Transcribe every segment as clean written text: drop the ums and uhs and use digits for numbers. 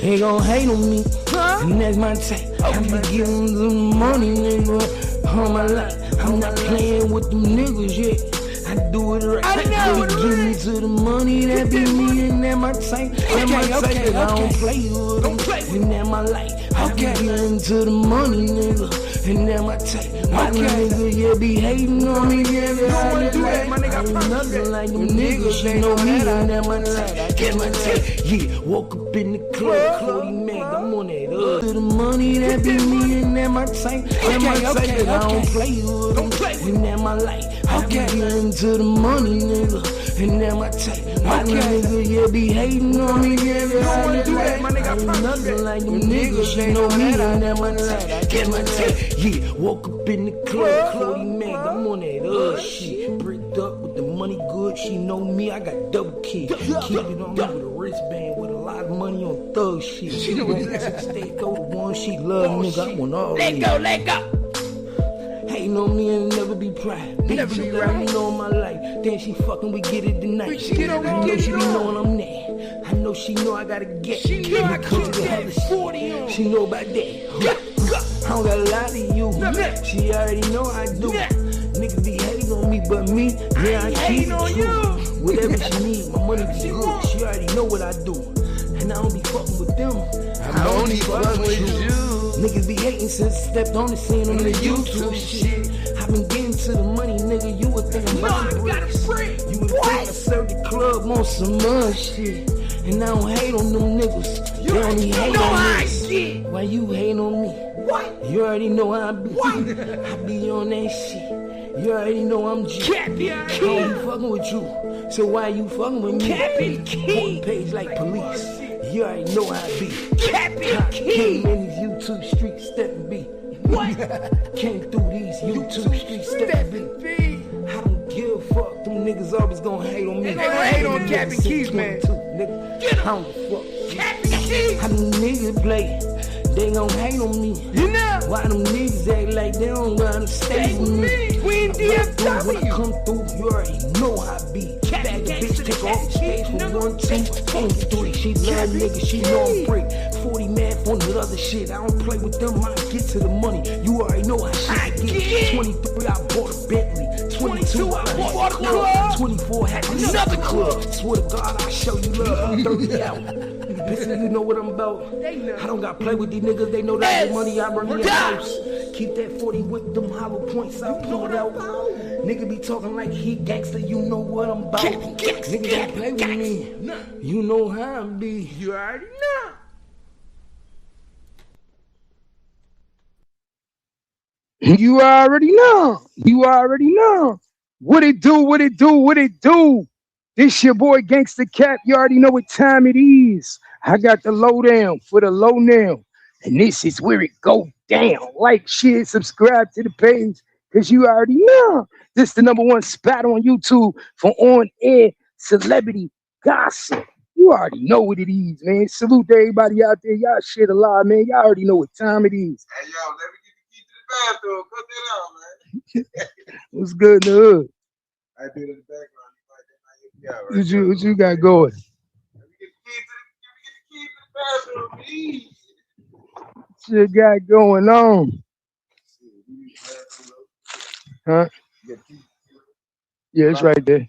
Ain't gon' hate on me, and that's my type. I be giving them money, nigga, all my life. I'm not playing with them niggas yet. I do it right. I know it give me to the money, that be me, and that my type. That my type, that I don't play with them, and that my life. I be giving to the money, nigga, and that my type. My nigga, yeah, be hating on me, yeah, they wanna do that, my nigga. I ain't nothing like them niggas, they know me, and that my type. Get my type, yeah, woke up in the club, Cody Meg, I'm on that to the money, that be me, and that my type. That my type, that I don't play with them, and that my life. I be giving to the money, nigga, and that my type. My nigga, yeah, be hating on me, yeah, they wanna do that, my nigga. I ain't nothing like them niggas, they know me, and that my type. Get my type, yeah, woke up in the club, Cody Meg, I'm on that shit. Bricked up with the money good, she know me, I got double key. Keep it on me with a wristband with a lot of money on thug shit. She don't stay go the one she love, nigga, I want all let go. Hating on me and never be proud. Never be right. I know my life. Then she fucking, we get it tonight. I know she be knowing I'm there. I know she know I gotta get. She know I come to have the 40 on. She know about that. I don't got a lot of you. She already know I do. Niggas be hating on me, but me, yeah, I keep it true. Whatever she need, my money be good. She already know what I do. And I don't be fucking with them. I only fucking with you. Niggas be hating since I stepped on the scene on the YouTube shit. I been getting to the money, nigga. You would think I'm about to break. You would think I served the club on some mud shit. And I don't hate on them niggas. They only hate on niggas. Why you hate on me? What? You already know how I be. What? I be on that shit. You already know I'm G. I don't be fucking with you. So why you fucking with me? Cappy Key. Page like police. You already know how I be. Cappy Key. In these YouTube streets, stepping B. What? Came through these YouTube streets, stepping B. I don't give a fuck. Them niggas always gonna hate on me. They gonna hate on Cappy Keys, man. Get I don't fuck. Cappy Keys. How them niggas play? They gon' hate on me. You know why them niggas act like they don't wanna stay with me? We in DFW. When I come through, you already know how I be. Back a bitch, take off the stage for 1, 2, and 3. She love niggas, she know I'm break. 40 man for the other shit. I don't play with them, I get to the money. You already know how shit get. 23, I bought a Bentley. 22, I bought a club. 24, had another club. Swear to God, I show you love. I'm 30 out. Listen, you know what I'm about. I don't got to play with these niggas. They know that the money I bring in the house. Keep that 40 with them hollow points. I pull it out. Nigga be talking like he gangster. You know what I'm about. Nigga don't play with me. You know how I be. You already know. You already know. You already know. What it do? What it do? What it do? This your boy Gangsta Cap. You already know what time it is. I got the lowdown for the low now. And this is where it go down. Like, share, subscribe to the page. Because you already know. This is the #1 spot on YouTube for on-air celebrity gossip. You already know what it is, man. Salute to everybody out there. Y'all shit alive, man. Y'all already know what time it is. Hey, yo, let me get the key to the bathroom. Cut that out, man. What's good in the hood? I do it in the background. Right? What you got going? Let me get the key to the bathroom, please. What you got going on? Huh? Yeah, it's right there.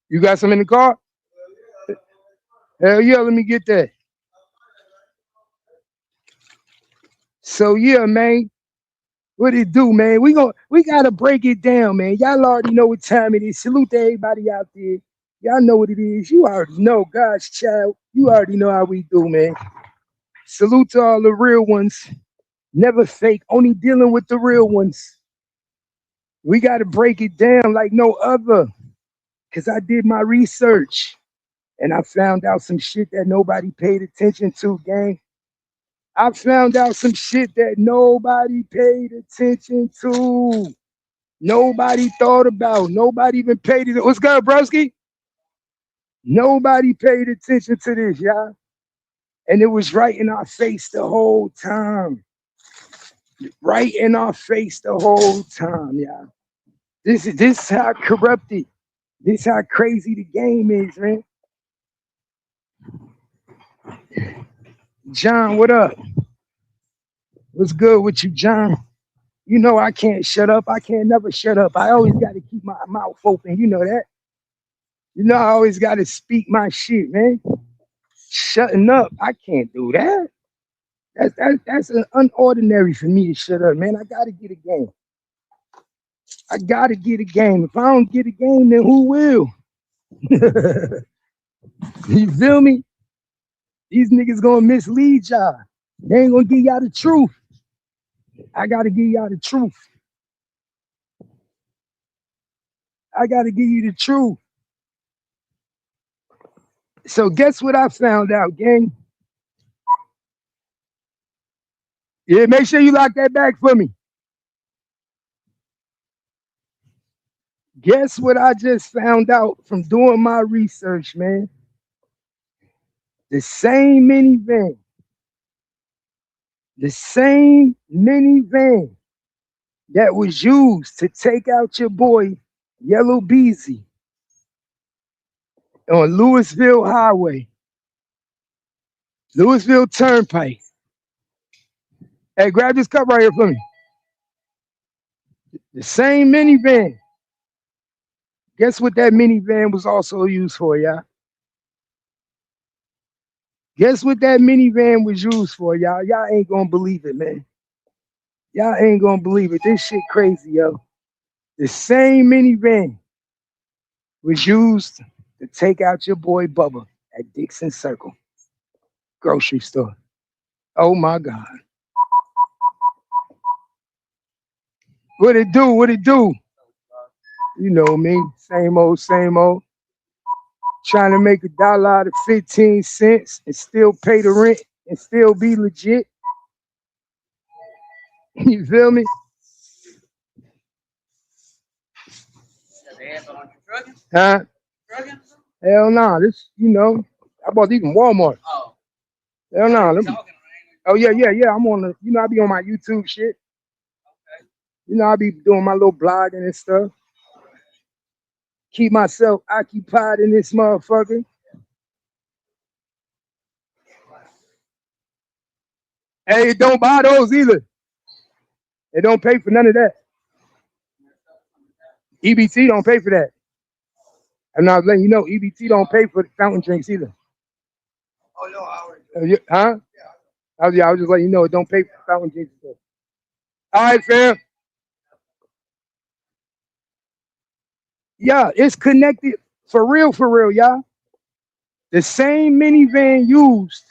You got some in the car? Hell yeah, let me get that. So yeah, man. What it do, man? We gotta break it down, man. Y'all already know what time it is. Salute to everybody out there. Y'all know what it is. You already know, God's child. You already know how we do, man. Salute to all the real ones. Never fake, only dealing with the real ones. We gotta break it down like no other. Cause I did my research and I found out some shit that nobody paid attention to, gang. I found out some shit that nobody paid attention to. Nobody thought about. Nobody even paid it. What's good, broski? Nobody paid attention to this, y'all. And it was right in our face the whole time. Right in our face the whole time, y'all. This is how corrupted This how crazy the game is, man. John, what up? What's good with you, John? You know I can't shut up. I can't never shut up. I always got to keep my mouth open. You know that. You know I always got to speak my shit, man. Shutting up, I can't do that. That's an unordinary for me to shut up, man. I gotta get a game. I gotta get a game. If I don't get a game, then who will? You feel me? These niggas gonna mislead y'all. They ain't gonna give y'all the truth. I gotta give y'all the truth. I gotta give you the truth. So guess what I found out, gang? Yeah, make sure you lock that back for me. Guess what I just found out from doing my research, man? The same minivan that was used to take out your boy Yellow Beezy on Louisville Highway, Louisville Turnpike. Hey, grab this cup right here for me. The same minivan. Guess what that minivan was also used for, y'all? Guess what that minivan was used for, y'all? Y'all ain't gonna believe it, man. Y'all ain't gonna believe it. This shit crazy, yo. The same minivan was used to take out your boy Bubba at Dixon Circle grocery store. Oh my God. What it do? What it do? You know me. Same old, same old. Trying to make $1 out of 15 cents and still pay the rent and still be legit. You feel me? Huh? Hell nah. This, you know, I bought these from Walmart. Oh. Hell nah. Oh yeah. I'm on the, you know, I be on my YouTube shit. Okay. You know, I be doing my little blogging and stuff. Keep myself occupied in this motherfucker. Hey, don't buy those either. They don't pay for none of that. EBT don't pay for that. I'm not letting you know, EBT don't pay for the fountain drinks either. Oh no, huh? Yeah. I was just letting you know it don't pay for fountain drinks. All right, fam. Yeah, it's connected for real, y'all. The same minivan used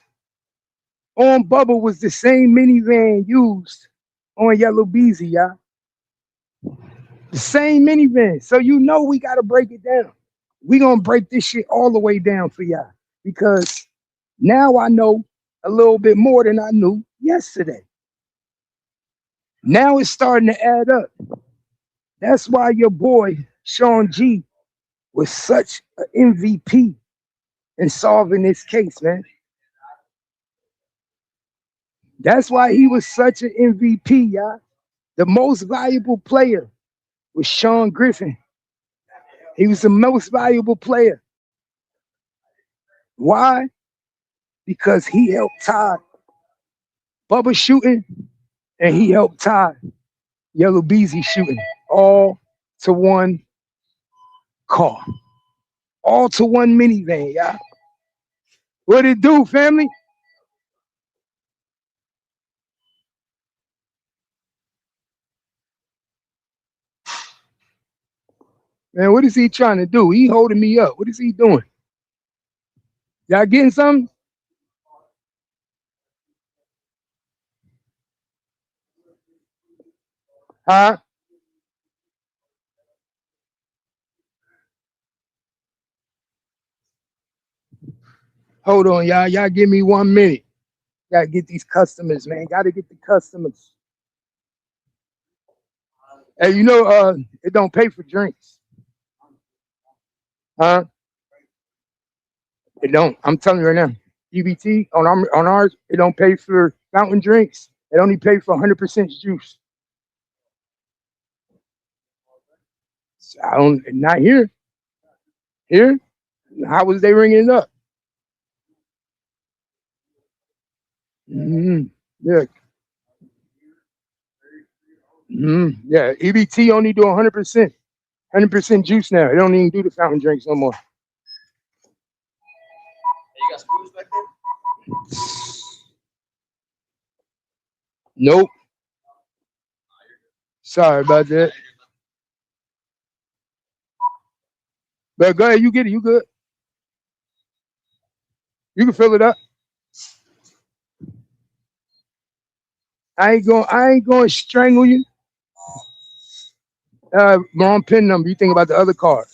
on Bubba was the same minivan used on Yellow Beezy, y'all. The same minivan. So you know we gotta break it down. We gonna break this shit all the way down for y'all because now I know a little bit more than I knew yesterday. Now it's starting to add up. That's why your boy Sean G was such an MVP in solving this case, man. That's why he was such an MVP, y'all. The most valuable player was Sean Griffin. He was the most valuable player. Why? Because he helped Todd Bubba shooting, and he helped Todd Yellow Beezy shooting, all to one car, all to one minivan, y'all. What it do, family? Man, what is he trying to do? He holding me up. What is he doing? Y'all getting something? Huh? Hold on, y'all. Y'all give me 1 minute. Gotta get these customers, man. Gotta get the customers. Hey, you know, it don't pay for drinks. Huh? It don't. I'm telling you right now. EBT on ours, it don't pay for fountain drinks. It only pay for 100% juice. So I don't, not here. Here? How was they ringing it up? Yeah. Yeah. EBT only do 100%. 100% juice now. They don't even do the fountain drinks no more. You got screws back there? Nope. Sorry about that. But go ahead, you get it. You good. You can fill it up. I ain't going to strangle you. Wrong pin number. You think about the other card.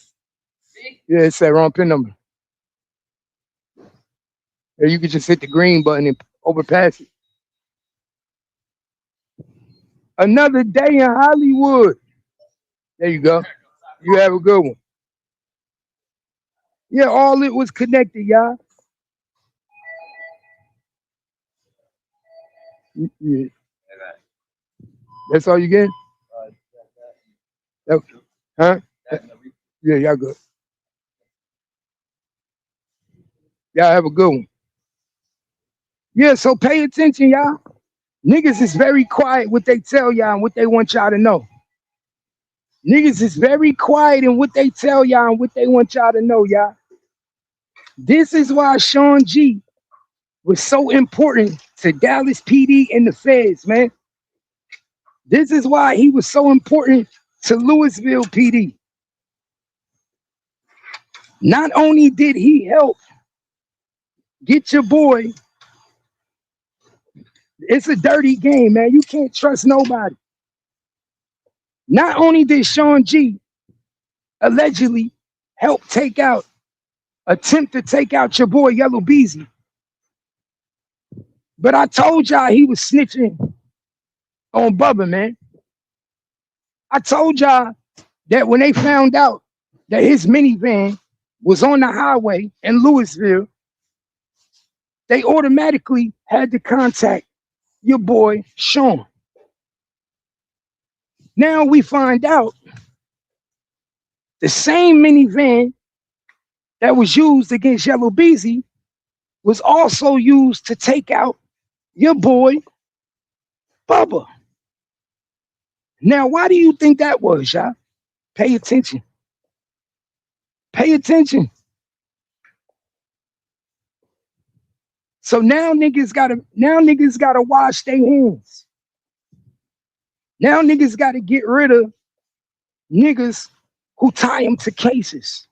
Yeah, it said wrong pin number. Or you could just hit the green button and overpass it. Another day in Hollywood. There you go. You have a good one. Yeah, all it was connected, y'all. Yeah. That's all you get? Huh? Yeah, y'all good. Y'all have a good one. Yeah, so pay attention, y'all. Niggas is very quiet what they tell y'all and what they want y'all to know. Niggas is very quiet in what they tell y'all and what they want y'all to know, y'all. This is why Sean G was so important to Dallas PD and the feds, man. This is why he was so important to Louisville PD. Not only did he help get your boy, it's a dirty game, man. You can't trust nobody. Not only did Sean G allegedly attempt to take out your boy Yellow Beezy, but I told y'all he was snitching on Bubba, man. I told y'all that when they found out that his minivan was on the highway in Louisville, they automatically had to contact your boy Sean. Now we find out the same minivan that was used against Yellow Beezy was also used to take out your boy Bubba. Now, why do you think that was, y'all? Pay attention. Pay attention. So now niggas gotta wash their hands. Now niggas gotta get rid of niggas who tie them to cases.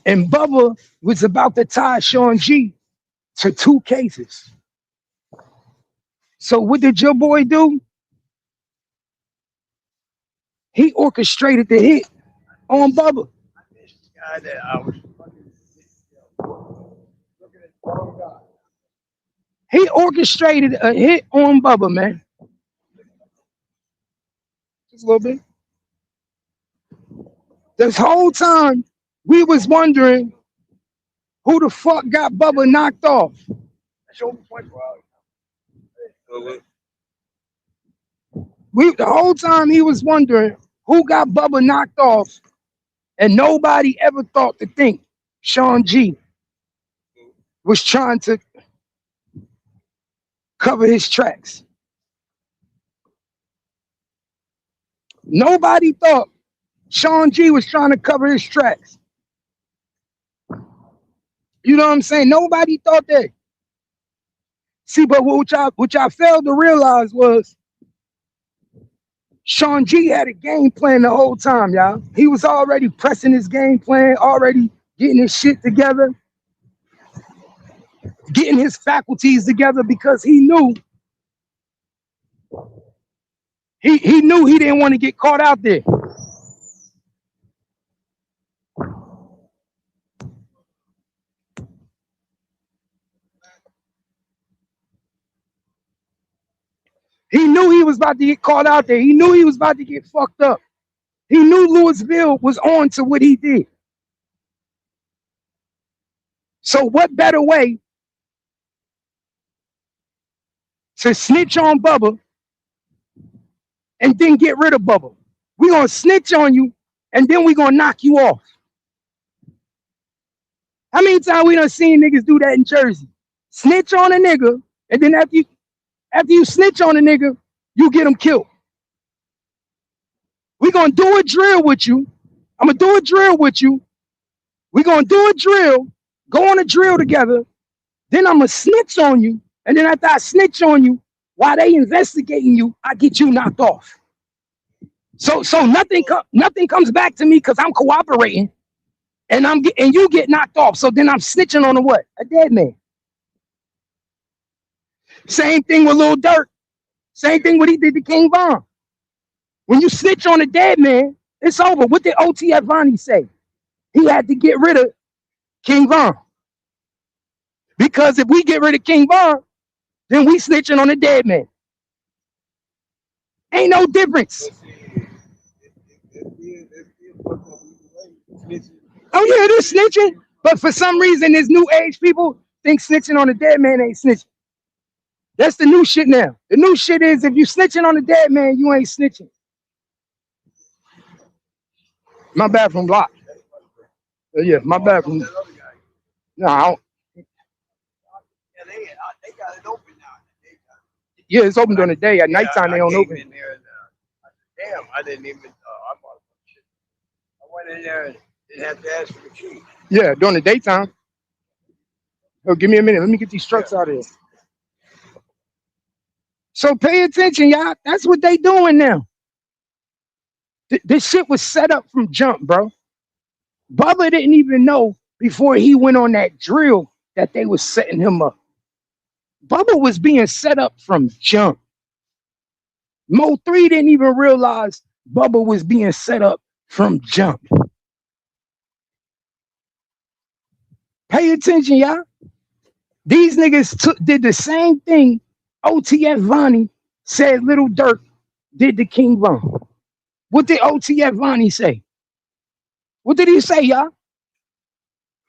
And Bubba was about to tie Sean G to 2 cases. So what did your boy do? He orchestrated the hit on Bubba. He orchestrated a hit on Bubba, man. Just a little bit. This whole time, we was wondering who the fuck got Bubba knocked off. The whole time he was wondering who got Bubba knocked off, and nobody ever thought to think Sean G was trying to cover his tracks. Nobody thought Sean G was trying to cover his tracks. You know what I'm saying? Nobody thought that. See, but what y'all failed to realize was Sean G had a game plan the whole time, y'all. He was already pressing his game plan, already getting his shit together, getting his faculties together, because he knew he didn't want to get caught out there. He knew he was about to get caught out there. He knew he was about to get fucked up. He knew Louisville was on to what he did. So what better way to snitch on Bubba and then get rid of Bubba? We gonna snitch on you and then we gonna knock you off. How many times we done seen niggas do that in Jersey? Snitch on a nigga, and then after you snitch on a nigga, you get him killed. We gonna do a drill with you. I'm gonna do a drill with you. We gonna do a drill, go on a drill together. Then I'm gonna snitch on you, and then after I snitch on you, while they investigating you, I get you knocked off. So nothing comes back to me because I'm cooperating, and you get knocked off. So then I'm snitching on a what? A dead man. Same thing with Lil Durk. Same thing what he did to King Von. When you snitch on a dead man, it's over. What did OTF Vonnie say? He had to get rid of King Von. Because if we get rid of King Von, then we snitching on a dead man. Ain't no difference. Oh yeah, they're snitching. But for some reason, this new age people think snitching on a dead man ain't snitching. That's the new shit now. The new shit is if you snitching on a dead man, you ain't snitching. My bathroom locked. Yeah, my bathroom. No, I don't. They got it open now. Yeah, it's open during the day. At nighttime, they don't open. In there and, damn, I didn't even. I bought some shit. I went in there and didn't have to ask for the key. Yeah, during the daytime. Oh, give me a minute. Let me get these trucks out of here. So pay attention, y'all. That's what they doing now. This shit was set up from jump, bro. Bubba didn't even know before he went on that drill that they was setting him up. Bubba was being set up from jump. Mo 3 didn't even realize Bubba was being set up from jump. Pay attention, y'all. These niggas did the same thing OTF Vonnie said Little Durk did to King Von. What did OTF Vonnie say? What did he say, y'all?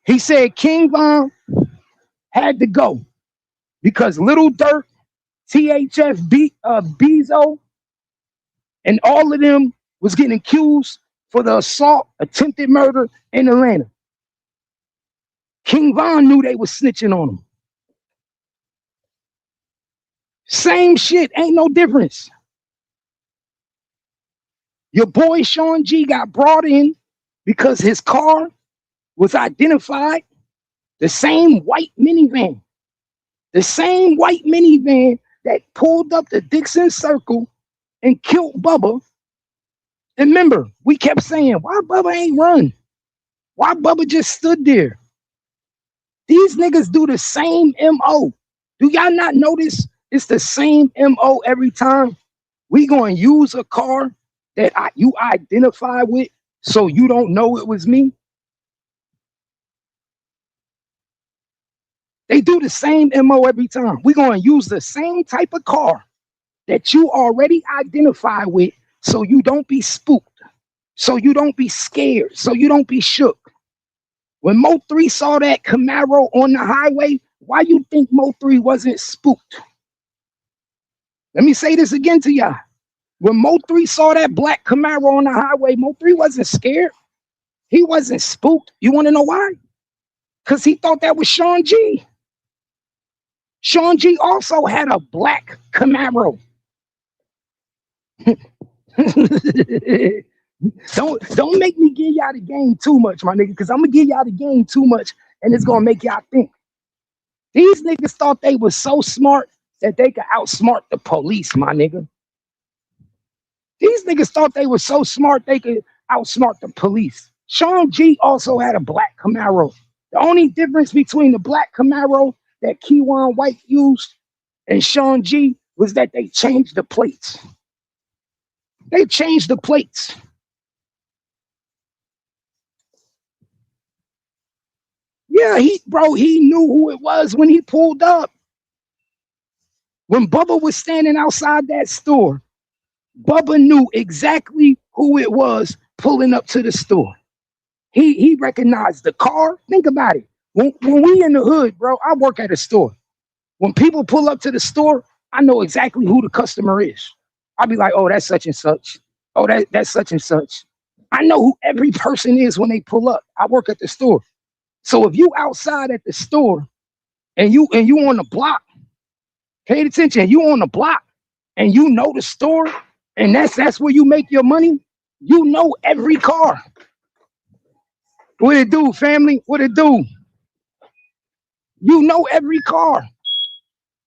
He said King Von had to go because Little Durk, THF, Bezo, and all of them was getting accused for the assault, attempted murder in Atlanta. King Von knew they was snitching on him. Same shit, ain't no difference. Your boy Sean G got brought in because his car was identified, the same white minivan. The same white minivan that pulled up the Dixon Circle and killed Bubba. And remember, we kept saying, why Bubba ain't run? Why Bubba just stood there? These niggas do the same MO. Do y'all not notice it's the same MO every time? We gonna use a car that you identify with so you don't know it was me. They do the same MO every time. We're going to use the same type of car that you already identify with so you don't be spooked, so you don't be scared, so you don't be shook. When Mo 3 saw that Camaro on the highway, why you think Mo 3 wasn't spooked? Let me say this again to y'all. When Mo 3 saw that black Camaro on the highway, Mo 3 wasn't scared. He wasn't spooked. You want to know why? Because he thought that was Sean G. Sean G also had a black Camaro. Don't make me give y'all the game too much, my nigga, because I'm going to give y'all the game too much, and it's going to make y'all think. These niggas thought they was so smart that they could outsmart the police, my nigga. These niggas thought they were so smart they could outsmart the police. Sean G also had a black Camaro. The only difference between the black Camaro that Keywan White used and Sean G was that they changed the plates. They changed the plates. Yeah, he knew who it was when he pulled up. When Bubba was standing outside that store, Bubba knew exactly who it was pulling up to the store. He recognized the car. Think about it. When we in the hood, bro, I work at a store. When people pull up to the store, I know exactly who the customer is. I'll be like, oh, that's such and such. Oh, that's such and such. I know who every person is when they pull up. I work at the store. So if you outside at the store and you on the block, pay attention, you on the block and you know the store and that's where you make your money, you know every car. What it do, family? What it do? You know every car.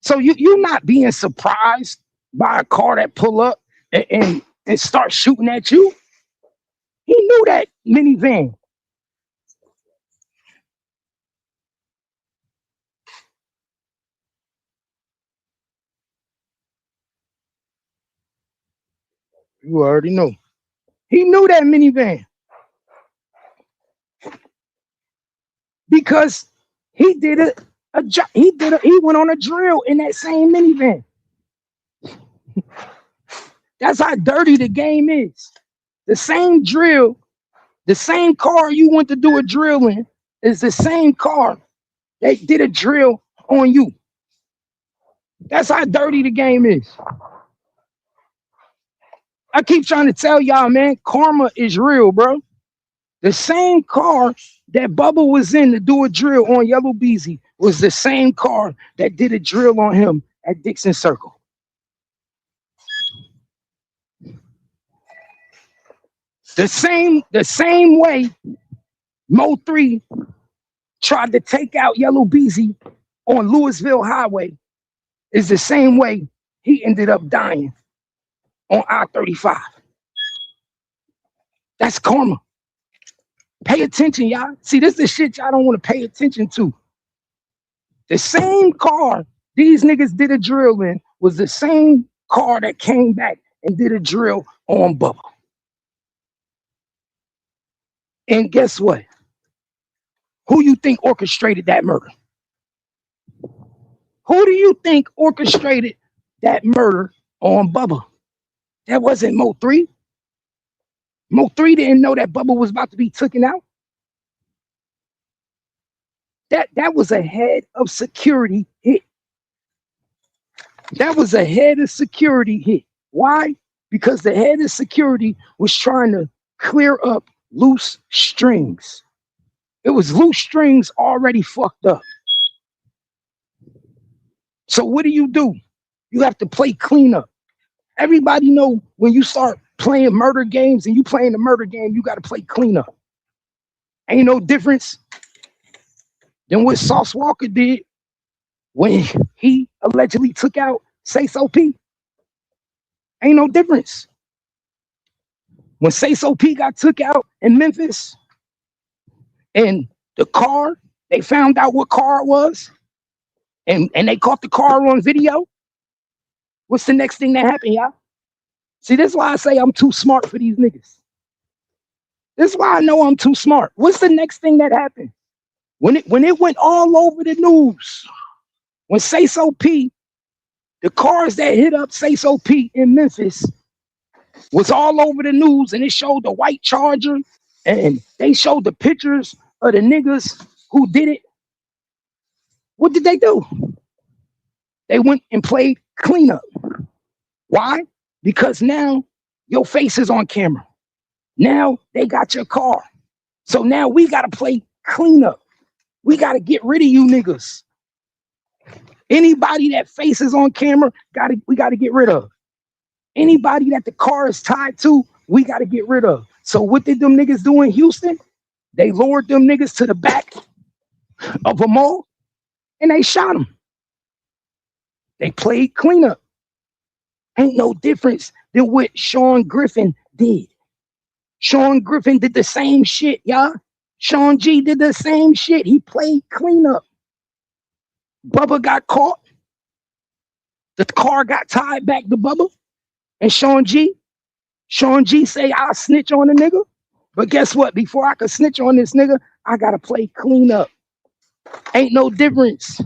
So you're not being surprised by a car that pull up and start shooting at you. He knew that minivan. You already know. He knew that minivan because he did a job. He went on a drill in that same minivan. That's how dirty the game is. The same drill, the same car you went to do a drill in is the same car that did a drill on you. That's how dirty the game is. I keep trying to tell y'all, man, karma is real, bro. The same car that Bubba was in to do a drill on Yellow Beezy was the same car that did a drill on him at Dixon Circle. The same way Mo 3 tried to take out Yellow Beezy on Louisville Highway is the same way he ended up dying on I-35. That's karma. Pay attention, y'all. See, this is the shit y'all don't want to pay attention to. The same car these niggas did a drill in was the same car that came back and did a drill on Bubba. And guess what? Who you think orchestrated that murder? Who do you think orchestrated that murder on Bubba? That wasn't Mo 3. Mo 3 didn't know that Bubba was about to be taken out. That was a head of security hit. That was a head of security hit. Why? Because the head of security was trying to clear up loose strings. It was loose strings already fucked up. So what do? You have to play cleanup. Everybody know when you start playing murder games and you playing the murder game, you got to play cleanup. Ain't no difference than what Sauce Walker did when he allegedly took out Say So P. Ain't no difference. When Say So P got took out in Memphis and the car, they found out what car it was and they caught the car on video. What's the next thing that happened, y'all? See, this is why I say I'm too smart for these niggas. This is why I know I'm too smart. What's the next thing that happened? When it went all over the news, when Say So P, the cars that hit up Say So P in Memphis was all over the news, and it showed the white Charger, and they showed the pictures of the niggas who did it. What did they do? They went and played cleanup. Why? Because now your face is on camera. Now they got your car. So now we got to play cleanup. We got to get rid of you niggas. Anybody that face is on camera, we got to get rid of. Anybody that the car is tied to, we got to get rid of. So what did them niggas do in Houston? They lured them niggas to the back of a mall and they shot them. They played cleanup. Ain't no difference than what Sean Griffin did. Sean Griffin did the same shit, y'all. Sean G did the same shit. He played cleanup. Bubba got caught. The car got tied back to Bubba. And Sean G say, I'll snitch on the nigga. But guess what? Before I could snitch on this nigga, I got to play cleanup. Ain't no difference.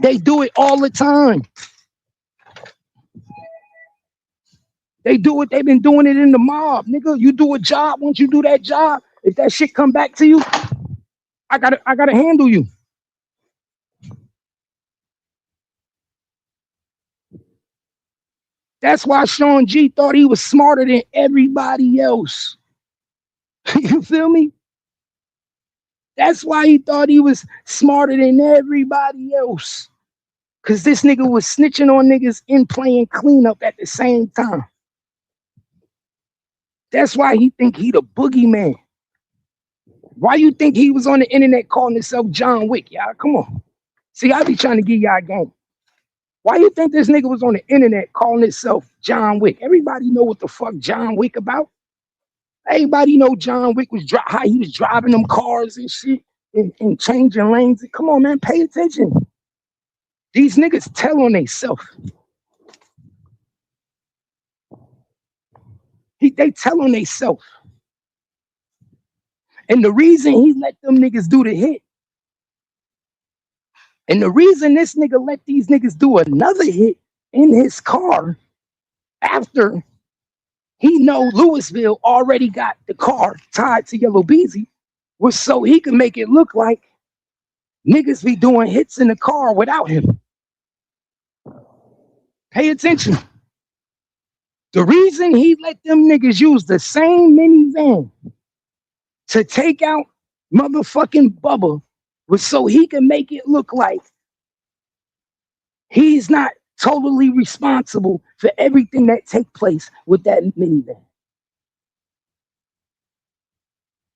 They do it all the time. They do it. They've been doing it in the mob, nigga. You do a job. Once you do that job, if that shit come back to you, I gotta handle you. That's why Sean G thought he was smarter than everybody else. You feel me? That's why he thought he was smarter than everybody else. Cause this nigga was snitching on niggas and playing cleanup at the same time. That's why he think he the boogeyman. Why you think he was on the internet calling himself John Wick, y'all? Come on. See, I be trying to give y'all a game. Why you think this nigga was on the internet calling himself John Wick? Everybody know what the fuck John Wick about. Everybody know John Wick was how he was driving them cars and shit and changing lanes. Come on, man, pay attention. These niggas tell on themselves. They tell on themselves. And the reason he let them niggas do the hit, and the reason this nigga let these niggas do another hit in his car after he know Louisville already got the car tied to Yellow Beezy was so he could make it look like niggas be doing hits in the car without him. Pay attention. The reason he let them niggas use the same minivan to take out motherfucking Bubba was so he can make it look like he's not totally responsible for everything that take place with that minivan.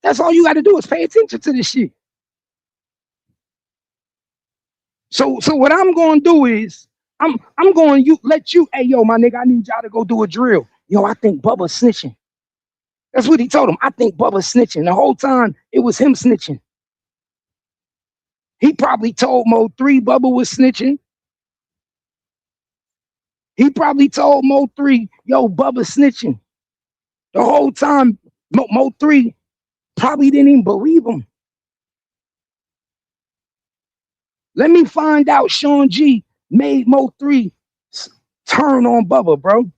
That's all you got to do is pay attention to this shit. So what I'm going to do is I'm going to let you, hey, yo, my nigga, I need y'all to go do a drill. Yo, I think Bubba's snitching. That's what he told him. I think Bubba's snitching. The whole time, it was him snitching. He probably told Mo 3 Bubba was snitching. He probably told Mo 3, yo, Bubba snitching. The whole time, Mo 3 probably didn't even believe him. Let me find out Sean G made Mo 3 turn on Bubba, bro.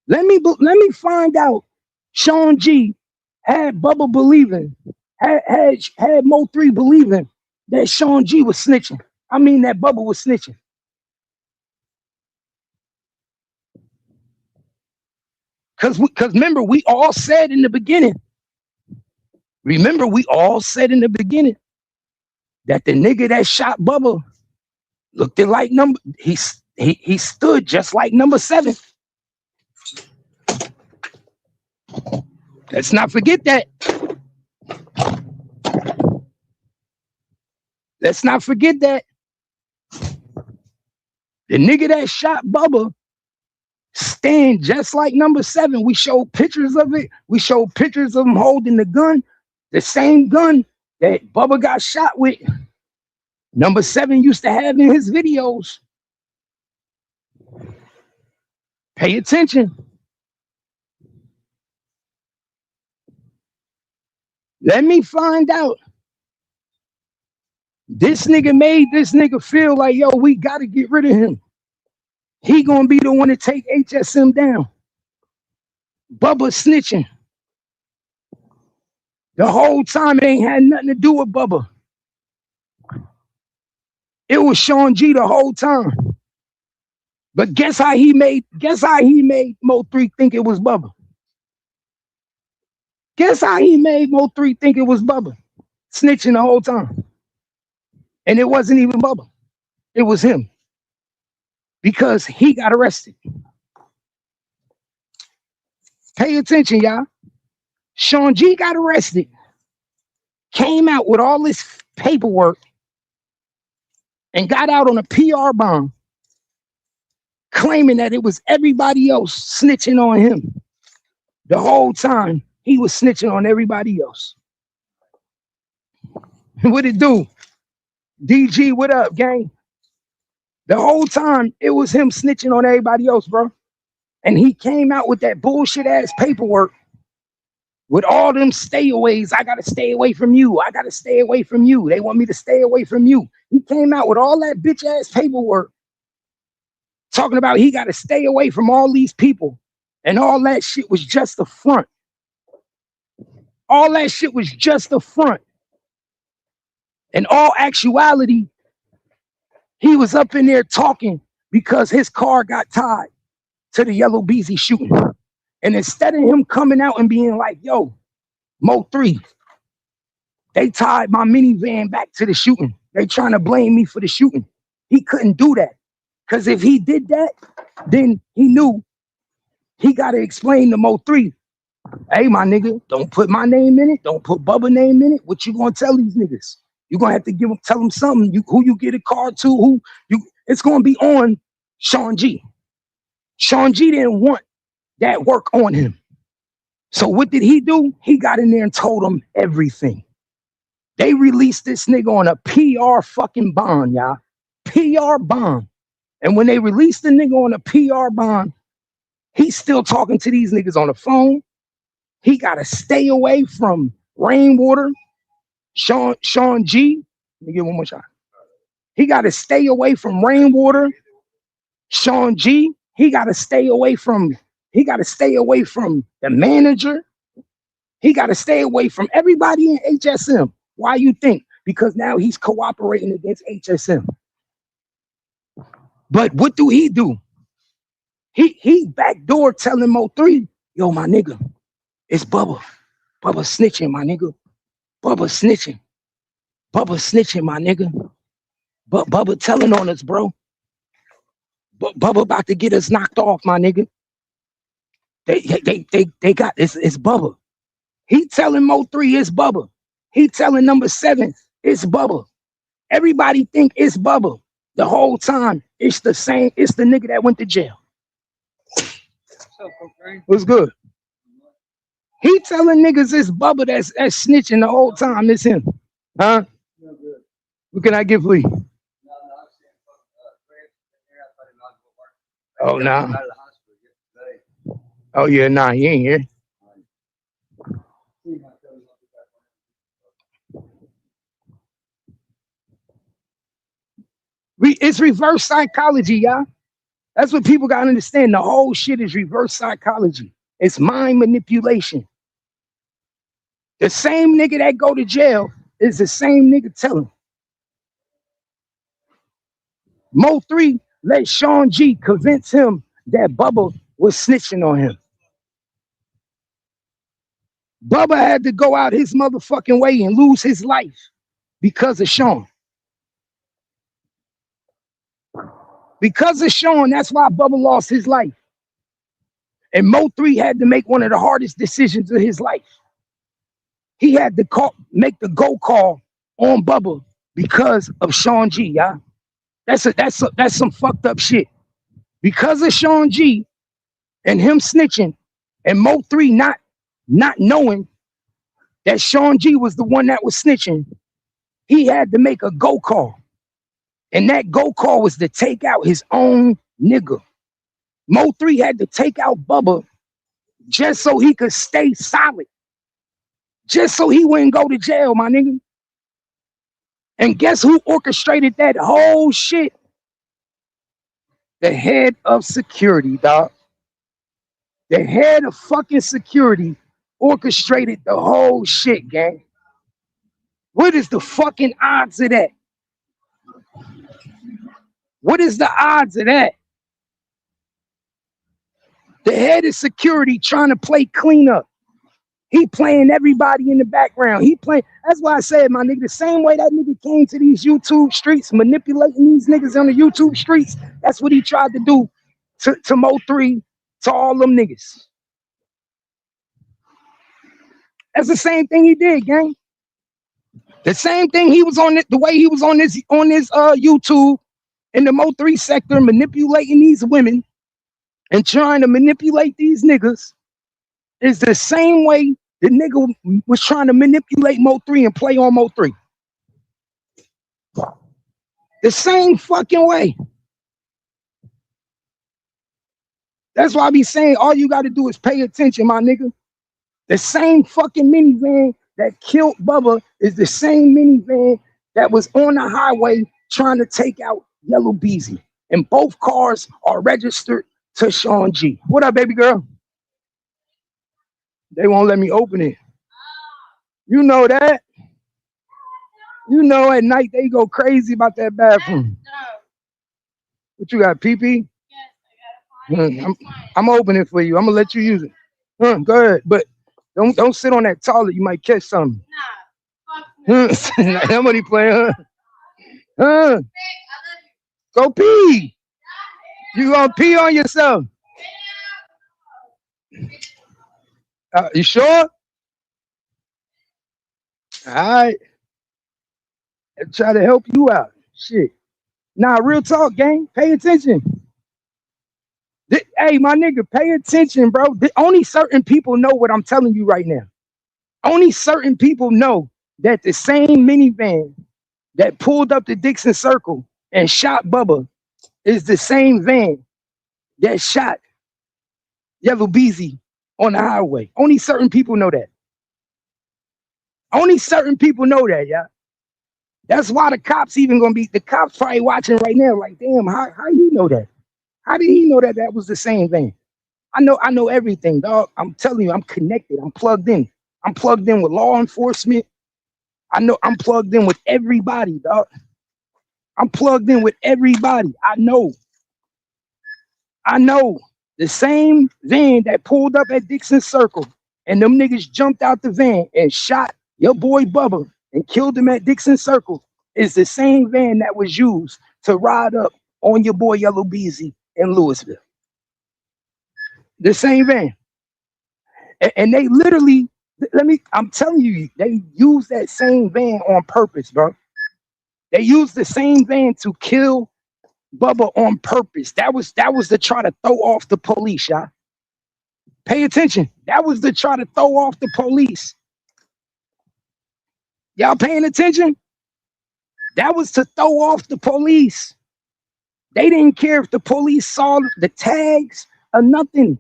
Let me find out Sean G had Bubba believing, had Mo 3 believing that Sean G was snitching. I mean that Bubba was snitching. Cause remember, we all said in the beginning. Remember, we all said in the beginning that the nigga that shot Bubba looked like he stood just like number 7. Let's not forget that. Let's not forget that. The nigga that shot Bubba stand just like number 7. We showed pictures of it. We showed pictures of him holding the gun, the same gun that Bubba got shot with. Number 7 used to have in his videos. Pay attention. Let me find out. This nigga made this nigga feel like, yo, we got to get rid of him. He gonna be the one to take HSM down. Bubba snitching. The whole time it ain't had nothing to do with Bubba. It was Sean G the whole time. But guess how he made Mo 3 think it was Bubba? Guess how he made Mo 3 think it was Bubba? Snitching the whole time. And it wasn't even Bubba. It was him. Because he got arrested. Pay attention, y'all. Sean G got arrested. Came out with all this paperwork and got out on a PR bond claiming that it was everybody else snitching on him. The whole time he was snitching on everybody else. What it do? DG, what up, gang? The whole time it was him snitching on everybody else, bro. And he came out with that bullshit ass paperwork with all them stayaways. I gotta stay away from you. I gotta stay away from you. They want me to stay away from you. He came out with all that bitch ass paperwork talking about he gotta stay away from all these people. And all that shit was just a front. All that shit was just a front. In all actuality, he was up in there talking because his car got tied to the Yellow Beezy shooting. And instead of him coming out and being like, yo, Mo 3, they tied my minivan back to the shooting. They trying to blame me for the shooting. He couldn't do that. Because if he did that, then he knew he got to explain to Mo 3, hey, my nigga, don't put my name in it. Don't put Bubba name in it. What you going to tell these niggas? You're going to have to tell them something. Who you get a card to, it's going to be on Sean G. Sean G didn't want that work on him. So what did he do? He got in there and told them everything. They released this nigga on a PR fucking bond, y'all. PR bond. And when they released the nigga on a PR bond, he's still talking to these niggas on the phone. He got to stay away from Rainwater. Sean G. Let me get one more shot. He got to stay away from Rainwater. Sean G. He got to stay away from the manager. He got to stay away from everybody in HSM. Why you think? Because now he's cooperating against HSM. But what do? He backdoor telling Mo 3, yo, my nigga, it's Bubba. Bubba snitching, my nigga. Bubba snitching. Bubba snitching, my nigga. But Bubba telling on us, bro. But Bubba about to get us knocked off, my nigga. They got it's Bubba. He telling Mo 3 it's Bubba. He telling number 7 it's Bubba. Everybody think it's Bubba. The whole time it's the same. It's the nigga that went to jail. What's good? He telling niggas it's Bubba that's snitching the whole time. It's him. Huh? What can I get for you? Oh, no. Oh, yeah, nah, he ain't here. It's reverse psychology, y'all. That's what people got to understand. The whole shit is reverse psychology. It's mind manipulation. The same nigga that go to jail is the same nigga telling. Mo 3 let Sean G convince him that Bubba was snitching on him. Bubba had to go out his motherfucking way and lose his life because of Sean. Because of Sean, that's why Bubba lost his life. And Mo 3 had to make one of the hardest decisions of his life. He had to make the go call on Bubba because of Sean G, y'all. That's some fucked up shit. Because of Sean G and him snitching and Mo 3 not knowing that Sean G was the one that was snitching, he had to make a go call. And that go call was to take out his own nigga. Mo 3 had to take out Bubba just so he could stay solid. Just so he wouldn't go to jail, my nigga. And guess who orchestrated that whole shit? The head of security, dog. The head of fucking security orchestrated the whole shit, gang. What is the fucking odds of that? What is the odds of that? The head of security trying to play cleanup. He playing everybody in the background. That's why I said, my nigga, the same way that nigga came to these YouTube streets, manipulating these niggas on the YouTube streets, that's what he tried to do to Mo 3, to all them niggas. That's the same thing he did, gang. The same thing he was on it, the way he was on this YouTube in the Mo 3 sector, manipulating these women and trying to manipulate these niggas, is the same way the nigga was trying to manipulate Mo 3 and play on Mo 3. The same fucking way. That's why I be saying all you got to do is pay attention, my nigga. The same fucking minivan that killed Bubba is the same minivan that was on the highway trying to take out Yellow Beezy. And both cars are registered to Sean G. What up, baby girl? They won't let me open it. You know that. You know at night they go crazy about that bathroom. What you got, pee-pee? Yes, I got it. I'm opening it for you. I'm going to let you use it. Go ahead, but don't sit on that toilet. You might catch something. Somebody playing, huh? Go pee. You gonna pee on yourself? You sure? All right. I'll try to help you out. Shit. Nah, real talk, gang. Pay attention. Hey, my nigga, pay attention, bro. Only certain people know what I'm telling you right now. Only certain people know that the same minivan that pulled up the Dixon Circle and shot Bubba is the same van that shot Yellow Beezy on the highway. Only certain people know that. Only certain people know that, yeah. That's why the cops probably watching right now, like, damn, how you know that? How did he know that that was the same van? I know everything, dog. I'm telling you, I'm connected. I'm plugged in. I'm plugged in with law enforcement. I know I'm plugged in with everybody, dog. I'm plugged in with everybody. I know the same van that pulled up at Dixon Circle and them niggas jumped out the van and shot your boy Bubba and killed him at Dixon Circle is the same van that was used to ride up on your boy Yellow Beezy in Louisville. The same van. And they literally, I'm telling you, they use that same van on purpose, bro. They used the same van to kill Bubba on purpose. That was to try to throw off the police, y'all. Pay attention. That was to try to throw off the police. Y'all paying attention? That was to throw off the police. They didn't care if the police saw the tags or nothing.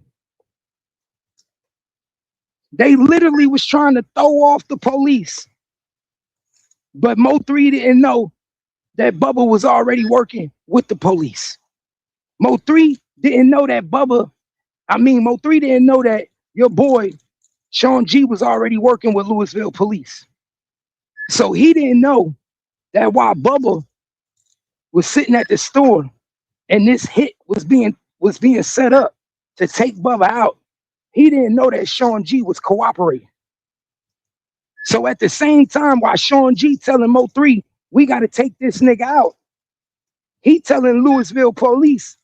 They literally was trying to throw off the police. But Mo 3 didn't know that Bubba was already working with the police. Mo 3 didn't know that Mo 3 didn't know that your boy Sean G was already working with Louisville police. So he didn't know that while Bubba was sitting at the store and this hit was being set up to take Bubba out, he didn't know that Sean G was cooperating. So at the same time, while Sean G telling Mo 3, we got to take this nigga out, he telling Louisville police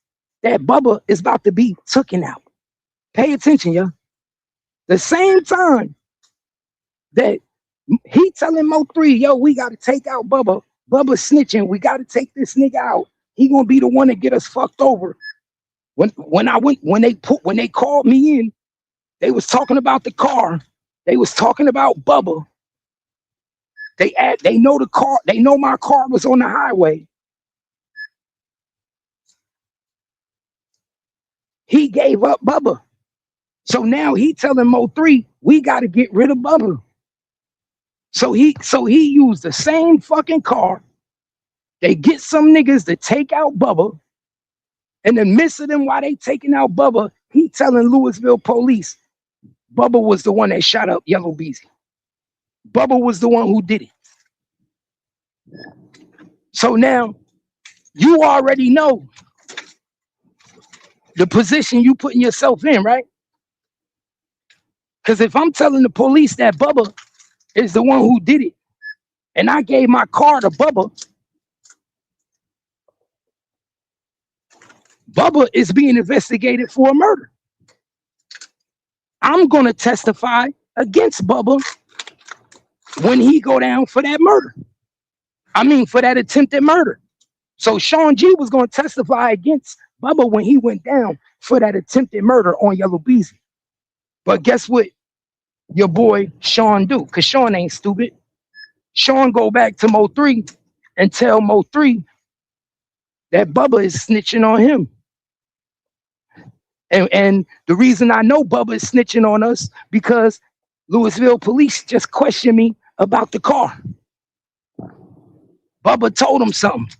that Bubba is about to be taken out. Pay attention, y'all. The same time that he telling Mo 3, yo, we got to take out Bubba. Bubba snitching. We got to take this nigga out. He gonna be the one to get us fucked over. When they called me in, they was talking about the car. They was talking about Bubba. They know the car. They know my car was on the highway. He gave up Bubba. So now he telling Mo 3, we got to get rid of Bubba. So he used the same fucking car. They get some niggas to take out Bubba. In the midst of them, while they taking out Bubba, he telling Louisville police, Bubba was the one that shot up Yellow Beezy. Bubba was the one who did it. So now you already know the position you putting yourself in, right? Because if I'm telling the police that Bubba is the one who did it, and I gave my car to Bubba, Bubba is being investigated for a murder. I'm going to testify against Bubba when he go down for that murder. For that attempted murder. So Sean G was going to testify against Bubba when he went down for that attempted murder on Yellow Beezy. But guess what your boy Sean do? Because Sean ain't stupid. Sean go back to Mo 3 and tell Mo 3 that Bubba is snitching on him. And the reason I know Bubba is snitching on us because Louisville police just questioned me about the car. Bubba told him something.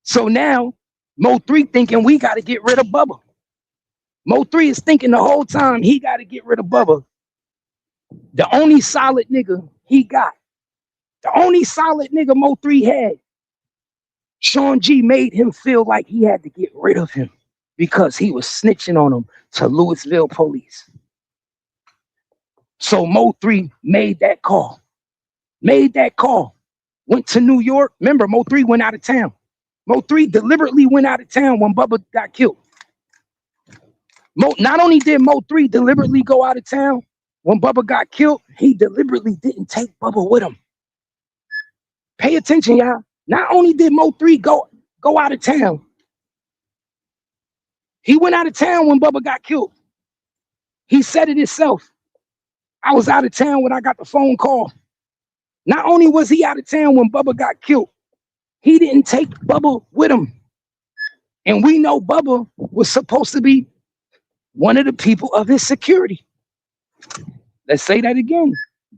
So now Mo 3 thinking we got to get rid of Bubba. Mo 3 is thinking the whole time he got to get rid of Bubba. The only solid nigga he got, the only solid nigga Mo 3 had, Sean G made him feel like he had to get rid of him. because he was snitching on them to Louisville police. So Mo 3 made that call. Went to New York. Remember, Mo 3 went out of town. Mo 3 deliberately went out of town when Bubba got killed. Not only did Mo 3 deliberately go out of town when Bubba got killed, he deliberately didn't take Bubba with him. Pay attention, y'all. Not only did Mo 3 go out of town, he went out of town when Bubba got killed. He said it himself. I was out of town when I got the phone call. Not only was he out of town when Bubba got killed, he didn't take Bubba with him. And we know Bubba was supposed to be one of the people of his security. Let's say that again.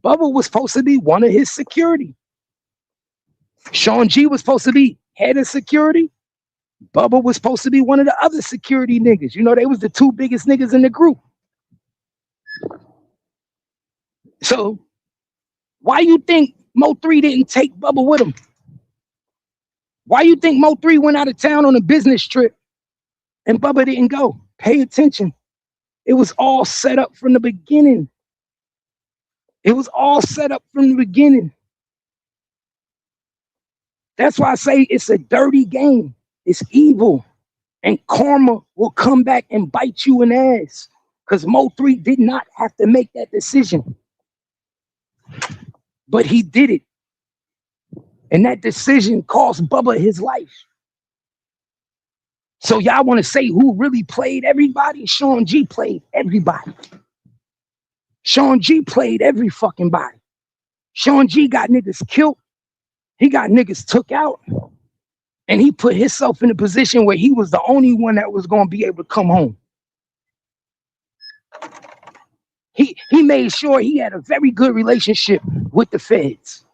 Bubba was supposed to be one of his security. Sean G was supposed to be head of security. Bubba was supposed to be one of the other security niggas. You know, they was the two biggest niggas in the group. So why you think Mo 3 didn't take Bubba with him? Why you think Mo 3 went out of town on a business trip and Bubba didn't go? Pay attention. It was all set up from the beginning. That's why I say it's a dirty game. It's evil. And karma will come back and bite you in the ass. Because Mo 3 did not have to make that decision. But he did it. And that decision cost Bubba his life. So y'all want to say who really played everybody? Sean G played everybody. Sean G played every fucking body. Sean G got niggas killed. He got niggas took out. And he put himself in a position where he was the only one that was going to be able to come home. He made sure he had a very good relationship with the feds.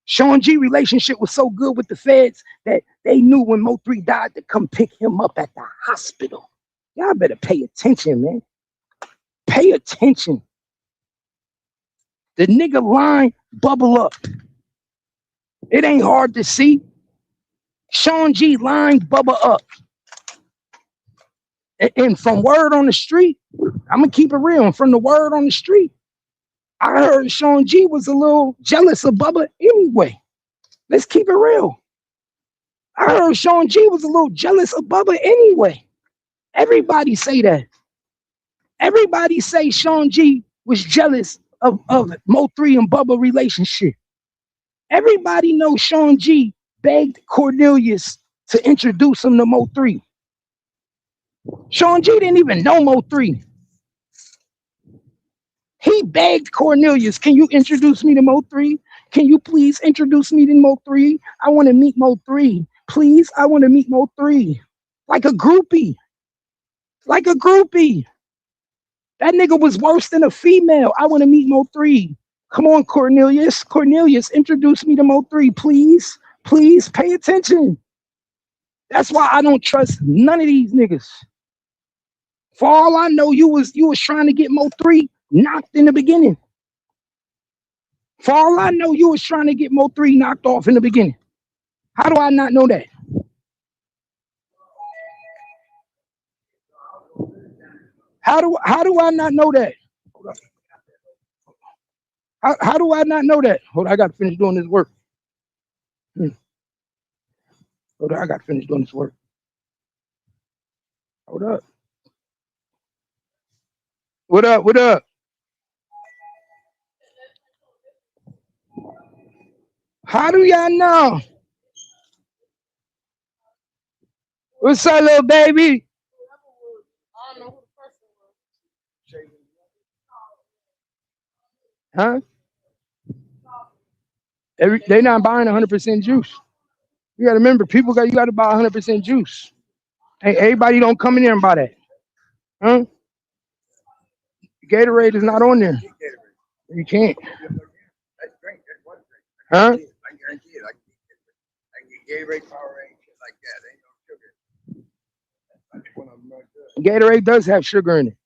Sean G relationship was so good with the feds that they knew when Mo 3 died to come pick him up at the hospital. Y'all better pay attention, man. Pay attention. The nigga line bubble up. It ain't hard to see. Sean G lined Bubba up. And from word on the street, I'm going to keep it real. And from the word on the street, I heard Sean G was a little jealous of Bubba anyway. Let's keep it real. I heard Sean G was a little jealous of Bubba anyway. Everybody say that. Everybody say Sean G was jealous of Mo 3 and Bubba relationship. Everybody knows Sean G begged Cornelius to introduce him to Mo 3. Sean G didn't even know Mo 3. He begged Cornelius, can you introduce me to Mo 3? Can you please introduce me to Mo 3? I want to meet Mo 3. Please, I want to meet Mo 3. Like a groupie. Like a groupie. That nigga was worse than a female. I want to meet Mo 3. Come on, Cornelius. Cornelius, introduce me to Mo 3, please. Please pay attention. That's why I don't trust none of these niggas. For all I know, you was trying to get Mo 3 knocked in the beginning. For all I know, you was trying to get Mo 3 knocked off in the beginning. How do I not know that? How do I not know that? How do I not know that? Hold on, I got to finish doing this work. Hold on, I got to finish doing this work. Hold up. What up? What up? How do y'all know? What's up, little baby? Huh? They not buying 100% juice. You got to remember, you got to buy 100% juice. Hey, everybody don't come in there and buy that. Huh? Gatorade is not on there. You can't. Huh? I guarantee it. I can get Gatorade, Powerade, shit like that. Ain't no sugar. One of them right there. Gatorade does have sugar in it.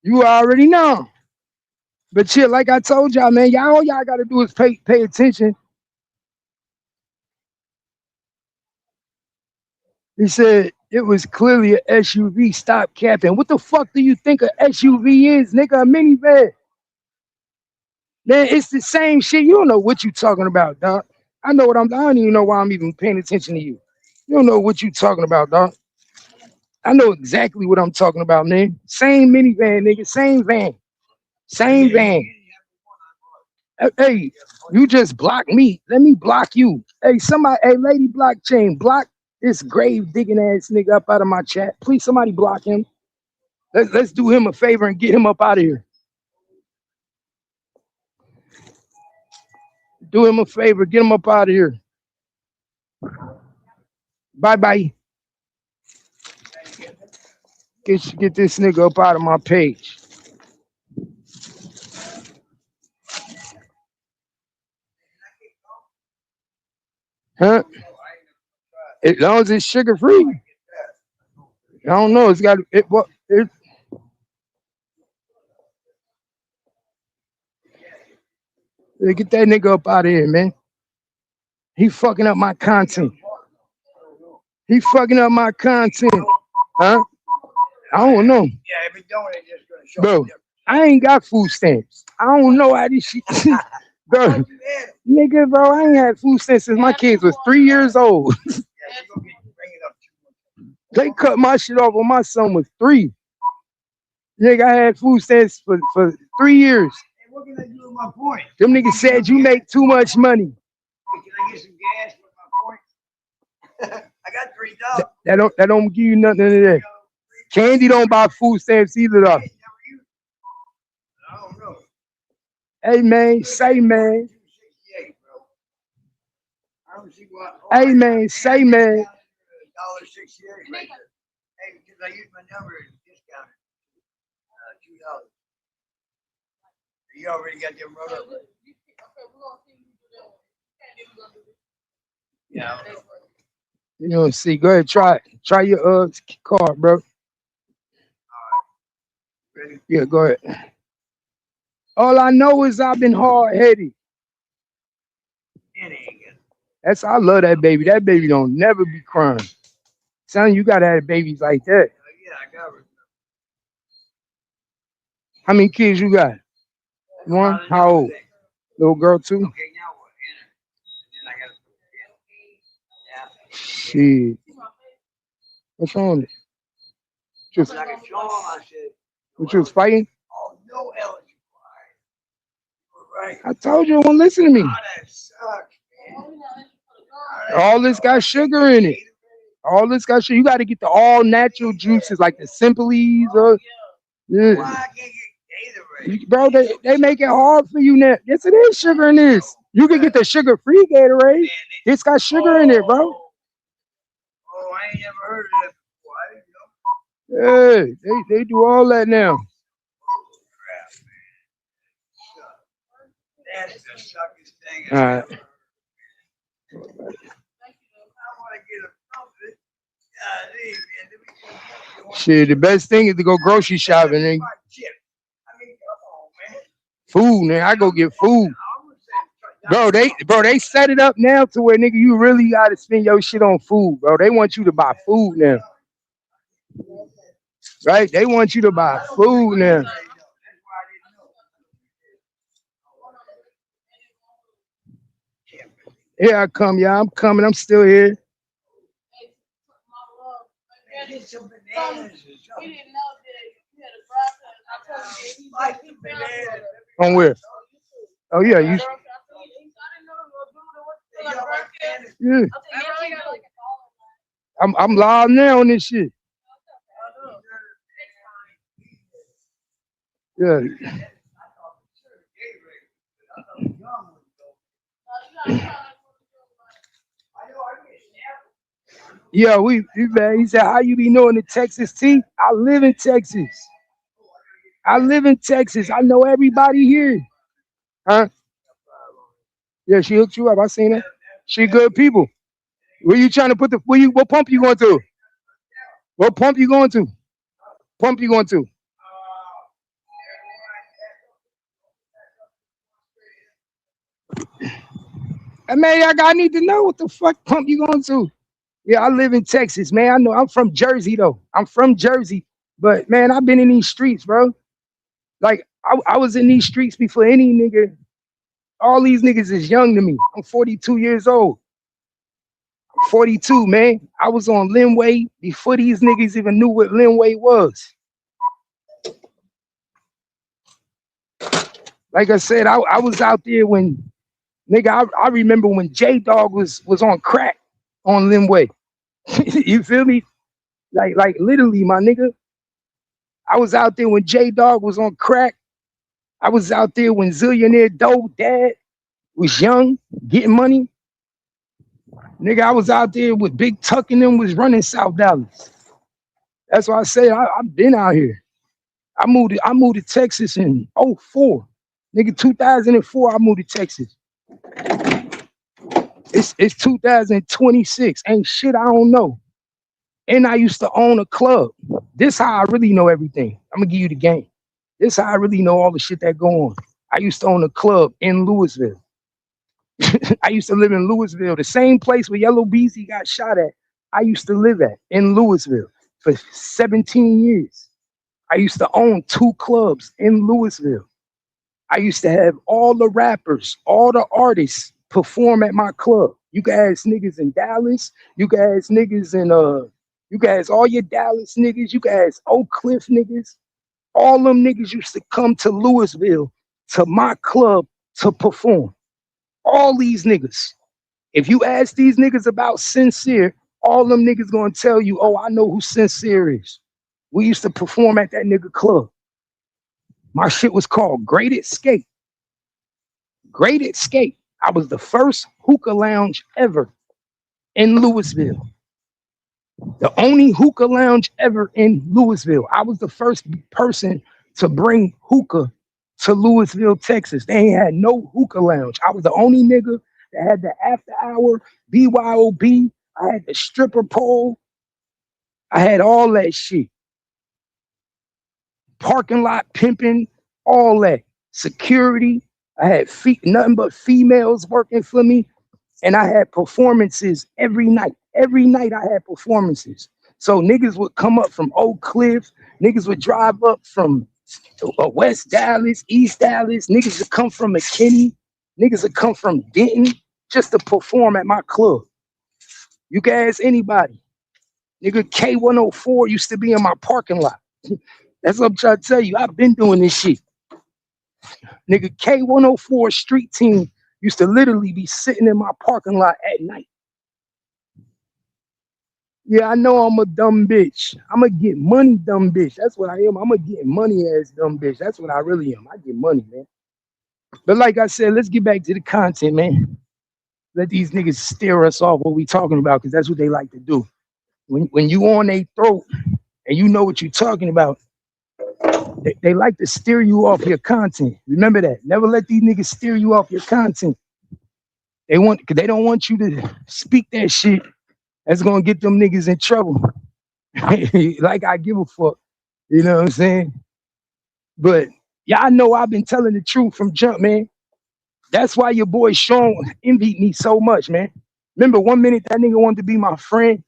You already know. But shit, like I told y'all, man, y'all all y'all gotta do is pay attention. He said it was clearly a SUV. Stop capping. What the fuck do you think a SUV is, nigga? A minivan. Man, it's the same shit. You don't know what you talking about, dog. I know what I don't even know why I'm even paying attention to you. You don't know what you talking about, dog. I know exactly what I'm talking about, man. Same minivan, nigga. Same van. Same van. Hey, you just block me. Let me block you. Hey, somebody, hey, lady blockchain, block this grave digging ass nigga up out of my chat. Please, somebody block him. Let's do him a favor and get him up out of here. Do him a favor, get him up out of here. Bye bye. Get this nigga up out of my page. Huh? As long as it's sugar free. I don't know. It's got it. What? Get that nigga up out of here, man. He fucking up my content. He fucking up my content. Huh? I don't know. Yeah, if it don't, it's just gonna show. Bro, I ain't got food stamps. I don't know how this shit. Bro, nigga, bro, I ain't had food stamps since my kids was 3 years old. They cut my shit off when my son was 3. Nigga, I had food stamps for 3 years. Hey, what can I do with my point? Them niggas said you make too much money. Hey, can I get some gas with my point? I got $3. That don't give you nothing of that. Candy don't buy food stamps either though. I don't know. Hey man, say man. 268, bro. I don't see what. Hey man, say man. $1.68 right there. Hey, because I used my number as discounted. $2. You already got them wrote up, right? Yeah. You know, see, go ahead, try your card, bro. Ready? Yeah, go ahead. All I know is I've been hard headed. It ain't good. I love that baby. That baby don't never be crying. Son, you gotta have babies like that. Yeah, I got it. How many kids you got? One? How old? Little girl too? Okay, now what? And then I got to. Shit. What's wrong with it? Just I can show them, I said, what you was fighting? oh, no eligible. Right. I told you it won't listen to me. Oh, that sucks, man. All this got sugar in it. All this got sugar. You got to get the all natural juices like the Simplies or yeah. Why I can't get Gatorade? Bro, they make it hard for you now. Yes, it is sugar in this. You can get the sugar-free Gatorade. It's got sugar in it, bro. Oh, I ain't never heard of that before. I didn't know. Yeah, they do all that now. Crap, man. That's the suckest thing. All right. I want to get a something. Golly, man. Shit, the best thing is to go grocery shopping and I mean, come on, man. food, man. I go get food. Bro, they set it up now to where nigga you really gotta spend your shit on food, bro. They want you to buy food now. Right? They want you to buy food now. Here I come, y'all. I'm coming. I'm still here. Get some bananas or something. On where? Oh yeah, you. Yeah. I'm live now on this shit. Yeah. Yeah, man. He said, how you be knowing the Texas tea? I live in Texas. I live in Texas. I know everybody here. Huh? Yeah, she hooked you up. I seen her. She good people. Where you trying to put the what pump you going to? What pump you going to? Pump you going to? Man, I need to know what the fuck pump you going to. Yeah, I live in Texas, man. I know I'm from Jersey though. I'm from Jersey, but man, I've been in these streets, bro. Like I was in these streets before any nigga. All these niggas is young to me. I'm 42 years old. 42, man. I was on Linway before these niggas even knew what Linway was. Like I said, I was out there when, nigga, I remember when J-Dog was on crack on Linway. You feel me? Like literally, my nigga. I was out there when J-Dog was on crack. I was out there when Zillionaire Doe Dad was young, getting money. Nigga, I was out there with Big Tuck and them was running South Dallas. That's why I say I've been out here. I moved to Texas in '04. Nigga, 2004, I moved to Texas. It's 2026. Ain't shit I don't know. And I used to own a club. This how I really know everything. I'm gonna give you the game. This how I really know all the shit that go on. I used to own a club in Louisville. I used to live in Louisville, the same place where Yellow Beezy got shot at. I used to live at in Louisville for 17 years. I used to own 2 clubs in Louisville. I used to have all the rappers, all the artists perform at my club. You can ask niggas in Dallas. You can ask niggas in you can ask all your Dallas niggas. You can ask Oak Cliff niggas. All them niggas used to come to Louisville to my club to perform. All these niggas. If you ask these niggas about Sincere, all them niggas gonna tell you, oh, I know who Sincere is. We used to perform at that nigga club. My shit was called Great Escape. Great Escape. I was the first hookah lounge ever in Louisville. The only hookah lounge ever in Louisville. I was the first person to bring hookah to Louisville, Texas. They ain't had no hookah lounge. I was the only nigga that had the after hour, BYOB. I had the stripper pole. I had all that shit. Parking lot pimping, all that. Security. I had nothing but females working for me. And I had performances every night. Every night I had performances. So niggas would come up from Oak Cliff. Niggas would drive up from West Dallas, East Dallas. Niggas would come from McKinney. Niggas would come from Denton just to perform at my club. You can ask anybody. Nigga, K104 used to be in my parking lot. That's what I'm trying to tell you. I've been doing this shit. Nigga, K104 street team used to literally be sitting in my parking lot at night. Yeah, I know I'm a dumb bitch. I'm going to get money, dumb bitch. That's what I am. I'm going to get money ass dumb bitch. That's what I really am. I get money, man. But like I said, let's get back to the content, man. Let these niggas steer us off what we talking about, because that's what they like to do. When you on their throat and you know what you're talking about, they like to steer you off your content. Remember that. Never let these niggas steer you off your content. They don't want you to speak that shit that's gonna get them niggas in trouble. Like I give a fuck. You know what I'm saying? But y'all know I've been telling the truth from jump, man. That's why your boy Sean envied me so much, man. Remember, 1 minute that nigga wanted to be my friend.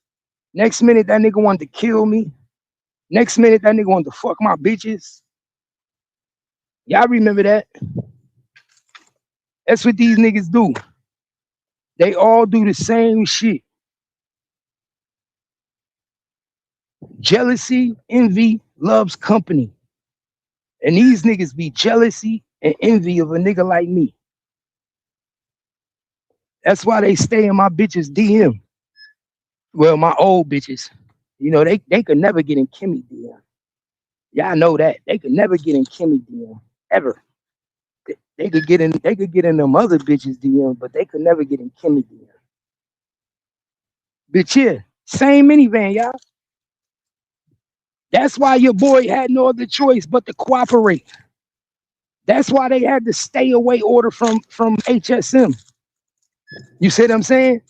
Next minute that nigga wanted to kill me. Next minute that nigga wanted to fuck my bitches. Y'all remember that? That's what these niggas do. They all do the same shit. Jealousy, envy, loves company. And these niggas be jealousy and envy of a nigga like me. That's why they stay in my bitches DM. Well, my old bitches. You know, they could never get in Kimmy DM. Y'all know that. They could never get in Kimmy DM. Ever. They could get in them other bitches DM, but they could never get in Kimmy DM. Bitch, yeah. Same minivan, y'all. That's why your boy had no other choice but to cooperate. That's why they had the stay away order from HSM. You see what I'm saying?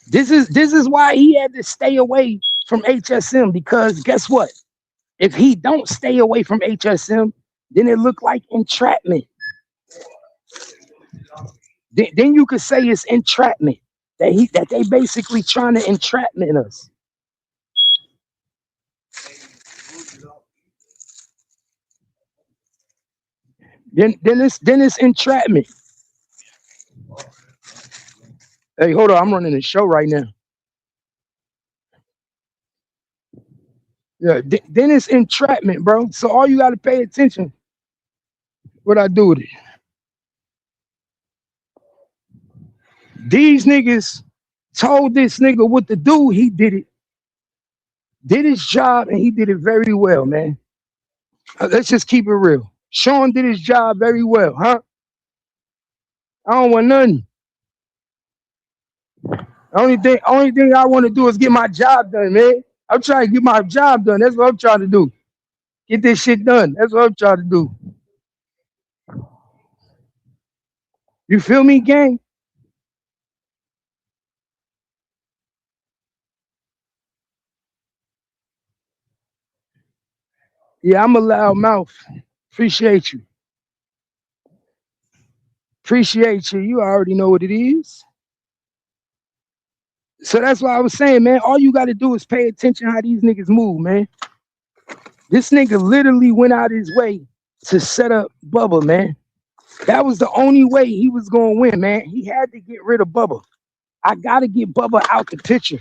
This is why he had to stay away from HSM, because guess what? If he don't stay away from HSM, then it looked like entrapment. then you could say it's entrapment. That they basically trying to entrapment us. Then it's entrapment. Hey, hold on, I'm running the show right now. Yeah, then it's entrapment, bro. So all you gotta pay attention. What I do with it? These niggas told this nigga what to do. He did it. Did his job, and he did it very well, man. Let's just keep it real. Sean did his job very well, huh? I don't want nothing. Only thing I want to do is get my job done, man. I'm trying to get my job done. That's what I'm trying to do. Get this shit done. That's what I'm trying to do. You feel me, gang? Yeah, I'm a loud mouth. Appreciate you. Appreciate you. You already know what it is. So that's why I was saying, man, all you got to do is pay attention how these niggas move, man. This nigga literally went out his way to set up Bubba, man. That was the only way he was going to win, man. He had to get rid of Bubba. I got to get Bubba out the picture.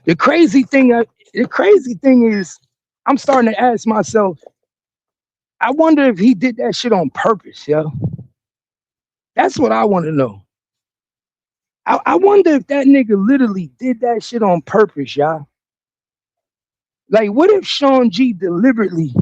The crazy thing is, I'm starting to ask myself, I wonder if he did that shit on purpose, yo. That's what I want to know. I wonder if that nigga literally did that shit on purpose, y'all. Like, what if Sean G deliberately,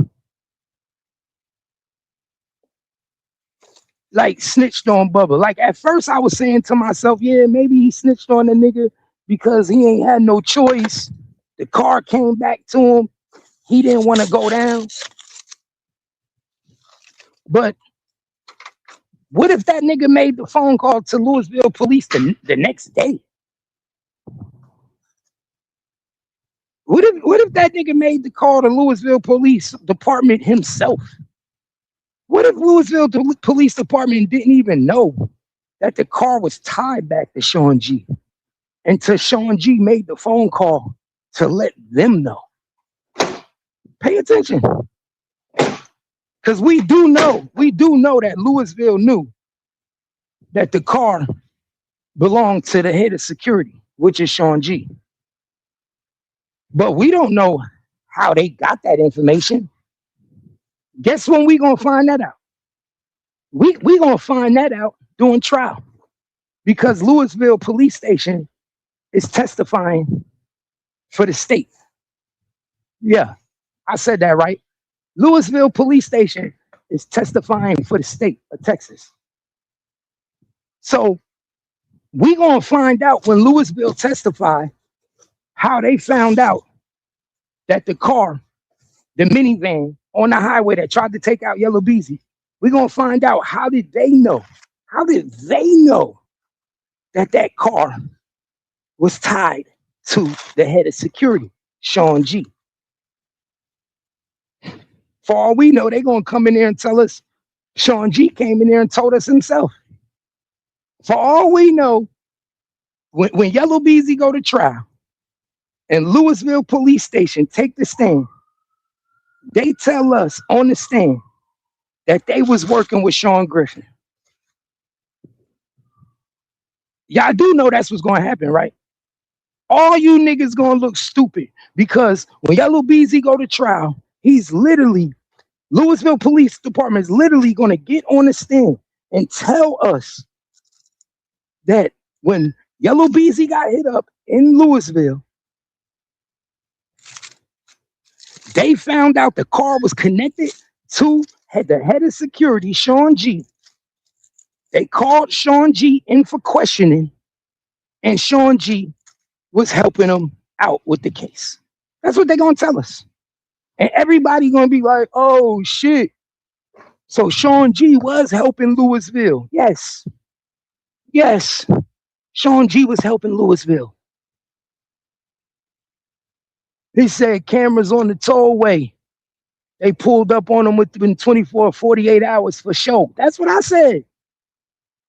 like, snitched on Bubba? Like, at first I was saying to myself, yeah, maybe he snitched on the nigga because he ain't had no choice. The car came back to him. He didn't want to go down. But what if that nigga made the phone call to Louisville police the next day? What if that nigga made the call to Louisville Police Department himself? What if Louisville Police Department didn't even know that the car was tied back to Sean G until Sean G made the phone call to let them know? Pay attention. Because we do know that Louisville knew that the car belonged to the head of security, which is Sean G. But we don't know how they got that information. Guess when we gonna find that out? We gonna find that out during trial, because Louisville Police Station is testifying for the state. Yeah, I said that right. Louisville Police Station is testifying for the state of Texas. So we gonna find out when Louisville testify how they found out that the car, the minivan on the highway that tried to take out Yellow Beezy, we're going to find out, how did they know? How did they know that that car was tied to the head of security, Sean G? For all we know, they're going to come in there and tell us Sean G came in there and told us himself. For all we know, when Yellow Beezy go to trial and Louisville Police Station take the stand, they tell us on the stand that they was working with Sean Griffin. Y'all do know that's what's going to happen, right? All you niggas going to look stupid, because when Yellow Beezy go to trial, he's literally, Louisville Police Department is literally going to get on the stand and tell us that when Yellow Beezy got hit up in Louisville, they found out the car was connected to the head of security, Sean G. They called Sean G in for questioning, and Sean G was helping them out with the case. That's what they're going to tell us. And everybody going to be like, oh, shit. So Sean G was helping Louisville. Yes. Yes. Sean G was helping Louisville. He said cameras on the tollway. They pulled up on him within 24 or 48 hours for show. That's what I said.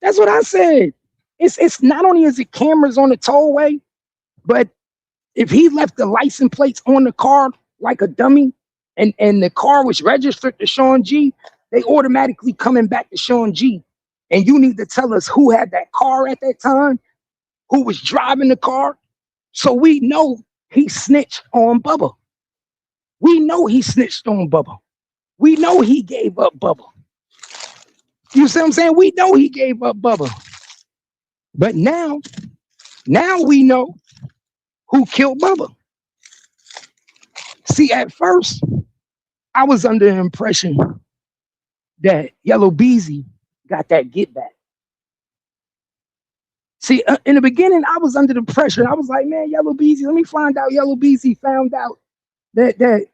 That's what I said. It's not only is it cameras on the tollway, but if he left the license plates on the car like a dummy, and the car was registered to Sean G, they automatically coming back to Sean G. And you need to tell us who had that car at that time, who was driving the car, so we know he snitched on Bubba. We know he snitched on Bubba. We know he gave up Bubba. You see what I'm saying? We know he gave up Bubba. But now we know who killed Bubba. See, at first, I was under the impression that Yellow Beezy got that get back. See, in the beginning, I was under the pressure. I was like, man, Yellow Beezy, let me find out. Yellow Beezy found out that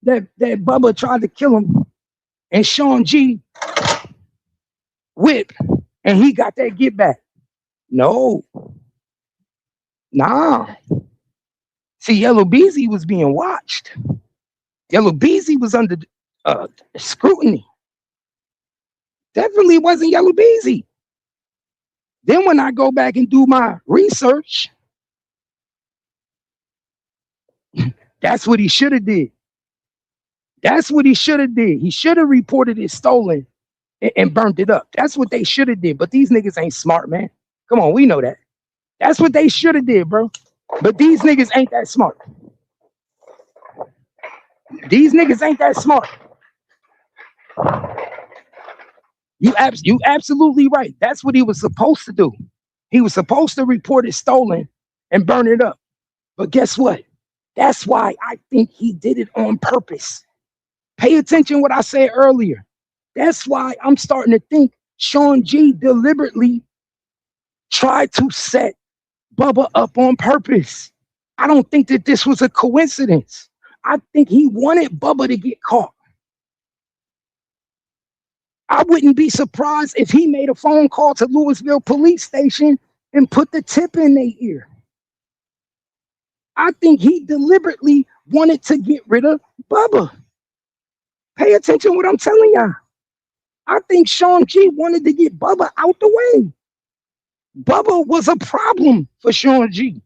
Bubba tried to kill him, and Sean G whipped, and he got that get back. No, nah. See, Yellow Beezy was being watched. Yellow Beezy was under scrutiny. Definitely wasn't Yellow Beezy. Then when I go back and do my research, that's what he should have did. That's what he should have did. He should have reported it stolen and burned it up. That's what they should have did. But these niggas ain't smart, man. Come on, we know that. That's what they should have did, bro. But these niggas ain't that smart. These niggas ain't that smart. You absolutely right. That's what he was supposed to do. He was supposed to report it stolen and burn it up. But guess what? That's why I think he did it on purpose. Pay attention to what I said earlier. That's why I'm starting to think Sean G deliberately tried to set Bubba up on purpose. I don't think that this was a coincidence. I think he wanted Bubba to get caught. I wouldn't be surprised if he made a phone call to Louisville police station and put the tip in their ear. I think he deliberately wanted to get rid of Bubba. Pay attention to what I'm telling y'all. I think Sean G wanted to get Bubba out the way. Bubba was a problem for Sean G.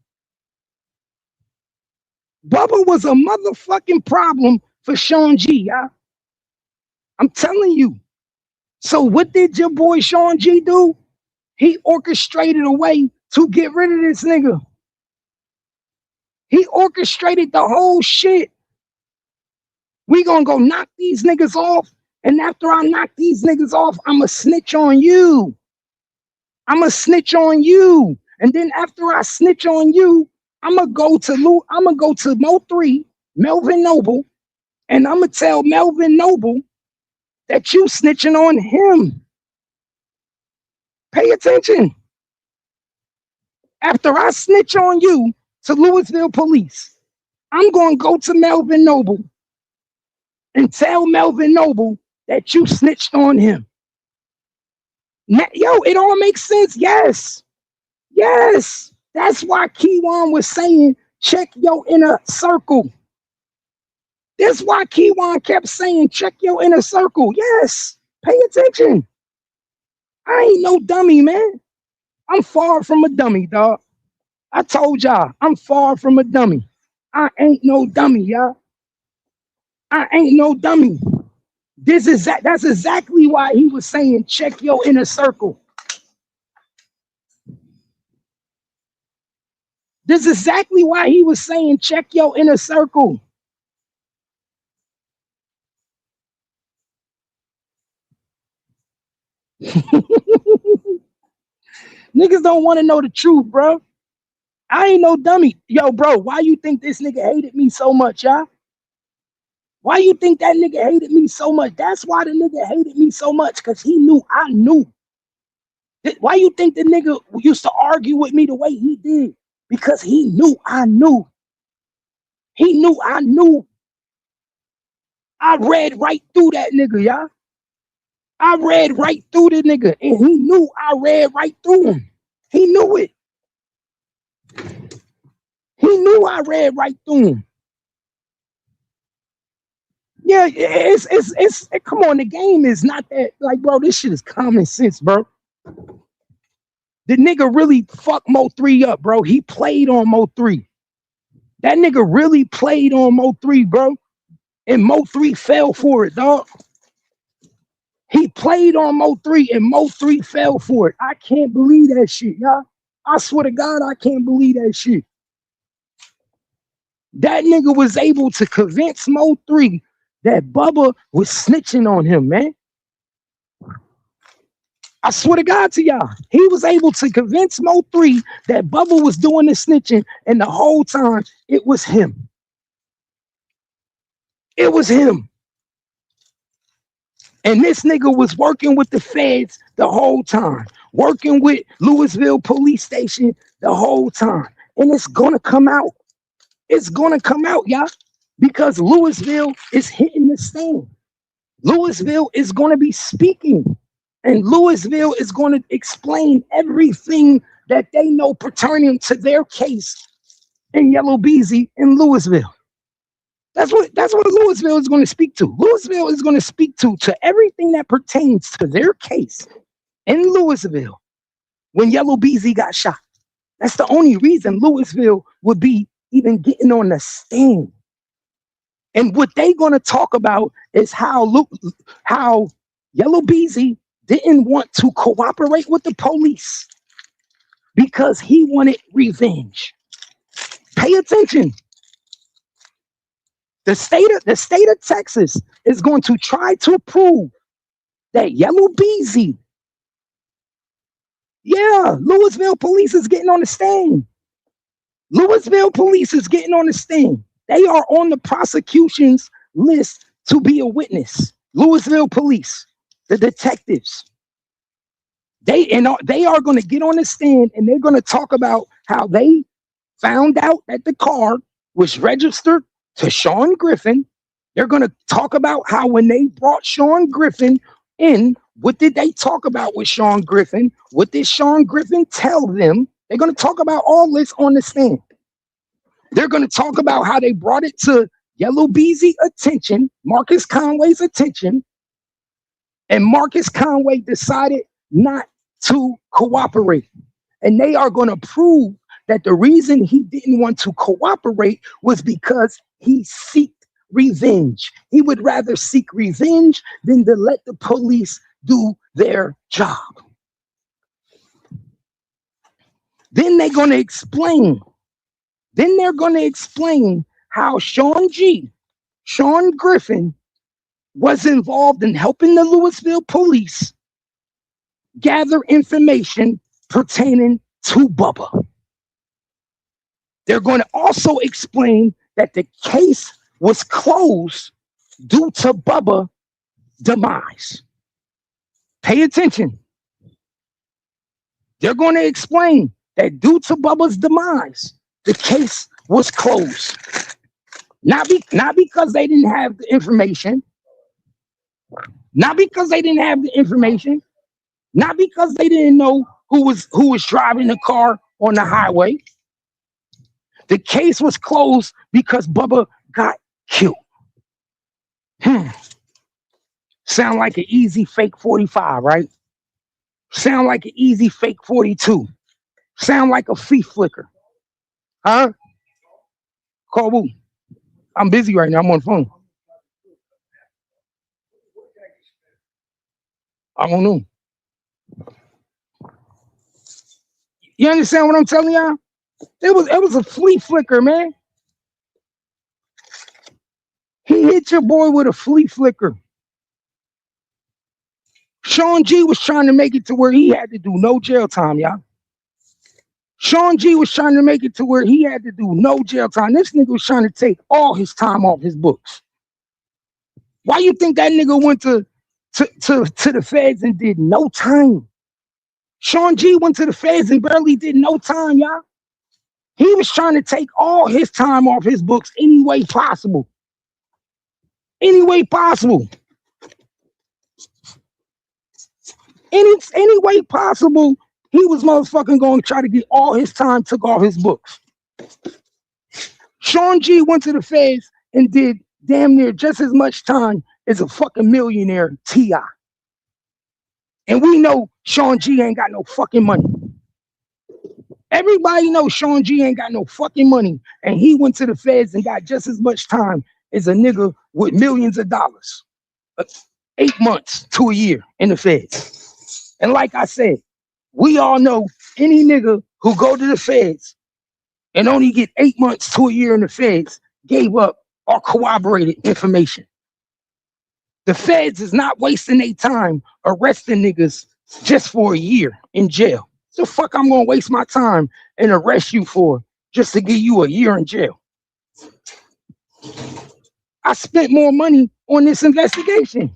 Bubba was a motherfucking problem for Sean G, y'all. I'm telling you. So what did your boy Sean G do? He orchestrated a way to get rid of this nigga. He orchestrated the whole shit. We gonna go knock these niggas off, and after I knock these niggas off, I'ma snitch on you. I'ma snitch on you. And then after I snitch on you, I'ma go to Mo 3, Melvin Noble, and I'ma tell Melvin Noble that you snitching on him. Pay attention. After I snitch on you to Louisville police, I'm going to go to Melvin Noble and tell Melvin Noble that you snitched on him. Now, yo, it all makes sense. Yes. Yes. That's why Keywan was saying, check your inner circle. That's why Keywan kept saying, check your inner circle. Yes. Pay attention. I ain't no dummy, man. I'm far from a dummy, dog. I told y'all, I'm far from a dummy. I ain't no dummy, y'all. I ain't no dummy. That's exactly why he was saying, check your inner circle. This is exactly why he was saying, check your inner circle. Niggas don't want to know the truth, bro. I ain't no dummy. Yo, bro, why you think this nigga hated me so much, y'all? Why you think that nigga hated me so much? That's why the nigga hated me so much, because he knew I knew. Why you think the nigga used to argue with me the way he did? Because he knew I knew. He knew I knew. I read right through that nigga, y'all. I read right through the nigga, and he knew I read right through him. He knew it. He knew I read right through him. Yeah, it's come on, the game is not that, like, bro, this shit is common sense, bro. The nigga really fucked Mo 3 up, bro. He played on Mo 3. That nigga really played on Mo 3, bro. And Mo 3 fell for it, dog. He played on Mo 3 and Mo 3 fell for it. I can't believe that shit, y'all. I swear to God, I can't believe that shit. That nigga was able to convince Mo 3 that Bubba was snitching on him, man. I swear to God to y'all, he was able to convince Mo 3 that Bubba was doing the snitching, and the whole time it was him. It was him. And this nigga was working with the feds the whole time, working with Louisville Police Station the whole time. And it's gonna come out. It's gonna come out, y'all, because Louisville is hitting the stand. Louisville is gonna be speaking. And Louisville is going to explain everything that they know pertaining to their case in Yellow Beezy in Louisville. That's what Louisville is going to speak to. Louisville is going to speak to everything that pertains to their case in Louisville when Yellow Beezy got shot. That's the only reason Louisville would be even getting on the stand. And what they're going to talk about is how Yellow Beezy didn't want to cooperate with the police because he wanted revenge. Pay attention. The state of Texas is going to try to prove that Yellow Beezy, Louisville police is getting on the stand. Louisville police is getting on the stand. They are on the prosecution's list to be a witness. Louisville police. The detectives, they are going to get on the stand and they're going to talk about how they found out that the car was registered to Sean Griffin. They're going to talk about how when they brought Sean Griffin in, what did they talk about with Sean Griffin? What did Sean Griffin tell them? They're going to talk about all this on the stand. They're going to talk about how they brought it to Yellow Beezy attention, Marcus Conway's attention, and Marcus Conway decided not to cooperate. And they are going to prove that the reason he didn't want to cooperate was because he sought revenge. He would rather seek revenge than to let the police do their job. Then they're going to explain. Then they're going to explain how Sean Griffin, was involved in helping the Louisville police gather information pertaining to Bubba. They're going to also explain that the case was closed due to Bubba's demise. Pay attention. They're going to explain that due to Bubba's demise, the case was closed. Not because they didn't have the information. Not because they didn't have the information. Not because they didn't know who was driving the car on the highway. The case was closed because Bubba got killed. Sound like an easy fake 45, right? Sound like an easy fake 42. Sound like a flea flicker. Huh? Call who? I'm busy right now. I'm on the phone. I don't know. You understand what I'm telling y'all? It was a flea flicker, man. He hit your boy with a flea flicker. Sean G was trying to make it to where he had to do no jail time, y'all. Sean G was trying to make it to where he had to do no jail time. This nigga was trying to take all his time off his books. Why you think that nigga went to the feds and did no time? Sean G went to the feds and barely did no time, y'all. He was trying to take all his time off his books any way possible. Any way possible. Any way possible, he was motherfucking going to try to get all his time took off his books. Sean G went to the feds and did damn near just as much time as a fucking millionaire T.I. And we know Sean G ain't got no fucking money. Everybody knows Sean G ain't got no fucking money, and he went to the feds and got just as much time as a nigga with millions of dollars. 8 months to a year in the feds. And like I said, we all know any nigga who go to the feds and only get 8 months to a year in the feds gave up or corroborated information. The feds is not wasting their time arresting niggas just for a year in jail. So fuck I'm gonna waste my time and arrest you for just to give you a year in jail. I spent more money on this investigation.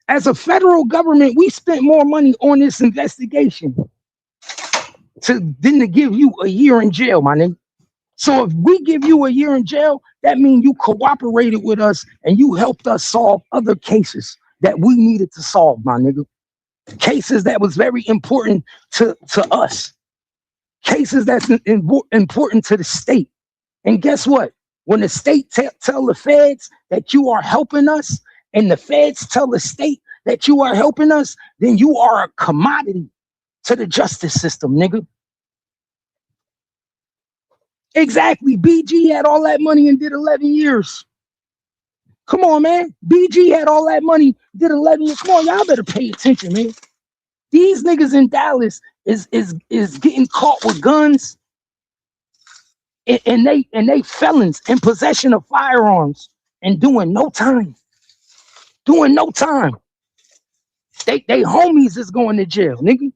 As a federal government, we spent more money on this investigation than to give you a year in jail, my nigga. So if we give you a year in jail, that means you cooperated with us and you helped us solve other cases that we needed to solve, my nigga. Cases that was very important to us. Cases that's important to the state. And guess what? When the state tell the feds that you are helping us, and the feds tell the state that you are helping us, then you are a commodity to the justice system, nigga. Exactly. BG had all that money and did 11 years. Come on, man. BG had all that money, did 11 years. Come on, y'all better pay attention, man. These niggas in Dallas is getting caught with guns, and they felons in possession of firearms and doing no time. Doing no time. They homies is going to jail, nigga.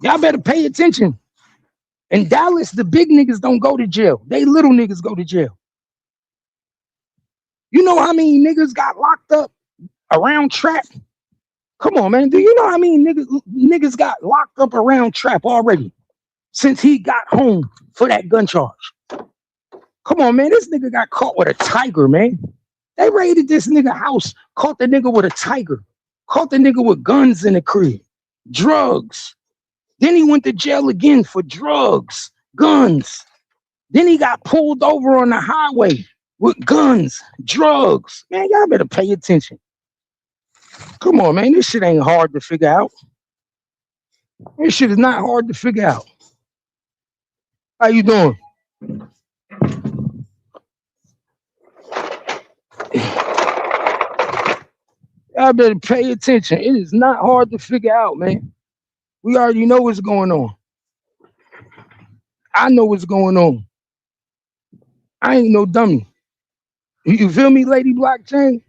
Y'all better pay attention. In Dallas, the big niggas don't go to jail. They little niggas go to jail. You know how many niggas got locked up around Trap? Come on, man. Do you know how many niggas got locked up around Trap already since he got home for that gun charge? Come on, man. This nigga got caught with a tiger, man. They raided this nigga house, caught the nigga with a tiger, caught the nigga with guns in the crib, drugs. Then he went to jail again for drugs, guns. Then he got pulled over on the highway with guns, drugs. Man, y'all better pay attention. Come on, man. This shit ain't hard to figure out. This shit is not hard to figure out. How you doing? Y'all better pay attention. It is not hard to figure out, man. We already know what's going on. I know what's going on. I ain't no dummy. You feel me, Lady Blockchain?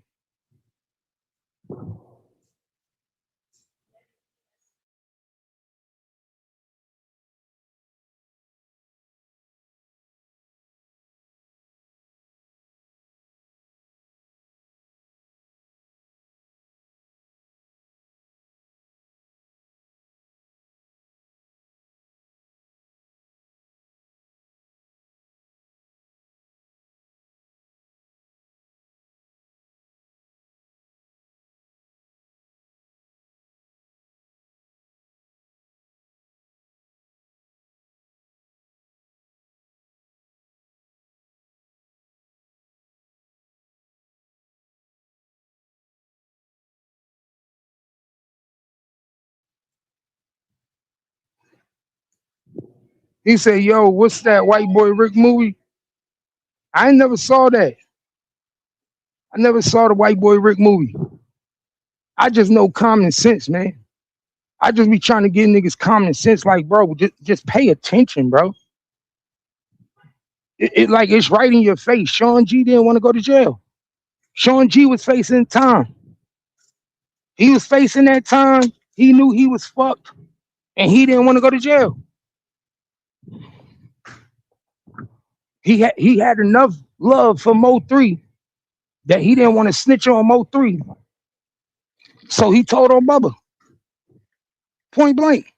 He said, yo, what's that White Boy Rick movie? I ain't never saw that. I never saw the White Boy Rick movie. I just know common sense, man. I just be trying to give niggas common sense, like, bro, just pay attention, bro. It like it's right in your face. Sean G didn't want to go to jail. Sean G was facing time. He was facing that time. He knew he was fucked, and he didn't want to go to jail. He had enough love for Mo 3 that he didn't want to snitch on Mo 3. So he told on Bubba. Point blank.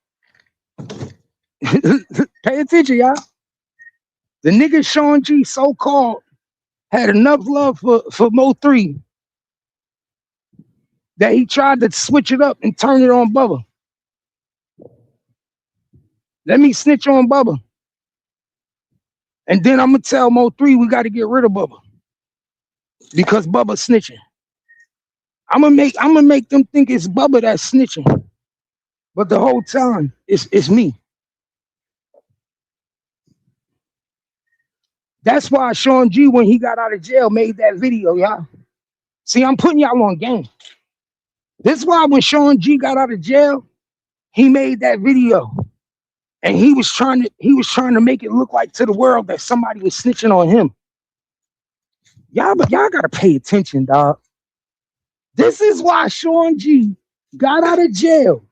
Pay attention, y'all. The nigga Sean G so-called had enough love for Mo 3 that he tried to switch it up and turn it on Bubba. Let me snitch on Bubba. And then I'm gonna tell Mo 3 we got to get rid of Bubba because Bubba's snitching. I'm gonna make them think it's Bubba that's snitching. But the whole time, it's me. That's why Sean G, when he got out of jail, made that video, y'all. See, I'm putting y'all on game. This is why when Sean G got out of jail, he made that video. And he was trying to make it look like to the world that somebody was snitching on him. Y'all gotta pay attention, dog. This is why Sean G got out of jail,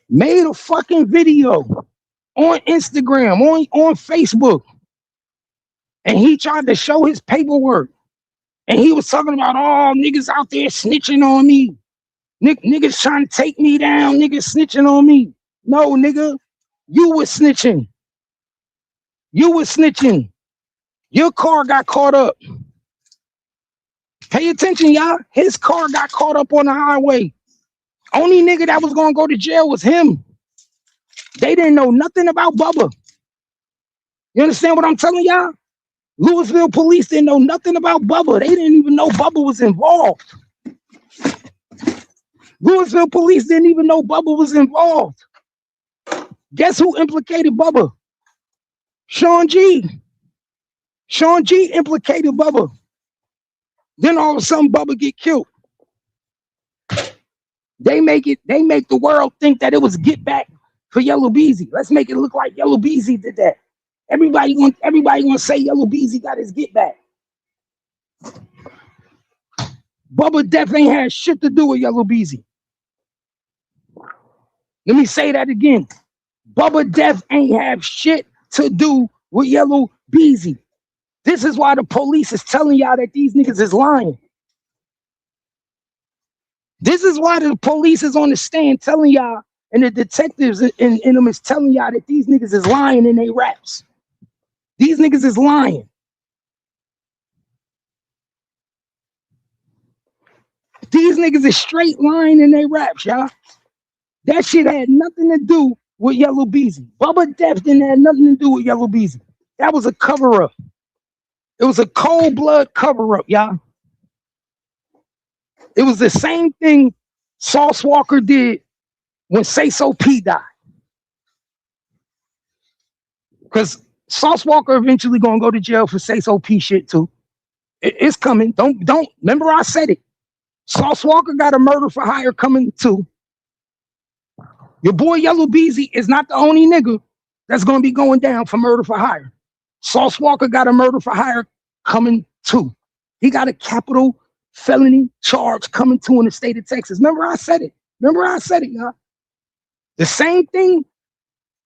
made a fucking video on Instagram, on Facebook, and he tried to show his paperwork. And he was talking about all niggas out there snitching on me. Niggas trying to take me down, niggas snitching on me. No, nigga, you was snitching. You was snitching. Your car got caught up. Pay attention, y'all. His car got caught up on the highway. Only nigga that was gonna go to jail was him. They didn't know nothing about Bubba. You understand what I'm telling y'all? Louisville police didn't know nothing about Bubba. They didn't even know Bubba was involved. Louisville police didn't even know Bubba was involved. Guess who implicated Bubba? Sean G. Sean G implicated Bubba. Then all of a sudden Bubba get killed. They make the world think that it was get back for Yellow Beezy. Let's make it look like Yellow Beezy did that. Everybody gonna say Yellow Beezy got his get back. Bubba death ain't had shit to do with Yellow Beezy. Let me say that again. Bubba death ain't have shit to do with Yellow Beezy. This is why the police is telling y'all that these niggas is lying. This is why the police is on the stand telling y'all, and the detectives in them is telling y'all that these niggas is lying in their raps. These niggas is lying. These niggas is straight lying in their raps, y'all. That shit had nothing to do with Yellow Beezy. Bubba Death didn't have nothing to do with Yellow Beezy. That was a cover-up. It was a cold blood cover-up, y'all. It was the same thing Sauce Walker did when Say So P died. Because Sauce Walker eventually gonna go to jail for Say So P shit too. It's coming. Don't remember I said it. Sauce Walker got a murder for hire coming too. Your boy Yellow Beezy is not the only nigga that's gonna be going down for murder for hire. Sauce Walker got a murder for hire coming too. He got a capital felony charge coming to in the state of Texas. Remember I said it. Y'all. The same thing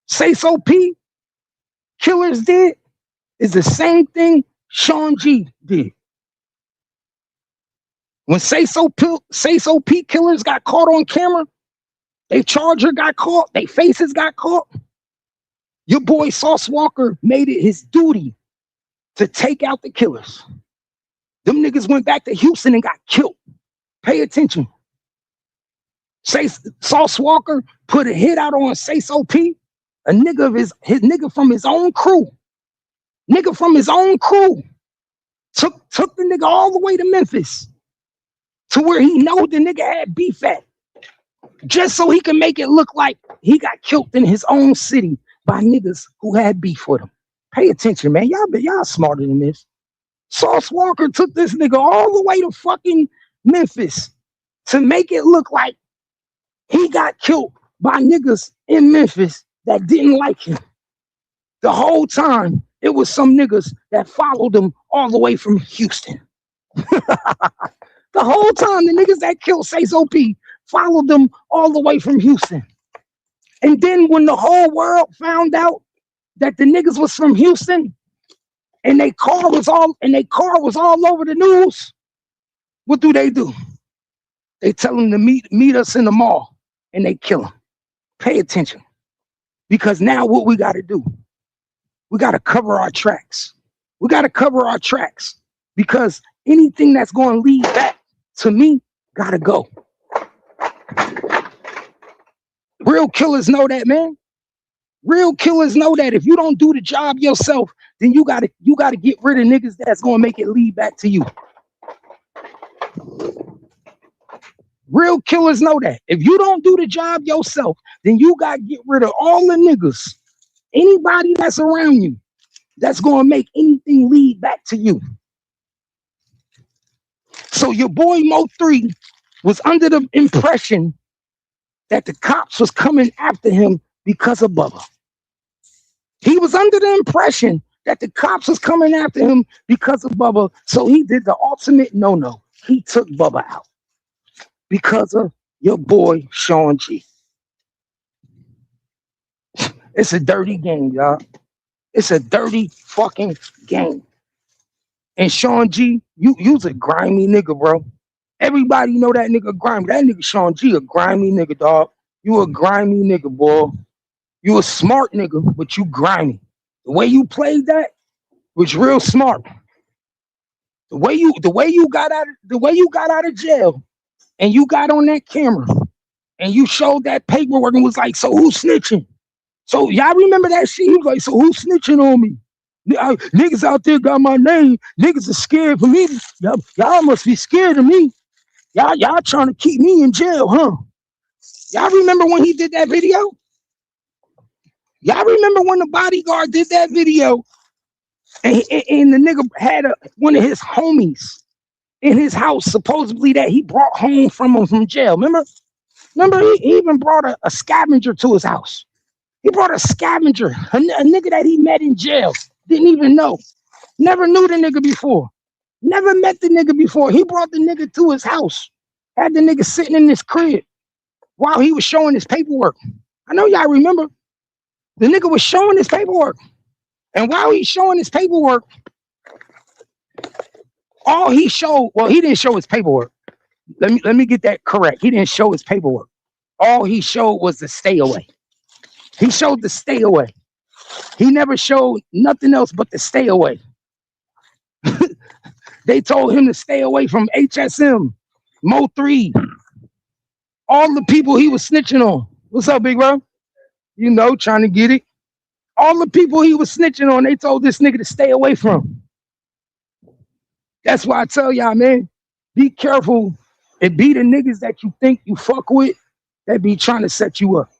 Say So P killers did is the same thing Sean G did. When Say So P killers got caught on camera, they charger got caught, they faces got caught. Your boy Sauce Walker made it his duty to take out the killers. Them niggas went back to Houston and got killed. Pay attention. Sauce Walker put a hit out on Say So P, a nigga of his nigga from his own crew. Nigga from his own crew. Took the nigga all the way to Memphis to where he know the nigga had beef at. Just so he can make it look like he got killed in his own city by niggas who had beef with him. Pay attention, man. Y'all smarter than this. Sauce Walker took this nigga all the way to fucking Memphis to make it look like he got killed by niggas in Memphis that didn't like him. The whole time, it was some niggas that followed him all the way from Houston. The whole time, the niggas that killed Say So P followed them all the way from Houston. And then when the whole world found out that the niggas was from Houston and their car was all over the news, what do? They tell them to meet us in the mall and they kill them. Pay attention. Because now what we got to do, we got to cover our tracks. We got to cover our tracks because anything that's going to lead back to me got to go. Real killers know that, man. Real killers know that if you don't do the job yourself, then you gotta get rid of niggas that's gonna make it lead back to you. Real killers know that. If you don't do the job yourself, then you got to get rid of all the niggas. Anybody that's around you that's going to make anything lead back to you. So your boy Mo 3 was under the impression that the cops was coming after him because of Bubba. He was under the impression that the cops was coming after him because of Bubba. So he did the ultimate no-no. He took Bubba out because of your boy Sean G. It's a dirty game, y'all. It's a dirty fucking game. And Sean G, you's a grimy nigga, bro. Everybody know that nigga grimy. That nigga Sean G a grimy nigga, dog. You a grimy nigga, boy. You a smart nigga, but you grimy. The way you played that was real smart. The way you got out of jail and you got on that camera and you showed that paperwork and was like, so who's snitching? So y'all remember that shit? He was like, so who's snitching on me? Niggas out there got my name. Niggas are scared for me. Y'all must be scared of me. Y'all trying to keep me in jail, huh? Y'all remember when he did that video? Y'all remember when the bodyguard did that video and the nigga had one of his homies in his house, supposedly that he brought home from jail. Remember, he even brought a scavenger to his house. He brought a scavenger, a nigga that he met in jail. Didn't even know. Never knew the nigga before. Never met the nigga before. He brought the nigga to his house. Had the nigga sitting in his crib while he was showing his paperwork. I know y'all remember. The nigga was showing his paperwork. And while he's showing his paperwork, all he showed, well, he didn't show his paperwork. Let me get that correct. He didn't show his paperwork. All he showed was the stay away. He showed the stay away. He never showed nothing else but the stay away. They told him to stay away from HSM, Mo 3, all the people he was snitching on. What's up, big bro? You know, trying to get it. All the people he was snitching on, they told this nigga to stay away from. That's why I tell y'all, man, be careful. It be the niggas that you think you fuck with that be trying to set you up.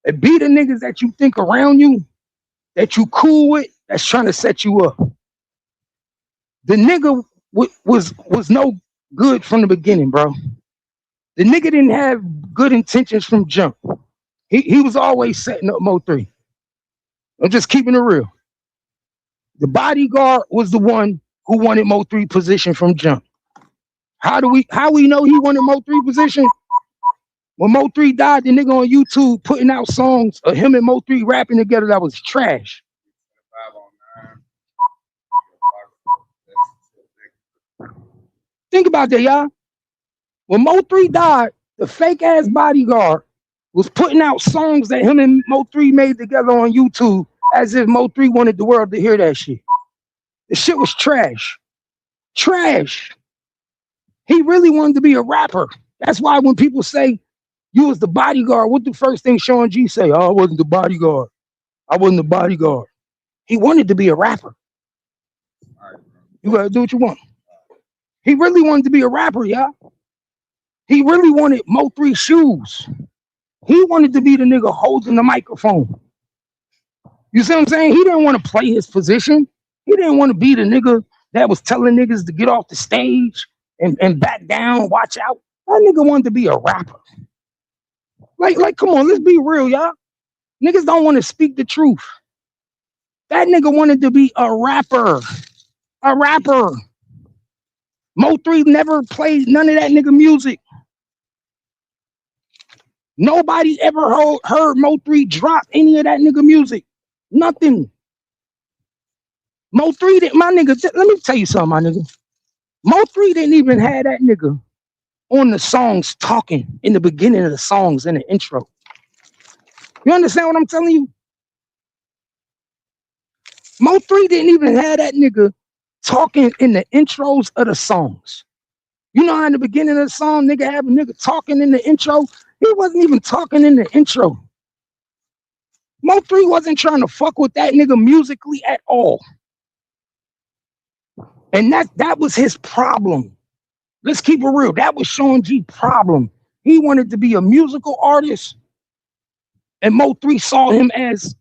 It be the niggas that you think around you that you cool with that's trying to set you up. The nigga was no good from the beginning, bro. The nigga didn't have good intentions from jump. He was always setting up Mo 3. I'm just keeping it real. The bodyguard was the one who wanted Mo 3 position from jump. How we know he wanted Mo 3 position? When Mo 3 died, the nigga on YouTube putting out songs of him and Mo 3 rapping together that was trash. Think about that, y'all. When Mo 3 died, the fake ass bodyguard was putting out songs that him and Mo 3 made together on YouTube as if Mo 3 wanted the world to hear that shit. The shit was trash. Trash. He really wanted to be a rapper. That's why when people say you was the bodyguard, what the first thing Sean G say? Oh, I wasn't the bodyguard. I wasn't the bodyguard. He wanted to be a rapper. You gotta do what you want. He really wanted to be a rapper, y'all. He really wanted Mo 3 shoes. He wanted to be the nigga holding the microphone. You see what I'm saying? He didn't want to play his position. He didn't want to be the nigga that was telling niggas to get off the stage and back down, watch out. That nigga wanted to be a rapper. Like, come on, let's be real, y'all. Niggas don't want to speak the truth. That nigga wanted to be a rapper. A rapper. Mo 3 never played none of that nigga music. Nobody ever heard Mo 3 drop any of that nigga music. Nothing. Mo 3 didn't, my nigga, let me tell you something, my nigga. Mo 3 didn't even have that nigga on the songs talking in the beginning of the songs in the intro. You understand what I'm telling you? Mo 3 didn't even have that nigga talking in the intros of the songs. You know how in the beginning of the song, nigga have a nigga talking in the intro? He wasn't even talking in the intro. Mo 3 wasn't trying to fuck with that nigga musically at all. And that was his problem. Let's keep it real. That was Sean G's problem. He wanted to be a musical artist, and Mo3 saw him as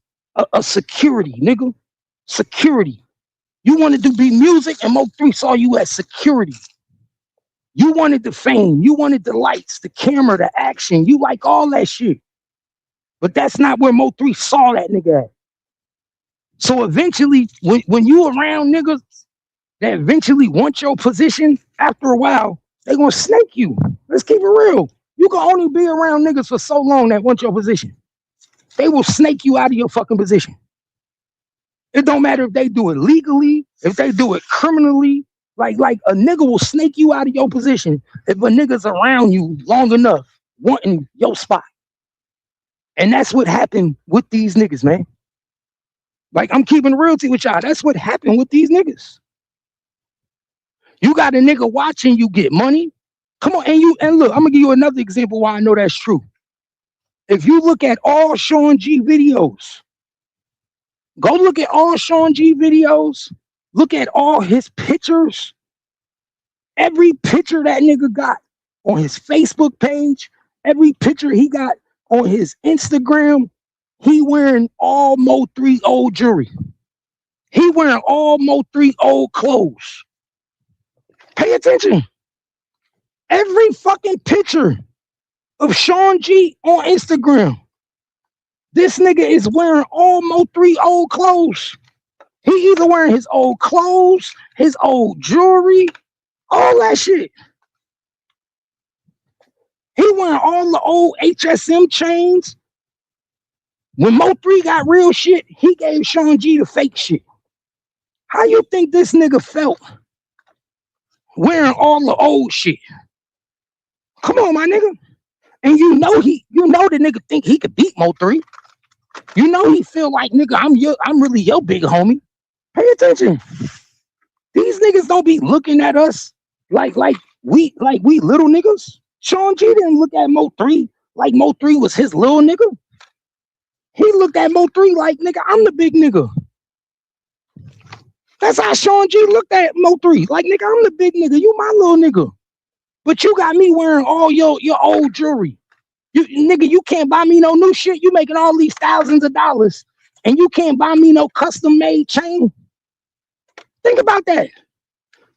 a security, nigga. Security. You wanted to be music, and Mo3 saw you as security. You wanted the fame. You wanted the lights, the camera, the action. You like all that shit. But that's not where Mo3 saw that nigga at. So eventually, when you around niggas that eventually want your position, after a while, they gonna snake you. Let's keep it real. You can only be around niggas for so long that want your position. They will snake you out of your fucking position. It don't matter if they do it legally, if they do it criminally. Like a nigga will snake you out of your position if a nigga's around you long enough wanting your spot. And that's what happened with these niggas, man. Like, I'm keeping realty with y'all. That's what happened with these niggas. You got a nigga watching you get money. Come on, and look, I'm gonna give you another example why I know that's true. If you look at all Sean G videos, go look at all Sean G videos, look at all his pictures. Every picture that nigga got on his Facebook page, every picture he got on his Instagram, he wearing all Mo3 old jewelry. He wearing all Mo3 old clothes. Pay attention. Every fucking picture of Sean G on Instagram, this nigga is wearing all Mo3 old clothes. He either wearing his old clothes, his old jewelry, all that shit. He wearing all the old HSM chains. When Mo3 got real shit, he gave Sean G the fake shit. How you think this nigga felt wearing all the old shit? Come on, my nigga. And you know the nigga think he could beat Mo3. You know he feel like, nigga, I'm really your big homie. Pay attention. These niggas don't be looking at us like we little niggas. Sean G didn't look at Mo3 like Mo3 was his little nigga. He looked at Mo3 like, nigga, I'm the big nigga. That's how Sean G looked at Mo3. Like, nigga, I'm the big nigga. You my little nigga. But you got me wearing all your old jewelry. You can't buy me no new shit. You making all these thousands of dollars, and you can't buy me no custom made chain. Think about that.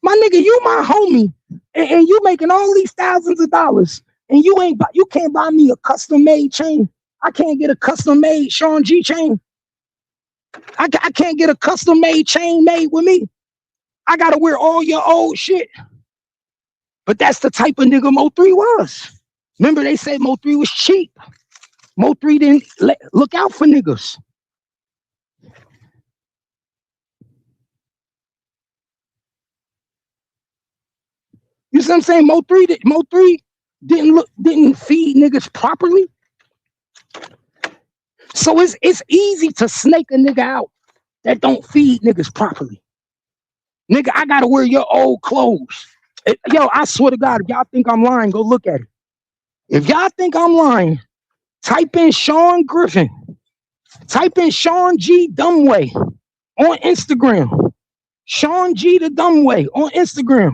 My nigga, you my homie, and you making all these thousands of dollars, and you can't buy me a custom made chain. I can't get a custom made Sean G chain. I can't get a custom made chain made with me. I gotta wear all your old shit. But that's the type of nigga Mo3 was. Remember, they said Mo3 was cheap. Mo3 didn't look out for niggas. You see what I'm saying? Mo3 didn't feed niggas properly. So it's easy to snake a nigga out that don't feed niggas properly. Nigga, I gotta wear your old clothes. Yo, I swear to God, if y'all think I'm lying, go look at it. If y'all think I'm lying, type in Sean Griffin. Type in Sean G Dumbway on Instagram. Sean G the Dumbway on Instagram.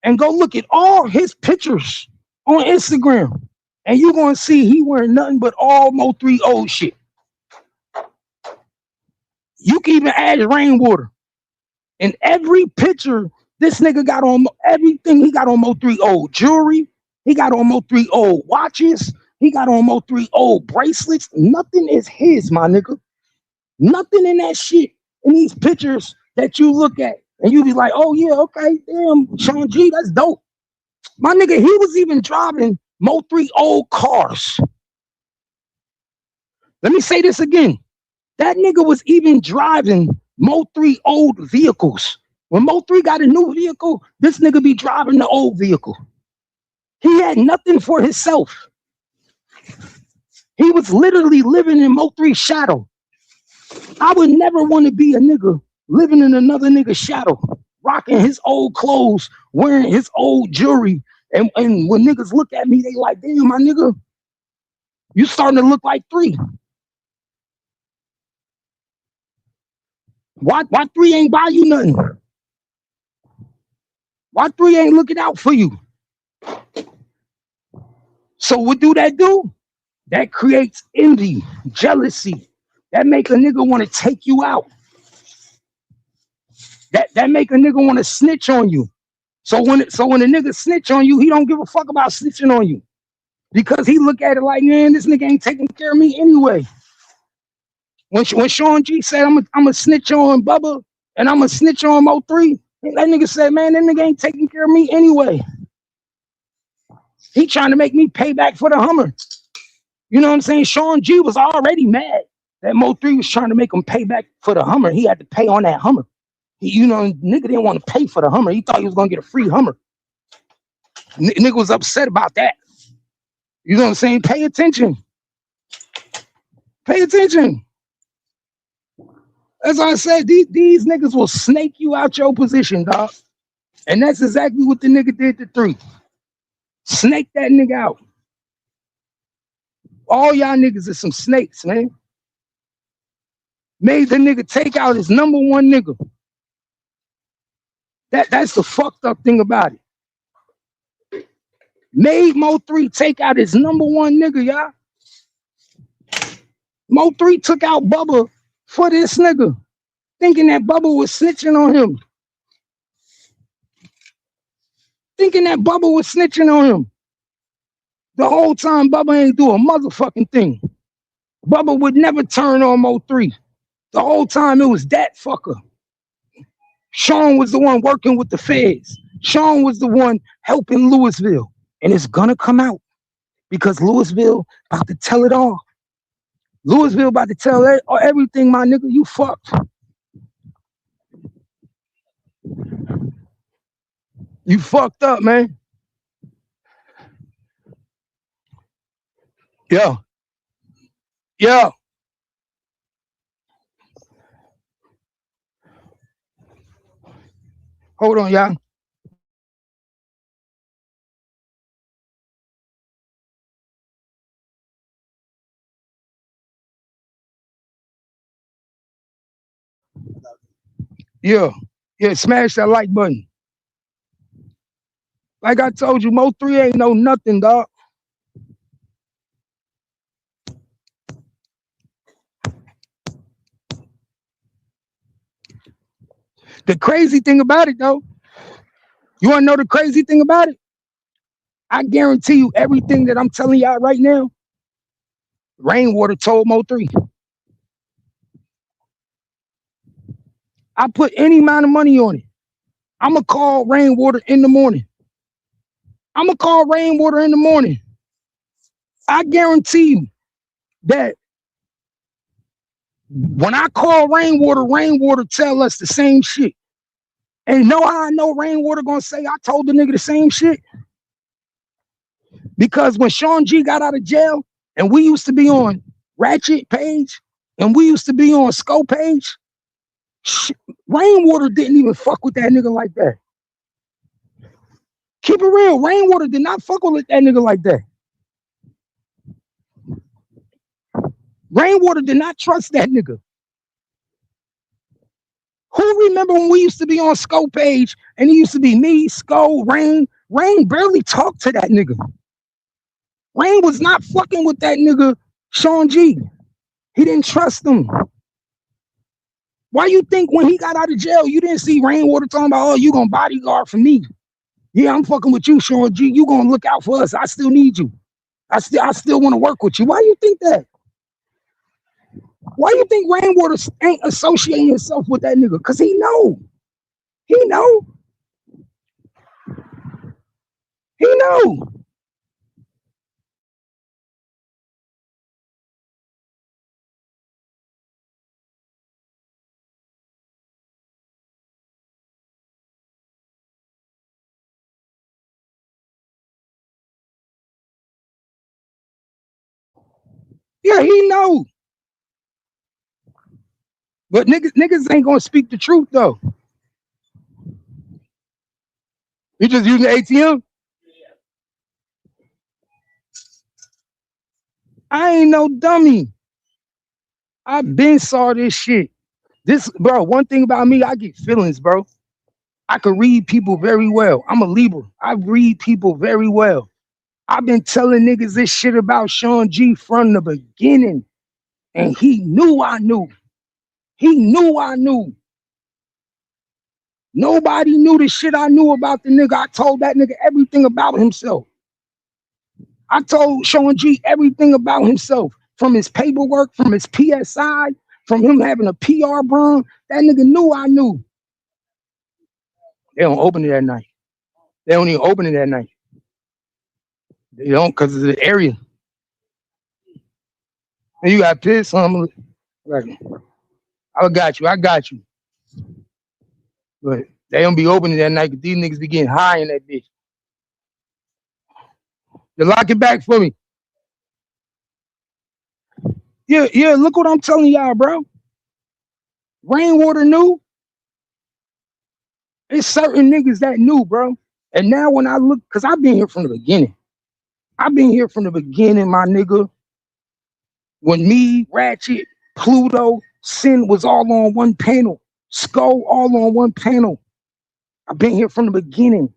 And go look at all his pictures on Instagram. And you're gonna see he wearing nothing but all Mo3 old shit. You can even add rainwater. And every picture, this nigga got on everything. He got on Mo3 old jewelry. He got on Mo3 old watches. He got on Mo3 old bracelets. Nothing is his, my nigga. Nothing in that shit, in these pictures that you look at. And you be like, oh yeah, okay, damn, Sean G, that's dope. My nigga, he was even driving Mo3 old cars. Let me say this again. That nigga was even driving Mo3 old vehicles. When Mo3 got a new vehicle, this nigga be driving the old vehicle. He had nothing for himself. He was literally living in Mo3's shadow. I would never want to be a nigga living in another nigga's shadow, rocking his old clothes, wearing his old jewelry. And when niggas look at me, they like, damn, my nigga, you starting to look like 3. Why 3 ain't buy you nothing? Why 3 ain't looking out for you? So what do? That creates envy, jealousy. That make a nigga want to take you out. That make a nigga want to snitch on you. So when a nigga snitch on you, he don't give a fuck about snitching on you. Because he look at it like, man, this nigga ain't taking care of me anyway. When Sean G said, I'm a snitch on Bubba and I'm a snitch on Mo3, that nigga said, man, that nigga ain't taking care of me anyway. He trying to make me pay back for the Hummer. You know what I'm saying? Sean G was already mad that Mo3 was trying to make him pay back for the Hummer. He had to pay on that Hummer. Nigga didn't want to pay for the Hummer. He thought he was going to get a free Hummer. Nigga was upset about that. You know what I'm saying? Pay attention. Pay attention. As I said, these niggas will snake you out your position, dog. And that's exactly what the nigga did to 3. Snake that nigga out. All y'all niggas are some snakes, man. Made the nigga take out his number 1 nigga. That's the fucked up thing about it. Made Mo3 take out his number 1 nigga, y'all. Mo3 took out Bubba for this nigga, thinking that Bubba was snitching on him. Thinking that Bubba was snitching on him. The whole time Bubba ain't do a motherfucking thing. Bubba would never turn on Mo3. The whole time it was that fucker. Sean was the one working with the feds. Sean was the one helping Louisville. And it's gonna come out because Louisville about to tell it all. Louisville about to tell everything, my nigga, you fucked. You fucked up, man. Yeah. Yeah. Hold on, y'all. Yeah. Yeah, smash that like button. Like I told you, Mo3 ain't no nothing, dog. The crazy thing about it, though, you want to know the crazy thing about it? I guarantee you everything that I'm telling y'all right now, Rainwater told Mo3. I put any amount of money on it. I'm going to call Rainwater in the morning. I'm going to call Rainwater in the morning. I guarantee you that when I call Rainwater, Rainwater tell us the same shit. And know how I know Rainwater gonna say I told the nigga the same shit? Because when Sean G got out of jail and we used to be on Ratchet page and we used to be on Scope page, Rainwater didn't even fuck with that nigga like that. Keep it real, Rainwater did not fuck with that nigga like that. Rainwater did not trust that nigga. Who remember when we used to be on Scope page and it used to be me, Sco, Rain? Rain barely talked to that nigga. Rain was not fucking with that nigga, Sean G. He didn't trust him. Why you think when he got out of jail, you didn't see Rainwater talking about, oh, you gonna bodyguard for me? Yeah, I'm fucking with you, Sean G. You gonna look out for us. I still need you. I still want to work with you. Why you think that? Why you think Rainwater ain't associating himself with that nigga? Because he know. He know. He know. Yeah, he know. But niggas ain't gonna speak the truth though. You just using the ATM? I ain't no dummy. I been saw this shit. This, bro, one thing about me, I get feelings, bro. I can read people very well. I'm a Libra. I read people very well. I've been telling niggas this shit about Sean G from the beginning. And he knew I knew. He knew I knew. Nobody knew the shit I knew about the nigga. I told that nigga everything about himself. I told Sean G everything about himself. From his paperwork, from his PSI, from him having a PR brand. That nigga knew I knew. They don't open it at night. They don't even open it at night. They don't because of the area. And you got pissed, so I'm like, I got you. But they don't be opening that night because these niggas be getting high in that bitch. You lock it back for me. Yeah, look what I'm telling y'all, bro. Rainwater knew. It's certain niggas that knew, bro. And now when I look, because I've been here from the beginning. I've been here from the beginning, my nigga. When me, Ratchet, Pluto, Sin was all on one panel. Skull all on one panel. I've been here from the beginning.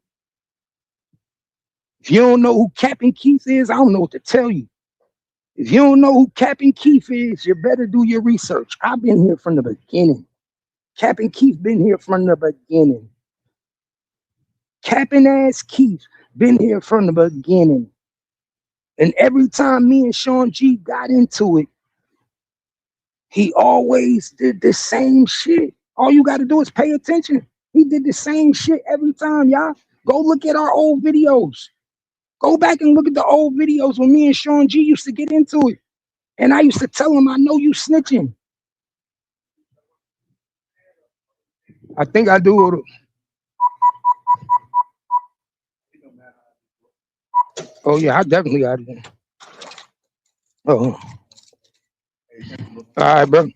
If you don't know who Captain Keith is, I don't know what to tell you. If you don't know who Captain Keith is, you better do your research. I've been here from the beginning. Captain Keith been here from the beginning. Captain ass Keith been here from the beginning. And every time me and Sean G got into it, he always did the same shit. All you got to do is pay attention. He did the same shit every time, y'all. Go look at our old videos. Go back and look at the old videos when me and Sean G used to get into it. And I used to tell him, I know you snitching. I think I do. Oh, yeah, I definitely got it. Oh. All right, bro.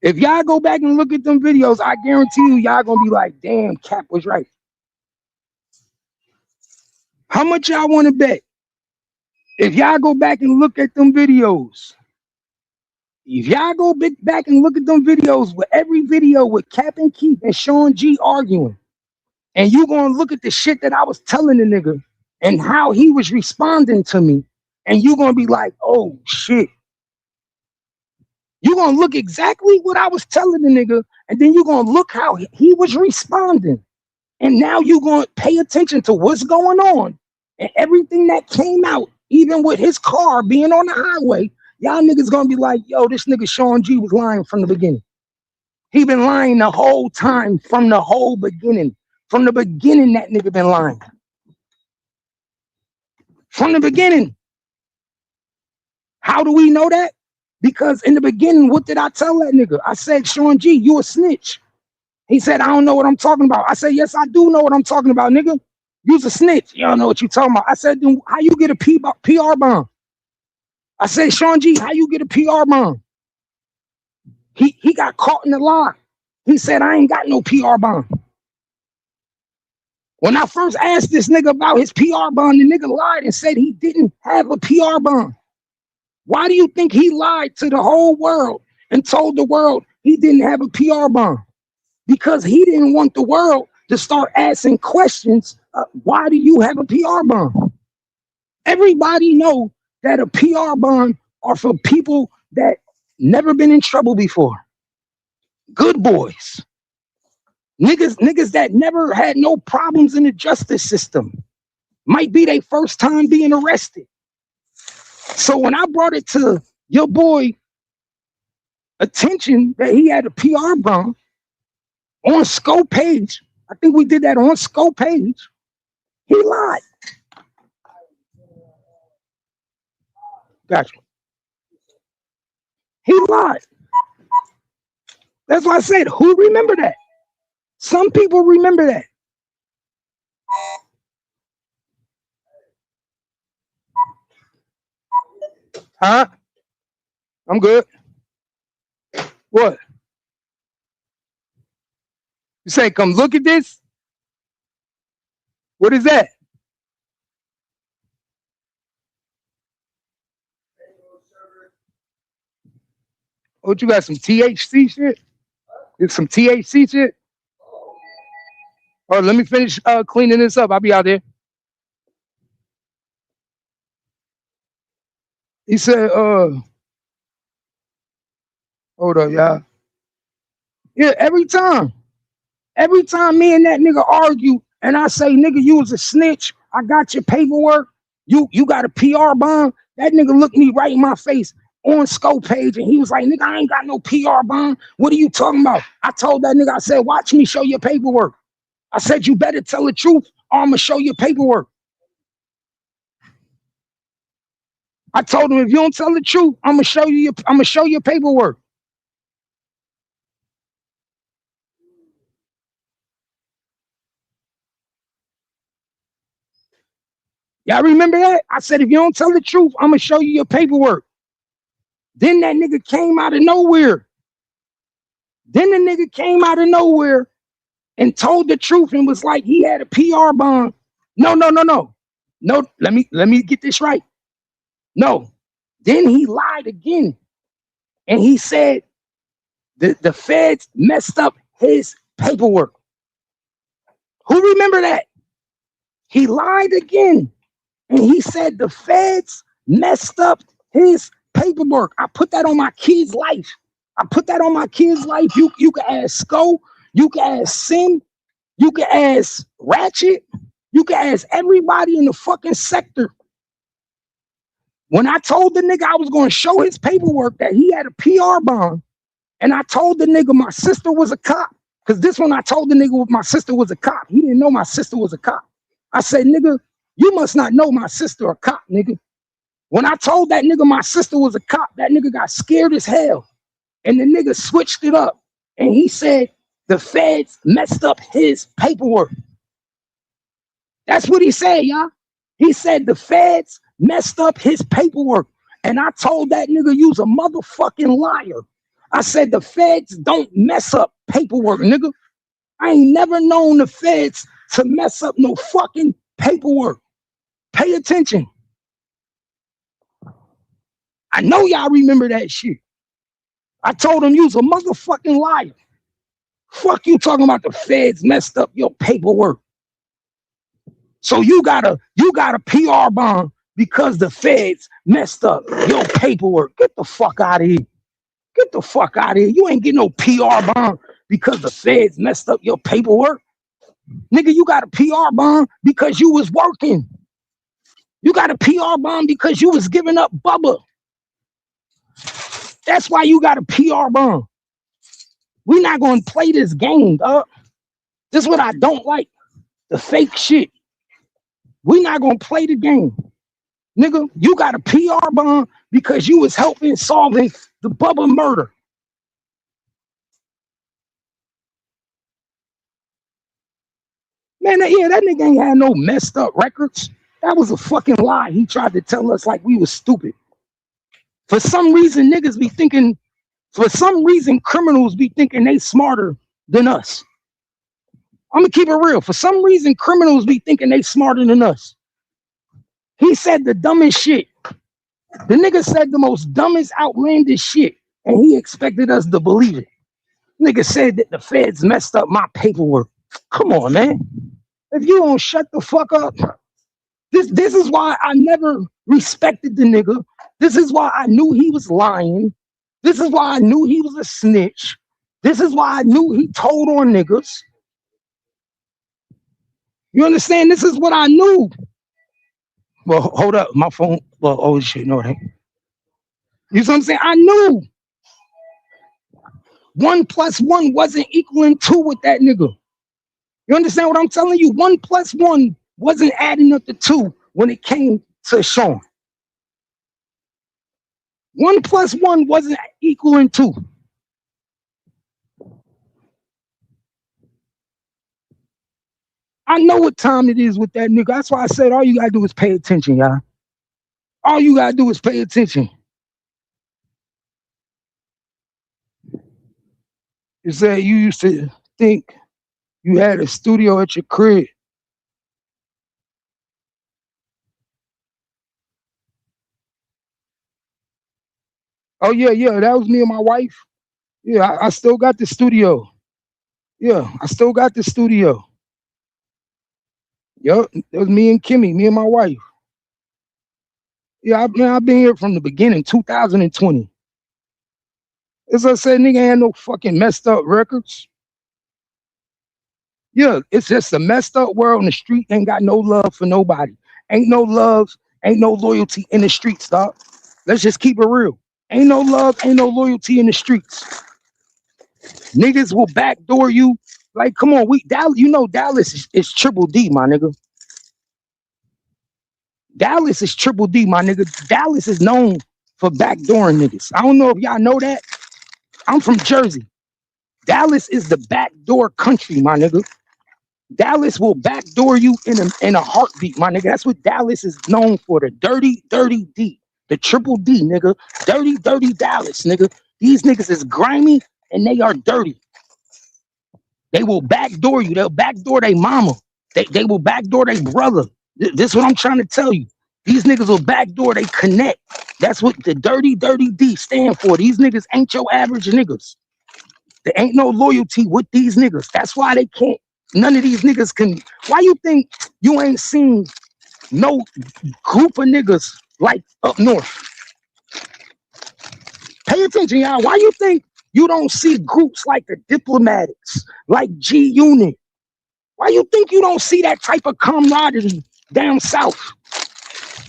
If y'all go back and look at them videos, I guarantee you, y'all gonna be like, damn, Cap was right. How much y'all want to bet? If y'all go back and look at them videos, if y'all go back and look at them videos with every video with Cap and Keith and Sean G arguing, and you gonna look at the shit that I was telling the nigga and how he was responding to me, and you gonna be like, oh shit. You're gonna look exactly what I was telling the nigga, and then you're gonna look how he was responding. And now you're gonna pay attention to what's going on and everything that came out, even with his car being on the highway. Y'all niggas gonna be like, yo, this nigga Sean G was lying from the beginning. He been lying the whole time from the whole beginning. From the beginning, that nigga been lying. From the beginning. How do we know that? Because in the beginning, what did I tell that nigga? I said, Sean G, you a snitch. He said, I don't know what I'm talking about. I said, yes, I do know what I'm talking about, nigga. You's a snitch. You don't know what you talking about. I said, then how you get a PR bond? I said, Sean G, how you get a PR bond? He got caught in the lie. He said, I ain't got no PR bond. When I first asked this nigga about his PR bond, the nigga lied and said he didn't have a PR bond. Why do you think he lied to the whole world and told the world he didn't have a PR bond? Because he didn't want the world to start asking questions. Why do you have a PR bond? Everybody know that a PR bond are for people that never been in trouble before. Good boys. Niggas that never had no problems in the justice system. Might be their first time being arrested. So when I brought it to your boy attention that he had a PR bond on Scope page, I think we did that on Scope page, he lied. Gotcha. He lied. That's why I said, who remember that? Some people remember that. Huh? I'm good. What? You say, come look at this? What is that? What, you got some THC shit? It's some THC shit? Oh, let me finish cleaning this up. I'll be out there. He said, hold up, y'all. Yeah, every time me and that nigga argue, and I say, nigga, you was a snitch. I got your paperwork. You got a PR bond. That nigga looked me right in my face on Scope page, and he was like, nigga, I ain't got no PR bond. What are you talking about? I told that nigga, I said, watch me show your paperwork. I said, you better tell the truth, or I'm gonna show your paperwork. I told him, if you don't tell the truth, I'm gonna show your paperwork. Y'all remember that? I said, if you don't tell the truth, I'm gonna show you your paperwork. Then that nigga came out of nowhere. And told the truth and was like he had a PR bond. No. Let me get this right. No. Then he lied again. And he said the feds messed up his paperwork. Who remember that? He lied again. And he said the feds messed up his paperwork. I put that on my kid's life. You can ask Sco, you can ask Sim, you can ask Ratchet, you can ask everybody in the fucking sector. When I told the nigga I was going to show his paperwork that he had a PR bond, and I told the nigga my sister was a cop, because this one I told the nigga my sister was a cop. He didn't know my sister was a cop. I said, nigga, you must not know my sister a cop, nigga. When I told that nigga my sister was a cop, that nigga got scared as hell. And the nigga switched it up. And he said the feds messed up his paperwork. That's what he said, y'all. He said the feds messed up his paperwork. And I told that nigga you's a motherfucking liar. I said the feds don't mess up paperwork, nigga. I ain't never known the feds to mess up no fucking paperwork. Pay attention. I know y'all remember that shit. I told him you's a motherfucking liar. Fuck you talking about the feds messed up your paperwork. So you got a PR bond because the feds messed up your paperwork. Get the fuck out of here. You ain't getting no PR bond because the feds messed up your paperwork. Nigga, you got a PR bond because you was working. You got a PR bond because you was giving up bubba. That's why you got a PR bond. We're not going to play this game, dog. This is what I don't like. The fake shit. We're not going to play the game. Nigga, you got a PR bond because you was helping solving the Bubba murder. Man, that nigga ain't had no messed up records. That was a fucking lie. He tried to tell us like we was stupid. For some reason, criminals be thinking they smarter than us. I'm gonna keep it real. For some reason, criminals be thinking they smarter than us. He said the dumbest shit. The nigga said the most dumbest, outlandish shit, and he expected us to believe it. Nigga said that the feds messed up my paperwork. Come on, man. If you don't shut the fuck up, this is why I never respected the nigga. This is why I knew he was lying. This is why I knew he was a snitch. This is why I knew he told on niggas. You understand? This is what I knew. Well, hold up. My phone. Well, oh shit, no, it ain't. You see what I'm saying? I knew 1 + 1 wasn't equaling 2 with that nigga. You understand what I'm telling you? 1 + 1 wasn't adding up to 2 when it came to Sean. 1 + 1 wasn't equaling 2. I know what time it is with that nigga. That's why I said all you gotta do is pay attention, y'all. All you gotta do is pay attention. You said you used to think you had a studio at your crib. Oh yeah, that was me and my wife. Yeah, I still got the studio. Yeah, I still got the studio. Yup, it was me and Kimmy, me and my wife. Yeah, I've been here from the beginning, 2020. As I said, nigga ain't no fucking messed up records. Yeah, it's just a messed up world, and the street ain't got no love for nobody. Ain't no love, ain't no loyalty in the streets, dog. Let's just keep it real. Ain't no love, ain't no loyalty in the streets. Niggas will backdoor you. Like, come on, Dallas, you know Dallas is triple D, my nigga. Dallas is triple D, my nigga. Dallas is known for backdooring niggas. I don't know if y'all know that. I'm from Jersey. Dallas is the backdoor country, my nigga. Dallas will backdoor you in a heartbeat, my nigga. That's what Dallas is known for. The dirty, dirty D. The triple D, nigga. Dirty, dirty Dallas, nigga. These niggas is grimy and they are dirty. They will backdoor you. They'll backdoor their mama. They will backdoor their brother. This is what I'm trying to tell you. These niggas will backdoor, they connect. That's what the dirty, dirty D stand for. These niggas ain't your average niggas. There ain't no loyalty with these niggas. That's why they can't. None of these niggas can. Why you think you ain't seen no group of niggas like up north? Pay attention, y'all. Why you think you don't see groups like the Diplomatics, like G Unit? Why you think you don't see that type of camaraderie down south,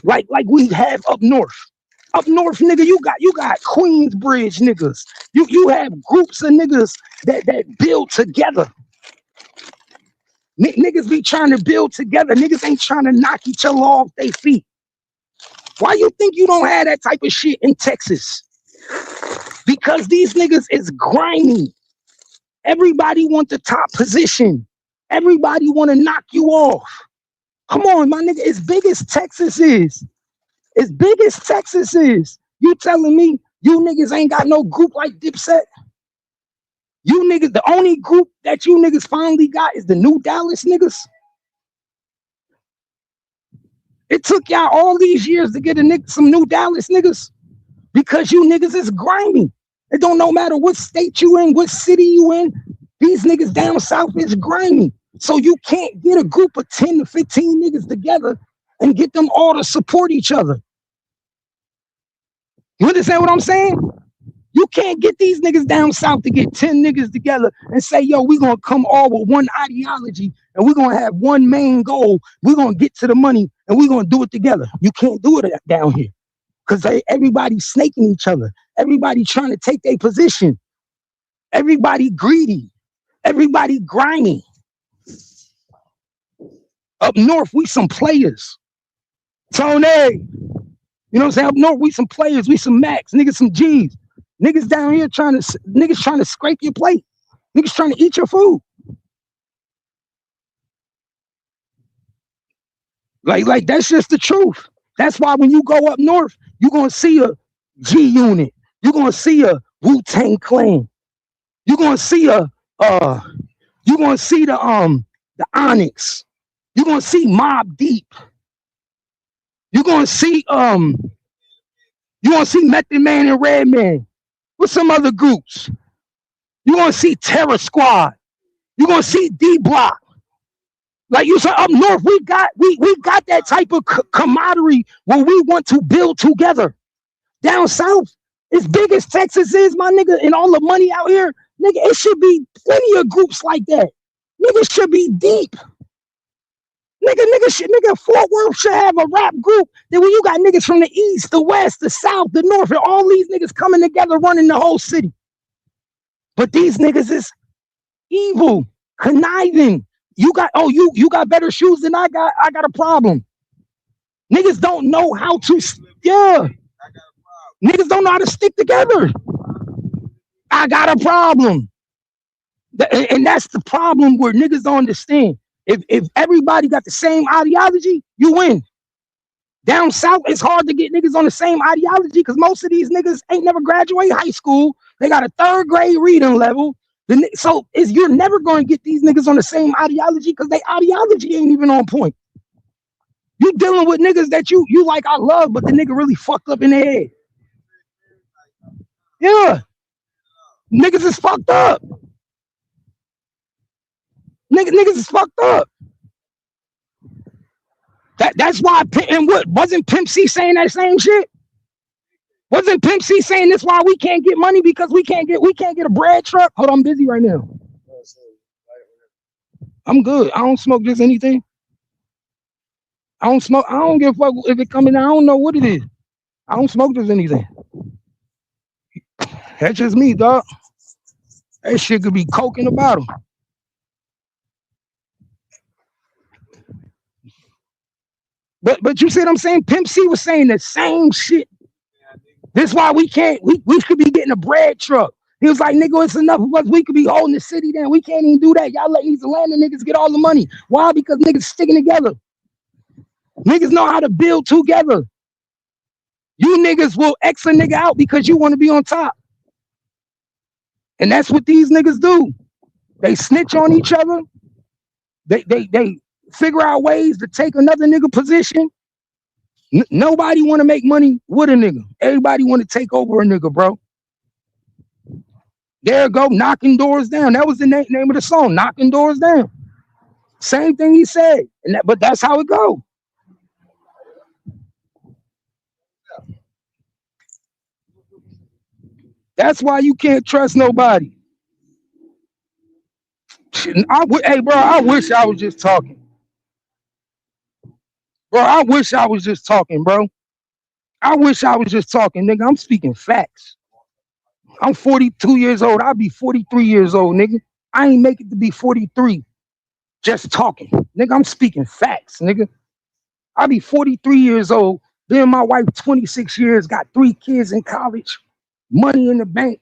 like we have up north? Up north, nigga, you got Queensbridge niggas. You have groups of niggas that build together. Niggas be trying to build together. Niggas ain't trying to knock each other off their feet. Why you think you don't have that type of shit in Texas? Because these niggas is grimy. Everybody want the top position. Everybody want to knock you off. Come on, my nigga, as big as Texas is, you telling me you niggas ain't got no group like Dipset? You niggas, the only group that you niggas finally got is the New Dallas niggas. It took y'all all these years to get some New Dallas niggas because you niggas is grimy. It don't no matter what state you in, what city you in, these niggas down south is grimy. So you can't get a group of 10 to 15 niggas together and get them all to support each other. You understand what I'm saying? You can't get these niggas down south to get 10 niggas together and say, yo, we're going to come all with one ideology and we're going to have one main goal. We're going to get to the money and we're going to do it together. You can't do it down here because everybody's snaking each other. Everybody trying to take their position. Everybody greedy. Everybody grimy. Up north, we some players. Tony, you know what I'm saying? Up north, we some players. We some Max, niggas, some G's. Niggas down here trying to scrape your plate. Niggas trying to eat your food. Like that's just the truth. That's why when you go up north, you're gonna see a G Unit. You're gonna see a Wu-Tang Clan. You're gonna see the Onyx. You're gonna see Mobb Deep. You're gonna see Method Man and Redman. With some other groups. You're gonna see Terror Squad. You're gonna see D Block. Like you said, up north, we got that type of camaraderie where we want to build together. Down south, as big as Texas is, my nigga, and all the money out here, nigga, it should be plenty of groups like that. Niggas should be deep. Nigga, Fort Worth should have a rap group. Then when you got niggas from the east, the west, the south, the north, and all these niggas coming together running the whole city. But these niggas is evil, conniving. You got better shoes than I got. I got a problem. Niggas don't know how to. Yeah. Niggas don't know how to stick together. I got a problem. And that's the problem where niggas don't understand. If everybody got the same ideology, you win. Down south, it's hard to get niggas on the same ideology because most of these niggas ain't never graduated high school. They got a 3rd grade reading level. So you're never going to get these niggas on the same ideology because their ideology ain't even on point. You dealing with niggas that you like, I love, but the nigga really fucked up in their head. Yeah. Niggas is fucked up. Niggas is fucked up. That's why. And what wasn't Pimp C saying that same shit? Wasn't Pimp C saying this why we can't get money because we can't get a bread truck? Hold on, I'm busy right now. I'm good. I don't smoke just anything. I don't smoke. I don't give a fuck if it coming. I don't know what it is. I don't smoke just anything. That's just me, dog. That shit could be coke in the bottle. But you see what I'm saying? Pimp C was saying the same shit. This why we can't. We could be getting a bread truck. He was like, nigga, it's enough of us. We could be holding the city down. We can't even do that. Y'all let these Atlanta niggas get all the money. Why? Because niggas sticking together. Niggas know how to build together. You niggas will X a nigga out because you want to be on top. And that's what these niggas do. They snitch on each other. They figure out ways to take another nigga position. Nobody want to make money with a nigga. Everybody want to take over a nigga, bro. There go, knocking doors down. That was the name of the song, knocking doors down. Same thing he said. But that's how it go. That's why you can't trust nobody. Hey, bro, I wish I was just talking. Bro, I wish I was just talking, bro. I wish I was just talking, nigga. I'm speaking facts. I'm 42 years old. I'll be 43 years old, nigga. I ain't make it to be 43 just talking. Nigga, I'm speaking facts, nigga. I'll be 43 years old. Been my wife 26 years, got 3 kids in college, money in the bank.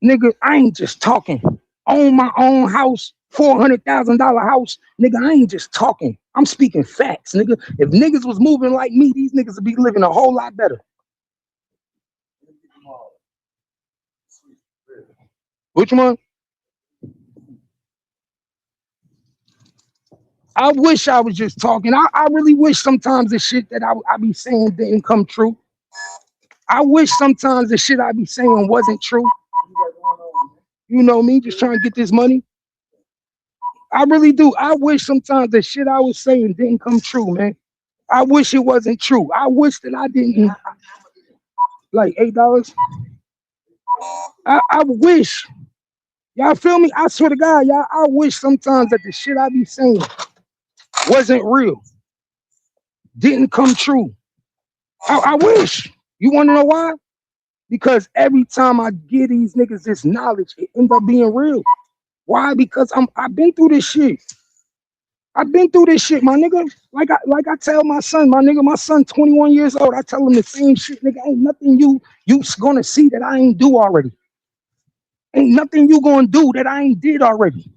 Nigga, I ain't just talking. Own my own house, $400,000 house. Nigga, I ain't just talking. I'm speaking facts, nigga. If niggas was moving like me, these niggas would be living a whole lot better. Which one? I wish I was just talking. I really wish sometimes the shit that I be saying didn't come true. I wish sometimes the shit I be saying wasn't true. You know me, just trying to get this money. I really do. I wish sometimes the shit I was saying didn't come true, man. I wish it wasn't true. I wish that I didn't. Like $8. I wish. Y'all feel me? I swear to God, y'all, I wish sometimes that the shit I be saying wasn't real. Didn't come true. I wish. You want to know why? Because every time I give these niggas this knowledge, it ends up being real. Why? Because I've been through this shit. I've been through this shit, my nigga. Like I tell my son, my son 21 years old, I tell him the same shit, nigga. Ain't nothing you gonna see that I ain't do already. Ain't nothing you gonna do that I ain't did already.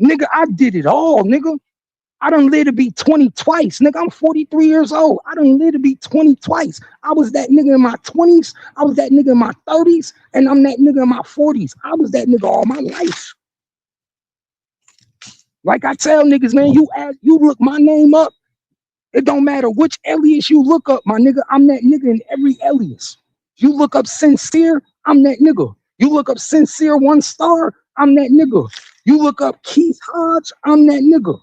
Nigga, I did it all, nigga. I done lived to be 20 twice. Nigga, I'm 43 years old. I done lived to be 20 twice. I was that nigga in my 20s. I was that nigga in my 30s. And I'm that nigga in my 40s. I was that nigga all my life. Like I tell niggas, man, you look my name up. It don't matter which alias you look up, my nigga. I'm that nigga in every alias. You look up Sincere, I'm that nigga. You look up Sincere 1 Star, I'm that nigga. You look up Keith Hodge, I'm that nigga.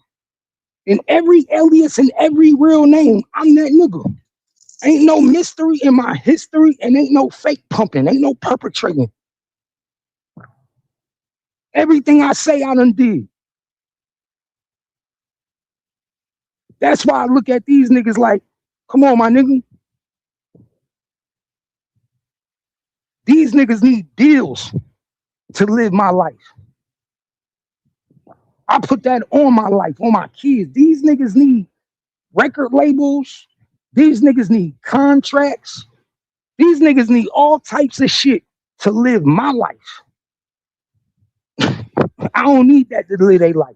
In every alias and every real name, I'm that nigga. Ain't no mystery in my history and ain't no fake pumping, ain't no perpetrating. Everything I say, I done did. That's why I look at these niggas like, come on, my nigga. These niggas need deals to live my life. I put that on my life, on my kids. These niggas need record labels. These niggas need contracts. These niggas need all types of shit to live my life. I don't need that to live their life.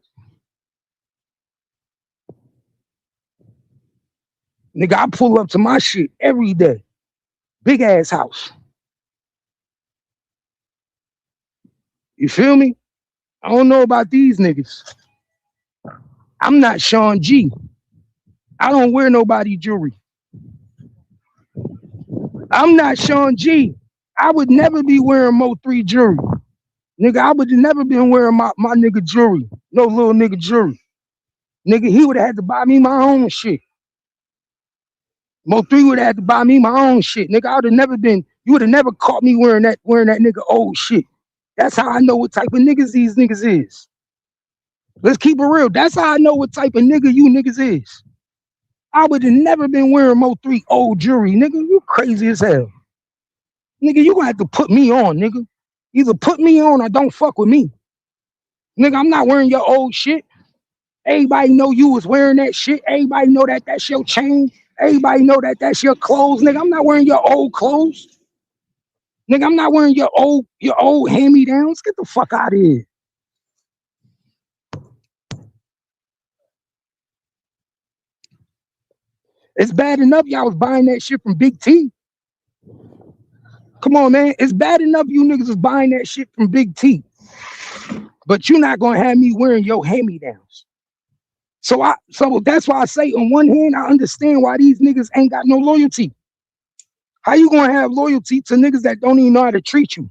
Nigga, I pull up to my shit every day. Big ass house. You feel me? I don't know about these niggas. I'm not Sean G. I don't wear nobody jewelry. I'm not Sean G. I would never be wearing Mo 3 jewelry. Nigga, I would never been wearing my nigga jewelry. No little nigga jewelry. Nigga, he would have had to buy me my own shit. Mo 3 would have had to buy me my own shit. Nigga, I would have never been, you would have never caught me wearing that nigga old shit. That's how I know what type of niggas these niggas is. Let's keep it real. That's how I know what type of nigga you niggas is. I would have never been wearing Mo 3 old jewelry. Nigga, you crazy as hell. Nigga, you gonna have to put me on, nigga. Either put me on or don't fuck with me. Nigga, I'm not wearing your old shit. Everybody know you was wearing that shit. Everybody know that that's your chain. Everybody know that that's your clothes. Nigga, I'm not wearing your old clothes. Nigga, I'm not wearing your old hand-me-downs. Get the fuck out of here. It's bad enough y'all was buying that shit from Big T. Come on, man. It's bad enough you niggas was buying that shit from Big T. But you're not gonna have me wearing your hand-me-downs. So that's why I say, on one hand, I understand why these niggas ain't got no loyalty. How you gonna have loyalty to niggas that don't even know how to treat you?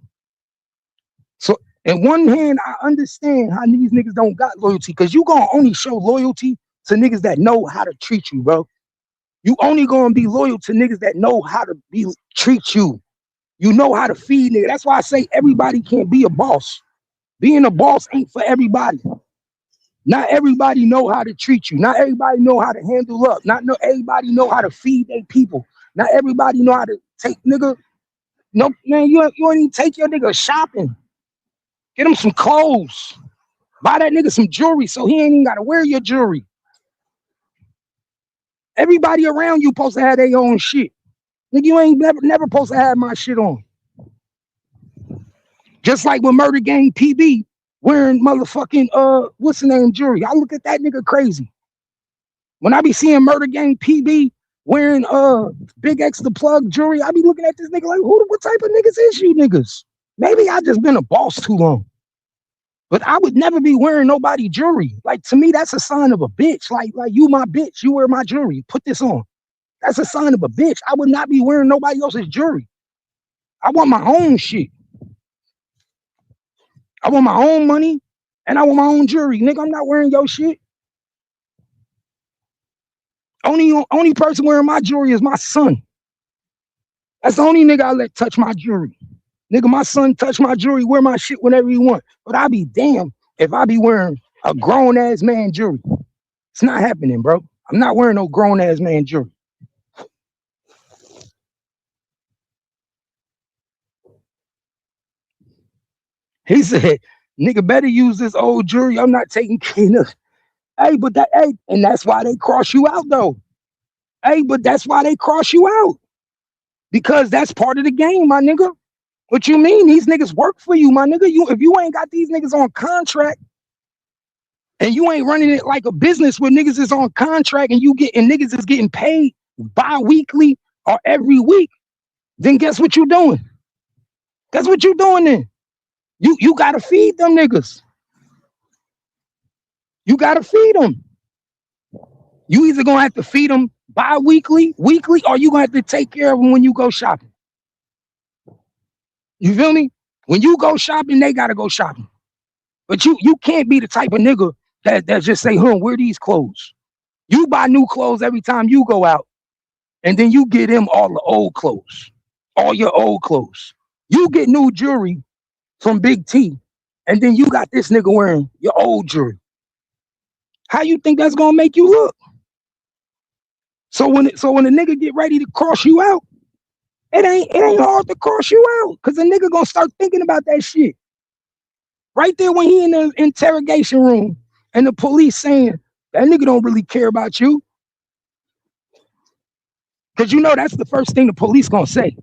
So, on one hand, I understand how these niggas don't got loyalty, because you gonna only show loyalty to niggas that know how to treat you, bro. You only gonna be loyal to niggas that know how to treat you. You know how to feed niggas. That's why I say everybody can't be a boss. Being a boss ain't for everybody. Not everybody know how to treat you. Not everybody know how to handle up. Not everybody know how to feed their people. Not everybody know how to take nigga. No, man, you ain't even take your nigga shopping. Get him some clothes. Buy that nigga some jewelry so he ain't even gotta wear your jewelry. Everybody around you supposed to have their own shit. Nigga, you ain't never supposed to have my shit on. Just like with Murder Gang PB wearing motherfucking what's the name jewelry. I look at that nigga crazy. When I be seeing Murder Gang PB wearing Big X the Plug jewelry, I be looking at this nigga like, what type of niggas is you niggas? Maybe I just been a boss too long. But I would never be wearing nobody jewelry. Like, to me, that's a sign of a bitch. Like you my bitch. You wear my jewelry. Put this on. That's a sign of a bitch. I would not be wearing nobody else's jewelry. I want my own shit. I want my own money and I want my own jewelry. Nigga, I'm not wearing your shit. Only person wearing my jewelry is my son. That's the only nigga I let touch my jewelry. Nigga, my son touch my jewelry, wear my shit whenever he want. But I be damned if I be wearing a grown-ass man jewelry. It's not happening, bro. I'm not wearing no grown-ass man jewelry. He said, nigga better use this old jewelry. I'm not taking care of. Hey, and that's why they cross you out, though. Hey, but that's why they cross you out. Because that's part of the game, my nigga. What you mean? These niggas work for you, my nigga. If you ain't got these niggas on contract and you ain't running it like a business where niggas is on contract and niggas is getting paid bi-weekly or every week, then guess what you doing? Guess what you doing then? You gotta feed them niggas. You gotta feed them. You either gonna have to feed them bi-weekly, weekly, or you gonna have to take care of them when you go shopping. You feel me? When you go shopping, they gotta go shopping. But you can't be the type of nigga that just say, wear these clothes. You buy new clothes every time you go out, and then you get him all the old clothes, all your old clothes. You get new jewelry from Big T, and then you got this nigga wearing your old jewelry. How you think that's gonna make you look? So when a nigga get ready to cross you out, it ain't hard to cross you out, because the nigga gonna start thinking about that shit. Right there when he in the interrogation room and the police saying, that nigga don't really care about you. Because you know that's the first thing the police gonna say.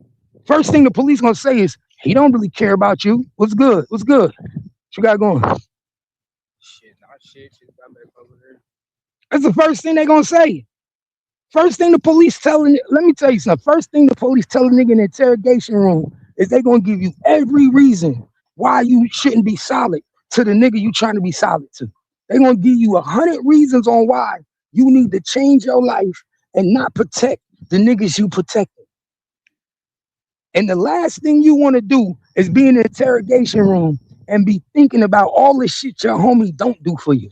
First thing the police gonna say is, he don't really care about you. What's good? What's good? What you got going? Shit, not shit. Shit got back over there. That's the first thing they gonna say. First thing the police telling, let me tell you something. First thing the police tell a nigga in the interrogation room is they gonna give you every reason why you shouldn't be solid to the nigga you trying to be solid to. They gonna give you 100 reasons on why you need to change your life and not protect the niggas you protected. And the last thing you want to do is be in the interrogation room and be thinking about all the shit your homie don't do for you.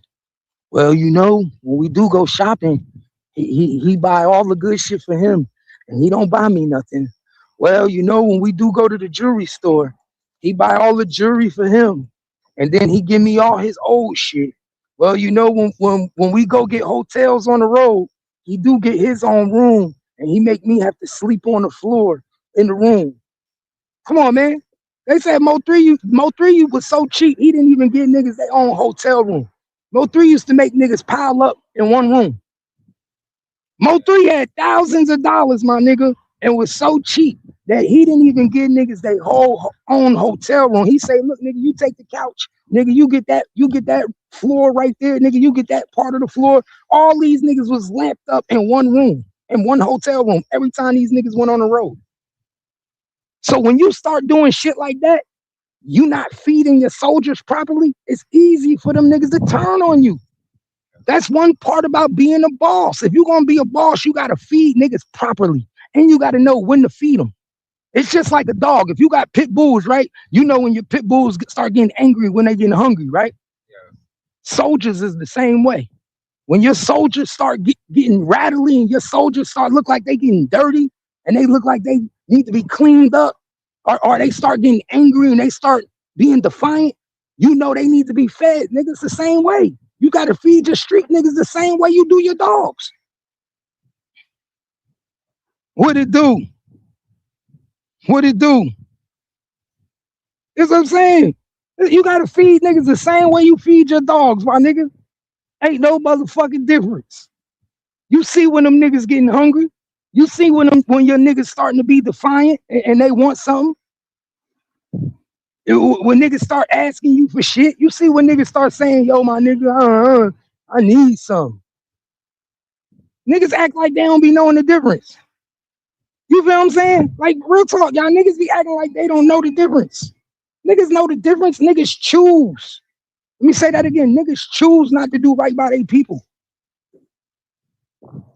Well, you know, when we do go shopping, he buy all the good shit for him, and he don't buy me nothing. Well, you know, when we do go to the jewelry store, he buy all the jewelry for him, and then he give me all his old shit. Well, you know, when we go get hotels on the road, he do get his own room, and he make me have to sleep on the floor in the room. Come on, man. They said Mo3 was so cheap, he didn't even get niggas their own hotel room. Mo3 used to make niggas pile up in one room. Mo3 had thousands of dollars, my nigga, and was so cheap that he didn't even give niggas their whole own hotel room. He say, look, nigga, you take the couch, nigga, you get that floor right there, nigga, you get that part of the floor. All these niggas was lamped up in one room, in one hotel room, every time these niggas went on the road. So when you start doing shit like that, you not feeding your soldiers properly, it's easy for them niggas to turn on you. That's one part about being a boss. If you're gonna be a boss, you gotta feed niggas properly, and you gotta know when to feed them. It's just like a dog. If you got pit bulls, right? You know when your pit bulls start getting angry when they getting hungry, right? Yeah. Soldiers is the same way. When your soldiers start getting rattly and your soldiers start look like they getting dirty and they look like they need to be cleaned up, or they start getting angry and they start being defiant, you know they need to be fed. Niggas the same way. You got to feed your street niggas the same way you do your dogs. What it do? What it do? That's what I'm saying. You got to feed niggas the same way you feed your dogs, my nigga. Ain't no motherfucking difference. You see when them niggas getting hungry. You see when your niggas starting to be defiant and they want something. When niggas start asking you for shit, you see when niggas start saying, yo, my nigga, I need something. Niggas act like they don't be knowing the difference. You feel what I'm saying? Like, real talk, y'all niggas be acting like they don't know the difference. Niggas know the difference. Niggas choose. Let me say that again. Niggas choose not to do right by their people.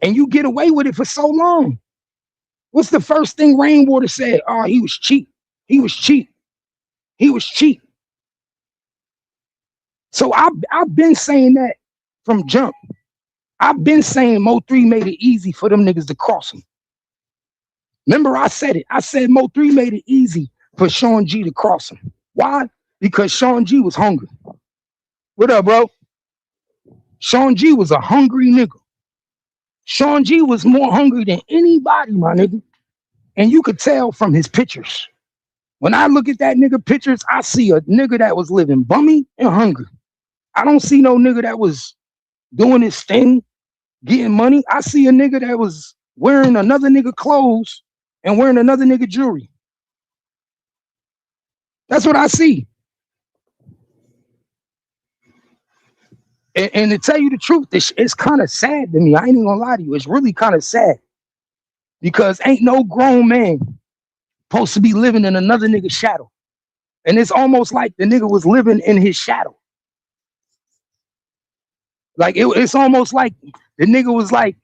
And you get away with it for so long. What's the first thing Rainwater said? Oh, he was cheap. He was cheap. He was cheap. So I've been saying that from jump. I've been saying Mo3 made it easy for them niggas to cross him. Remember, I said it. I said Mo3 made it easy for Sean G to cross him. Why? Because Sean G was hungry. What up, bro? Sean G was a hungry nigga. Sean G was more hungry than anybody, my nigga. And you could tell from his pictures. When I look at that nigga pictures, I see a nigga that was living bummy and hungry. I don't see no nigga that was doing his thing, getting money. I see a nigga that was wearing another nigga clothes and wearing another nigga jewelry. That's what I see. And to tell you the truth, it's kind of sad to me. I ain't even gonna lie to you. It's really kind of sad. Because ain't no grown man supposed to be living in another nigga's shadow. And it's almost like the nigga was living in his shadow. Like it's almost like the nigga was like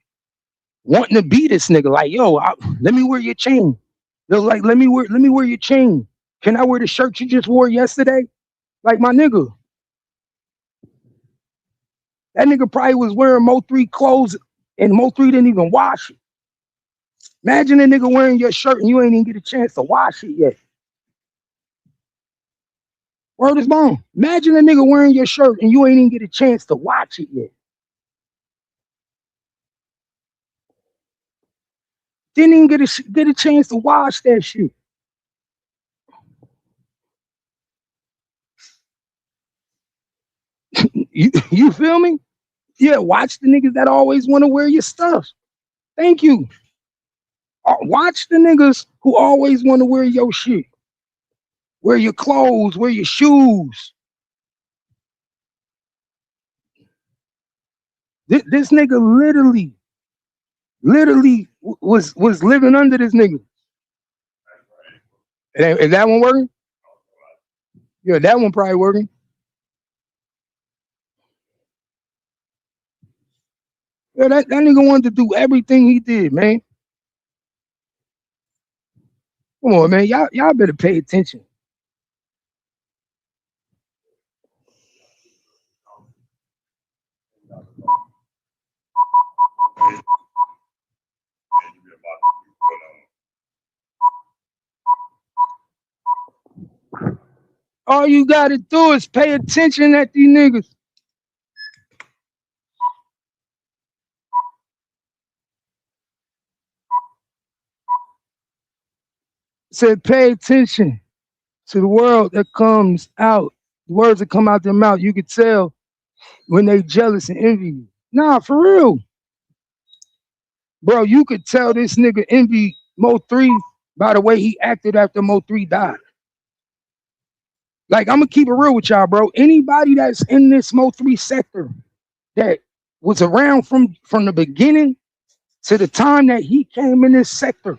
wanting to be this nigga. Like, yo, let me wear your chain. They're like, let me wear your chain. Can I wear the shirt you just wore yesterday? Like, my nigga. That nigga probably was wearing Mo3 clothes and Mo3 didn't even wash it. Imagine a nigga wearing your shirt and you ain't even get a chance to wash it yet. Word is bone. Imagine a nigga wearing your shirt and you ain't even get a chance to wash it yet. Didn't even get a chance to wash that shit. You feel me? Yeah, watch the niggas that always want to wear your stuff. Thank you. Watch the niggas who always want to wear your shit. Wear your clothes, wear your shoes. This nigga literally was living under this nigga. Is that one working? Yeah, that one probably working. Yeah, that nigga wanted to do everything he did, man. Come on, man. Y'all better pay attention. All you gotta do is pay attention at these niggas. Said pay attention to the world that comes out. The words that come out their mouth. You could tell when they jealous and envy you. Nah, for real. Bro, you could tell this nigga envy Mo3 by the way he acted after Mo3 died. Like, I'm gonna keep it real with y'all, bro. Anybody that's in this Mo3 sector that was around from the beginning to the time that he came in this sector,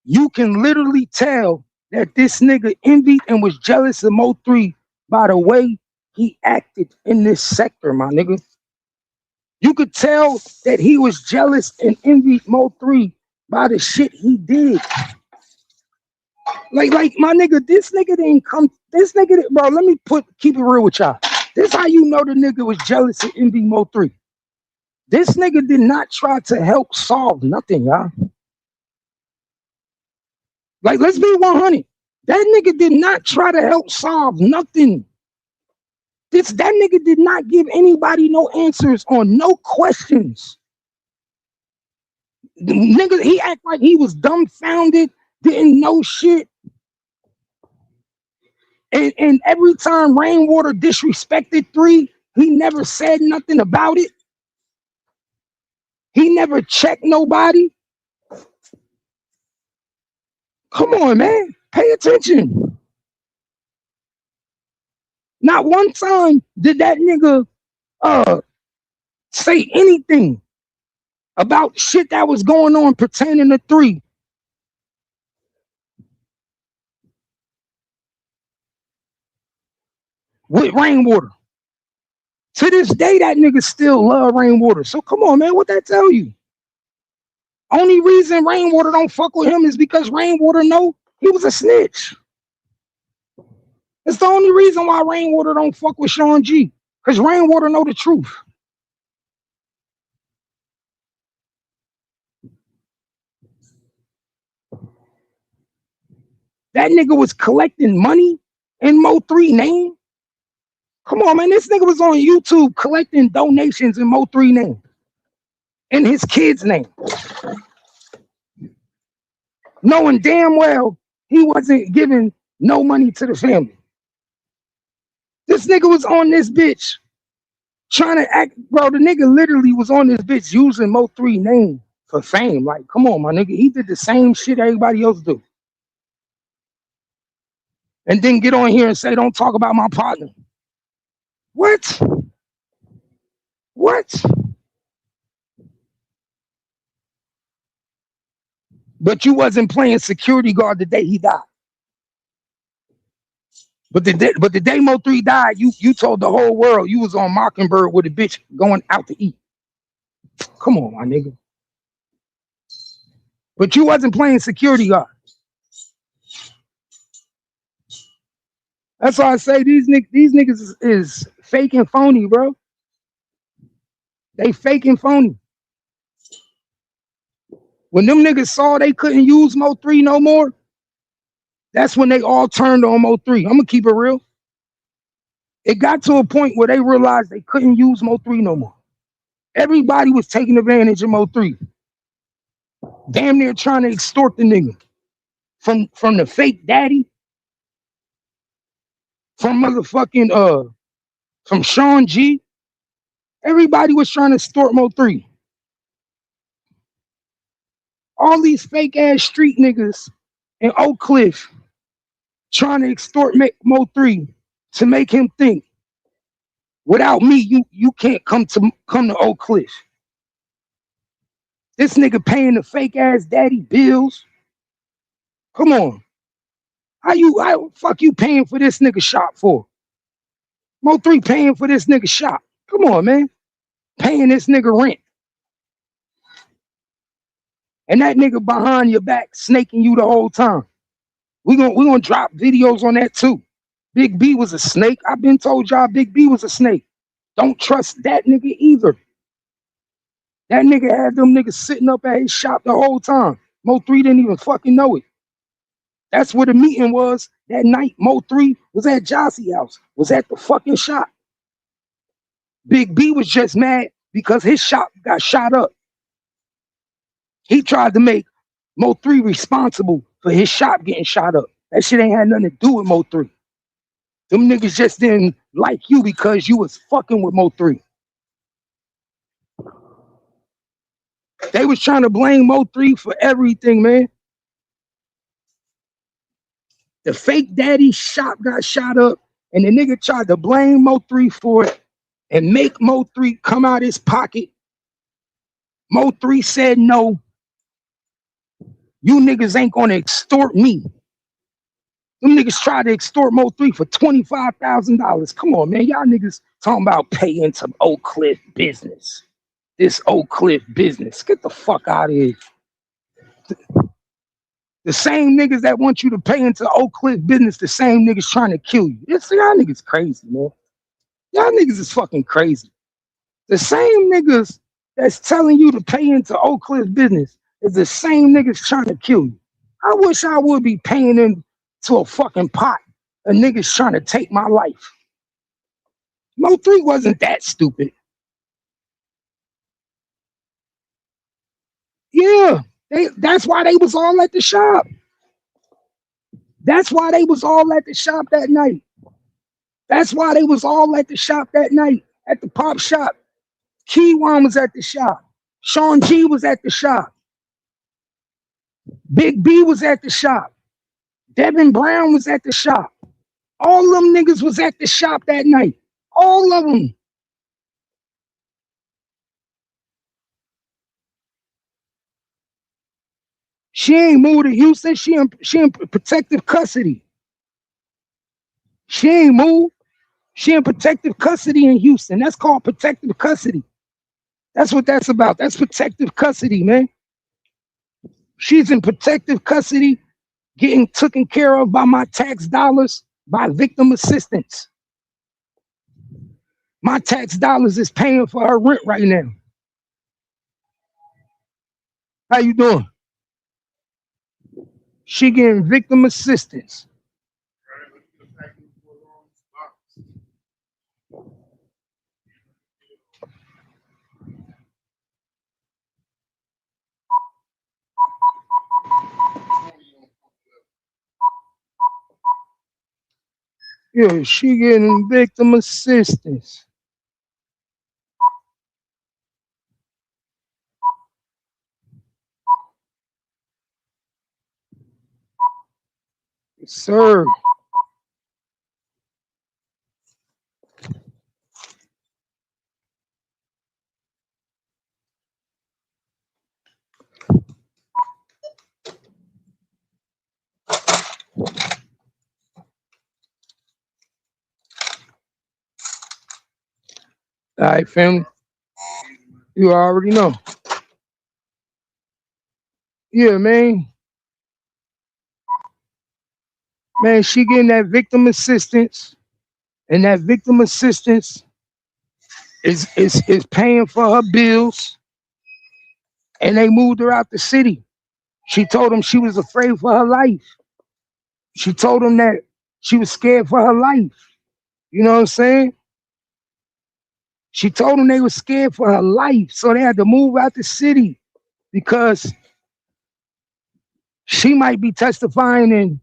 you can literally tell that this nigga envied and was jealous of Mo3 by the way he acted in this sector, my nigga. You could tell that he was jealous and envied Mo3 by the shit he did. Like my nigga, this nigga didn't come. This nigga, bro. Let me keep it real with y'all. This how you know the nigga was jealous and envied Mo3. This nigga did not try to help solve nothing, y'all. Like, let's be 100. That nigga did not try to help solve nothing. That nigga did not give anybody no answers on no questions. The nigga, he act like he was dumbfounded, didn't know shit. And every time Rainwater disrespected 3, he never said nothing about it. He never checked nobody. Come on, man. Pay attention. Not one time did that nigga say anything about shit that was going on pertaining to 3. With Rainwater. To this day, that nigga still love Rainwater. So come on, man. What that tell you? Only reason Rainwater don't fuck with him is because Rainwater know he was a snitch. It's the only reason why Rainwater don't fuck with Sean G. Because Rainwater know the truth. That nigga was collecting money in Mo3 name. Come on, man. This nigga was on YouTube collecting donations in Mo3 name. In his kid's name. Knowing damn well he wasn't giving no money to the family. This nigga was on this bitch trying to act, bro. The nigga literally was on this bitch using Mo3 name for fame. Like, come on, my nigga. He did the same shit everybody else do. And then get on here and say, don't talk about my partner. What? What? But you wasn't playing security guard the day he died. But the day Mo3 died, you told the whole world you was on Mockingbird with a bitch going out to eat. Come on, my nigga. But you wasn't playing security guard. That's why I say these niggas is fake and phony, bro. They fake and phony. When them niggas saw they couldn't use Mo3 no more, that's when they all turned on Mo3. I'm gonna keep it real. It got to a point where they realized they couldn't use Mo3 no more. Everybody was taking advantage of Mo3. Damn near trying to extort the nigga. From the fake daddy. From motherfucking from Sean G. Everybody was trying to extort Mo3. All these fake ass street niggas in Oak Cliff trying to extort Mo3 to make him think, without me, you can't come to Oak Cliff. This nigga paying the fake ass daddy bills. Come on. How fuck you paying for this nigga shop for? Mo3 paying for this nigga shop. Come on, man. Paying this nigga rent. And that nigga behind your back snaking you the whole time. We gonna drop videos on that too. Big B was a snake. I've been told y'all Big B was a snake. Don't trust that nigga either. That nigga had them niggas sitting up at his shop the whole time. Mo3 didn't even fucking know it. That's where the meeting was That night, Mo 3 was at Jossie house, was at the fucking shop. Big B was just mad because his shop got shot up. He tried to make Mo 3 responsible for his shop getting shot up. That shit ain't had nothing to do with Mo 3. Them niggas just didn't like you because you was fucking with Mo 3. They was trying to blame Mo 3 for everything, man. The fake daddy shop got shot up, and the nigga tried to blame Mo 3 for it and make Mo 3 come out his pocket. Mo 3 said, no, you niggas ain't gonna extort me. Them niggas tried to extort Mo 3 for $25,000. Come on, man. Y'all niggas talking about paying to Oak Cliff business. This Oak Cliff business. Get the fuck out of here. The same niggas that want you to pay into Oak Cliff business, the same niggas trying to kill you. Y'all niggas crazy, man. Y'all niggas is fucking crazy. The same niggas that's telling you to pay into Oak Cliff business is the same niggas trying to kill you. I wish I would be paying into a fucking pot. A niggas trying to take my life. Mo 3 wasn't that stupid. Yeah, that's why they was all at the shop. That's why they was all at the shop that night. That's why they was all at the shop that night, at the pop shop. Keywan was at the shop. Sean G was at the shop. Big B was at the shop. Devin Brown was at the shop. All them niggas was at the shop that night. All of them. She ain't moved to Houston. She in protective custody. She ain't moved. She in protective custody in Houston. That's called protective custody. That's what that's about. That's protective custody, man. She's in protective custody, getting taken care of by my tax dollars, by victim assistance. My tax dollars is paying for her rent right now. How you doing? She getting victim assistance. Yeah, she getting victim assistance. Yes, sir. All right, family. You already know. Yeah, man. Man, she getting that victim assistance, and that victim assistance is paying for her bills. And they moved her out the city. She told them she was afraid for her life. She told them that she was scared for her life. You know what I'm saying? She told them they were scared for her life, so they had to move out the city because she might be testifying in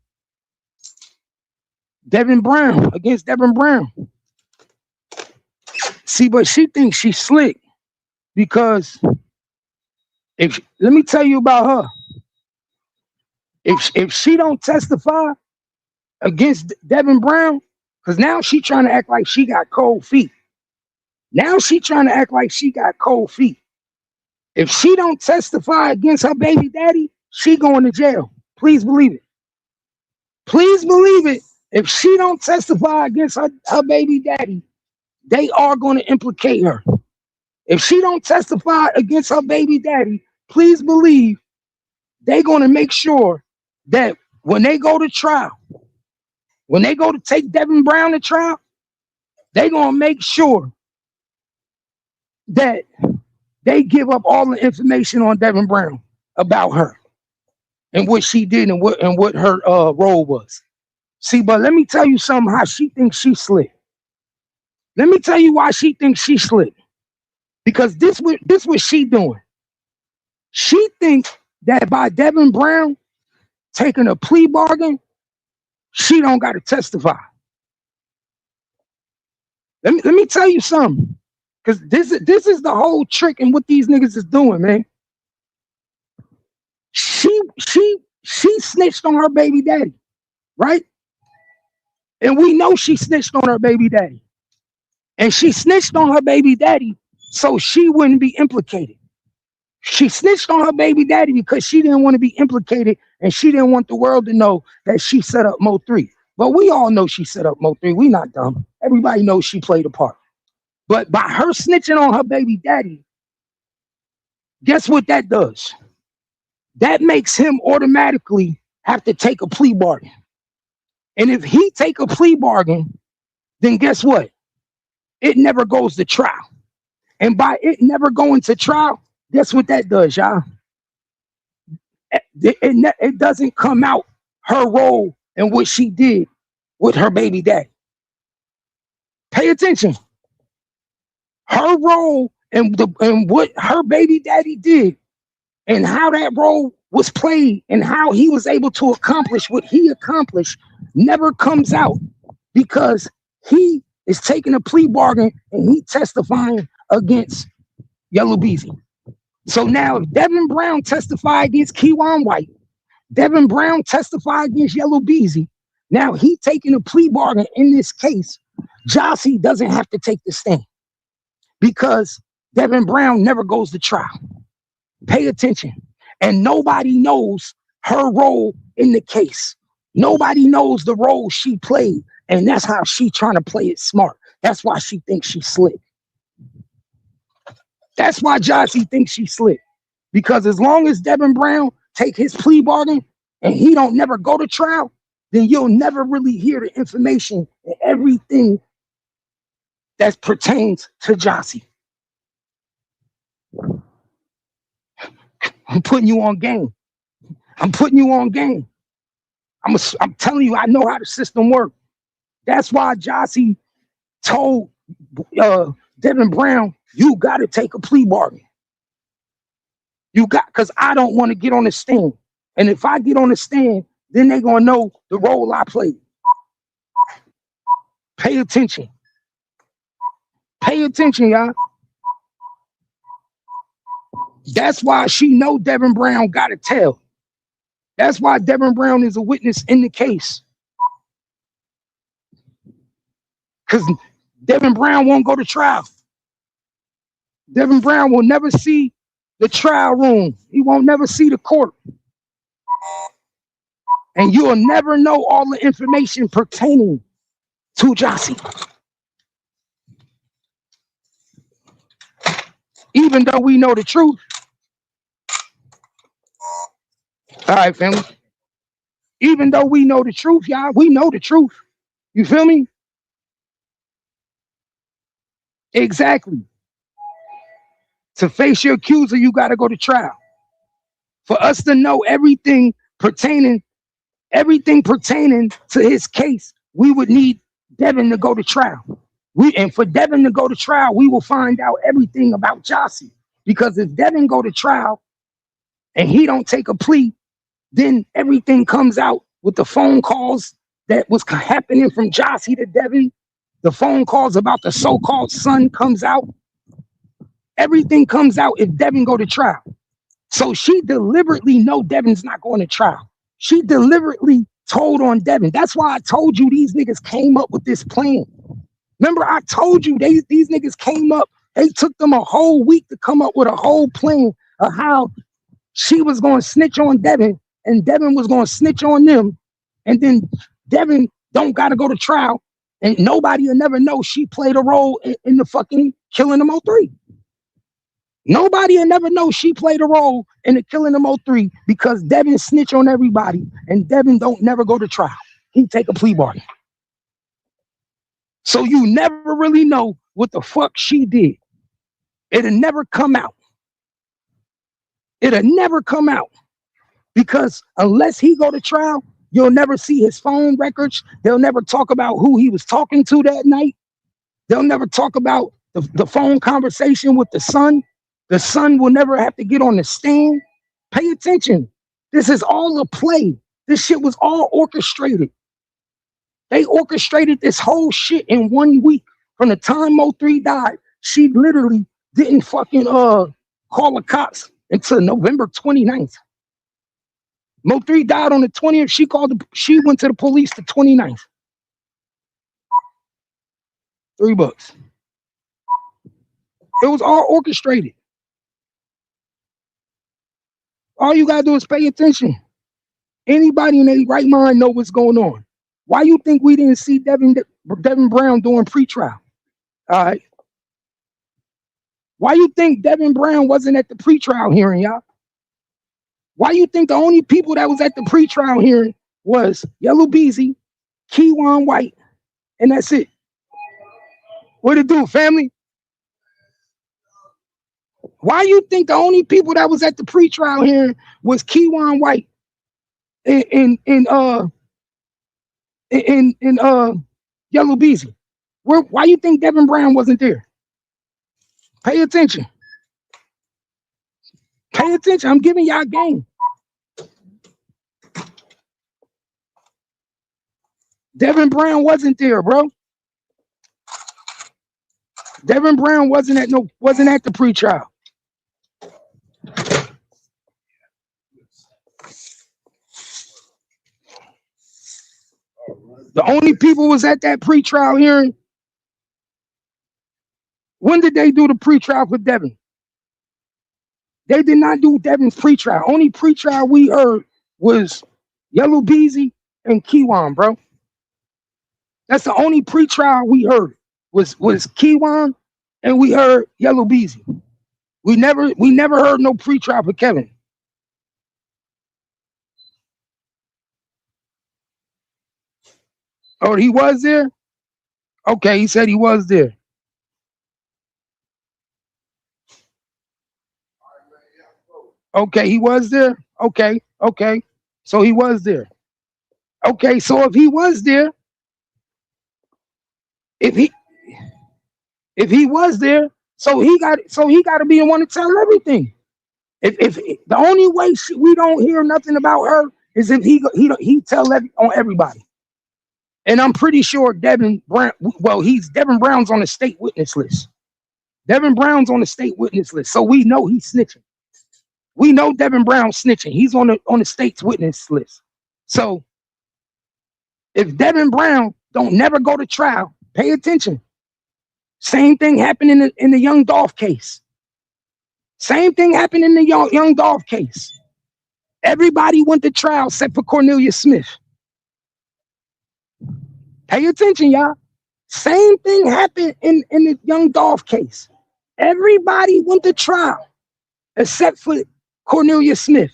against Devin Brown. See, but she thinks she's slick because let me tell you about her. If she don't testify against Devin Brown, because now she trying to act like she got cold feet. Now she trying to act like she got cold feet. If she don't testify against her baby daddy, she going to jail. Please believe it. Please believe it. If she don't testify against her baby daddy, they are going to implicate her. If she don't testify against her baby daddy, please believe they're going to make sure that when they go to trial, when they go to take Devin Brown to trial, they're going to make sure that they give up all the information on Devin Brown about her and what she did and what her role was. See, but let me tell you something how she thinks she slick. Let me tell you why she thinks she slick. Because this what she doing. She thinks that by Devin Brown taking a plea bargain, she don't got to testify. Let me tell you something. Because this is the whole trick in what these niggas is doing, man. She snitched on her baby daddy, right? And we know she snitched on her baby daddy. And she snitched on her baby daddy so she wouldn't be implicated. She snitched on her baby daddy because she didn't want to be implicated and she didn't want the world to know that she set up Mo 3. But we all know she set up Mo 3. We not dumb. Everybody knows she played a part. But by her snitching on her baby daddy, guess what that does? That makes him automatically have to take a plea bargain. And if he take a plea bargain, then guess what? It never goes to trial. And by it never going to trial, guess what that does, y'all? It doesn't come out her role and what she did with her baby daddy. Pay attention. Her role and what her baby daddy did and how that role was played and how he was able to accomplish what he accomplished never comes out because he is taking a plea bargain and he testifying against Yellow Beezy. So now if Devin Brown testified against Keywan White, Devin Brown testified against Yellow Beezy, now he taking a plea bargain in this case. Jossie doesn't have to take the stand because Devin Brown never goes to trial. Pay attention. And nobody knows her role in the case. Nobody knows the role she played. And that's how she trying to play it smart. That's why she thinks she's slick. That's why Jossie thinks she's slick. Because as long as Devin Brown take his plea bargain and he don't never go to trial, then you'll never really hear the information and everything that pertains to Jossie. I'm putting you on game. I'm putting you on game. I'm telling you, I know how the system works. That's why Jossie told Devin Brown, you got to take a plea bargain. Because I don't want to get on the stand. And if I get on the stand, then they're going to know the role I played. Pay attention. Pay attention, y'all. That's why she know Devin Brown got to tell. That's why Devin Brown is a witness in the case. Because Devin Brown won't go to trial. Devin Brown will never see the trial room. He won't never see the court. And you'll never know all the information pertaining to Jossie. Even though we know the truth. All right, family. Even though we know the truth, y'all, we know the truth. You feel me? Exactly. To face your accuser, you got to go to trial. For us to know everything pertaining to his case, we would need Devin to go to trial. And for Devin to go to trial, we will find out everything about Jossie. Because if Devin go to trial and he don't take a plea, then everything comes out with the phone calls that was happening from Jossie to Devin. The phone calls about the so-called son comes out. Everything comes out if Devin go to trial. So she deliberately know Devin's not going to trial. She deliberately told on Devin. That's why I told you these niggas came up with this plan. Remember, I told you these niggas came up. They took them a whole week to come up with a whole plan of how she was going to snitch on Devin and Devin was going to snitch on them. And then Devin don't got to go to trial. And nobody will never know she played a role in the fucking killing of Mo3. Nobody will never know she played a role in the killing of Mo3 because Devin snitch on everybody and Devin don't never go to trial. He take a plea bargain. So you never really know what the fuck she did. It'll never come out. It'll never come out. Because unless he go to trial, You'll never see his phone records. They'll never talk about who he was talking to that night. They'll never talk about the phone conversation with the son. The son will never have to get on the stand. Pay attention. This is all a play. This shit was all orchestrated. They orchestrated this whole shit in 1 week. From the time Mo3 died, she literally didn't fucking call the cops until November 29th. Mo3 died on the 20th. She went to the police the 29th. $3. It was all orchestrated. All you gotta do is pay attention. Anybody in their right mind know what's going on. Why you think we didn't see Devin Brown doing pretrial? All right. Why you think Devin Brown wasn't at the pretrial hearing, y'all? Why you think the only people that was at the pretrial hearing was Yellow Beezy, Keywan White, and that's it? What it do, family? Why you think the only people that was at the pretrial hearing was Keywan White and Yellow Beezy? Why you think Devin Brown wasn't there? Pay attention. Pay attention. I'm giving y'all game. Devin Brown wasn't there, bro. Devin Brown wasn't at the pretrial. The only people was at that pretrial hearing. When did they do the pretrial for Devin? They did not do Devin's pretrial. Only pretrial we heard was Yellow Beezy and Keywan, bro. That's the only pretrial we heard was Keywan, and we heard Yellow Beezy. We never heard no pretrial for Kevin. Oh, he was there? Okay, he said he was there. Okay, he was there? Okay. So he was there. Okay, so if he was there, if he was there, so he got to be the one to tell everything. If the only way we don't hear nothing about her is if he tell on everybody. And I'm pretty sure Devin Brown, Devin Brown's on the state witness list. Devin Brown's on the state witness list, so we know he's snitching. We know Devin Brown's snitching. He's on the state's witness list. So if Devin Brown don't never go to trial, pay attention. Same thing happened in the Young Dolph case. Same thing happened in the Young Dolph case. Everybody went to trial except for Cornelius Smith. Pay attention, y'all. Same thing happened in the Young Dolph case. Everybody went to trial except for Cornelius Smith,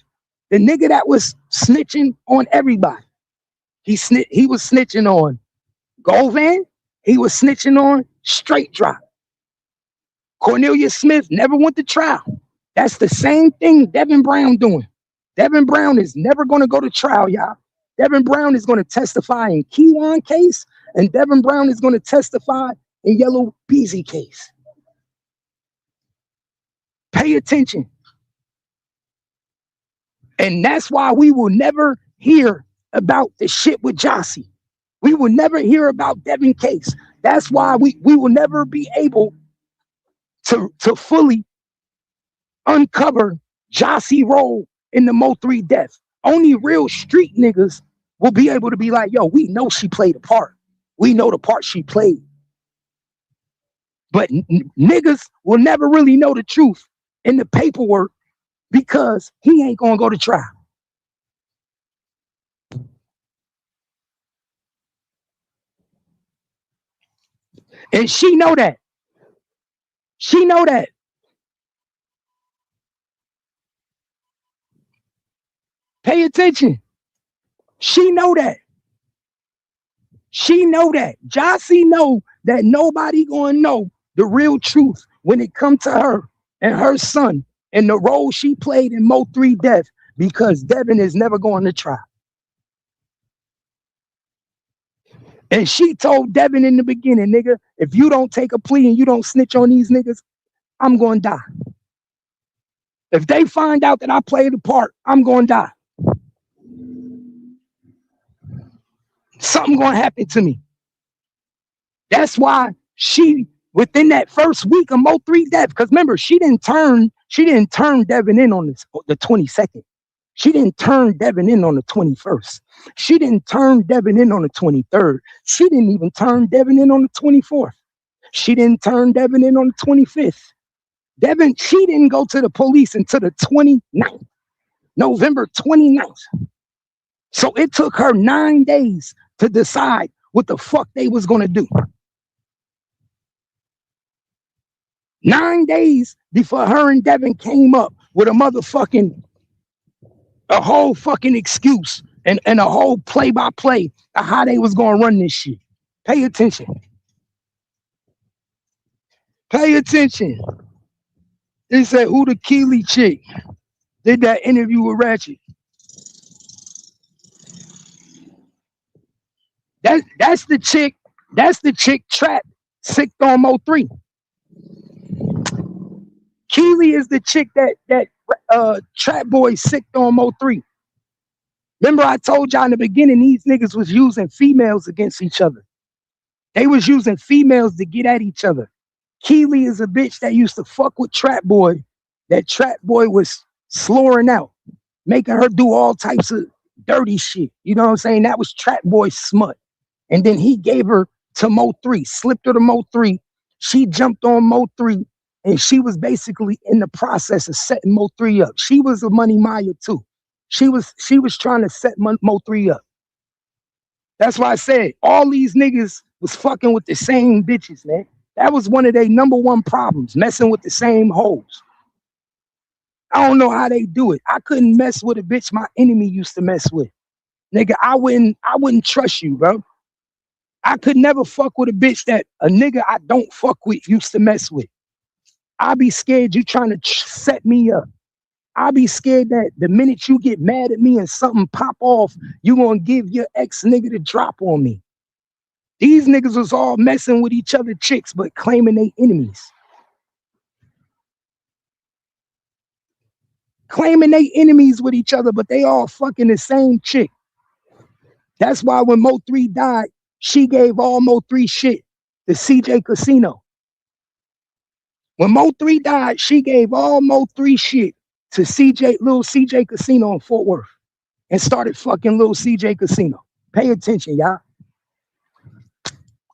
the nigga that was snitching on everybody. He was snitching on Govan. He was snitching on Straight Drop. Cornelius Smith never went to trial. That's the same thing Devin Brown doing. Devin Brown is never going to go to trial, y'all. Devin Brown is going to testify in Keywan case, and Devin Brown is going to testify in Yellow Beezy case. Pay attention. And that's why we will never hear about the shit with Jossie. We will never hear about Devin case. That's why we will never be able to fully uncover Jossie role in the Mo3 death. Only real street niggas will be able to be like, yo, we know she played a part. We know the part she played. But niggas will never really know the truth in the paperwork because he ain't gonna go to trial. And she know that. She know that. Pay attention. She know that. She know that. Jossie know that nobody gonna know the real truth when it comes to her and her son and the role she played in Mo3 death because Devin is never going to trial. And she told Devin in the beginning, nigga, if you don't take a plea and you don't snitch on these niggas, I'm going to die. If they find out that I played a part, I'm going to die. Something going to happen to me. That's why she, within that first week of Mo3 death, because remember, she didn't turn Devin in on the 22nd. She didn't turn Devin in on the 21st. She didn't turn Devin in on the 23rd. She didn't even turn Devin in on the 24th. She didn't turn Devin in on the 25th. She didn't go to the police until the 29th, November 29th. So it took her 9 days to decide what the fuck they was gonna do. 9 days before her and Devin came up with a whole fucking excuse and a whole play-by-play of how they was gonna run this shit. Pay attention. Pay attention. They said, who the Keely chick did that interview with Ratchet? That's the chick Trap sicked on Mo3. Keely is the chick that Trap Boy sicked on Mo3. Remember I told y'all in the beginning these niggas was using females against each other. They was using females to get at each other. Keely is a bitch that used to fuck with Trap Boy, that Trap Boy was slurring out, making her do all types of dirty shit. You know what I'm saying? That was Trap Boy's smut. And then he gave her to Mo3, slipped her to Mo3. She jumped on Mo3, and she was basically in the process of setting Mo3 up. She was a money Maya too. She was trying to set Mo3 up. That's why I said all these niggas was fucking with the same bitches, man. That was one of their number one problems, messing with the same hoes. I don't know how they do it. I couldn't mess with a bitch my enemy used to mess with. Nigga, I wouldn't trust you, bro. I could never fuck with a bitch that a nigga I don't fuck with used to mess with. I'd be scared you trying to set me up. I'd be scared that the minute you get mad at me and something pop off, you gonna give your ex nigga the drop on me. These niggas was all messing with each other chicks, but claiming they enemies. Claiming they enemies with each other, but they all fucking the same chick. That's why when Mo3 died, she gave all Mo3 shit to CJ Casino. When Mo3 died, she gave all Mo3 shit to little CJ Casino in Fort Worth and started fucking little CJ Casino. Pay attention, y'all.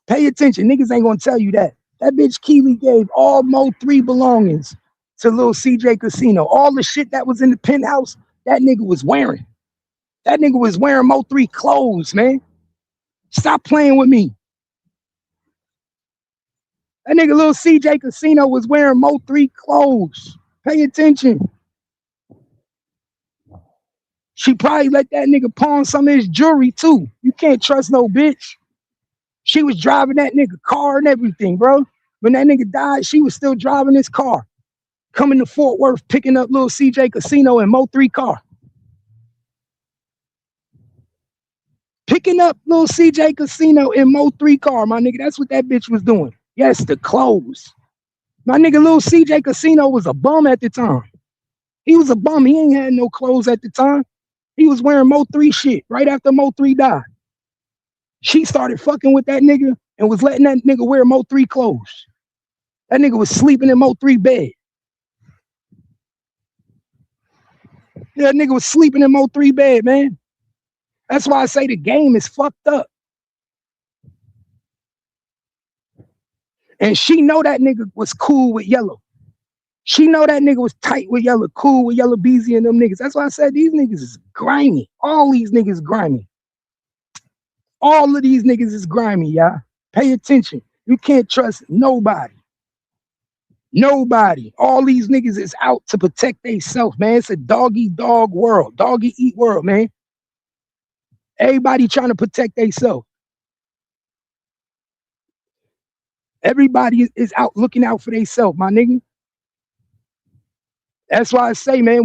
Pay attention. Niggas ain't gonna tell you that. That bitch Keely gave all Mo3 belongings to little CJ Casino. All the shit that was in the penthouse, that nigga was wearing. That nigga was wearing Mo3 clothes, man. Stop playing with me. That nigga little CJ Casino was wearing Mo3 clothes. Pay attention. She probably let that nigga pawn some of his jewelry too. You can't trust no bitch. She was driving that nigga car and everything, bro. When that nigga died, she was still driving his car. Coming to Fort Worth, picking up little CJ Casino in Mo3 car. Picking up little CJ Casino in Mo3 car, my nigga. That's what that bitch was doing. Yes, the clothes. My nigga, little CJ Casino was a bum at the time. He was a bum. He ain't had no clothes at the time. He was wearing Mo3 shit right after Mo3 died. She started fucking with that nigga and was letting that nigga wear Mo3 clothes. That nigga was sleeping in Mo3 bed. Yeah, that nigga was sleeping in Mo3 bed, man. That's why I say the game is fucked up. And she know that nigga was cool with Yellow. She know that nigga was tight with Yellow, cool with Yellow Beezy and them niggas. That's why I said these niggas is grimy. All these niggas grimy. All of these niggas is grimy, y'all. Pay attention. You can't trust nobody. Nobody. All these niggas is out to protect themselves, man. It's a dog-eat-dog world. Dog-eat world, man. Everybody trying to protect themselves. Everybody is out looking out for themselves, my nigga. That's why I say, man,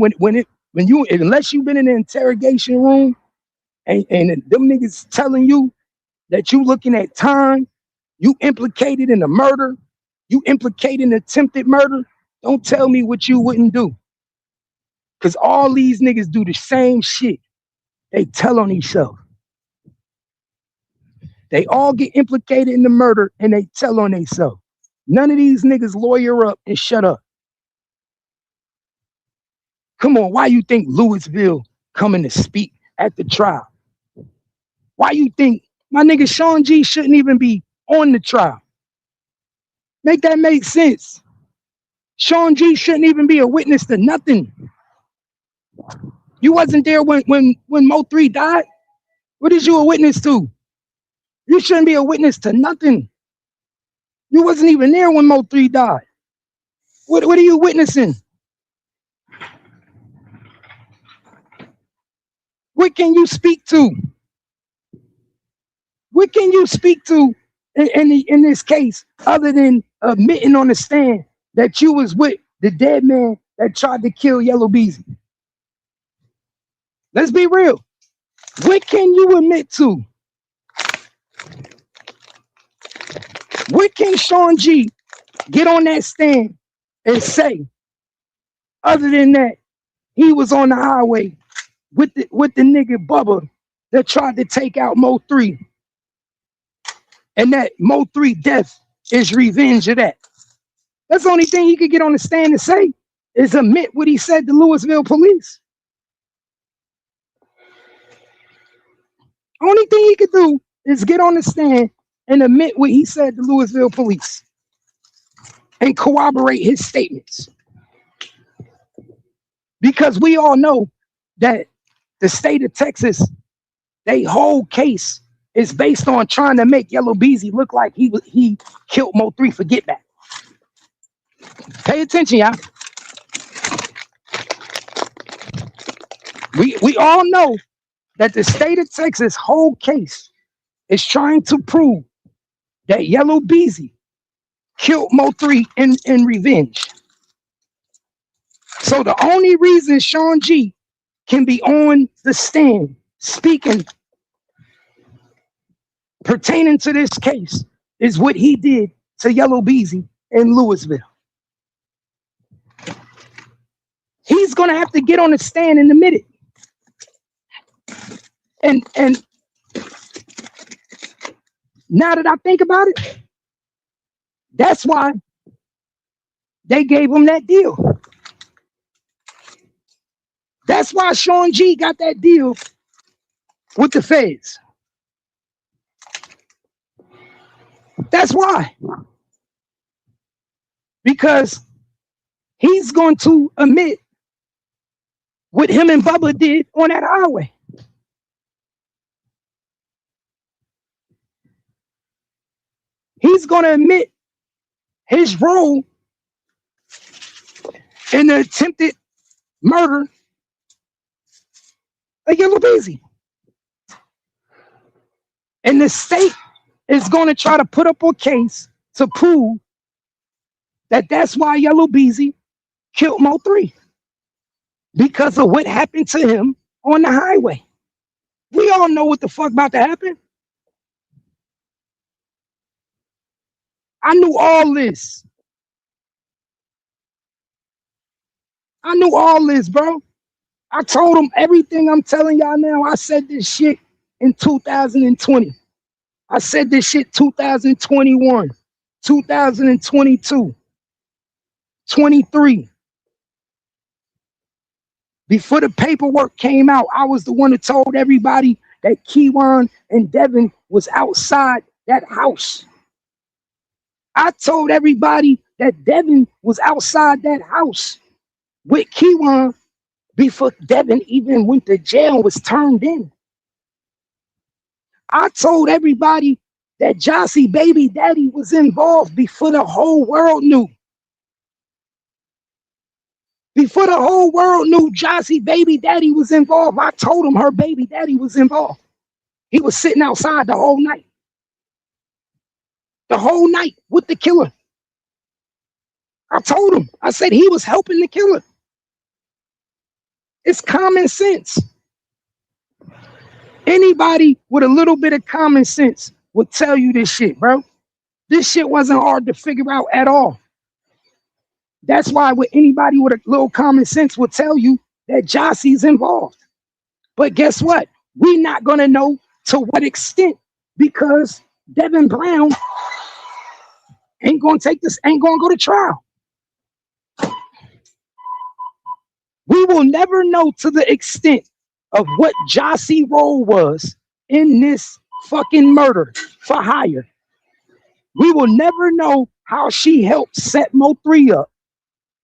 unless you've been in the interrogation room and them niggas telling you that you looking at time, you implicated in a murder, you implicated in attempted murder, don't tell me what you wouldn't do. Because all these niggas do the same shit. They tell on themselves. They all get implicated in the murder and they tell on themselves. None of these niggas lawyer up and shut up. Come on, why you think Louisville coming to speak at the trial? Why you think my nigga Sean G shouldn't even be on the trial? Make that make sense. Sean G shouldn't even be a witness to nothing. You wasn't there when Mo 3 died. What is you a witness to? You shouldn't be a witness to nothing. You wasn't even there when Mo 3 died. What are you witnessing? What can you speak to? What can you speak to in this case other than admitting on the stand that you was with the dead man that tried to kill Yellow Beezy? Let's be real. What can you admit to? What can Sean G get on that stand and say other than that he was on the highway with the nigga Bubba that tried to take out Mo 3 and that Mo 3 death is revenge of that? That's the only thing he could get on the stand and say is admit what he said to Louisville police. Only thing he could do is get on the stand and admit what he said to Louisville police and corroborate his statements. Because we all know that the state of Texas, their whole case is based on trying to make Yellow Beezy look like he killed Mo 3 for get back. Pay attention, y'all. We all know that the state of Texas whole case is trying to prove that Yellow Beezy killed Mo 3 in revenge. So the only reason Sean G can be on the stand speaking pertaining to this case is what he did to Yellow Beezy in Louisville. He's gonna have to get on the stand and admit it. And now that I think about it, that's why they gave him that deal. That's why Sean G got that deal with the feds. That's why. Because he's going to admit what him and Bubba did on that highway. He's going to admit his role in the attempted murder of Yellow Beezy. And the state is going to try to put up a case to prove that that's why Yellow Beezy killed Mo 3. Because of what happened to him on the highway. We all know what the fuck about to happen. I knew all this. I knew all this, bro. I told him everything I'm telling y'all now. I said this shit in 2020. I said this shit 2021, 2022, 23. Before the paperwork came out, I was the one that told everybody that Keywan and Devin was outside that house. I told everybody that Devin was outside that house with Keywan before Devin even went to jail and was turned in. I told everybody that Jossie baby daddy was involved before the whole world knew. Before the whole world knew Jossie baby daddy was involved, I told him her baby daddy was involved. He was sitting outside the whole night. The whole night with the killer. I told him. I said he was helping the killer. It's common sense. Anybody with a little bit of common sense would tell you this shit, bro. This shit wasn't hard to figure out at all. That's why with anybody with a little common sense will tell you that Jossie's involved. But guess what? We're not gonna know to what extent because Devin Brown ain't gonna go to trial. We will never know to the extent of what Jossie role was in this fucking murder for hire. We will never know how she helped set Mo3 up.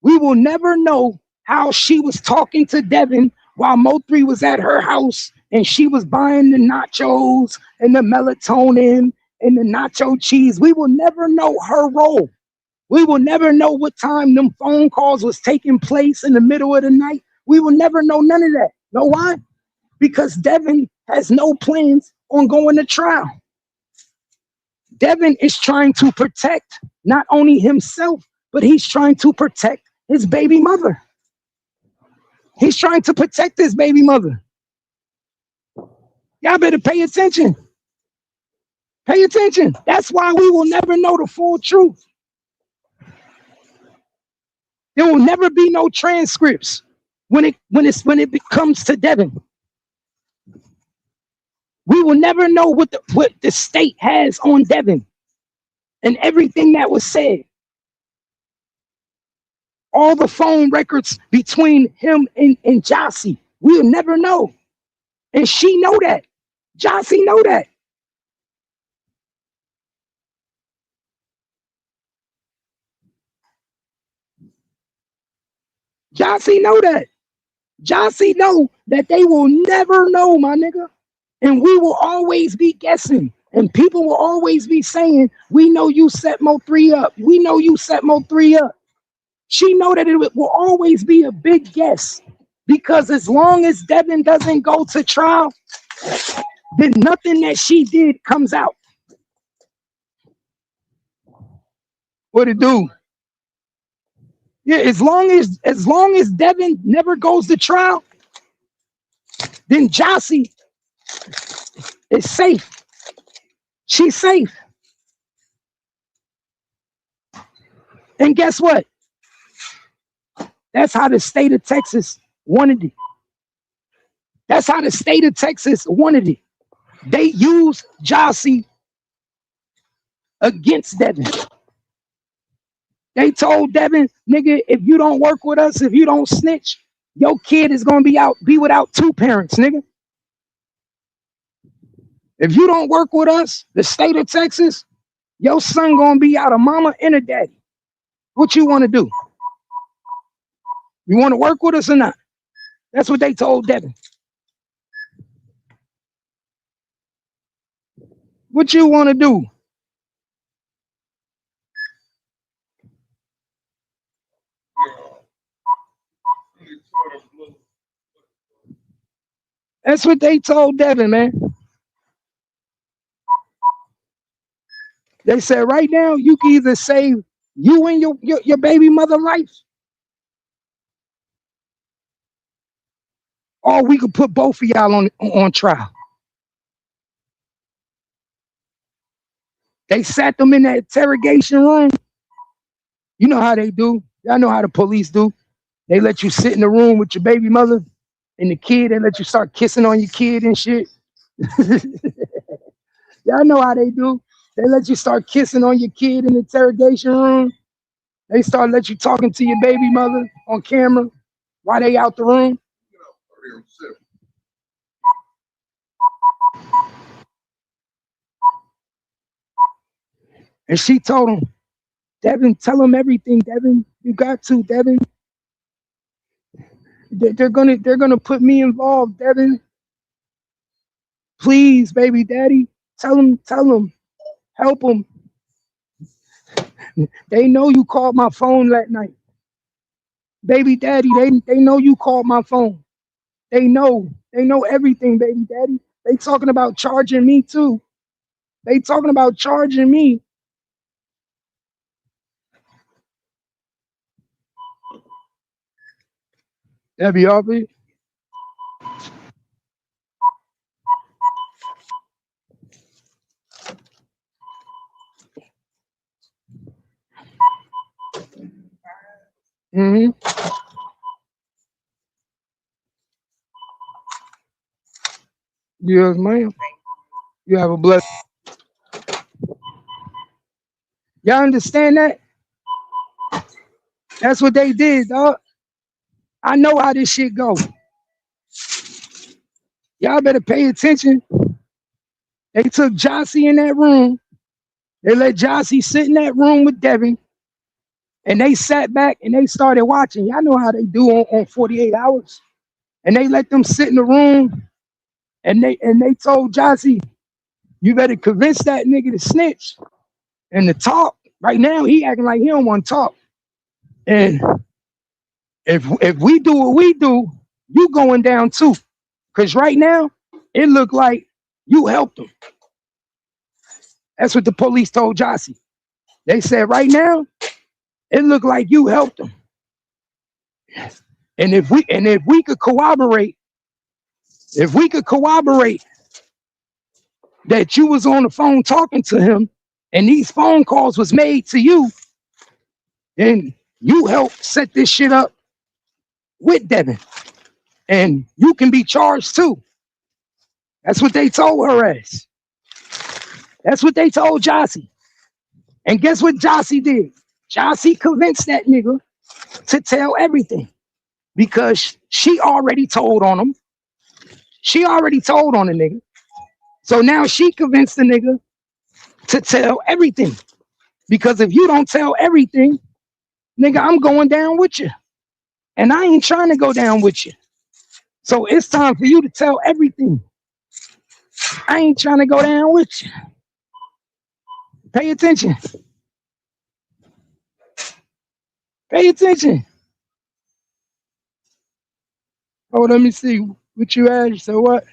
We will never know how she was talking to Devin while Mo3 was at her house and she was buying the nachos and the melatonin and the nacho cheese. We will never know her role. We will never know what time them phone calls was taking place in the middle of the night. We will never know none of that. Know why? Because Devin has no plans on going to trial. Devin is trying to protect not only himself, but he's trying to protect his baby mother. He's trying to protect his baby mother. Y'all better pay attention. Pay attention. That's why we will never know the full truth. There will never be no transcripts when it comes to Devin. We will never know what the state has on Devin and everything that was said. All the phone records between him and Jossie. We'll never know. And she know that. Jossie know that. Jossie know that. Jossie know that they will never know, my nigga. And we will always be guessing. And people will always be saying, we know you set Mo3 up. We know you set Mo3 up. She know that it will always be a big guess. Because as long as Devin doesn't go to trial, then nothing that she did comes out. What it do? Yeah, as long as Devin never goes to trial, then Jossie is safe. She's safe. And guess what? That's how the state of Texas wanted it. That's how the state of Texas wanted it. They used Jossie against Devin. They told Devin, nigga, if you don't work with us, if you don't snitch, your kid is gonna be without two parents, nigga. If you don't work with us, the state of Texas, your son gonna be out a mama and a daddy. What you want to do? You want to work with us or not? That's what they told Devin. What you want to do? That's what they told Devin, man. They said right now you can either save you and your baby mother life, or we could put both of y'all on trial. They sat them in that interrogation room. You know how they do. Y'all know how the police do. They let you sit in the room with your baby mother and the kid. They let you start kissing on your kid and shit. Y'all know how they do. They let you start kissing on your kid in the interrogation room. They start let you talking to your baby mother on camera while they out the room. And she told him, Devin, tell him everything, Devin. You got to, Devin. They're gonna put me involved, Devin. Please, baby daddy. Tell him, help him. They know you called my phone that night. Baby daddy, they know you called my phone. They know everything, baby daddy. They talking about charging me too. They talking about charging me. Debbie Aubrey. Mm-hmm. Yes, ma'am. You have a blessed. Y'all understand that? That's what they did, dog. I know how this shit go. Y'all better pay attention. They took Jossie in that room. They let Jossie sit in that room with Devin, and they sat back and they started watching. Y'all know how they do on 48 hours. And they let them sit in the room, and they told Jossie, you better convince that nigga to snitch and to talk. Right now, he acting like he don't want to talk. And if we do what we do, you going down too. Cause right now, it looked like you helped him. That's what the police told Jossie. They said right now, it looked like you helped him. And if we could corroborate, if we could corroborate that you was on the phone talking to him and these phone calls was made to you, then you helped set this shit up with Devin. And you can be charged too. That's what they told her ass. That's what they told Jossie. And guess what Jossie did? Jossie convinced that nigga to tell everything because she already told on him. She already told on the nigga. So now she convinced the nigga to tell everything. Because if you don't tell everything, nigga, I'm going down with you. And I ain't trying to go down with you. So it's time for you to tell everything. I ain't trying to go down with you. Pay attention. Pay attention. Hold on, let me see what you asked. So what?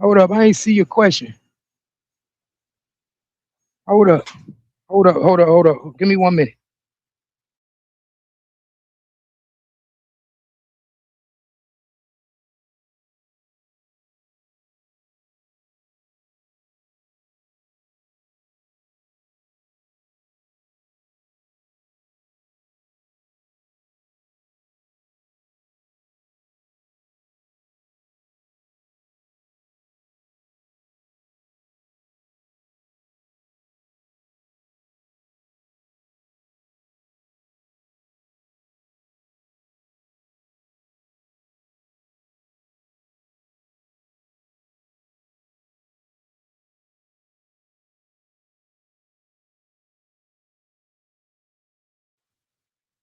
Hold up, I ain't see your question. Hold up. Hold up. Give me 1 minute.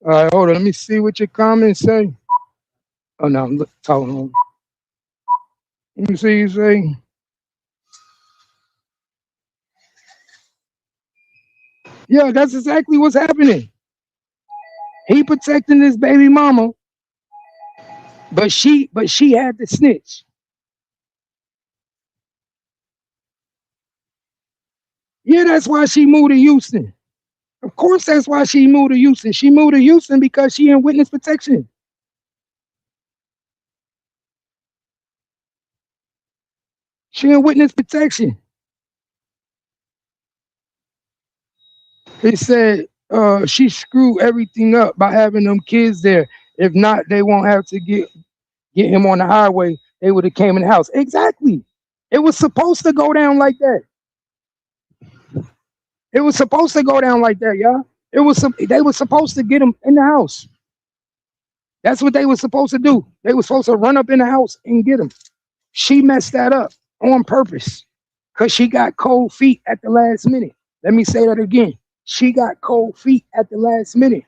All right, hold on. Let me see what your comments say. Oh no, I'm talking. Let me see you say. Yeah, that's exactly what's happening. He protecting his baby mama, but she had to snitch. Yeah, that's why she moved to Houston. Of course, that's why she moved to Houston. She moved to Houston because she in witness protection. She in witness protection. They said she screwed everything up by having them kids there. If not, they won't have to get him on the highway. They would have came in the house. Exactly. It was supposed to go down like that. It was supposed to go down like that, y'all. They were supposed to get him in the house. That's what they were supposed to do. They were supposed to run up in the house and get him. She messed that up on purpose because she got cold feet at the last minute. Let me say that again. She got cold feet at the last minute.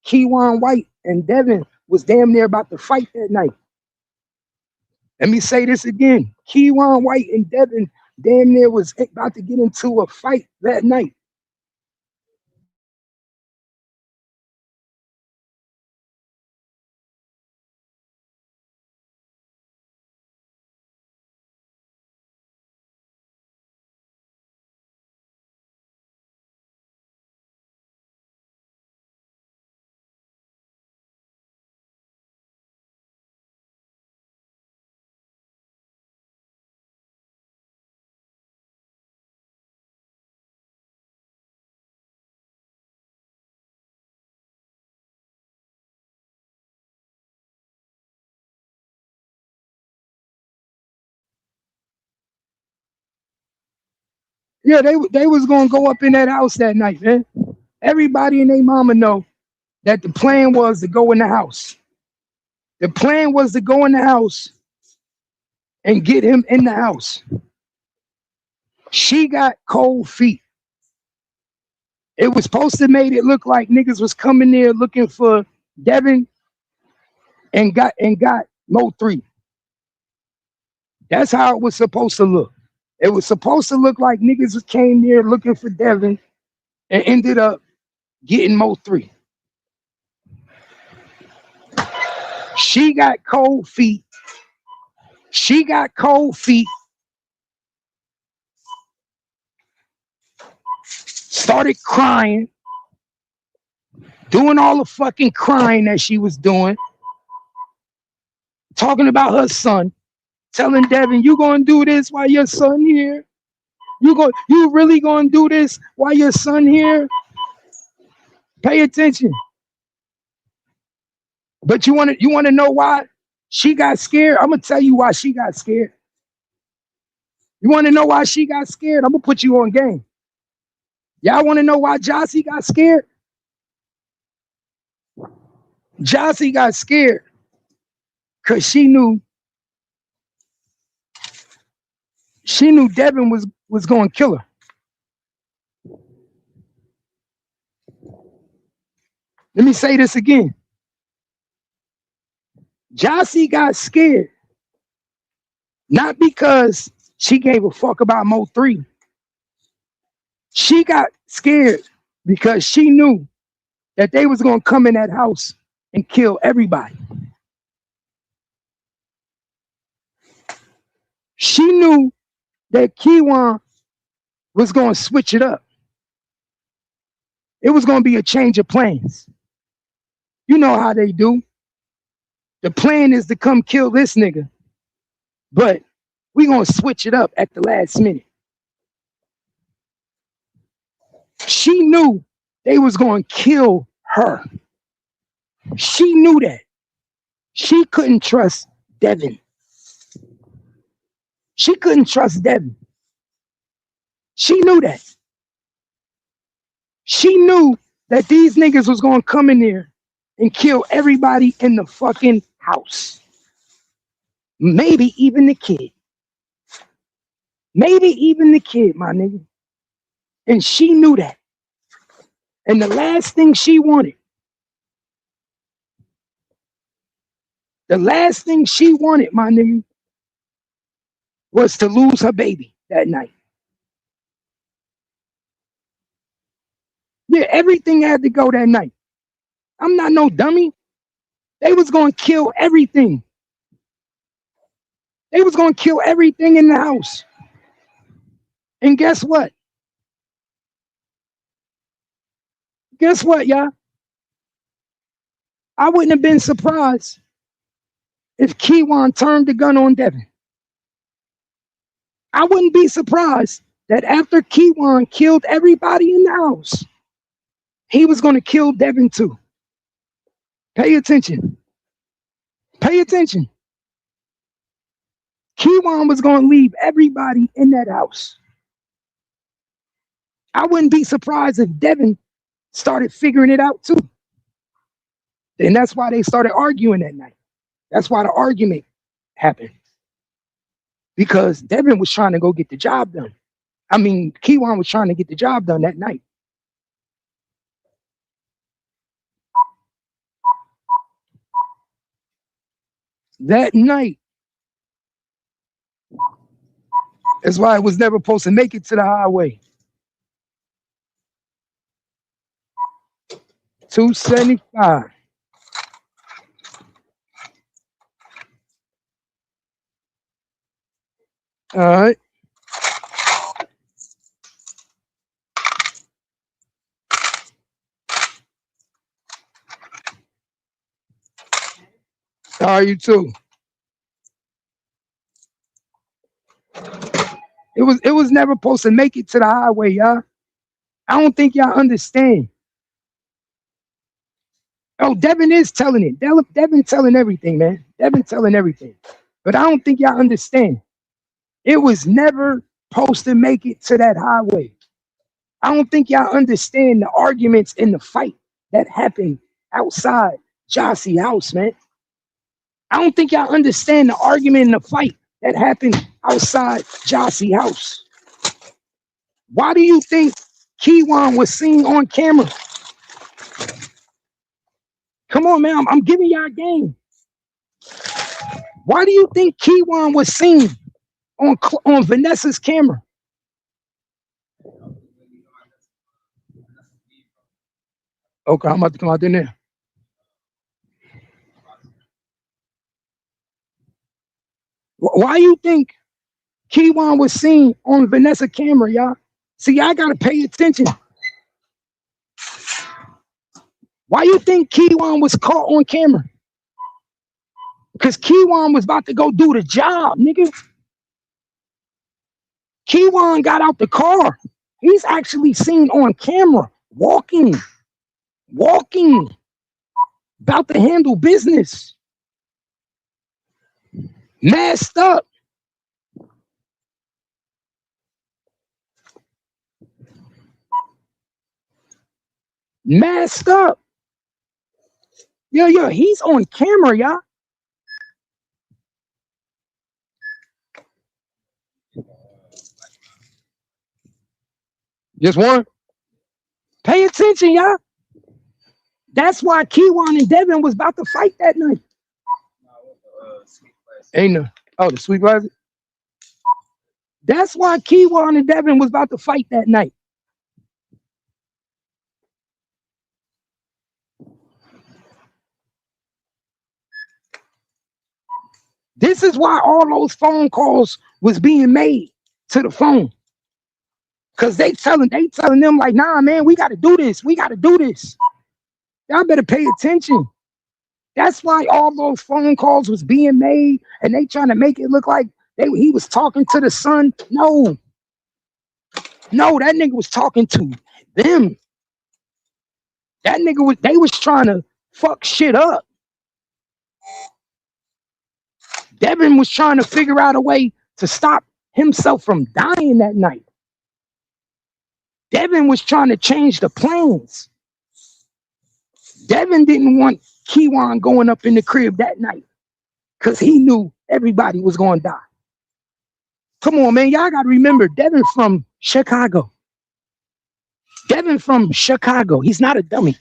Keywan White and Devin was damn near about to fight that night. Let me say this again. Keywan White and Devin damn near was about to get into a fight that night. Yeah, they was gonna go up in that house that night, man. Everybody and their mama know that the plan was to go in the house. The plan was to go in the house and get him in the house. She got cold feet. It was supposed to make it look like niggas was coming there looking for Devin and got Mo 3. That's how it was supposed to look. It was supposed to look like niggas came there looking for Devin and ended up getting Mo 3. She got cold feet. She got cold feet. Started crying. Doing all the fucking crying that she was doing. Talking about her son. Telling Devin, you gonna do this while your son here? You really gonna do this while your son here? Pay attention. But you wanna know why she got scared? I'm gonna tell you why she got scared. You wanna know why she got scared? I'm gonna put you on game. Y'all wanna know why Jossie got scared? Jossie got scared because she knew Devin was gonna kill her. Let me say this again. Jossie got scared, not because she gave a fuck about Mo 3. She got scared because she knew that they was gonna come in that house and kill everybody. She knew that Kiwan was gonna switch it up. It was gonna be a change of plans. You know how they do. The plan is to come kill this nigga, but we gonna switch it up at the last minute. She knew they was gonna kill her. She knew that. She couldn't trust Devin. She couldn't trust Devin. She knew that. She knew that these niggas was gonna come in there and kill everybody in the fucking house. Maybe even the kid. Maybe even the kid, my nigga. And she knew that. And the last thing she wanted, my nigga, was to lose her baby that night. Yeah, everything had to go that night. I'm not no dummy. They was gonna kill everything. They was gonna kill everything in the house. And guess what? Guess what, y'all? I wouldn't have been surprised if Kiwan turned the gun on Devin. I wouldn't be surprised that after Kiwan killed everybody in the house, he was going to kill Devin too. Pay attention. Pay attention. Kiwan was going to leave everybody in that house. I wouldn't be surprised if Devin started figuring it out too. And that's why they started arguing that night. That's why the argument happened. Because Devin was trying to go get the job done. I mean, Kiwan was trying to get the job done that night. That night. That's why it was never supposed to make it to the highway. 275. All right. How are you too? It was never supposed to make it to the highway, y'all. I don't think y'all understand. Oh, Devin is telling it. Devin telling everything, man. Devin telling everything. But I don't think y'all understand. It was never supposed to make it to that highway. I don't think y'all understand the arguments in the fight that happened outside Jossie house, man. I don't think y'all understand the argument in the fight that happened outside Jossie house. Why do you think Keywan was seen on camera? Come on, man. I'm giving y'all a game. Why do you think Keywan was seen on Vanessa's camera? Okay, I'm about to come out there now. Why you think Keywan was seen on Vanessa's camera, y'all? See, y'all gotta pay attention. Why you think Keywan was caught on camera? Because Keywan was about to go do the job, nigga. Keywan got out the car. He's actually seen on camera, walking, about to handle business. Masked up. Masked up. Yo, he's on camera, y'all. Just one. Pay attention, y'all. That's why Keywan and Devin was about to fight that night. Ain't no. Oh, the sweet riser. That's why Keywan and Devin was about to fight that night. This is why all those phone calls was being made to the phone. Cause they telling them like, nah, man, we gotta do this. We gotta do this. Y'all better pay attention. That's why all those phone calls was being made, and they trying to make it look like he was talking to the son. No, that nigga was talking to them. That nigga they was trying to fuck shit up. Devin was trying to figure out a way to stop himself from dying that night. Devin was trying to change the plans. Devin didn't want Keywan going up in the crib that night because he knew everybody was going to die. Come on, man. Y'all got to remember, Devin from Chicago. Devin from Chicago. He's not a dummy.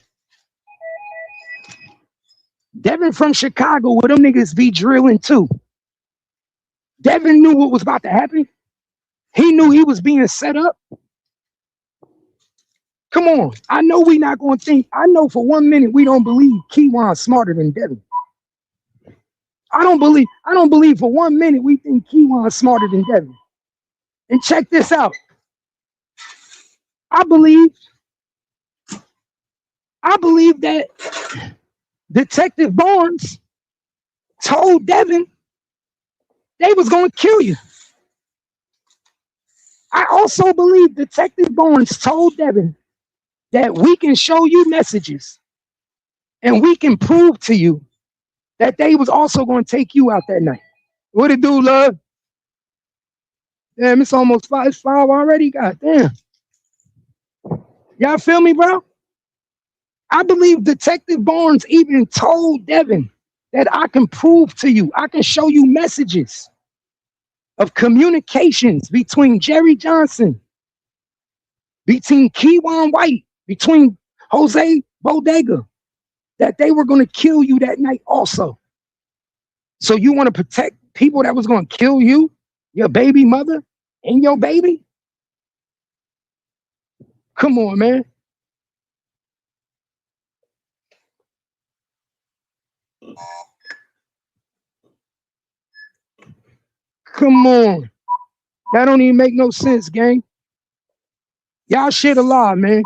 Devin from Chicago, where them niggas be drilling too. Devin knew what was about to happen. He knew he was being set up. Come on. I know we not going to think. I know for 1 minute we don't believe Keywan's smarter than Devin. I don't believe for 1 minute we think Keywan's smarter than Devin. And check this out. I believe that Detective Barnes told Devin they was going to kill you. I also believe Detective Barnes told Devin that we can show you messages and we can prove to you that they was also going to take you out that night. What it do, love? Damn, it's almost 5. It's 5 already. God damn. Y'all feel me, bro? I believe Detective Barnes even told Devin that I can prove to you, I can show you messages of communications between Jerry Johnson, between Keywan White, between Jose Bodega, that they were going to kill you that night also. So you want to protect people that was going to kill you, your baby mother, and your baby? Come on, man. Come on. That don't even make no sense, gang. Y'all shit a lie, man.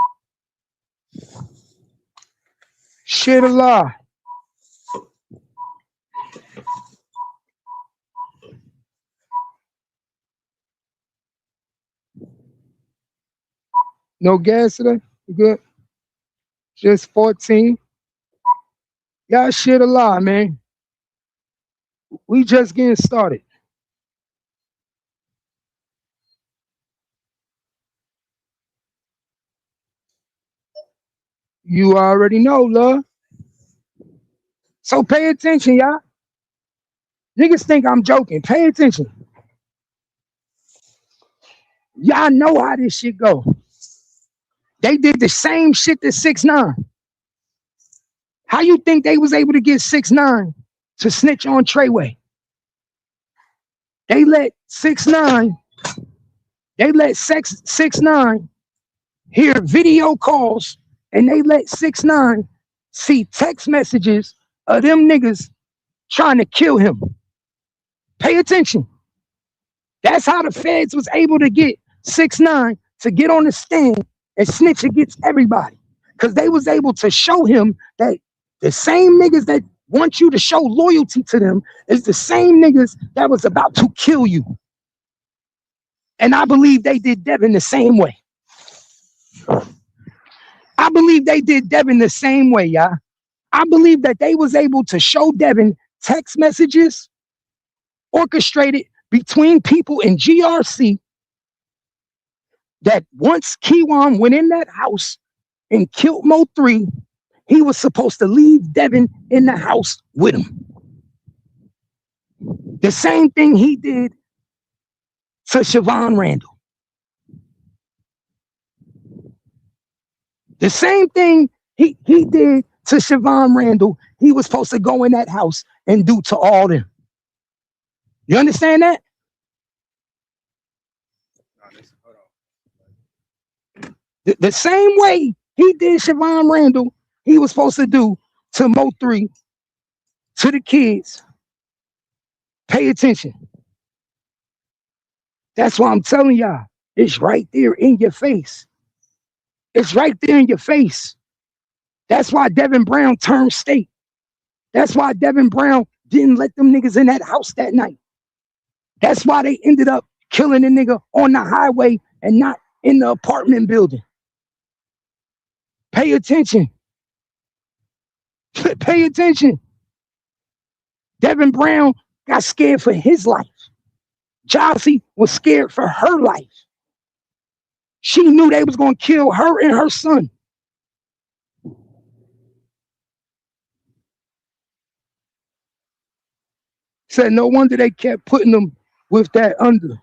Shit a lie. No gas today? You good? Just 14. Y'all shit a lie, man. We just getting started. You already know, love. So pay attention, y'all. Niggas think I'm joking. Pay attention. Y'all know how this shit go. They did the same shit to 6ix9ine. How you think they was able to get 6ix9ine to snitch on Treyway? They let 6ix9ine, 6ix9ine hear video calls, and they let 6ix9ine see text messages of them niggas trying to kill him. Pay attention. That's how the feds was able to get 6ix9ine to get on the stand and snitch against everybody. Because they was able to show him that the same niggas that want you to show loyalty to them is the same niggas that was about to kill you. And I believe they did Devin the same way. I believe they did Devin the same way, y'all. I believe that they was able to show Devin text messages orchestrated between people in GRC that once Keywan went in that house and killed Mo3, he was supposed to leave Devin in the house with him. The same thing he did to Siobhan Randall. The same thing he did to Siobhan Randall, he was supposed to go in that house and do to all them. You understand that? The same way he did Siobhan Randall, he was supposed to do to Mo3, to the kids. Pay attention. That's why I'm telling y'all, it's right there in your face. It's right there in your face. That's why Devin Brown turned state. That's why Devin Brown didn't let them niggas in that house that night. That's why they ended up killing a nigga on the highway and not in the apartment building. Pay attention. Pay attention. Devin Brown got scared for his life. Jossie was scared for her life. She knew they was going to kill her and her son. Said no wonder they kept putting them with that under.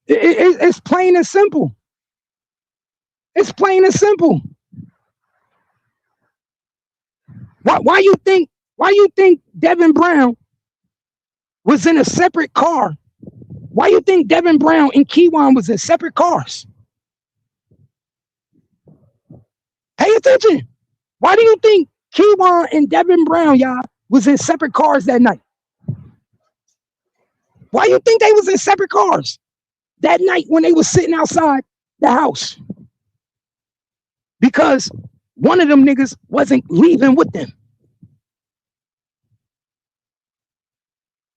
It's plain and simple. It's plain and simple. Why you think Devin Brown was in a separate car? Why you think Devin Brown and Keywan was in separate cars? Pay attention. Why do you think Keywan and Devin Brown, y'all, was in separate cars that night? Why you think they was in separate cars that night when they was sitting outside the house? Because one of them niggas wasn't leaving with them.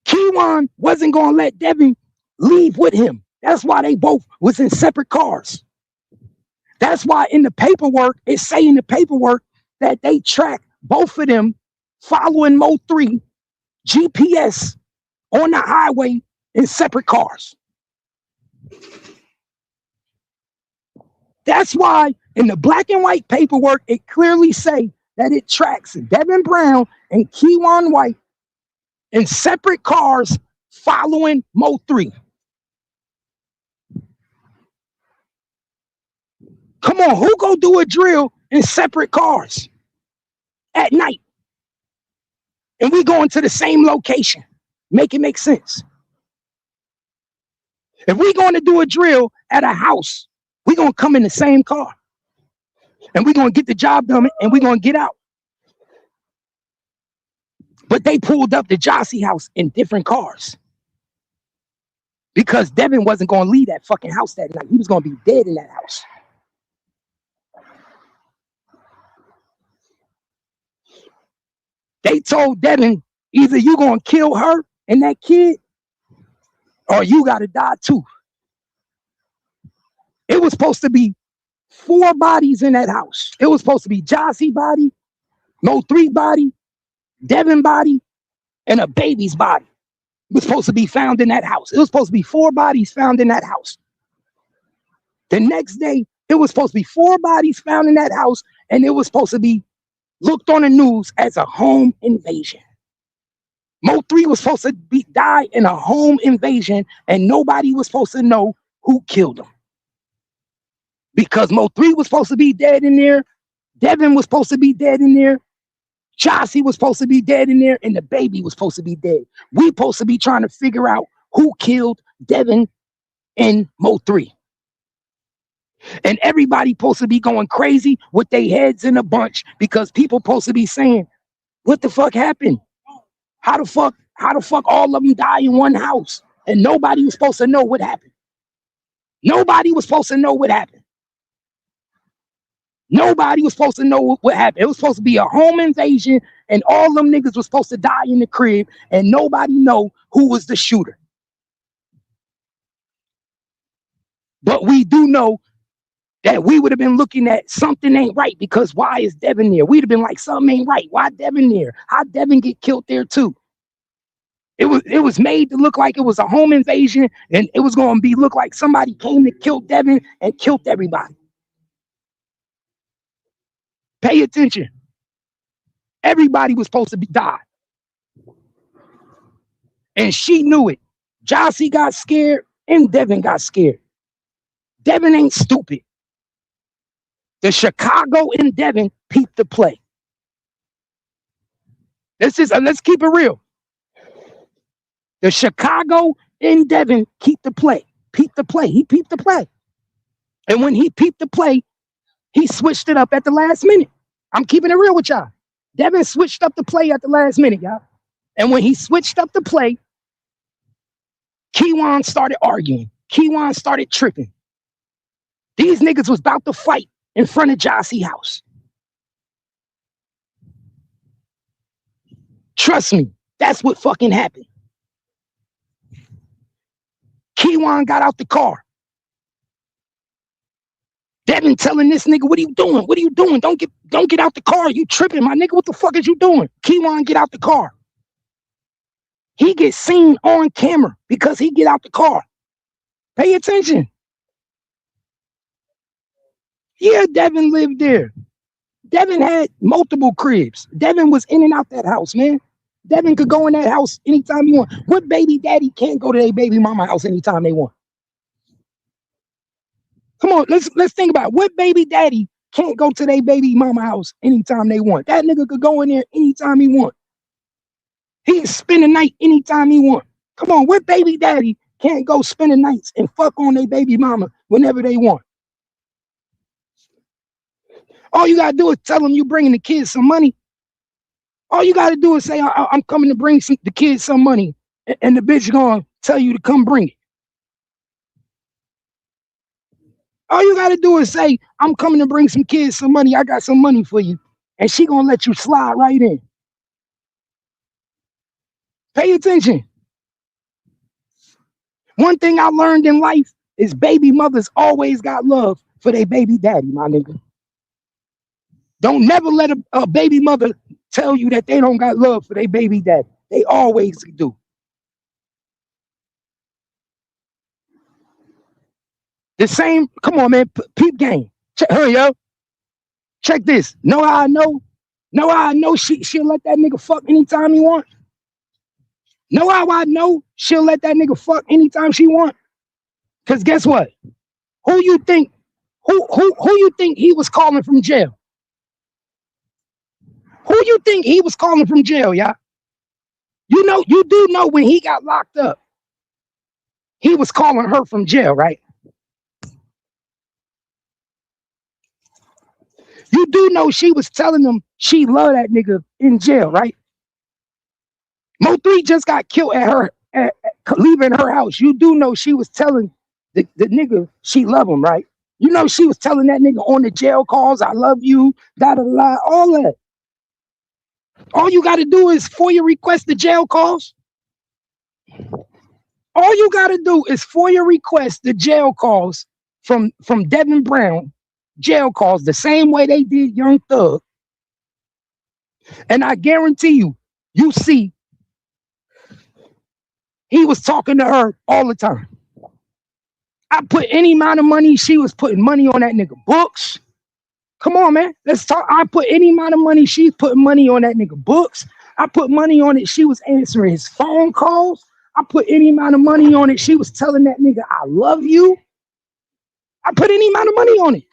Keywan wasn't going to let Devin leave with him. That's why they both was in separate cars. That's why in the paperwork, it say in the paperwork that they track both of them following Mo3 GPS on the highway in separate cars. That's why in the black and white paperwork, it clearly say that it tracks Devin Brown and Keywan White in separate cars following Mo3. Come on, who go do a drill in separate cars at night? And we going to the same location. Make it make sense. If we going to do a drill at a house, we going to come in the same car. And we going to get the job done and we going to get out. But they pulled up the Jossie house in different cars. Because Devin wasn't going to leave that fucking house that night. He was going to be dead in that house. They told Devin, either you going to kill her and that kid, or you got to die too. It was supposed to be 4 bodies in that house. It was supposed to be Jossie body, Mo3 body, Devin body, and a baby's body. It was supposed to be found in that house. It was supposed to be 4 bodies found in that house. The next day, It was supposed to be 4 bodies found in that house, and it was supposed to be looked on the news as a home invasion. Mo 3 was supposed to die in a home invasion, and nobody was supposed to know who killed him. Because Mo 3 was supposed to be dead in there, Devin was supposed to be dead in there, Chauncey was supposed to be dead in there, and the baby was supposed to be dead. We supposed to be trying to figure out who killed Devin and Mo 3. And everybody supposed to be going crazy with their heads in a bunch because people supposed to be saying, what the fuck happened? How the fuck all of them die in one house? And nobody was supposed to know what happened. Nobody was supposed to know what happened. Nobody was supposed to know what happened. It was supposed to be a home invasion, and all them niggas was supposed to die in the crib, and nobody know who was the shooter. But we do know that we would have been looking at something ain't right, because why is Devin there? We'd have been like, something ain't right. Why Devin there? How Devin get killed there too? It was made to look like it was a home invasion, and it was going to look like somebody came to kill Devin and killed everybody. Pay attention. Everybody was supposed to die. And she knew it. Jossie got scared and Devin got scared. Devin ain't stupid. The Chicago and Devin peeped the play. Let's keep it real. The Chicago and Devin peeped the play. He peeped the play. And when he peeped the play, he switched it up at the last minute. I'm keeping it real with y'all. Devin switched up the play at the last minute, y'all. And when he switched up the play, Keywan started arguing. Keywan started tripping. These niggas was about to fight in front of Jossie's house. Trust me, that's what fucking happened. Keywan got out the car. Devin telling this nigga, what are you doing? What are you doing? Don't get out the car. You tripping, my nigga. What the fuck is you doing? Keywan, get out the car. He gets seen on camera because he get out the car. Pay attention. Yeah, Devin lived there. Devin had multiple cribs. Devin was in and out that house, man. Devin could go in that house anytime he want. What baby daddy can't go to their baby mama house anytime they want? Come on, let's think about it. What baby daddy can't go to their baby mama house anytime they want? That nigga could go in there anytime he want. He can spend the night anytime he want. Come on, what baby daddy can't go spend the nights and fuck on their baby mama whenever they want? All you gotta do is tell them you bringing the kids some money. All you gotta do is say, I'm coming to bring the kids some money, and the bitch gonna tell you to come bring it. All you gotta do is say, I'm coming to bring some kids some money. I got some money for you, and she gonna let you slide right in. Pay attention. One thing I learned in life is baby mothers always got love for their baby daddy, my nigga. Don't never let a baby mother tell you that they don't got love for their baby daddy. They always do. The same, come on, man, peep game. Hurry up. Check this. Know how I know? Know how I know she'll let that nigga fuck anytime he want? Know how I know she'll let that nigga fuck anytime she want? Because guess what? Who you think he was calling from jail? Who you think he was calling from jail, y'all? You do know when he got locked up, he was calling her from jail, right? You do know she was telling him she loved that nigga in jail, right? Mo 3 just got killed at leaving her house. You do know she was telling the nigga she loved him, right? You know she was telling that nigga on the jail calls, I love you, da-da-da, all that. All you got to do is FOIA request the jail calls. All you got to do is FOIA request the jail calls from Devin Brown, jail calls the same way they did Young Thug. And I guarantee you see, he was talking to her all the time. I put any amount of money. She was putting money on that nigga books. Come on, man. Let's talk. I put any amount of money. She's putting money on that nigga books. I put money on it. She was answering his phone calls. I put any amount of money on it. She was telling that nigga, I love you. I put any amount of money on it.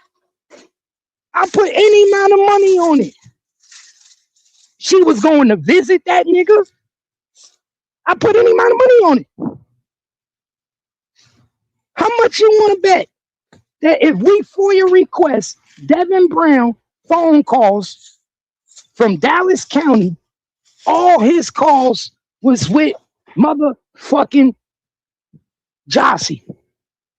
I put any amount of money on it. She was going to visit that nigga. I put any amount of money on it. How much you want to bet that if we FOIA request Devin Brown phone calls from Dallas County, all his calls was with motherfucking Jossie?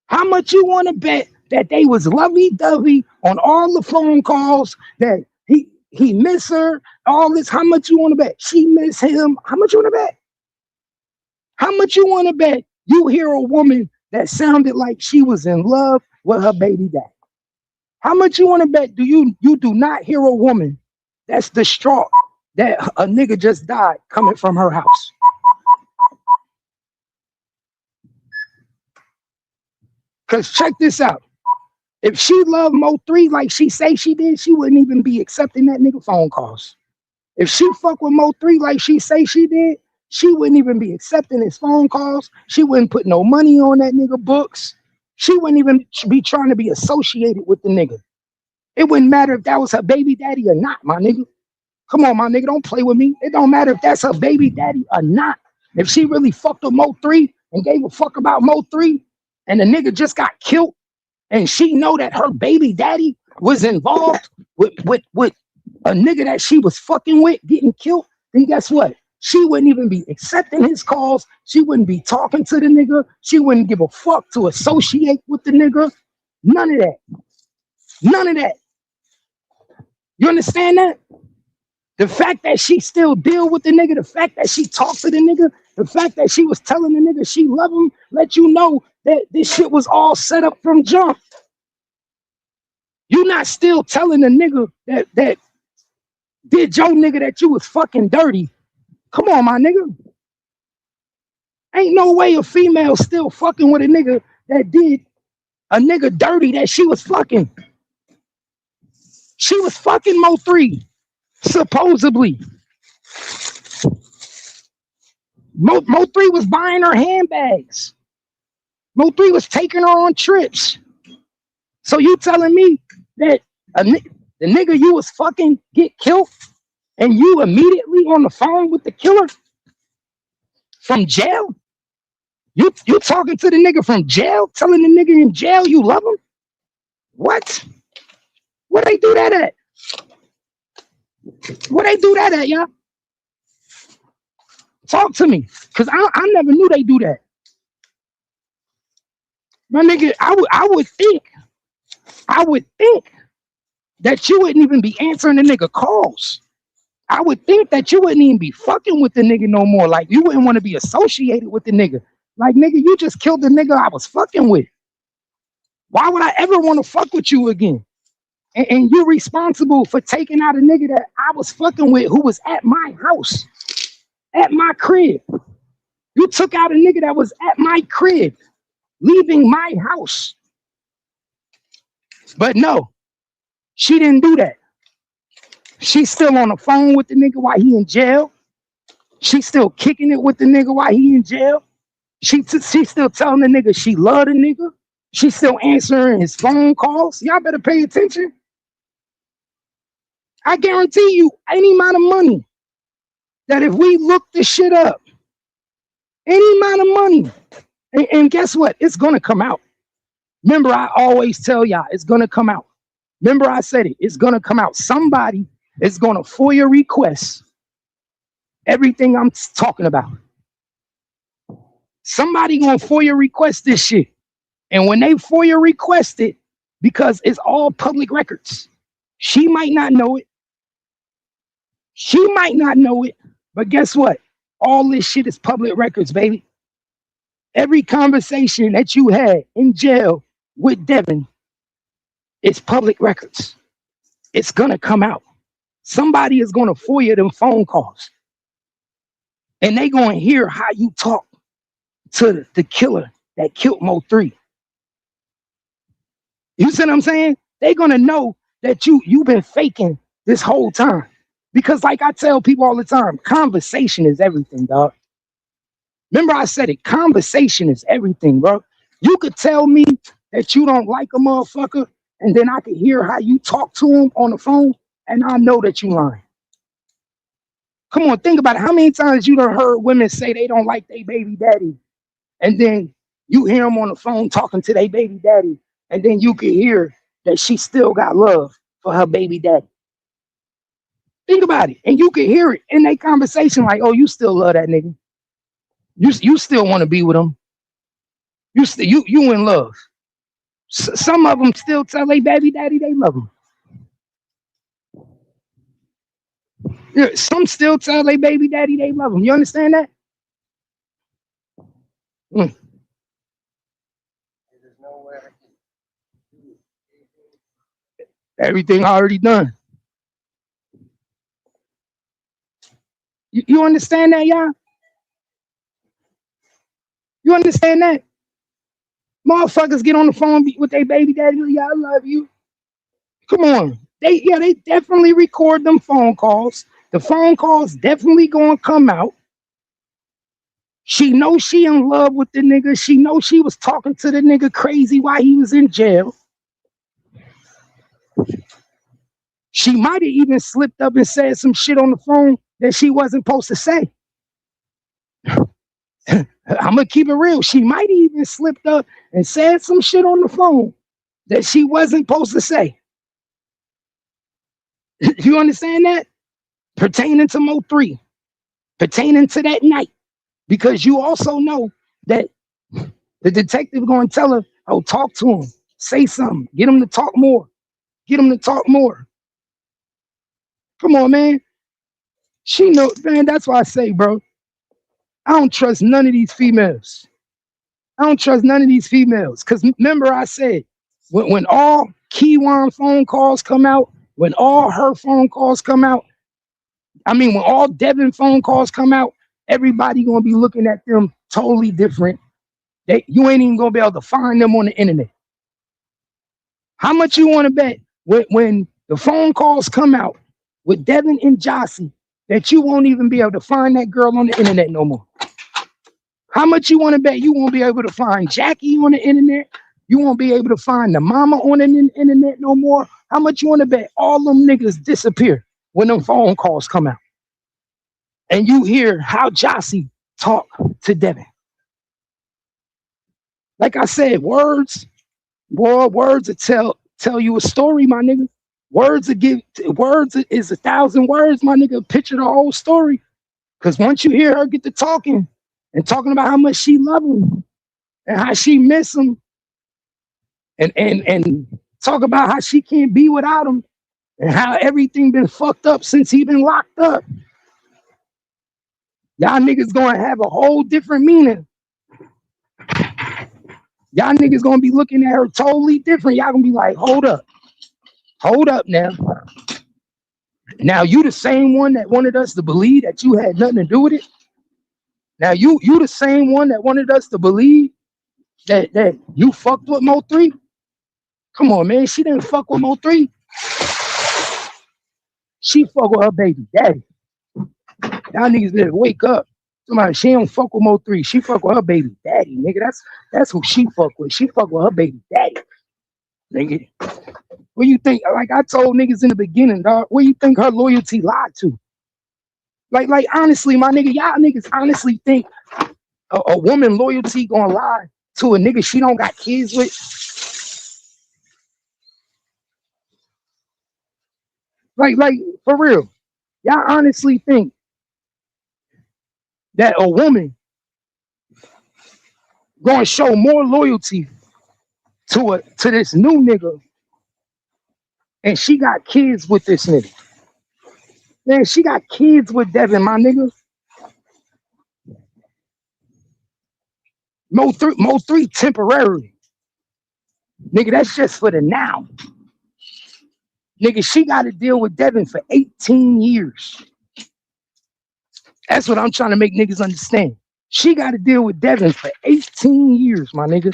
How much you want to bet that they was lovey-dovey on all the phone calls, that he miss her, all this? How much you want to bet she miss him? How much you want to bet? How much you want to bet you hear a woman that sounded like she was in love with her baby dad? How much you want to bet you do not hear a woman that's distraught that a nigga just died coming from her house? Because check this out. If she loved Mo3 like she say she did, she wouldn't even be accepting that nigga phone calls. If she fuck with Mo3 like she say she did, she wouldn't even be accepting his phone calls. She wouldn't put no money on that nigga books. She wouldn't even be trying to be associated with the nigga. It wouldn't matter if that was her baby daddy or not, my nigga. Come on, my nigga, don't play with me. It don't matter if that's her baby daddy or not. If she really fucked with Mo3 and gave a fuck about Mo3, and the nigga just got killed, and she know that her baby daddy was involved with a nigga that she was fucking with getting killed, then guess what? She wouldn't even be accepting his calls. She wouldn't be talking to the nigga. She wouldn't give a fuck to associate with the nigga. None of that. None of that. You understand that? The fact that she still deal with the nigga, the fact that she talked to the nigga, the fact that she was telling the nigga she love him, let you know that this shit was all set up from jump. You not still telling the nigga that did your nigga that you was fucking dirty. Come on, my nigga. Ain't no way a female still fucking with a nigga that did a nigga dirty that she was fucking. She was fucking Mo3, supposedly. Mo3 was buying her handbags. Mo3 was taking her on trips. So you telling me that the nigga you was fucking get killed and you immediately on the phone with the killer from jail? You talking to the nigga from jail, telling the nigga in jail you love him? What? Where they do that at? Where they do that at, y'all? Talk to me, cause I never knew they do that. My nigga, I would think that you wouldn't even be answering the nigga calls. I would think that you wouldn't even be fucking with the nigga no more. Like, you wouldn't want to be associated with the nigga. Like, nigga, you just killed the nigga I was fucking with. Why would I ever want to fuck with you again? And you're responsible for taking out a nigga that I was fucking with who was at my house, at my crib. You took out a nigga that was at my crib, leaving my house. But no, she didn't do that. She's still on the phone with the nigga while he in jail. She's still kicking it with the nigga while he in jail. She's still telling the nigga she love the nigga. She's still answering his phone calls. Y'all better pay attention. I guarantee you any amount of money that if we look this shit up, any amount of money, and guess what? It's going to come out. Remember, I always tell y'all, it's going to come out. Remember, I said it. It's going to come out. Somebody is going to FOIA request everything I'm talking about. Somebody going to FOIA request this shit. And when they FOIA request it, because it's all public records, she might not know it. She might not know it. But guess what? All this shit is public records, baby. Every conversation that you had in jail with Devin, it's public records. It's going to come out. Somebody is going to FOIA them phone calls. And they going to hear how you talk to the killer that killed Mo3. You see what I'm saying? They're gonna know that you've been faking this whole time. Because like I tell people all the time, conversation is everything, dog. Remember I said it, conversation is everything, bro. You could tell me that you don't like a motherfucker, and then I could hear how you talk to him on the phone, and I know that you lying. Come on, think about it. How many times you done heard women say they don't like their baby daddy, and then you hear them on the phone talking to their baby daddy, and then you can hear that she still got love for her baby daddy. Think about it, and you can hear it in their conversation, like, "Oh, you still love that nigga. You still want to be with him. You in love." Some of them still tell their baby daddy they love him. Yeah, some still tell their baby daddy they love him. You understand that? Mm. There's no way I can do it. Everything already done. You understand that, y'all? You understand that? Motherfuckers get on the phone with their baby daddy. "Yeah, I love you." Come on. They definitely record them phone calls. The phone calls definitely gonna come out. She knows she in love with the nigga. She knows she was talking to the nigga crazy while he was in jail. She might have even slipped up and said some shit on the phone that she wasn't supposed to say. I'm gonna keep it real. She might have even slipped up and said some shit on the phone that she wasn't supposed to say. You understand that? Pertaining to Mo 3, pertaining to that night. Because you also know that the detective going to tell her, "Oh, talk to him. Say something. Get him to talk more. Get him to talk more." Come on, man. She know, man, that's why I say, bro, I don't trust none of these females. I don't trust none of these females. Because remember I said, when all Kiwan phone calls come out, when all her phone calls come out, when all Devin phone calls come out, everybody going to be looking at them totally different. You ain't even going to be able to find them on the internet. How much you want to bet when the phone calls come out with Devin and Jossie that you won't even be able to find that girl on the internet no more? How much you want to bet you won't be able to find Jackie on the internet? You won't be able to find the mama on the internet no more? How much you want to bet all them niggas disappear when them phone calls come out? And you hear how Jossie talk to Devin. Like I said, words will tell you a story, my nigga. Words is 1,000 words, my nigga. Picture the whole story. Because once you hear her get to talking and talking about how much she love him and how she miss him and talk about how she can't be without him and how everything been fucked up since he been locked up, y'all niggas gonna have a whole different meaning. Y'all niggas gonna be looking at her totally different. Y'all gonna be like, hold up now. Now you the same one that wanted us to believe that you had nothing to do with it. Now you the same one that wanted us to believe that you fucked with Mo 3. Come on, man. She didn't fuck with Mo 3. She fuck with her baby daddy. Y'all niggas better wake up. Somebody, she don't fuck with Mo 3. She fuck with her baby daddy, nigga. That's who she fuck with. She fuck with her baby daddy, nigga. What you think? Like I told niggas in the beginning, dog. Where you think her loyalty lied to? Like honestly, my nigga, y'all niggas honestly think a woman loyalty gonna lie to a nigga she don't got kids with? Like for real, y'all honestly think that a woman gonna show more loyalty to this new nigga and she got kids with this nigga? Man, she got kids with Devin, my nigga. Mo 3 temporary. Nigga, that's just for the now. Nigga, she got to deal with Devin for 18 years. That's what I'm trying to make niggas understand. She got to deal with Devin for 18 years, my nigga.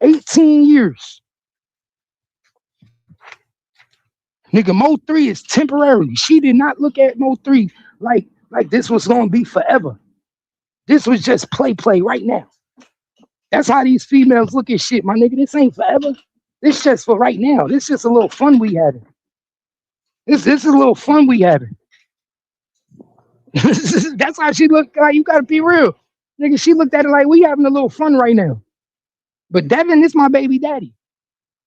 18 years. Nigga, Mo 3 is temporary. She did not look at Mo 3 like this was gonna be forever. This was just play right now. That's how these females look at shit, my nigga. This ain't forever. This just for right now. This just a little fun we having. This is a little fun we having. That's how she looked like. You gotta be real. Nigga, she looked at it like we having a little fun right now. But Devin is my baby daddy.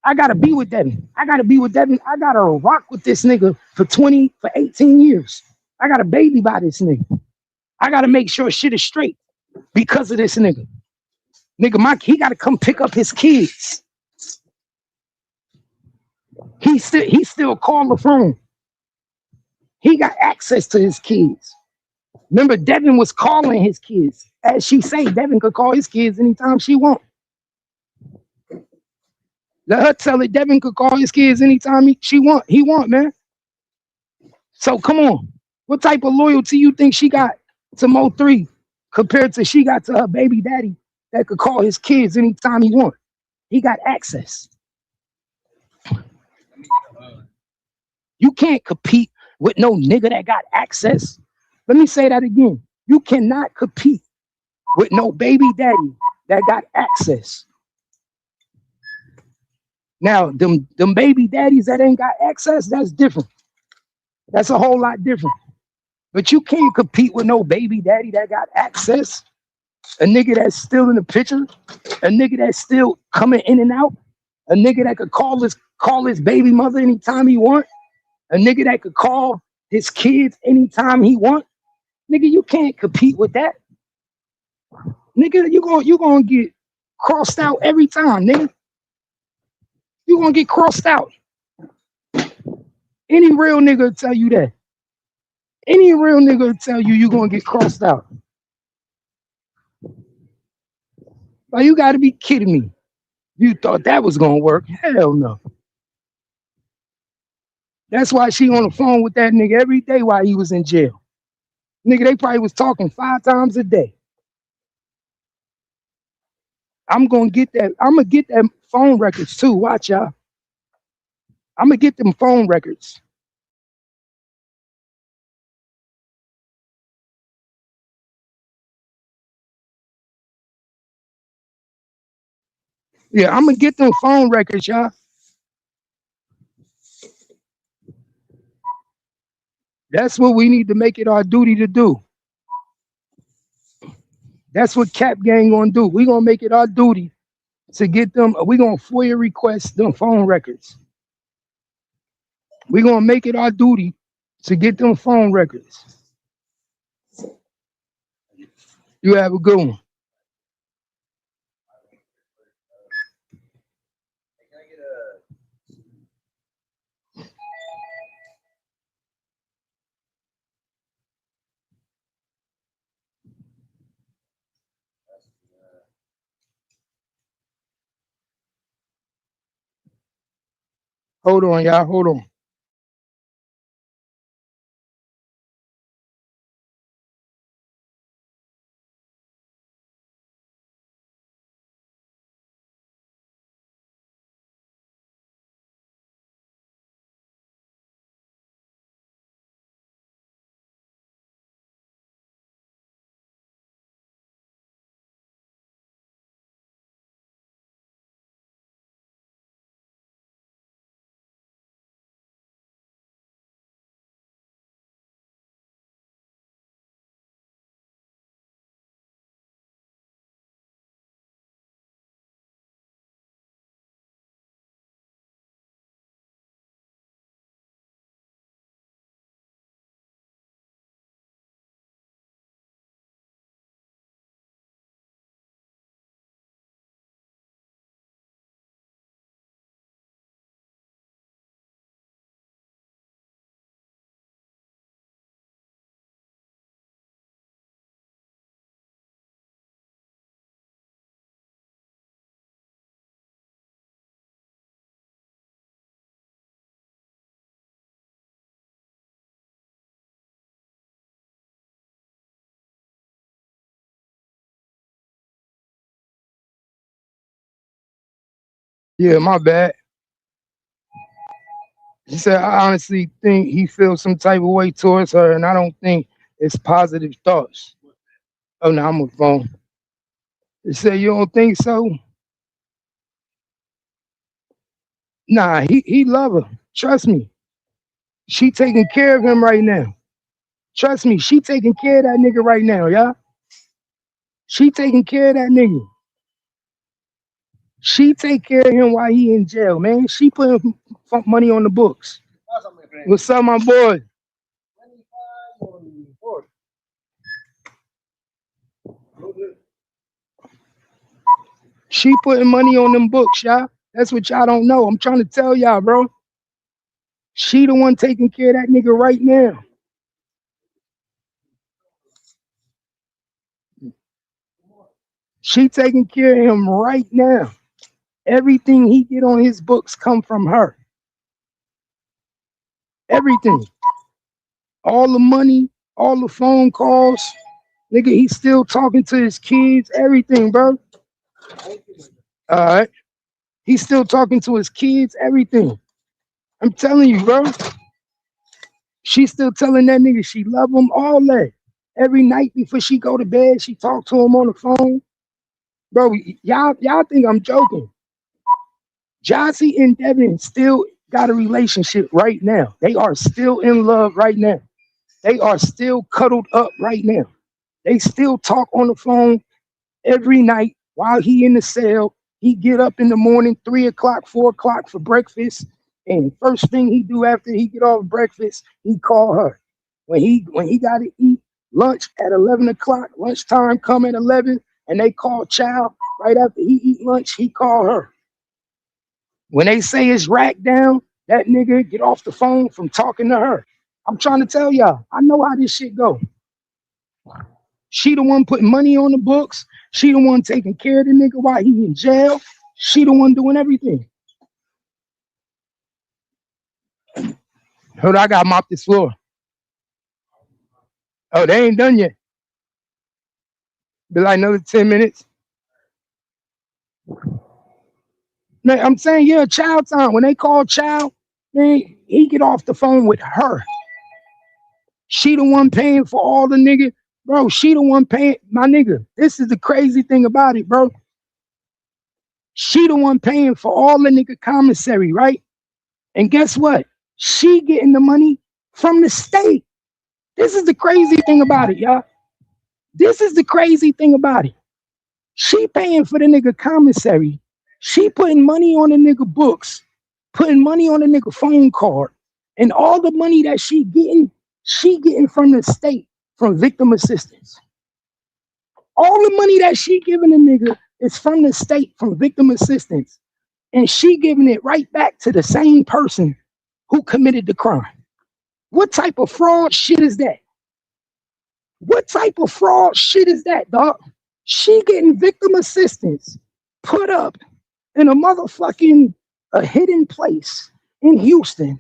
I gotta be with Devin. I gotta be with Devin. I gotta rock with this nigga for 18 years. I got a baby by this nigga. I gotta make sure shit is straight because of this nigga. Nigga, he gotta come pick up his kids. He still call the phone. He got access to his kids. Remember, Devin was calling his kids. As she say, Devin could call his kids anytime she want. Let her tell it. Devin could call his kids anytime he want, man. So come on. What type of loyalty you think she got to Mo 3 compared to she got to her baby daddy that could call his kids anytime he want? He got access. You can't compete with no nigga that got access. Let me say that again. You cannot compete with no baby daddy that got access. Now, them baby daddies that ain't got access, that's different. That's a whole lot different. But you can't compete with no baby daddy that got access. A nigga that's still in the picture, a nigga that's still coming in and out, a nigga that could call his baby mother anytime he want, a nigga that could call his kids anytime he want. Nigga, you can't compete with that. Nigga, you gonna get crossed out every time, nigga. You gonna get crossed out. Any real nigga will tell you that. Any real nigga will tell you gonna get crossed out. Like, you gotta be kidding me. You thought that was gonna work? Hell no. That's why she on the phone with that nigga every day while he was in jail. Nigga, they probably was talking 5 times a day. I'm gonna get that phone records too. Watch y'all. I'm gonna get them phone records. Yeah, I'm gonna get them phone records, y'all. That's what we need to make it our duty to do. That's what Cap Gang gonna do. We gonna make it our duty to get them. We gonna FOIA request them phone records. We gonna make it our duty to get them phone records. You have a good one. Hold on, y'all. Hold on. Yeah, my bad. He said, I honestly think he feels some type of way towards her, and I don't think it's positive thoughts. Oh, no, I'm on the phone. He said, you don't think so? Nah, he love her. Trust me. She taking care of him right now. Trust me, she taking care of that nigga right now, yeah? She taking care of that nigga. She take care of him while he in jail, man. She putting money on the books. What's up, my boy? She putting money on them books, y'all. That's what y'all don't know. I'm trying to tell y'all, bro. She the one taking care of that nigga right now. She taking care of him right now. Everything he get on his books come from her. Everything. All the money, all the phone calls. Nigga, he's still talking to his kids, everything, bro. All right. He's still talking to his kids, everything. I'm telling you, bro. She's still telling that nigga she love him, all that. Every night before she go to bed, she talk to him on the phone. Bro, y'all think I'm joking. Jossie and Devin still got a relationship right now. They are still in love right now. They are still cuddled up right now. They still talk on the phone every night while he in the cell. He get up in the morning, 3 o'clock, 4 o'clock for breakfast. And first thing he do after he get off breakfast, he call her. When he got to eat lunch at 11 o'clock, lunchtime come at 11, and they call child right after he eat lunch, he call her. When they say it's rack down, that nigga get off the phone from talking to her. I'm trying to tell y'all, I know how this shit go. She the one putting money on the books. She the one taking care of the nigga while he in jail. She the one doing everything. Hold on, I gotta mop this floor. Oh, they ain't done yet. Be like another 10 minutes. Man, I'm saying, yeah, child time. When they call child, man, he get off the phone with her. She the one paying for all the nigga. Bro, she the one paying. My nigga, this is the crazy thing about it, bro. She the one paying for all the nigga commissary, right? And guess what? She getting the money from the state. This is the crazy thing about it, y'all. This is the crazy thing about it. She paying for the nigga commissary. She putting money on the nigga books, putting money on the nigga phone card. And all the money that she getting from the state, from victim assistance. All the money that she giving the nigga is from the state, from victim assistance. And she giving it right back to the same person who committed the crime. What type of fraud shit is that? What type of fraud shit is that, dog? She getting victim assistance put up in a motherfucking a hidden place in Houston,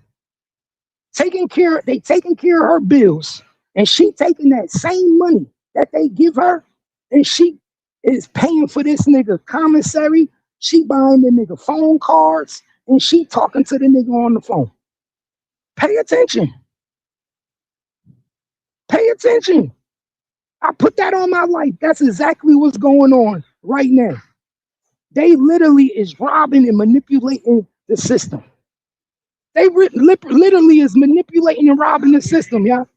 taking care of her bills, and she taking that same money that they give her, and she is paying for this nigga commissary. She buying the nigga phone cards, and she talking to the nigga on the phone. Pay attention. Pay attention. I put that on my life. That's exactly what's going on right now. They literally is robbing and manipulating the system. They literally is manipulating and robbing the system, y'all.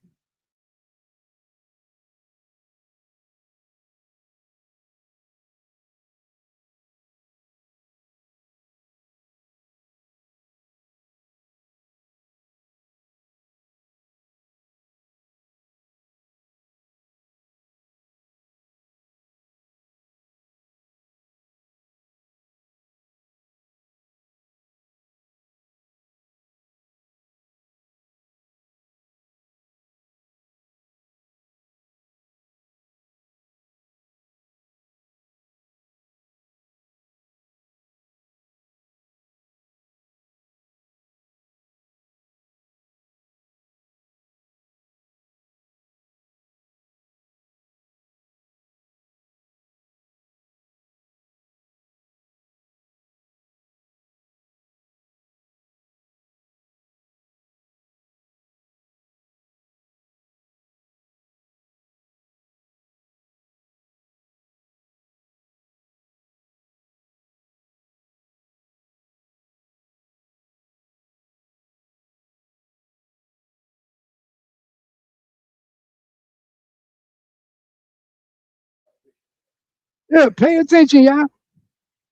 Yeah, pay attention, y'all.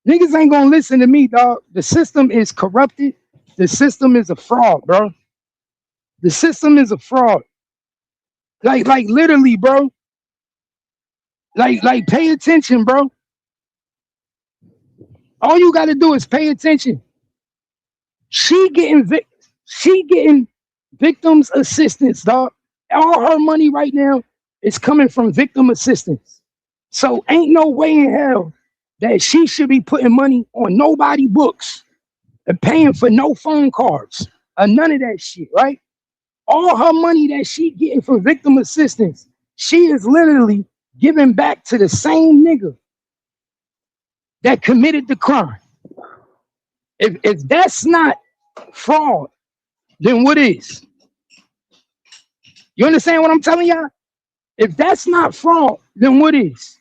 Niggas ain't gonna listen to me, dog. The system is corrupted. The system is a fraud, bro. The system is a fraud. Like literally, bro. Like pay attention, bro. All you gotta do is pay attention. She getting she getting victims assistance, dog. All her money right now is coming from victim assistance. So ain't no way in hell that she should be putting money on nobody books and paying for no phone cards or none of that shit, right? All her money that she getting from victim assistance, she is literally giving back to the same nigga that committed the crime. If that's not fraud, then what is? You understand what I'm telling y'all? If that's not fraud, then what is?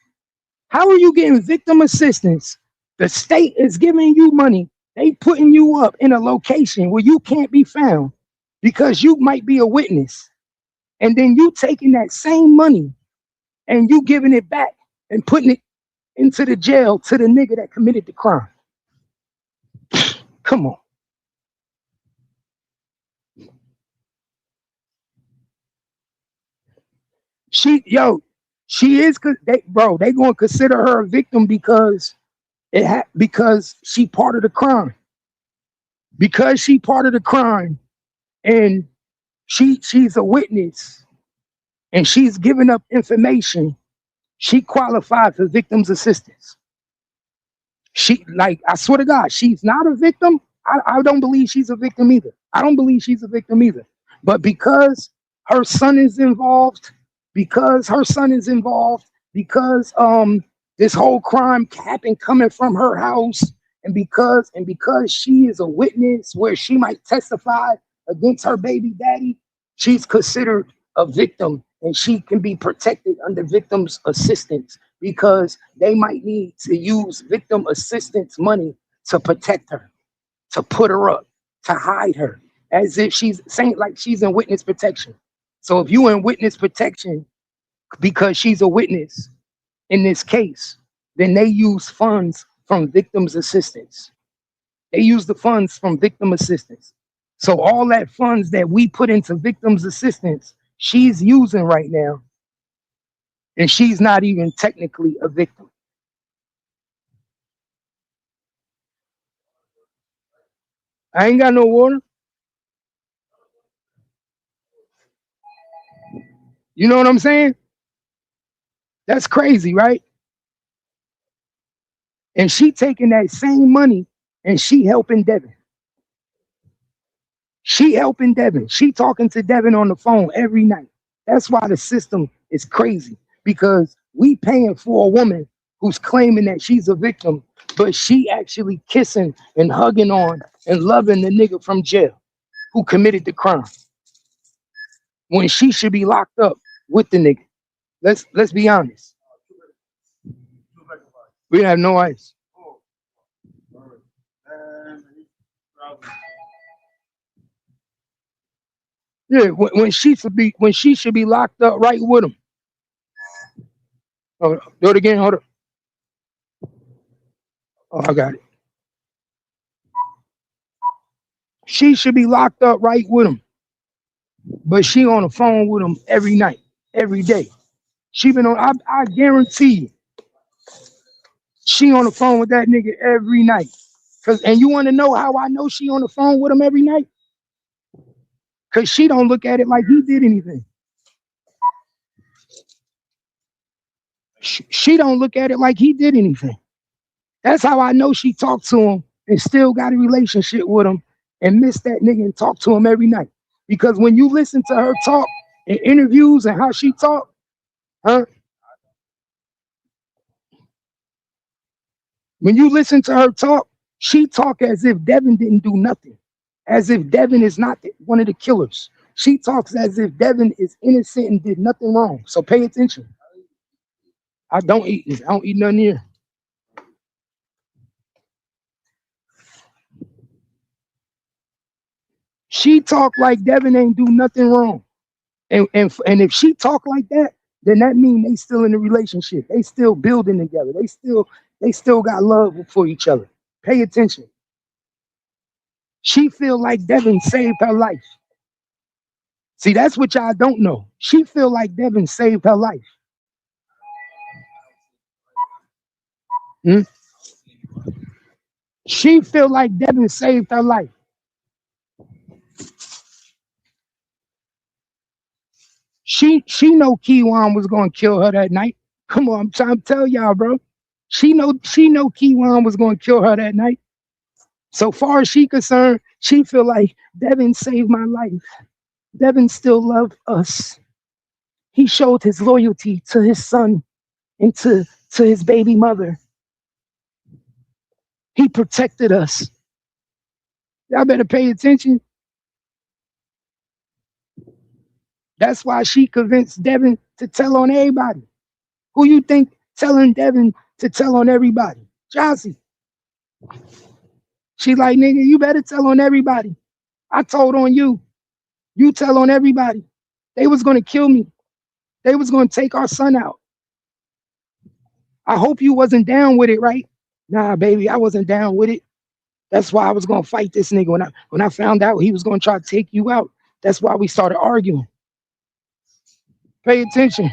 How are you getting victim assistance? The state is giving you money. They putting you up in a location where you can't be found because you might be a witness. And then you taking that same money and you giving it back and putting it into the jail to the nigga that committed the crime. Come on. She is, they gonna consider her a victim because because she part of the crime. Because she part of the crime and she's a witness and she's giving up information, she qualified for victims assistance. She, like, I swear to God, she's not a victim. I don't believe she's a victim either. I don't believe she's a victim either. But because her son is involved, because this whole crime happened coming from her house, and because she is a witness where she might testify against her baby daddy, she's considered a victim and she can be protected under victims assistance because they might need to use victim assistance money to protect her, to put her up, to hide her, as if she's saying like she's in witness protection. So if you in witness protection because she's a witness in this case, then they use funds from victims assistance. They use the funds from victim assistance. So all that funds that we put into victims assistance, she's using right now, and she's not even technically a victim. I ain't got no water. You know what I'm saying? That's crazy, right? And she taking that same money and she helping Devin. She helping Devin. She talking to Devin on the phone every night. That's why the system is crazy, because we paying for a woman who's claiming that she's a victim, but she actually kissing and hugging on and loving the nigga from jail who committed the crime when she should be locked up with the nigga. Let's be honest. We have no ice. Yeah, when she should be locked up right with him. Oh, do it again. Hold up. Oh, I got it. She should be locked up right with him, but she on the phone with him every night, every day. She been on. I guarantee you, she on the phone with that nigga every night. And you want to know how I know she on the phone with him every night? Cause she don't look at it like he did anything. She don't look at it like he did anything. That's how I know she talked to him and still got a relationship with him and miss that nigga and talk to him every night. Because when you listen to her talk in interviews and how she talk, huh? When you listen to her talk, she talk as if Devin didn't do nothing, as if Devin is not one of the killers. She talks as if Devin is innocent and did nothing wrong. So pay attention. I don't eat nothing here. She talk like Devin ain't do nothing wrong. And if she talk like that, then that means they still in a relationship. They still building together. They still got love for each other. Pay attention. She feel like Devin saved her life. See, that's what y'all don't know. She feel like Devin saved her life. Hmm? She feel like Devin saved her life. She know Keywan was gonna kill her that night. Come on, I'm trying to tell y'all, bro. She know Keywan was gonna kill her that night. So far as she concerned, she feel like Devin saved my life. Devin still loved us. He showed his loyalty to his son and to his baby mother. He protected us. Y'all better pay attention. That's why she convinced Devin to tell on everybody. Who you think telling Devin to tell on everybody? Chauncey. She like, nigga, you better tell on everybody. I told on you. You tell on everybody. They was gonna kill me. They was gonna take our son out. I hope you wasn't down with it, right? Nah, baby, I wasn't down with it. That's why I was gonna fight this nigga when I found out he was gonna try to take you out. That's why we started arguing. Pay attention.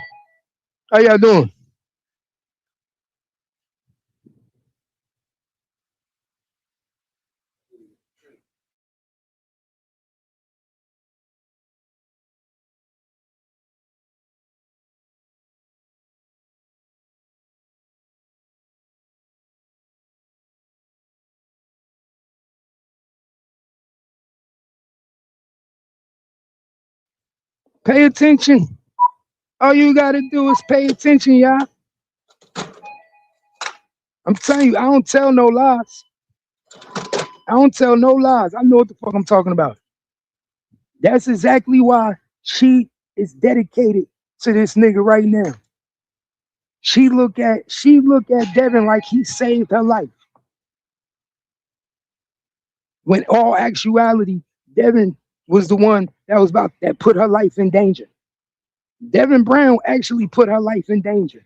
How y'all doing? Pay attention. All you gotta do is pay attention, y'all. I'm telling you, I don't tell no lies. I don't tell no lies. I know what the fuck I'm talking about. That's exactly why she is dedicated to this nigga right now. She look at Devin like he saved her life. When all actuality, Devin was the one that put her life in danger. Devin Brown actually put her life in danger.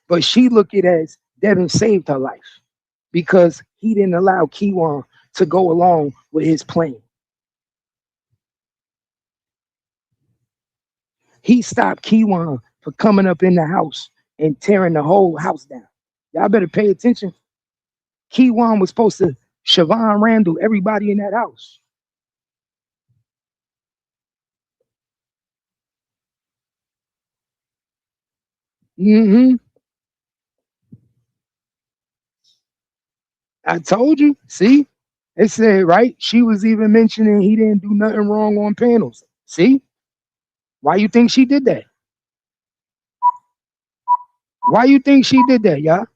But she looked at it as Devin saved her life because he didn't allow Keywan to go along with his plan. He stopped Keywan for coming up in the house and tearing the whole house down. Y'all better pay attention. Keywan was supposed to Siobhan Randall everybody in that house. Mm-hmm. I told you. See? It said, right? She was even mentioning he didn't do nothing wrong on panels. See? Why you think she did that? Why you think she did that, y'all?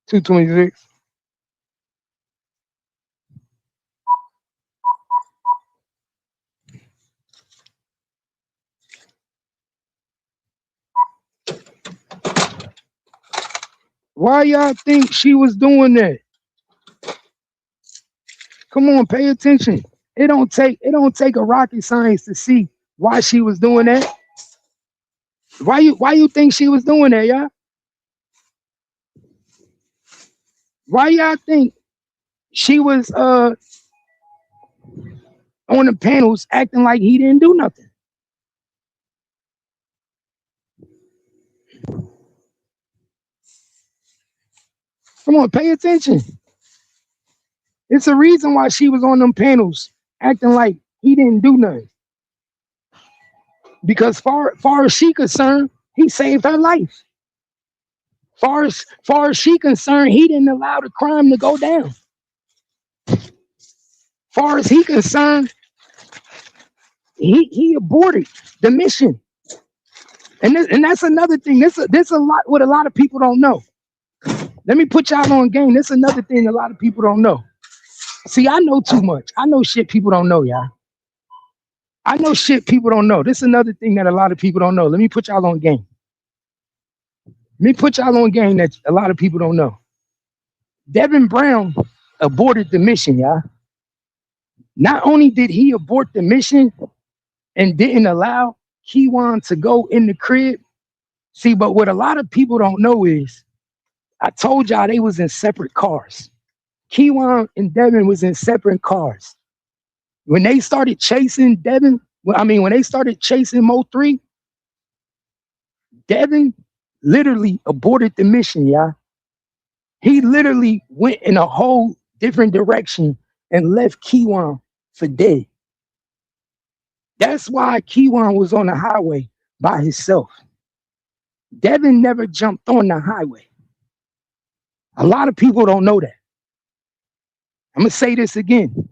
226. Why y'all think she was doing that? Come on, pay attention. It don't take a rocket science to see why she was doing that. Why you think she was doing that, y'all? Why y'all think she was on the panels acting like he didn't do nothing? Come on, pay attention. It's a reason why she was on them panels acting like he didn't do nothing. Because far as she concerned, he saved her life. Far as she concerned, he didn't allow the crime to go down. Far as he concerned, he aborted the mission. And that's another thing. This a lot what a lot of people don't know. Let me put y'all on game. This is another thing a lot of people don't know. See, I know too much. I know shit people don't know, y'all. I know shit people don't know. This is another thing that a lot of people don't know. Let me put y'all on game. Let me put y'all on game that a lot of people don't know. Devin Brown aborted the mission, y'all. Not only did he abort the mission and didn't allow Keywan to go in the crib See, but what a lot of people don't know is I told y'all they was in separate cars. Keywan and Devin was in separate cars. When they started chasing Devin, when they started chasing Mo 3, Devin literally aborted the mission, y'all. He literally went in a whole different direction and left Keywan for dead. That's why Keywan was on the highway by himself. Devin never jumped on the highway. A lot of people don't know that. I'm going to say this again.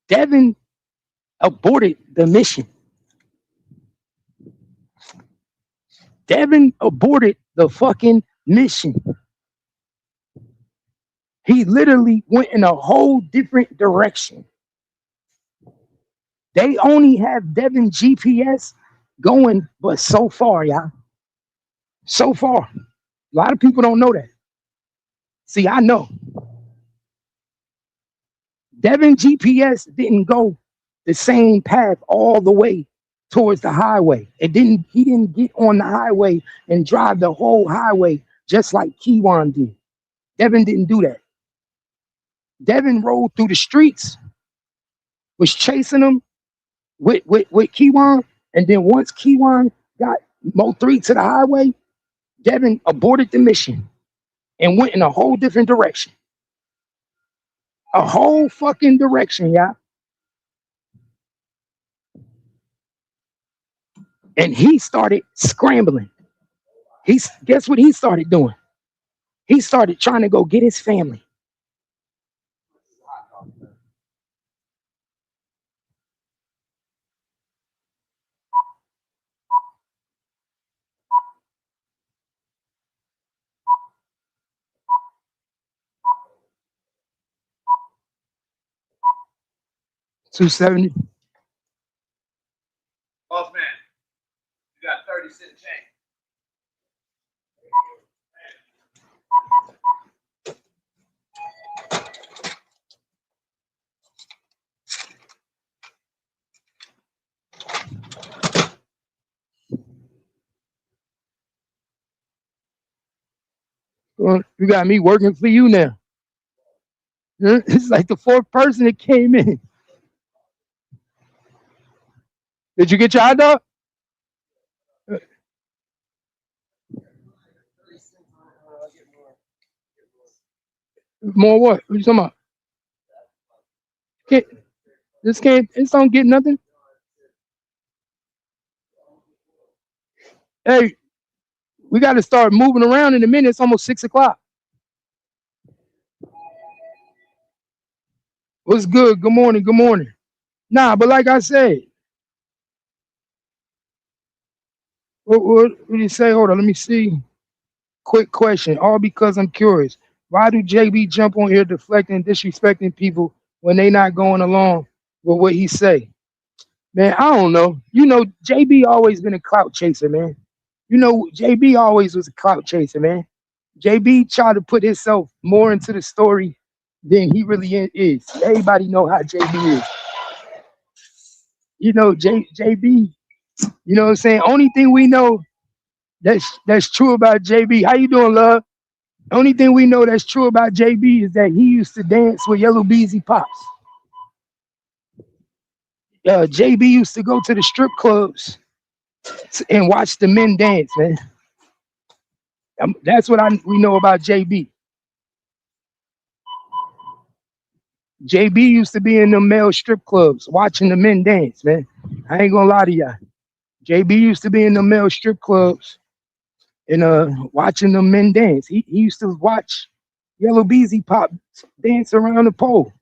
Devin aborted the mission. Devin aborted the fucking mission. He literally went in a whole different direction. They only have Devin GPS going, but so far, y'all. So far. A lot of people don't know that. See, I know. Devin GPS didn't go the same path all the way towards the highway. He didn't get on the highway and drive the whole highway just like Keywan did. Devin didn't do that. Devin rode through the streets, was chasing him with Keywan, and then once Keywan got Mo 3 to the highway, Devin aborted the mission and went in a whole different direction. A whole fucking direction, y'all. And he started scrambling. Guess what he started doing? He started trying to go get his family. $270. Boss man, you got 30-cent change. Well, you got me working for you now. It's like the fourth person that came in. Did you get your hot dog? More what? What you talking about? This don't get nothing. Hey, we got to start moving around in a minute. It's almost 6 o'clock. What's good? Good morning. Good morning. Nah, but like I said, what did you say? Hold on, let me see. Quick question, all because I'm curious. Why do JB jump on here deflecting and disrespecting people when they not going along with what he say? Man, I don't know. You know, JB always been a clout chaser, man. You know, JB always was a clout chaser, man. JB tried to put himself more into the story than he really is. Everybody know how JB is. You know, JB, you know what I'm saying? Only thing we know that's true about JB. How you doing, love? Only thing we know that's true about JB is that he used to dance with Yellow Beezy Pops. JB used to go to the strip clubs and watch the men dance, man. That's what we know about JB. JB used to be in the male strip clubs watching the men dance, man. I ain't gonna lie to y'all. JB used to be in the male strip clubs and watching the men dance. He used to watch Yellow Beezy Pop dance around the pole.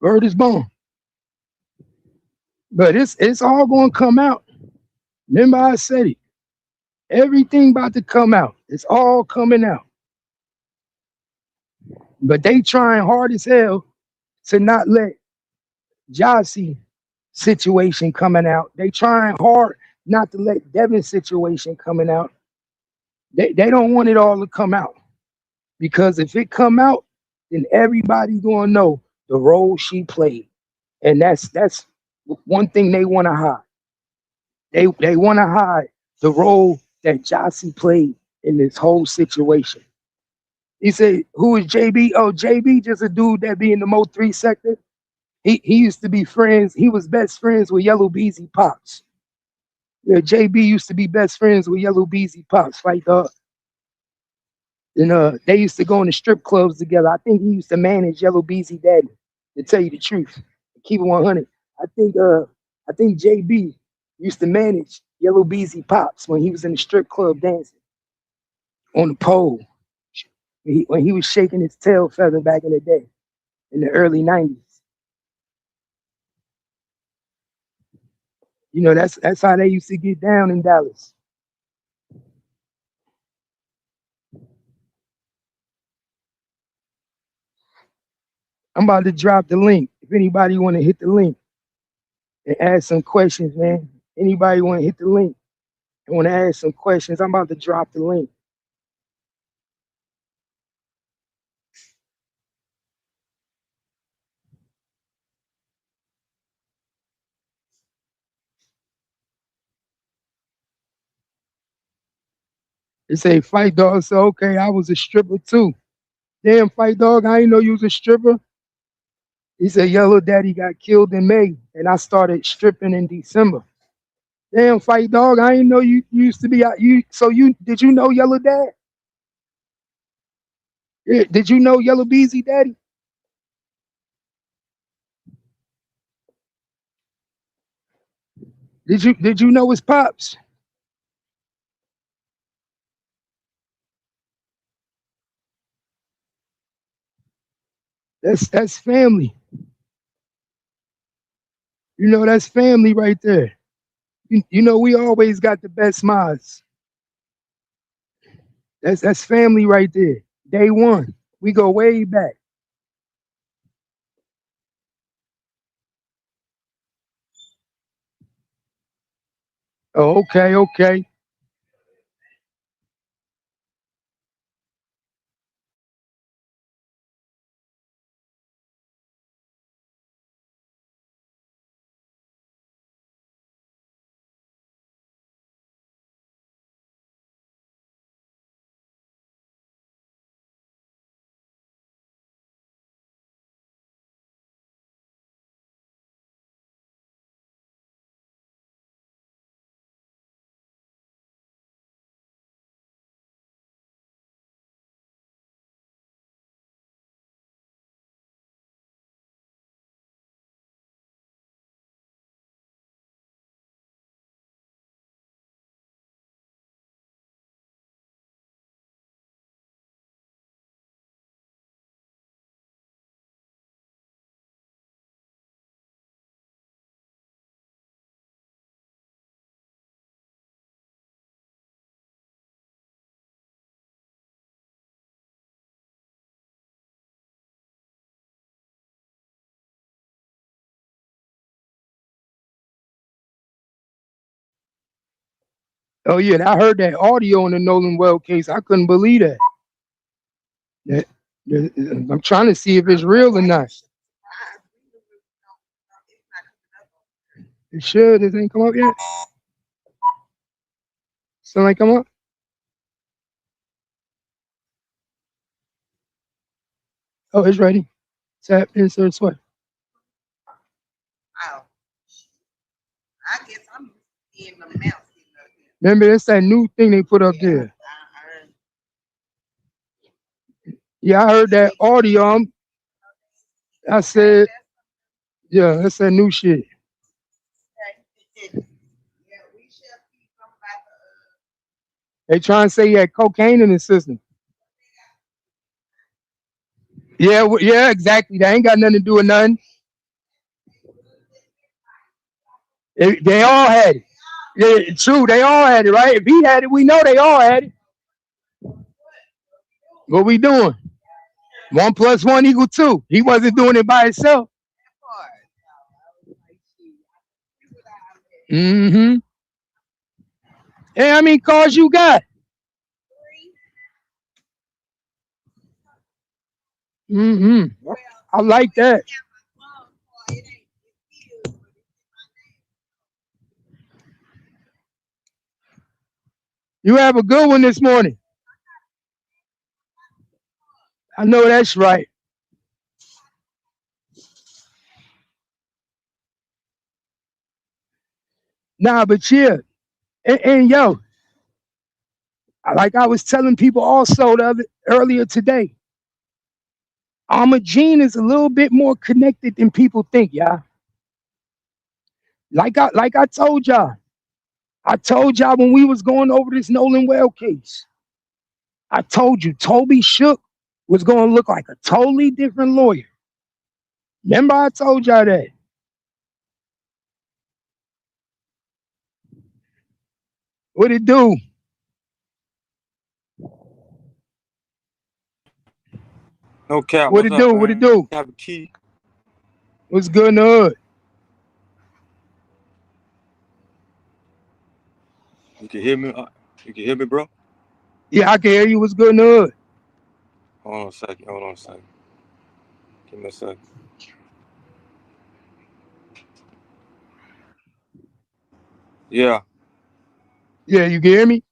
Word is born. But it's all gonna come out. Remember I said it. Everything about to come out. It's all coming out. But they trying hard as hell to not let Jossie situation coming out. They trying hard not to let Devin's situation coming out. They don't want it all to come out. Because if it come out, then everybody gonna know the role she played. And that's one thing they want to hide. They want to hide the role that Jossie played in this whole situation. He said, "Who is JB? Oh, JB, just a dude that be in the Mo 3 sector. He used to be friends. He was best friends with Yellow Beezy Pops. Yeah, JB used to be best friends with Yellow Beezy Pops, right? And they used to go in the strip clubs together. I think he used to manage Yellow Beezy Daddy. To tell you the truth, keep it 100. I think JB used to manage Yellow Beezy Pops when he was in the strip club dancing on the pole. When he was shaking his tail feather back in the day, in the early 90s. You know, that's how they used to get down in Dallas. I'm about to drop the link. If anybody want to hit the link and ask some questions, man. Anybody want to hit the link and want to ask some questions, I'm about to drop the link. They say Fight Dog said, okay, I was a stripper too. Damn, Fight Dog, I didn't know you was a stripper. He said, Yellow Daddy got killed in May, and I started stripping in December. Damn, Fight Dog, I didn't know you used to be out. Did you know Yellow Dad? Yeah, did you know Yellow Beezy Daddy? Did you know his pops? That's family. You know, that's family right there. You know, we always got the best minds. That's family right there. Day one. We go way back. Oh, okay, okay. Oh yeah, and I heard that audio in the Nolan Well case. I couldn't believe that. That- I'm trying to see if it's real or not. It should. It ain't come up yet. Still ain't come up. Oh, it's ready. Tap insert sweat. Oh, I guess I'm in the mouse. Remember, it's that new thing they put up there. Yeah, I heard that audio. I said, yeah, that's that new shit. They trying to say he had cocaine in his system. Yeah, yeah, exactly. That ain't got nothing to do with nothing. They all had it. Yeah, true, they all had it, right? If he had it, we know they all had it. What we doing? 1+1 = 2. He wasn't doing it by himself. Mm-hmm. Hey, how many cars you got? Mm-hmm. I like that. You have a good one this morning. I know that's right. Nah, but yeah, and yo, like I was telling people also earlier today, Gene is a little bit more connected than people think, y'all. Like I told y'all. I told y'all when we was going over this Nolan Well case. I told you Toby Shook was gonna look like a totally different lawyer. Remember I told y'all that. What it do? No cap. What What's it up, do? What it man? do? Have a key. What's good in the hood? You can hear me? You can hear me, bro? Yeah, I can hear you. What's good in the hood? Hold on a second. Hold on a second. Give me a second. Yeah. Yeah, you can hear me?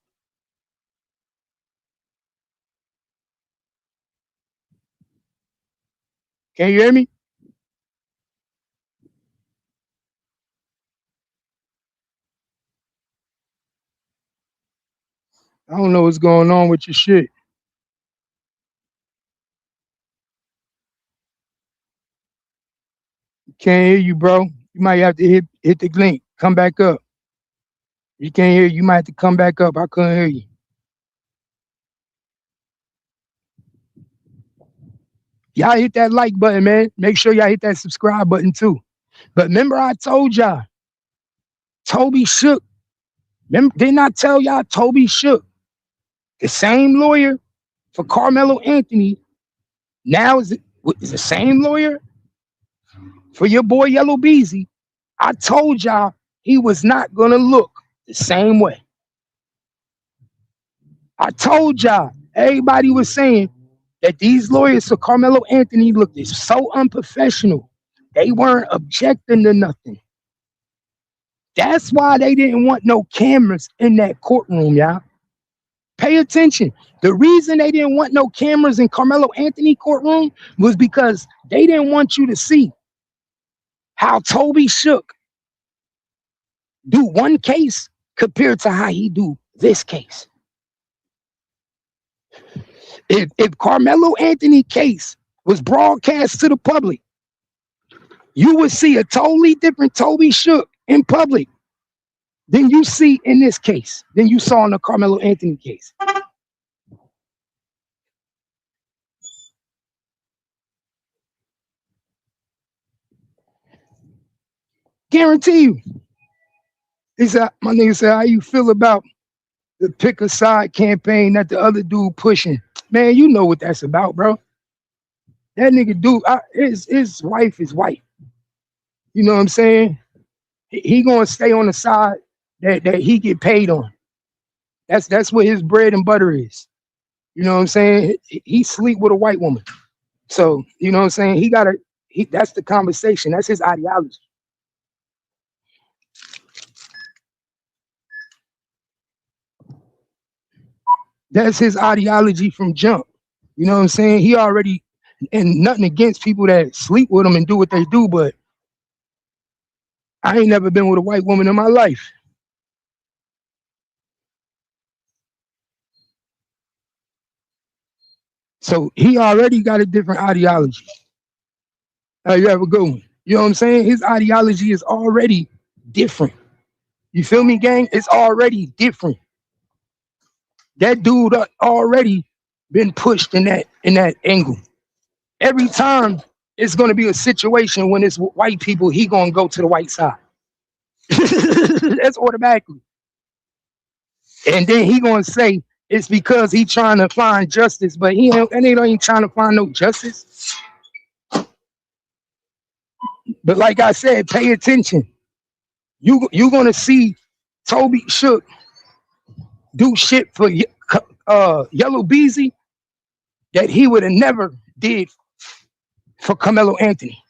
Can you hear me? I don't know what's going on with your shit. Can't hear you, bro. You might have to hit the link. Come back up. You can't hear. You might have to come back up. I couldn't hear you. Y'all hit that like button, man. Make sure y'all hit that subscribe button too. But remember, I told y'all, Toby Shook. Remember, didn't I tell y'all Toby Shook, the same lawyer for Carmelo Anthony, now is the same lawyer for your boy Yellow Beezy. I told y'all he was not gonna look the same way. I told y'all, everybody was saying that these lawyers for Carmelo Anthony looked so unprofessional. They weren't objecting to nothing. That's why they didn't want no cameras in that courtroom, y'all. Pay attention. The reason they didn't want no cameras in Carmelo Anthony courtroom was because they didn't want you to see how Toby Shook do one case compared to how he do this case. If Carmelo Anthony case was broadcast to the public, you would see a totally different Toby Shook in public than you see in this case, than you saw in the Carmelo Anthony case. Guarantee you. He said, my nigga said, how you feel about the pick a side campaign that the other dude pushing? Man, you know what that's about, bro. That nigga dude, his wife is white. You know what I'm saying? He gonna stay on the side that he get paid on. That's what his bread and butter is. You know what I'm saying? He sleep with a white woman. So, you know what I'm saying? That's the conversation. That's his ideology. That's his ideology from jump. You know what I'm saying? He already, and nothing against people that sleep with him and do what they do, but I ain't never been with a white woman in my life. So he already got a different ideology. You have a good one. You know what I'm saying? His ideology is already different. You feel me, gang? It's already different. That dude already been pushed in that angle. Every time it's gonna be a situation when it's white people, he gonna go to the white side. That's automatically. And then he gonna say it's because he trying to find justice, but he ain't trying to find no justice. But like I said, pay attention. You gonna see Toby Shook do shit for Yellow Beezy that he would have never did for Carmelo Anthony.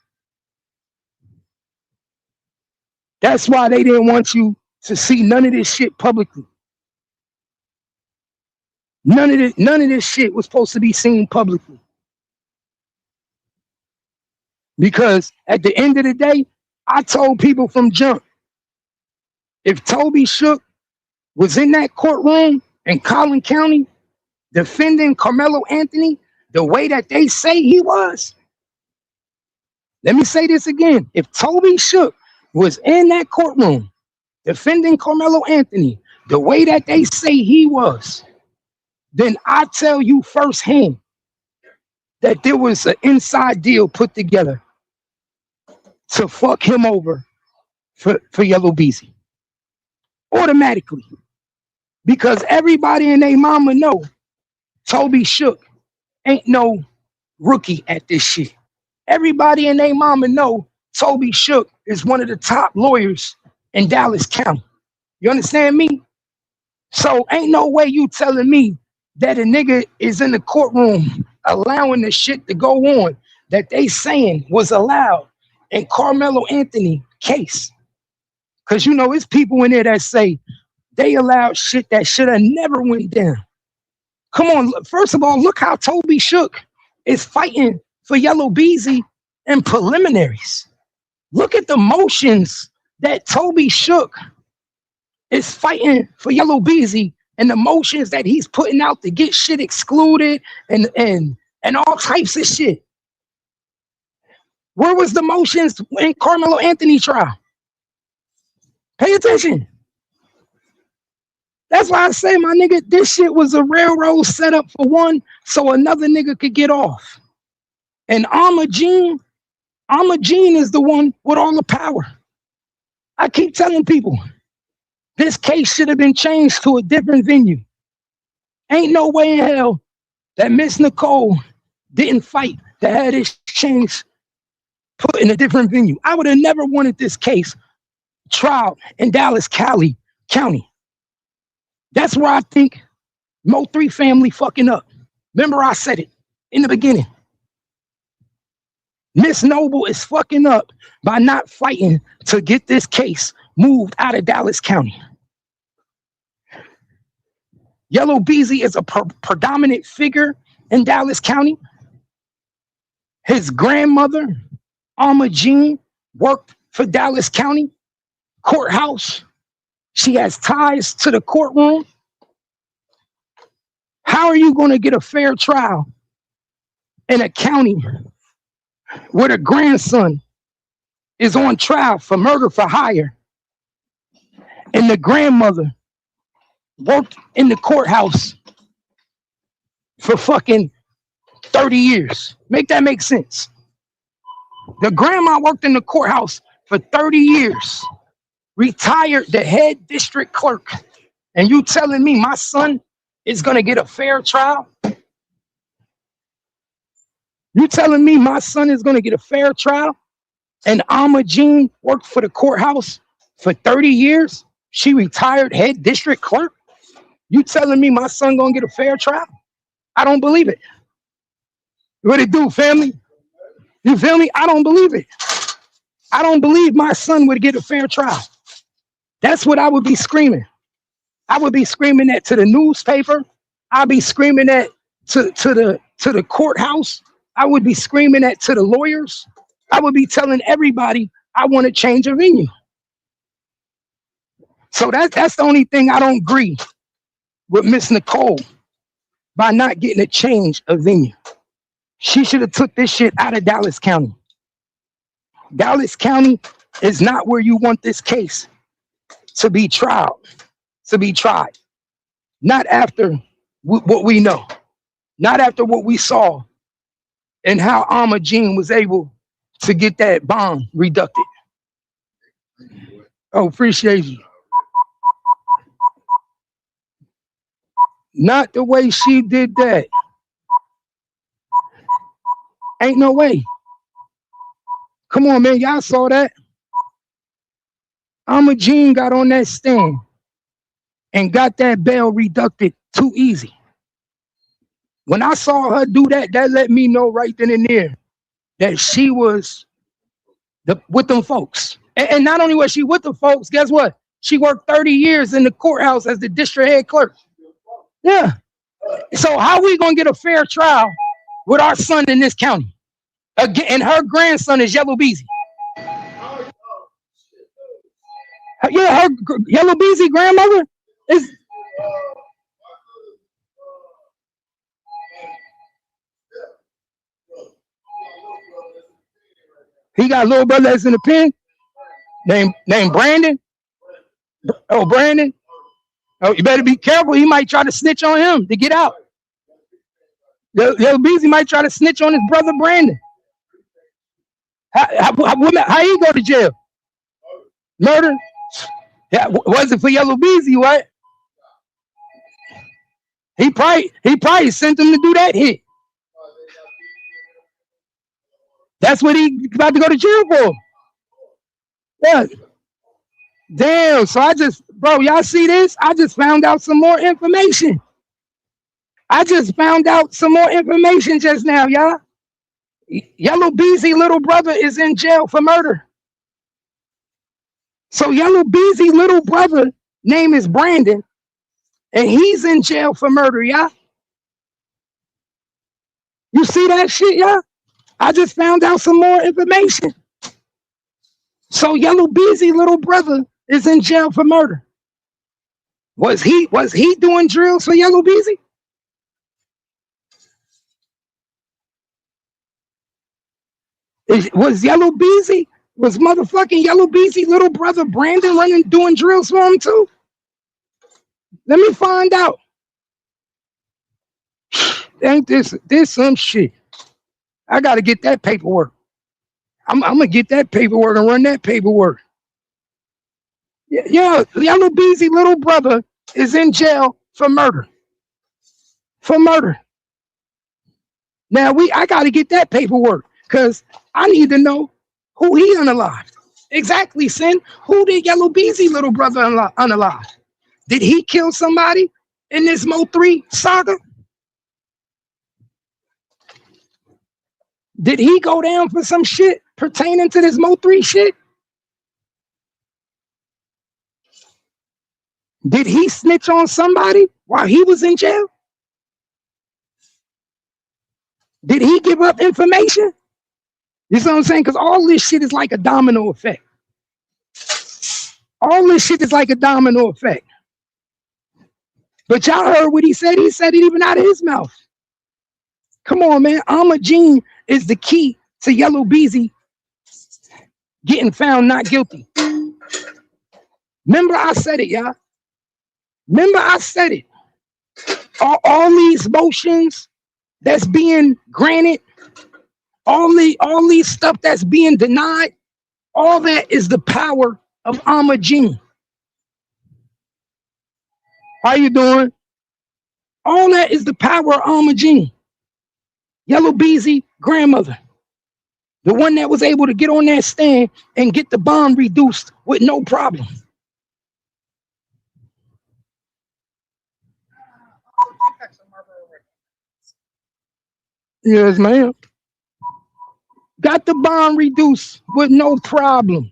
That's why they didn't want you to see none of this shit publicly. None of this shit was supposed to be seen publicly. Because at the end of the day, I told people from jump, if Toby Shook was in that courtroom in Collin County defending Carmelo Anthony the way that they say he was, let me say this again. If Toby Shook was in that courtroom defending Carmelo Anthony the way that they say he was, then I tell you firsthand that there was an inside deal put together to fuck him over for Yellow Beezy. Automatically. Because everybody and their mama know Toby Shook ain't no rookie at this shit. Everybody and their mama know Toby Shook is one of the top lawyers in Dallas County. You understand me? So ain't no way you telling me that a nigga is in the courtroom allowing the shit to go on that they saying was allowed in Carmelo Anthony case. Because you know, it's people in there that say they allowed shit that should have never went down. Come on, first of all, look how Toby Shook is fighting for Yellow Beezy in preliminaries. Look at the motions that Toby Shook is fighting for Yellow Beezy and the motions that he's putting out to get shit excluded and all types of shit. Where was the motions in Carmelo Anthony trial? Pay attention. That's why I say, my nigga, this shit was a railroad set up for one so another nigga could get off. And Jean is the one with all the power. I keep telling people, this case should have been changed to a different venue. Ain't no way in hell that Miss Nicole didn't fight to have this change put in a different venue. I would have never wanted this case trial in Dallas County. That's where I think Mo3 family fucking up. Remember I said it in the beginning. Miss Noble is fucking up by not fighting to get this case moved out of Dallas County. Yellow Beezy is a predominant figure in Dallas County. His grandmother, Alma Jean, worked for Dallas County courthouse. She has ties to the courtroom. How are you going to get a fair trial in a county where the grandson is on trial for murder for hire and the grandmother worked in the courthouse for fucking 30 years? Make that make sense. The grandma worked in the courthouse for 30 years, retired the head district clerk, and you telling me my son is going to get a fair trial? You telling me my son is going to get a fair trial? And Alma Jean worked for the courthouse for 30 years? She retired head district clerk? You telling me my son going to get a fair trial? I don't believe it. What it do, family? You feel me? I don't believe it. I don't believe my son would get a fair trial. That's what I would be screaming. I would be screaming that to the newspaper. I'd be screaming that to the courthouse. I would be screaming that to the lawyers. I would be telling everybody I want to change a venue. So that's the only thing I don't agree with Miss Nicole by not getting a change of venue. She should have took this shit out of Dallas County. Dallas County is not where you want this case to be tried. Not after what we know. Not after what we saw and how Alma Jean was able to get that bond reducted. Oh, appreciate you. Not the way she did that. Ain't no way. Come on, man. Y'all saw that? Alma Jean got on that stand and got that bail reducted too easy. When I saw her do that, that let me know right then and there that she was with them folks. And not only was she with the folks, guess what? She worked 30 years in the courthouse as the district head clerk. Yeah. So how we gonna get a fair trial with our son in this county? Again, and her grandson is Yellow Beezy. Yeah, her Yellow Beezy grandmother is. He got a little brother that's in the pen, named Brandon. Oh, Brandon. Oh, you better be careful. He might try to snitch on him to get out. Yellow Beezy might try to snitch on his brother Brandon. How he go to jail? Murder? Yeah, was it for Yellow Beezy? What? He probably sent him to do that hit. That's what he about to go to jail for. Yeah. Damn. So bro, y'all see this? I just found out some more information. Just now, y'all. Yellow Beezy little brother is in jail for murder. So Yellow Beezy little brother name is Brandon, and he's in jail for murder, y'all. You see that shit, y'all? I just found out some more information. So Yellow Beezy little brother is in jail for murder. Was he doing drills for Yellow Beezy? Was motherfucking Yellow Beezy little brother Brandon doing drills for him too? Let me find out. Ain't this some shit? I gotta get that paperwork. I'm gonna get that paperwork and run that paperwork. Yeah, Yellow Beezy little brother is in jail for murder. Now I gotta get that paperwork because I need to know who he unalived. Exactly, Sin. Who did Yellow Beezy little brother unalive? Did he kill somebody in this Mo 3 saga? Did he go down for some shit pertaining to this Mo 3 shit? Did he snitch on somebody while he was in jail? Did he give up information? You see what I'm saying? Because all this shit is like a domino effect. But y'all heard what he said. He said it even out of his mouth. Come on, man. Gene is the key to Yellow Beezy getting found not guilty. Remember I said it, y'all. All these motions that's being granted, all these stuff that's being denied, all that is the power of Gene. How you doing? All that is the power of Gene. Yellow Beezy grandmother. The one that was able to get on that stand and get the bond reduced with no problem. Yes, ma'am. Got the bond reduced with no problem.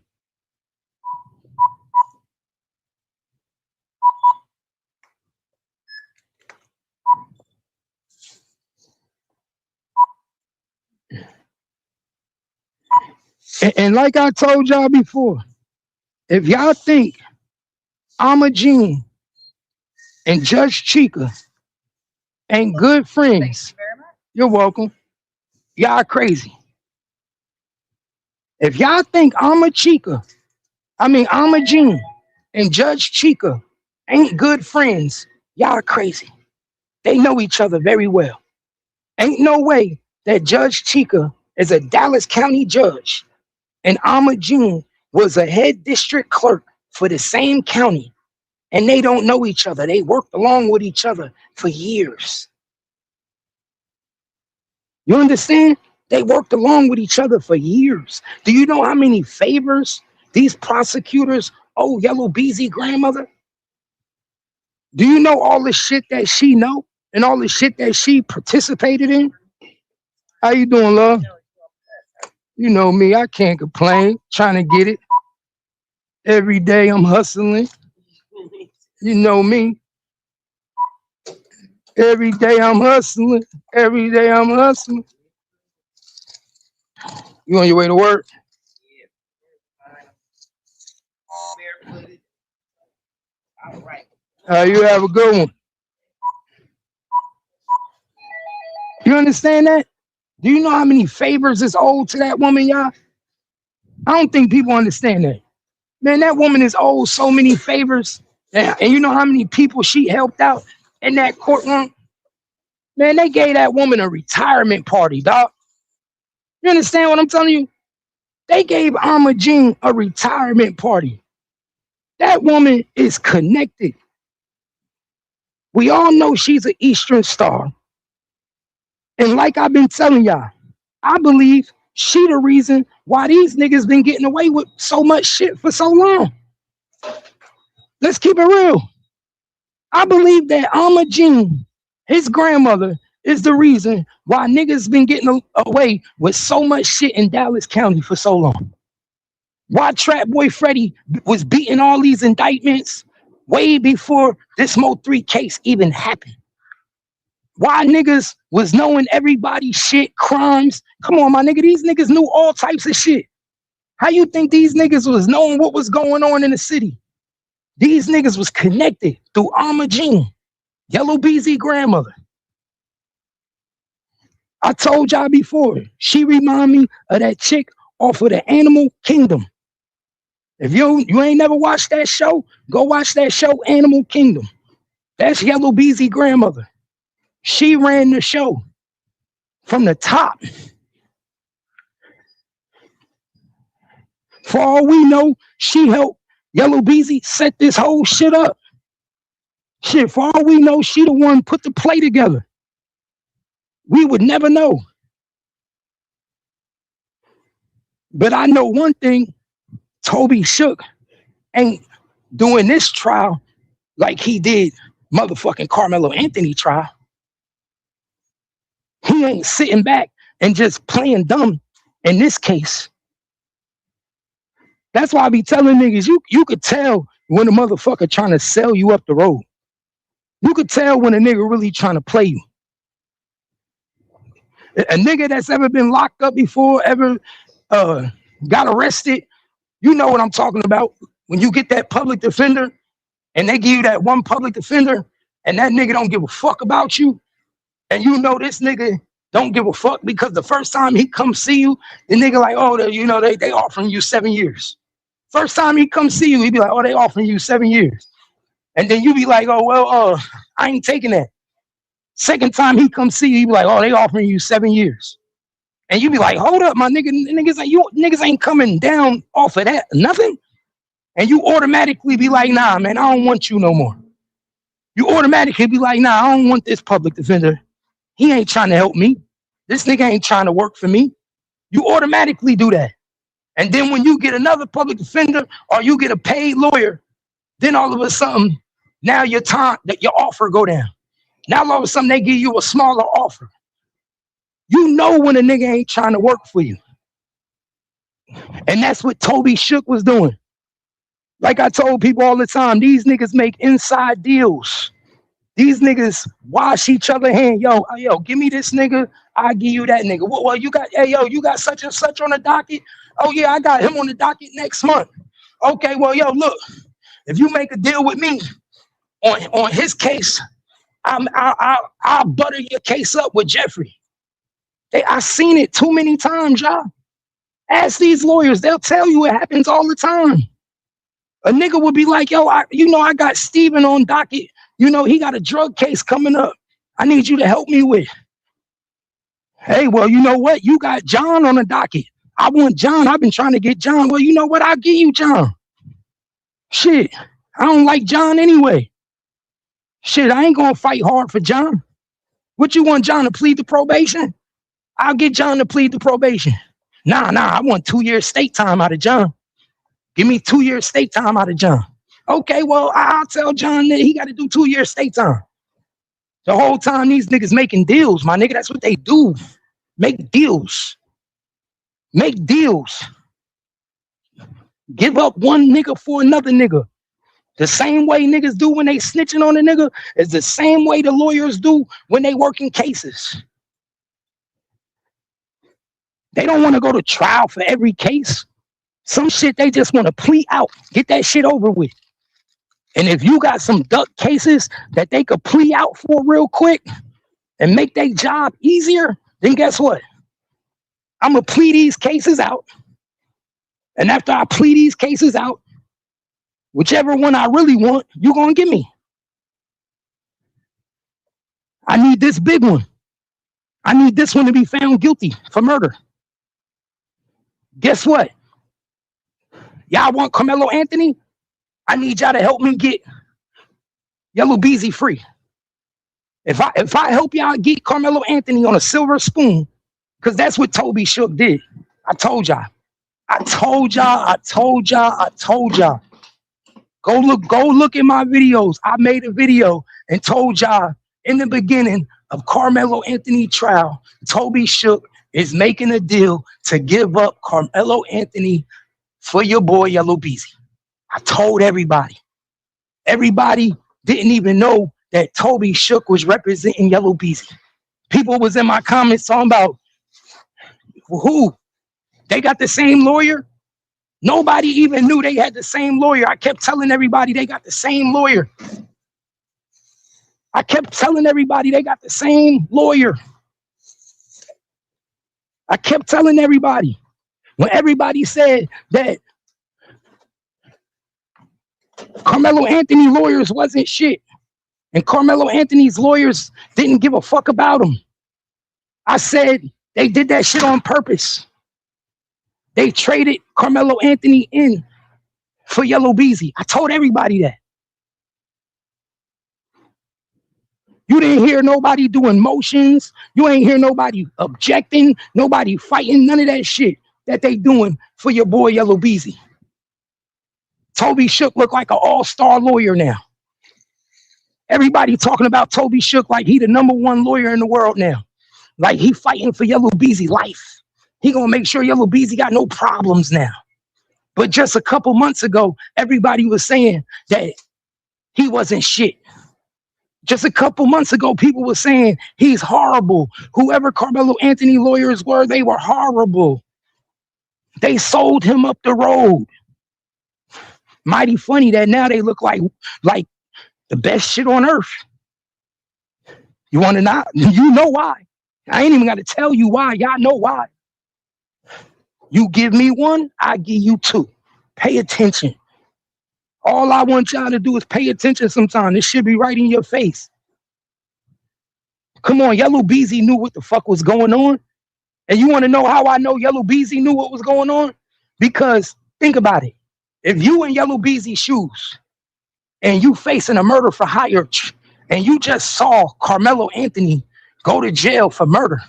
And like I told y'all before, if y'all think Gene and Judge Chica ain't good friends, you're welcome. Y'all crazy. If y'all think Gene and Judge Chica ain't good friends, y'all crazy. They know each other very well. Ain't no way that Judge Chica is a Dallas County judge and Gene was a head district clerk for the same county, and they don't know each other. They worked along with each other for years. You understand? They worked along with each other for years. Do you know how many favors these prosecutors owe Yellow Beezy grandmother? Do you know all the shit that she know and all the shit that she participated in? How you doing, love? You know me, I can't complain, trying to get it. Every day I'm hustling. You know me. Every day I'm hustling. Every day I'm hustling. You on your way to work? Barefooted. All right. You have a good one. You understand that? Do you know how many favors is owed to that woman, y'all? I don't think people understand that. Man, that woman is owed so many favors. And you know how many people she helped out in that courtroom? Man, they gave that woman a retirement party, dog. You understand what I'm telling you? They gave Alma Jean a retirement party. That woman is connected. We all know she's an Eastern star. And like I've been telling y'all, I believe she the reason why these niggas been getting away with so much shit for so long. Let's keep it real. I believe that Alma Jean, his grandmother, is the reason why niggas been getting away with so much shit in Dallas County for so long. Why Trap Boy Freddy was beating all these indictments way before this Mo 3 case even happened. Why niggas was knowing everybody's shit, crimes. Come on, my nigga, these niggas knew all types of shit. How you think these niggas was knowing what was going on in the city? These niggas was connected through Alma Jean, Yellow BZ grandmother. I told y'all before, she remind me of that chick off of the Animal Kingdom. If you ain't never watched that show, go watch that show, Animal Kingdom. That's Yellow BZ grandmother. She ran the show from the top. For all we know, she helped Yellow BZ set this whole shit up. Shit, for all we know, she the one put the play together. We would never know. But I know one thing, Toby Shook ain't doing this trial like he did motherfucking Carmelo Anthony trial. He ain't sitting back and just playing dumb in this case. That's why I be telling niggas, you could tell when a motherfucker trying to sell you up the road. You could tell when a nigga really trying to play you. A nigga that's ever been locked up before, ever got arrested, you know what I'm talking about. When you get that public defender and they give you that one public defender and that nigga don't give a fuck about you, and you know this nigga don't give a fuck because the first time he come see you, the nigga like, oh, they offering you 7 years. First time he come see you, he be like, oh, they offering you 7 years. And then you be like, oh, well, I ain't taking that. Second time he come see you, he be like, oh, they offering you 7 years. And you be like, hold up, my nigga, niggas ain't coming down off of that, nothing. And you automatically be like, nah, man, I don't want you no more. You automatically be like, nah, I don't want this public defender. He ain't trying to help me. This nigga ain't trying to work for me. You automatically do that. And then when you get another public defender or you get a paid lawyer, then all of a sudden, now your offer go down. Now all of a sudden they give you a smaller offer. You know when a nigga ain't trying to work for you. And that's what Toby Shook was doing. Like I told people all the time, these niggas make inside deals. These niggas wash each other hand. Yo, give me this nigga. I'll give you that nigga. Well, you got such and such on the docket. Oh yeah, I got him on the docket next month. Okay, well, look, if you make a deal with me on his case, I'll butter your case up with Jeffrey. I seen it too many times, y'all. Ask these lawyers, they'll tell you it happens all the time. A nigga would be like, yo, I got Steven on docket. He got a drug case coming up. I need you to help me with. Hey, well, you know what? You got John on the docket. I want John. I've been trying to get John. Well, you know what? I'll give you John. Shit, I don't like John anyway. Shit, I ain't gonna fight hard for John. What you want John to plead the probation? I'll get John to plead the probation. Nah, I want 2 years state time out of John. Give me 2 years state time out of John. Okay, well, I'll tell John that he got to do 2 years state time. The whole time these niggas making deals, my nigga, that's what they do. Make deals. Make deals. Give up one nigga for another nigga. The same way niggas do when they snitching on a nigga is the same way the lawyers do when they working cases. They don't want to go to trial for every case. Some shit they just want to plead out, get that shit over with. And if you got some duck cases that they could plea out for real quick and make their job easier, then guess what? I'm going to plea these cases out. And after I plea these cases out, whichever one I really want, you're going to give me. I need this big one. I need this one to be found guilty for murder. Guess what? Y'all want Carmelo Anthony? I need y'all to help me get Yellow Beezy free. If I help y'all get Carmelo Anthony on a silver spoon, because that's what Toby Shook did. I told y'all. Go look at my videos. I made a video and told y'all in the beginning of Carmelo Anthony trial, Toby Shook is making a deal to give up Carmelo Anthony for your boy Yellow Beezy. I told everybody. Everybody didn't even know that Toby Shook was representing Yellow Beezy. People was in my comments talking about who? They got the same lawyer? Nobody even knew they had the same lawyer. I kept telling everybody they got the same lawyer. I kept telling everybody they got the same lawyer. I kept telling everybody. When everybody said that Carmelo Anthony lawyers wasn't shit and Carmelo Anthony's lawyers didn't give a fuck about him, I said they did that shit on purpose. They traded Carmelo Anthony in for Yellow Beezy. I told everybody that. You didn't hear nobody doing motions. You ain't hear nobody objecting, nobody fighting, none of that shit that they doing for your boy Yellow Beezy. Toby Shook look like an all-star lawyer now. Everybody talking about Toby Shook like he the #1 lawyer in the world now. Like he fighting for Yellow Beezy life. He gonna make sure Yellow Beezy got no problems now. But just a couple months ago, everybody was saying that he wasn't shit. Just a couple months ago, people were saying he's horrible. Whoever Carmelo Anthony lawyers were, they were horrible. They sold him up the road. Mighty funny that now they look like the best shit on earth. You want to know? You know why. I ain't even got to tell you why. Y'all know why. You give me one, I give you two. Pay attention. All I want y'all to do is pay attention sometime. This should be right in your face. Come on, Yellow Beezy knew what the fuck was going on. And you want to know how I know Yellow Beezy knew what was going on? Because think about it. If you in Yellow Beezy's shoes and you facing a murder for hire and you just saw Carmelo Anthony go to jail for murder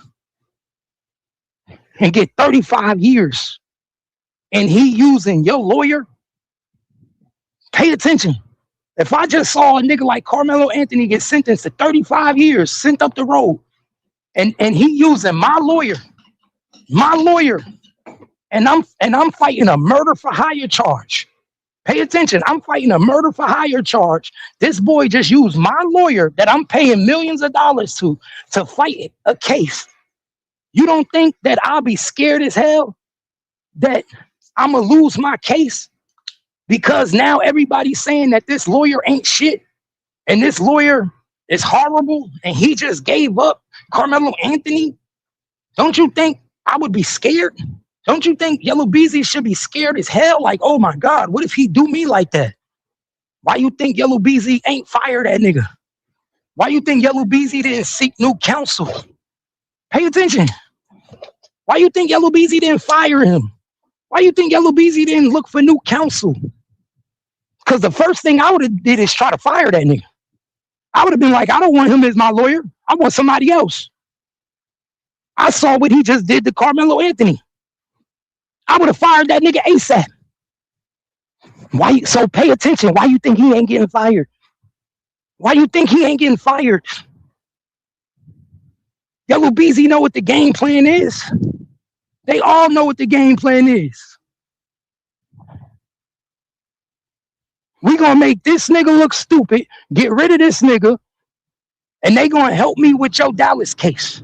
and get 35 years and he using your lawyer, pay attention. If I just saw a nigga like Carmelo Anthony get sentenced to 35 years, sent up the road, and he using my lawyer, and I'm fighting a murder for hire charge. Pay attention. I'm fighting a murder for hire charge. This boy just used my lawyer that I'm paying millions of dollars to fight a case. You don't think that I'll be scared as hell that I'm going to lose my case because now everybody's saying that this lawyer ain't shit and this lawyer is horrible and he just gave up Carmelo Anthony? Don't you think I would be scared? Don't you think Yellow Beezy should be scared as hell? Like, oh my God, what if he do me like that? Why you think Yellow Beezy ain't fired that nigga? Why you think Yellow Beezy didn't seek new counsel? Pay attention. Why you think Yellow Beezy didn't fire him? Why you think Yellow Beezy didn't look for new counsel? Because the first thing I would have did is try to fire that nigga. I would have been like, I don't want him as my lawyer. I want somebody else. I saw what he just did to Carmelo Anthony. I would have fired that nigga ASAP. Why? So pay attention. Why you think he ain't getting fired? Why you think he ain't getting fired? Yellow Beezy know what the game plan is. They all know what the game plan is. We gonna make this nigga look stupid, get rid of this nigga, and they gonna help me with your Dallas case.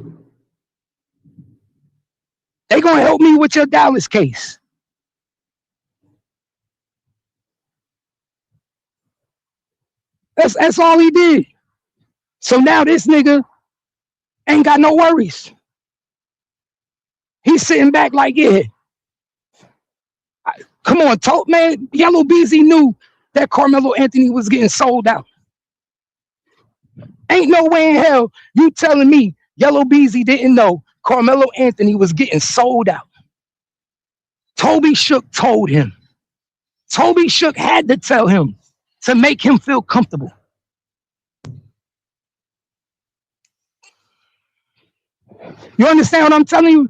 They gonna help me with your Dallas case. That's all he did. So now this nigga ain't got no worries. He's sitting back like, yeah, come on, man. Yellow Beezy knew that Carmelo Anthony was getting sold out. Ain't no way in hell you telling me Yellow Beezy didn't know Carmelo Anthony was getting sold out. Toby Shook told him. Toby Shook had to tell him to make him feel comfortable. You understand what I'm telling you?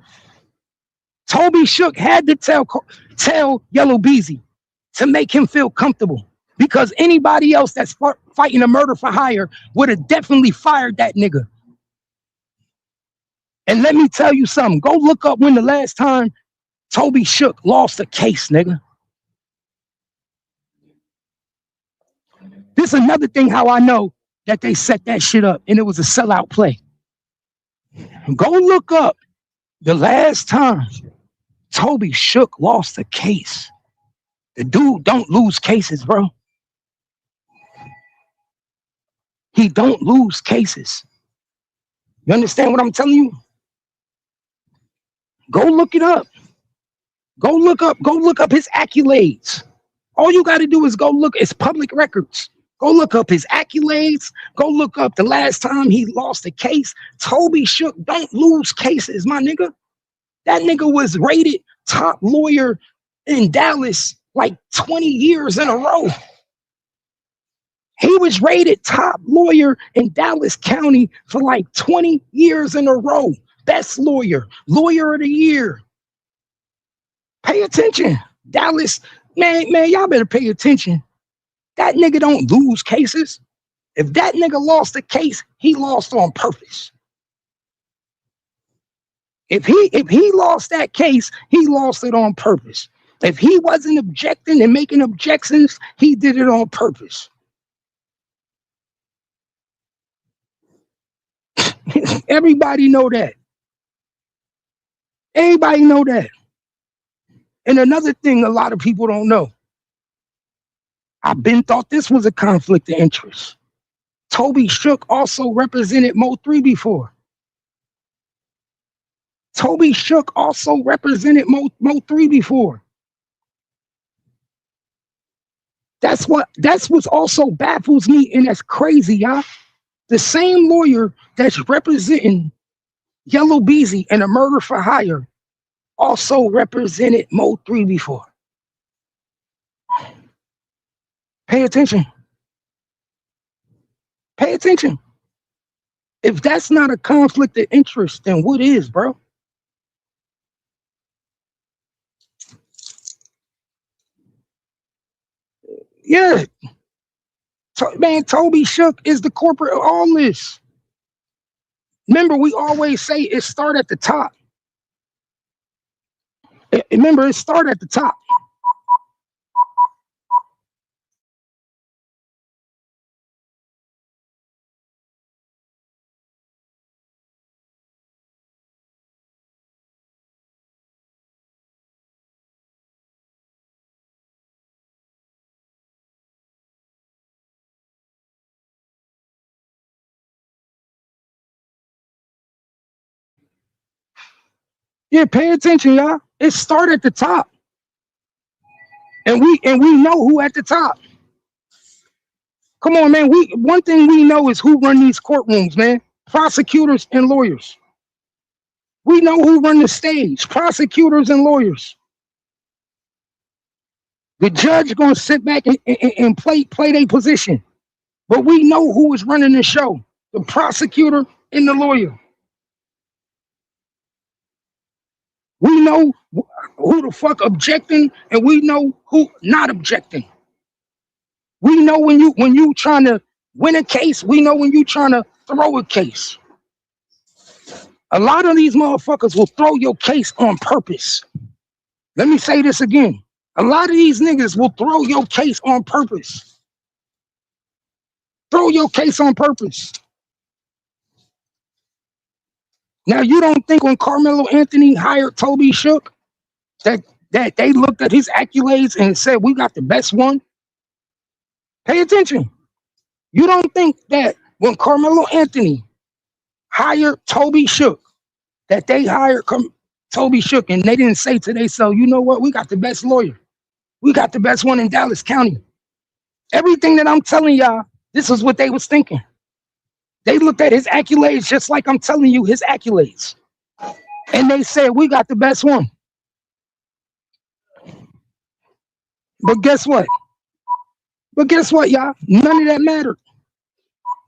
Toby Shook had to tell Yellow Beezy to make him feel comfortable, because anybody else that's fighting a murder for hire would have definitely fired that nigga. And let me tell you something. Go look up when the last time Toby Shook lost a case, nigga. This is another thing how I know that they set that shit up and it was a sellout play. Go look up the last time Toby Shook lost a case. The dude don't lose cases, bro. He don't lose cases. You understand what I'm telling you? Go look it up. Go look up his accolades. All you got to do is go look. It's public records. Go look up his accolades. Go look up the last time he lost a case. Toby Shook don't lose cases, my nigga. That nigga was rated top lawyer in Dallas like 20 years in a row. He was rated top lawyer in Dallas County for like 20 years in a row. Best lawyer, lawyer of the year. Pay attention. Dallas, man, y'all better pay attention. That nigga don't lose cases. If that nigga lost a case, he lost on purpose. If he lost that case, he lost it on purpose. If he wasn't objecting and making objections, he did it on purpose. Everybody know that. Everybody know that. And another thing a lot of people don't know. I've been thought this was a conflict of interest. Toby Shook also represented Mo 3 before. Toby Shook also represented Mo 3 before. That's what's also baffles me, and that's crazy, y'all. The same lawyer that's representing Yellow Beezy and a murder for hire also represented Mo 3 before. Pay attention. Pay attention. If that's not a conflict of interest, then what is, bro? Yeah. Man, Toby Shook is the corporate of all this. Remember, we always say it start at the top. Remember, it start at the top. Yeah, pay attention, y'all. It start at the top. And we know who at the top. Come on, man. One thing we know is who run these courtrooms, man. Prosecutors and lawyers. We know who run the stage. Prosecutors and lawyers. The judge gonna sit back and play their position. But we know who is running the show. The prosecutor and the lawyer. We know who the fuck objecting, and we know who not objecting. We know when you trying to win a case. We know when you trying to throw a case. A lot of these motherfuckers will throw your case on purpose. Let me say this again. A lot of these niggas will throw your case on purpose. Throw your case on purpose. Now, you don't think when Carmelo Anthony hired Toby Shook that they looked at his accolades and said, we got the best one? Pay attention. You don't think that when Carmelo Anthony hired Toby Shook, that they hired Toby Shook and they didn't say to themselves, you know what, we got the best lawyer. We got the best one in Dallas County. Everything that I'm telling y'all, this is what they was thinking. They looked at his accolades just like I'm telling you his accolades. And they said, we got the best one. But guess what? Y'all? None of that mattered.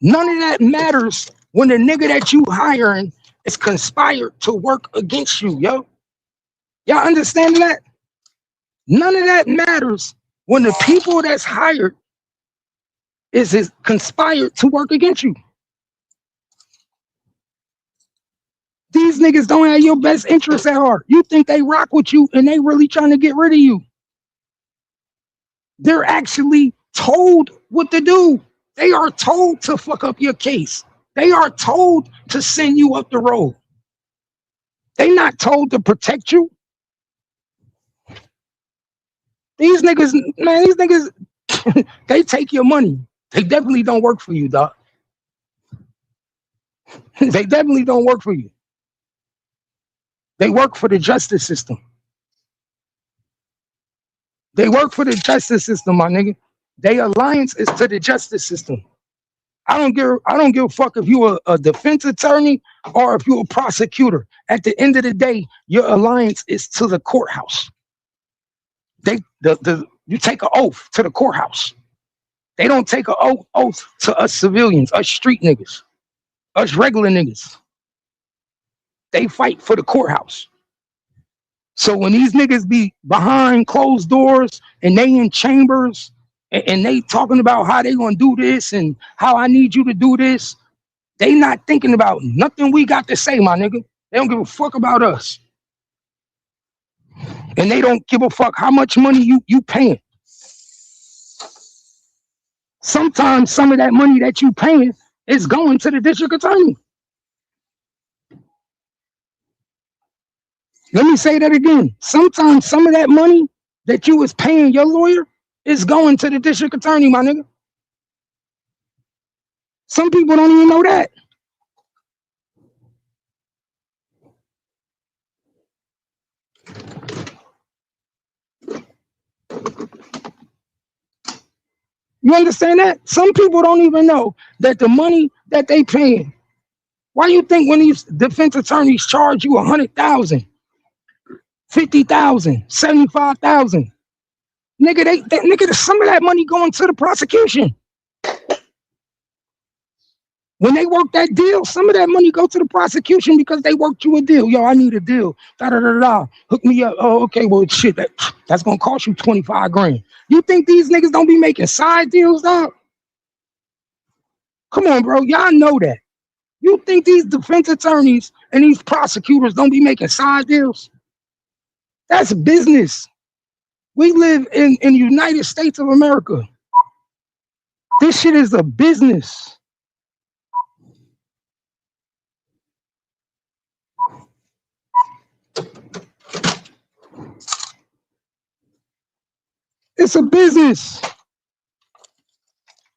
None of that matters when the nigga that you hiring is conspired to work against you, yo. Y'all understand that? None of that matters when the people that's hired is conspired to work against you. These niggas don't have your best interests at heart. You think they rock with you and they really trying to get rid of you. They're actually told what to do. They are told to fuck up your case. They are told to send you up the road. They not told to protect you. These niggas, they take your money. They definitely don't work for you, dog. They definitely don't work for you. They work for the justice system. They work for the justice system, my nigga. Their alliance is to the justice system. I don't give a fuck if you're a defense attorney or if you're a prosecutor. At the end of the day, your alliance is to the courthouse. You take an oath to the courthouse. They don't take an oath to us civilians, us street niggas, us regular niggas. They fight for the courthouse. So when these niggas be behind closed doors and they in chambers and they talking about how they gonna do this and how I need you to do this, they not thinking about nothing we got to say, my nigga. They don't give a fuck about us. And they don't give a fuck how much money you paying. Sometimes some of that money that you paying is going to the district attorney. Let me say that again. Sometimes some of that money that you was paying your lawyer is going to the district attorney, my nigga. Some people don't even know that. You understand that? Some people don't even know that the money that they paying. Why do you think when these defense attorneys charge you 100,000, 50,000, 75,000? Nigga, some of that money going to the prosecution. When they work that deal, some of that money go to the prosecution because they worked you a deal. Yo, I need a deal. Hook me up. Oh, okay. Well, shit, that's gonna cost you 25 grand. You think these niggas don't be making side deals, dog? Come on, bro. Y'all know that. You think these defense attorneys and these prosecutors don't be making side deals? That's business. We live in the United States of America. This shit is a business. It's a business.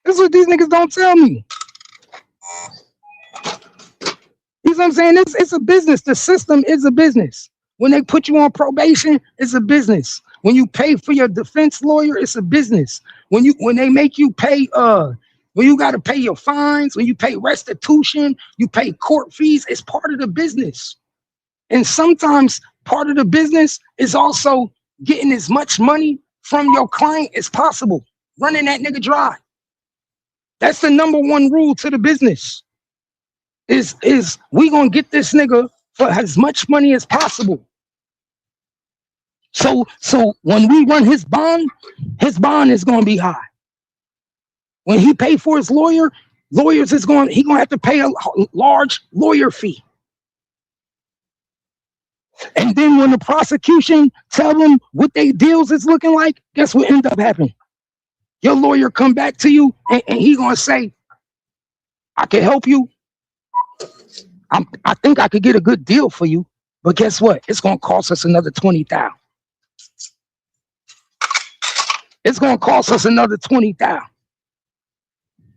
That's what these niggas don't tell me. You know what I'm saying? It's a business. The system is a business. When they put you on probation, it's a business. When you pay for your defense lawyer, it's a business. When they make you pay, when you got to pay your fines, when you pay restitution, you pay court fees, it's part of the business. And sometimes part of the business is also getting as much money from your client as possible, running that nigga dry. That's the number one rule to the business. Is we gonna get this nigga for as much money as possible. So when we run his bond is gonna be high. When he pay for his he gonna have to pay a large lawyer fee. And then when the prosecution tell them what they deals is looking like, guess what end up happening? Your lawyer come back to you and he gonna say, I can help you. I think I could get a good deal for you. But guess what? It's gonna cost us another 20,000. It's gonna cost us another 20,000.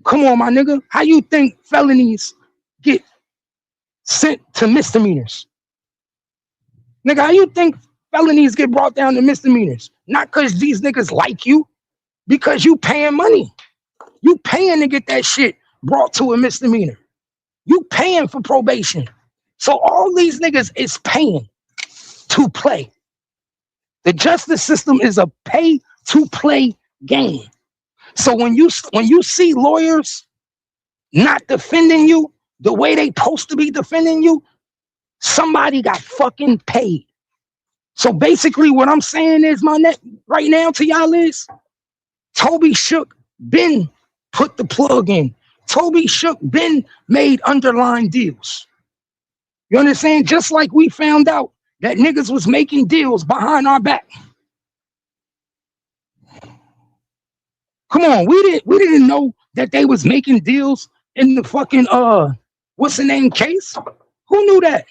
Come on, my nigga. How you think felonies get sent to misdemeanors? Nigga, how you think felonies get brought down to misdemeanors? Not because these niggas like you, because you paying money. You paying to get that shit brought to a misdemeanor. You paying for probation. So all these niggas is paying to play. The justice system is a pay to play game. So when you see lawyers not defending you the way they supposed to be defending you, somebody got fucking paid. So basically what I'm saying is, my net right now to y'all is, Toby Shook been put the plug in. Toby Shook been made underlying deals. You understand? Just like we found out that niggas was making deals behind our back. Come on, we didn't know that they was making deals in the fucking what's the name case? Who knew that?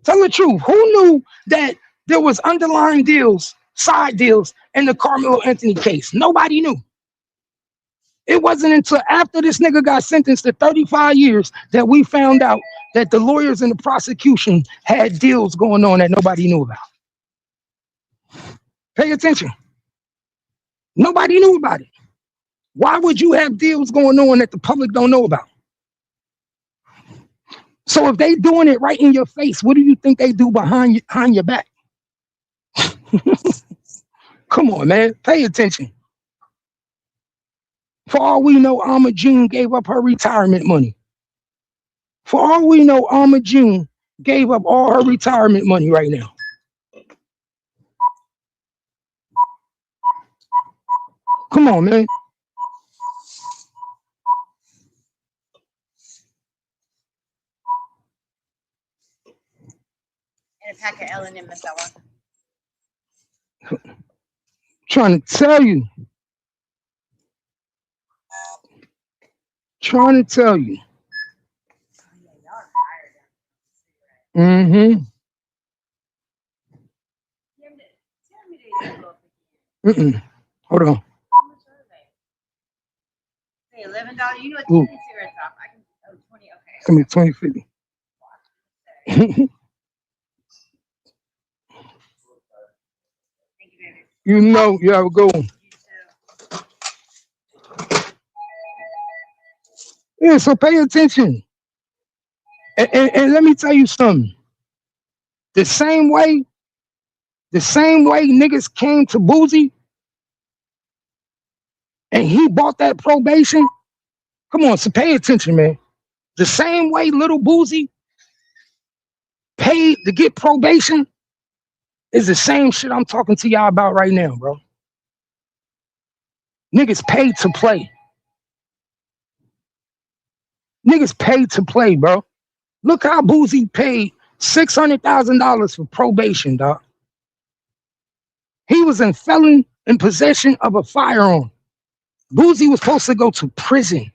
Tell the truth. Who knew that there was underlying deals, side deals in the Carmelo Anthony case? Nobody knew. It wasn't until after this nigga got sentenced to 35 years that we found out that the lawyers and the prosecution had deals going on that nobody knew about. Pay attention. Nobody knew about it. Why would you have deals going on that the public don't know about? So if they doing it right in your face, what do you think they do behind your back? Come on, man. Pay attention. For all we know, Alma Jean gave up her retirement money. For all we know, Alma Jean gave up all her retirement money right now. Come on, man. And a pack of L&M, Miss Ella. Trying to tell you. Trying to tell you. Mm-hmm. Mm-mm. Hold on. Say $11. You know what? 10 cigarettes off. I can. Oh, 20. Okay. Give me 2050. Thank you, baby. You know, you have a good one. Yeah, so pay attention. And let me tell you something. The same way niggas came to Boozy and he bought that probation. Come on, so pay attention, man. The same way little Boozy paid to get probation is the same shit I'm talking to y'all about right now, bro. Niggas paid to play. Niggas paid to play, bro. Look how Boozy paid $600,000 for probation, dog. He was in felon in possession of a firearm. Boozy was supposed to go to prison.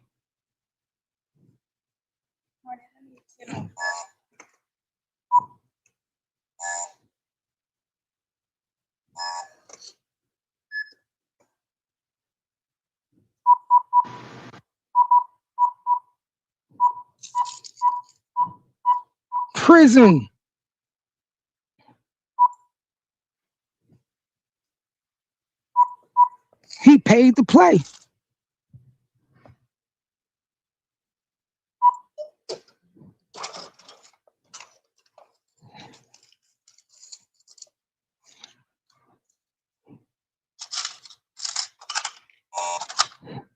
Prison. He paid to play.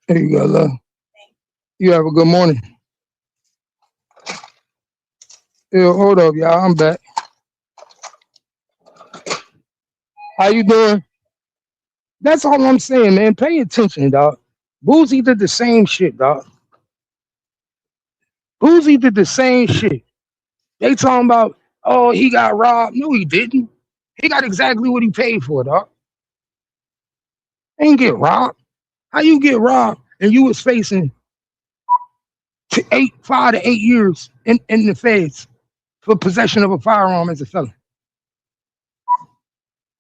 There you go, love. You have a good morning. Yeah, hold up, y'all. I'm back. How you doing? That's all I'm saying, man. Pay attention, dog. Boozy did the same shit, dog. Boozy did the same shit. They talking about, oh, he got robbed. No, he didn't. He got exactly what he paid for, dog. He ain't get robbed. How you get robbed and you was facing to 5 to 8 years in the feds for possession of a firearm as a felon.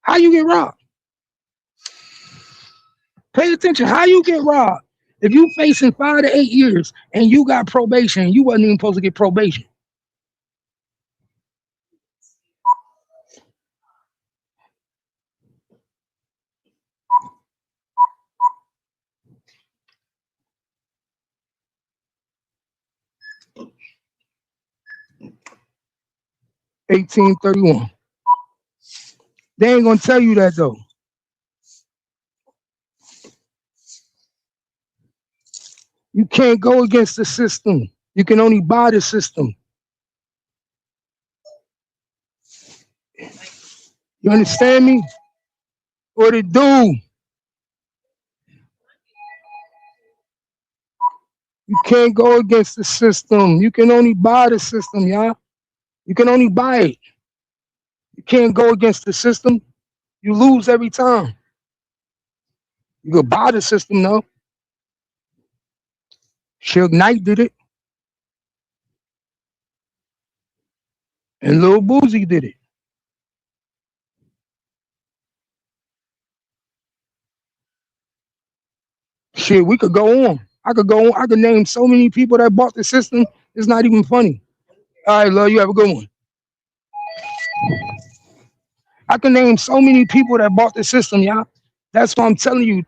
How you get robbed? Pay attention. How you get robbed? If you facing 5 to 8 years and you got probation, you wasn't even supposed to get probation. $18.31. They ain't gonna tell you that though. You can't go against the system. You can only buy the system. You understand me? What it do? You can't go against the system. You can only buy the system, y'all. You can only buy it. You can't go against the system. You lose every time. You could buy the system though. Suge Knight did it. And Lil Boozy did it. Shit, we could go on. I could go on. I could name so many people that bought the system. It's not even funny. All right, love, you have a good one. I can name so many people that bought the system, y'all. That's why I'm telling you,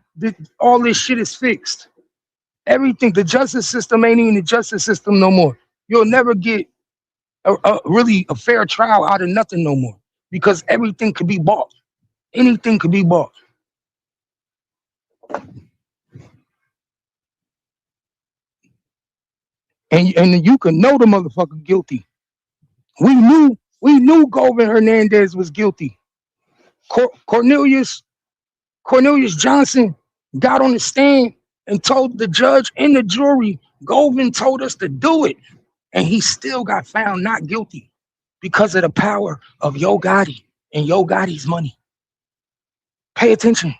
all this shit is fixed. Everything, the justice system ain't even the justice system no more. You'll never get really a fair trial out of nothing no more because everything could be bought. Anything could be bought. And you can know the motherfucker guilty. We knew Goldman Hernandez was guilty. Cornelius Johnson got on the stand and told the judge and the jury, Goldman told us to do it. And he still got found not guilty because of the power of Yo Gotti and Yo Gotti's money. Pay attention.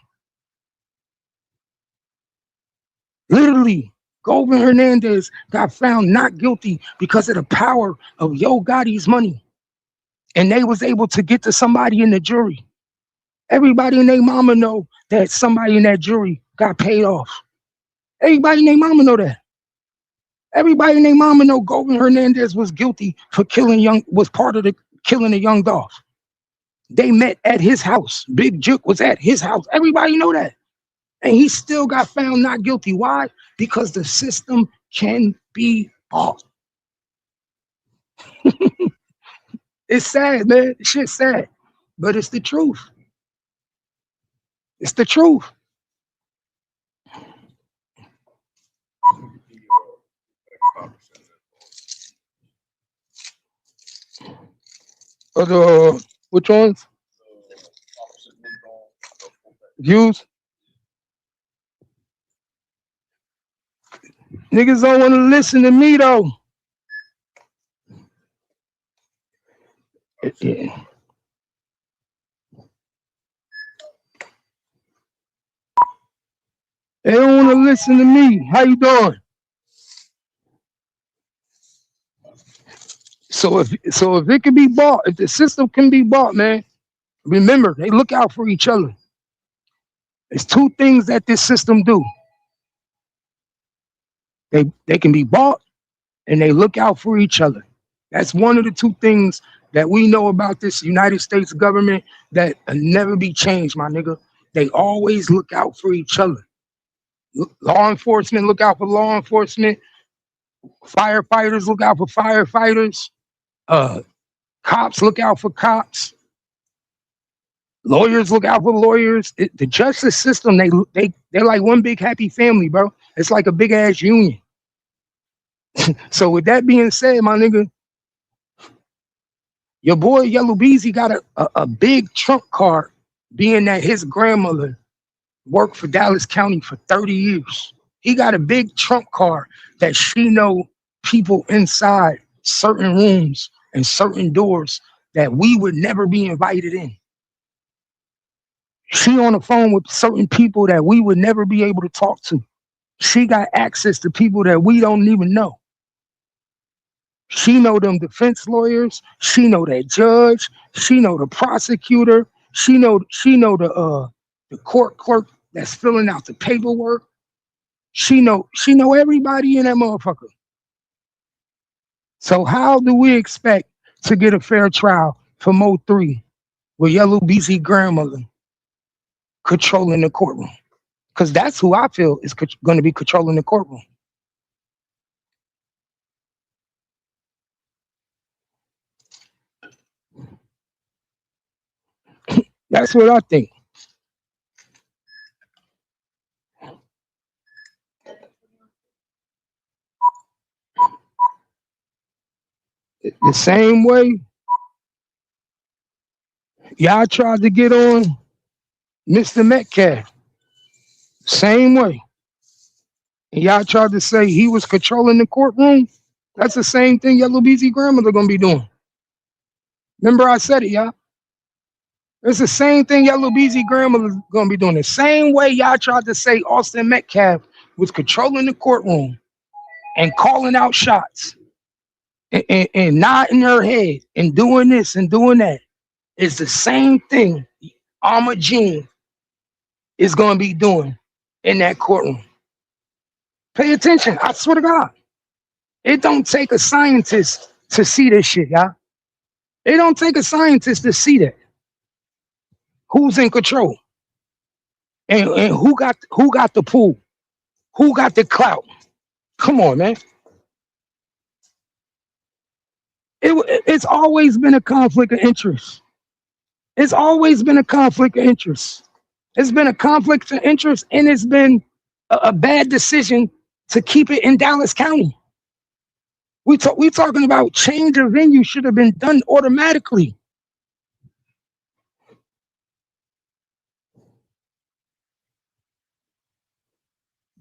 Literally, Goldman Hernandez got found not guilty because of the power of Yo Gotti's money. And they was able to get to somebody in the jury. Everybody and their mama know that somebody in that jury got paid off. Everybody and their mama know that. Everybody and their mama know Goldman Hernandez was guilty for was part of the killing a young Dolph. They met at his house. Big Juke was at his house. Everybody know that. And he still got found not guilty. Why? Because the system can be bought. It's sad, man. Shit's sad. But it's the truth. It's the truth. Which ones? Views? Niggas don't want to listen to me though. Yeah. They don't want to listen to me. How you doing? So if it can be bought, if the system can be bought, man, remember they look out for each other. There's two things that this system do. They can be bought and they look out for each other. That's one of the two things that we know about this United States government that will never be changed, my nigga. They always look out for each other. Law enforcement look out for law enforcement. Firefighters look out for firefighters. Cops look out for cops. Lawyers look out for lawyers. The justice system, they're like one big happy family, bro. It's like a big ass union. So with that being said, my nigga, your boy Yellow Beezy got a big trump card, being that his grandmother worked for Dallas County for 30 years. He got a big trump card that she know people inside certain rooms and certain doors that we would never be invited in. She on the phone with certain people that we would never be able to talk to. She got access to people that we don't even know. She know them defense lawyers. She know that judge. She know the prosecutor. She know the court clerk that's filling out the paperwork. She know everybody in that motherfucker. So how do we expect to get a fair trial for Mo 3 with Yellow BZ grandmother controlling the courtroom? Because that's who I feel is going to be controlling the courtroom. That's what I think. The same way y'all tried to get on Mr. Metcalf, same way. And y'all tried to say he was controlling the courtroom. That's the same thing Yellow BZ grandmother gonna be doing. Remember I said it, y'all. It's the same thing Yellow BZ grandmother's gonna be doing. The same way y'all tried to say Austin Metcalf was controlling the courtroom and calling out shots and nodding her head and doing this and doing that. It's the same thing Alma Jean is gonna be doing in that courtroom. Pay attention. I swear to God. It don't take a scientist to see this shit, y'all. It don't take a scientist to see that. Who's in control? And who got the pool? Who got the clout? Come on, man. It's always been a conflict of interest. It's always been a conflict of interest. It's been a conflict of interest, and it's been a bad decision to keep it in Dallas County. We talking about change of venue should have been done automatically.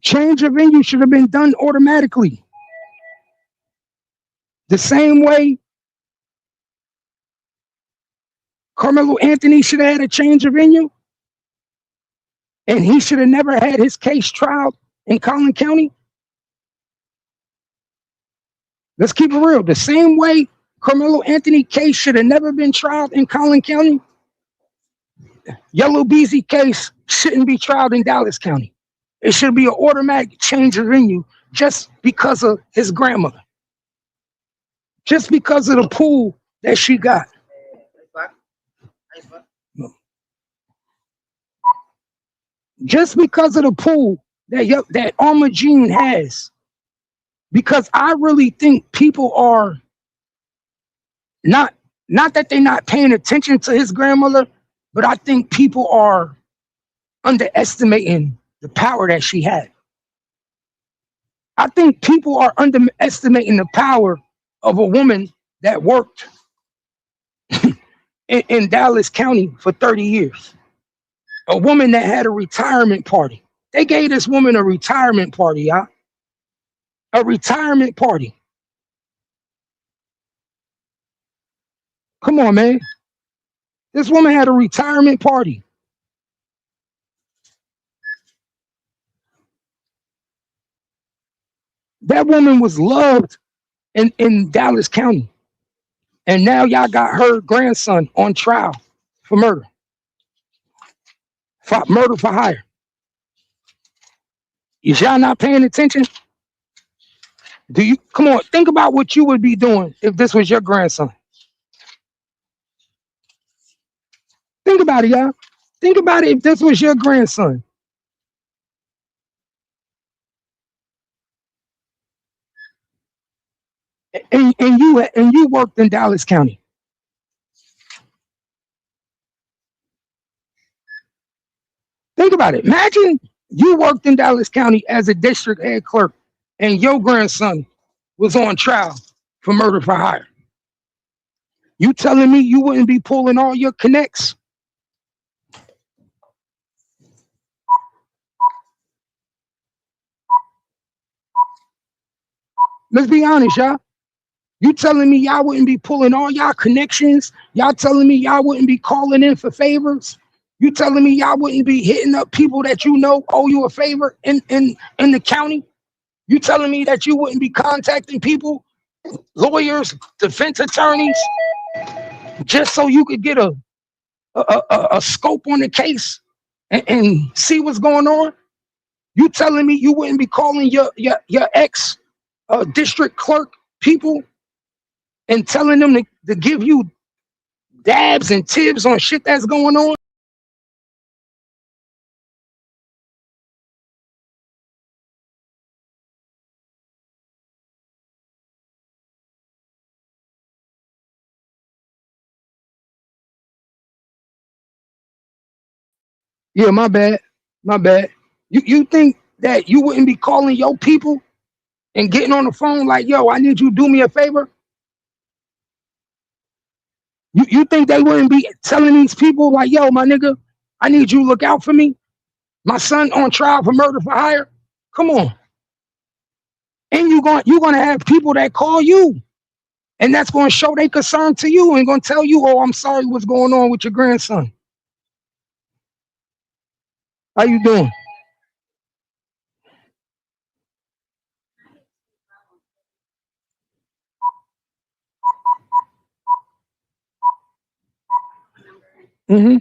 Change of venue should have been done automatically. The same way Carmelo Anthony should have had a change of venue, and he should have never had his case tried in Collin County. Let's keep it real. The same way Carmelo Anthony case should have never been tried in Collin County, Yellow BZ case shouldn't be tried in Dallas County. It should be an automatic change of venue just because of his grandmother. Just because of the pool that she got. Just because of the pool that Alma Jean has. Because I really think people are not that they're not paying attention to his grandmother, but I think people are underestimating the power that she had. I think people are underestimating the power of a woman that worked in Dallas County for 30 years. A woman that had a retirement party. They gave this woman a retirement party, y'all. A retirement party. Come on, man. This woman had a retirement party. That woman was loved in Dallas County. And now y'all got her grandson on trial for murder. For murder for hire. Is y'all not paying attention? Come on, think about what you would be doing if this was your grandson. Think about it, y'all. Think about it if this was your grandson. And you worked in Dallas County. Think about it. Imagine you worked in Dallas County as a district head clerk and your grandson was on trial for murder for hire. You telling me you wouldn't be pulling all your connects? Let's be honest, y'all. You telling me y'all wouldn't be pulling all y'all connections? Y'all telling me y'all wouldn't be calling in for favors? You telling me y'all wouldn't be hitting up people that you know owe you a favor in the county? You telling me that you wouldn't be contacting people lawyers, defense attorneys, just so you could get a scope on the case and see what's going on? You telling me you wouldn't be calling your ex district clerk people and telling them to give you dabs and tips on shit that's going on? Yeah, my bad. My bad. You think that you wouldn't be calling your people and getting on the phone like, yo, I need you to do me a favor? You think they wouldn't be telling these people like, yo, my nigga, I need you to look out for me? My son on trial for murder for hire? Come on. And you're gonna have people that call you, and that's gonna show their concern to you and gonna tell you, oh, I'm sorry, what's going on with your grandson? How you doing? Mm-hmm.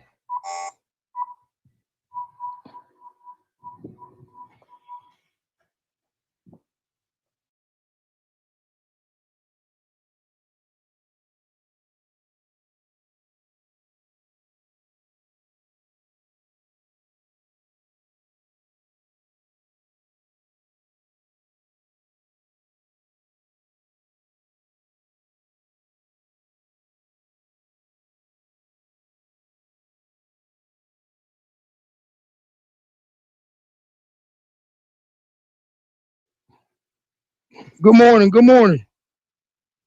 Good morning, good morning.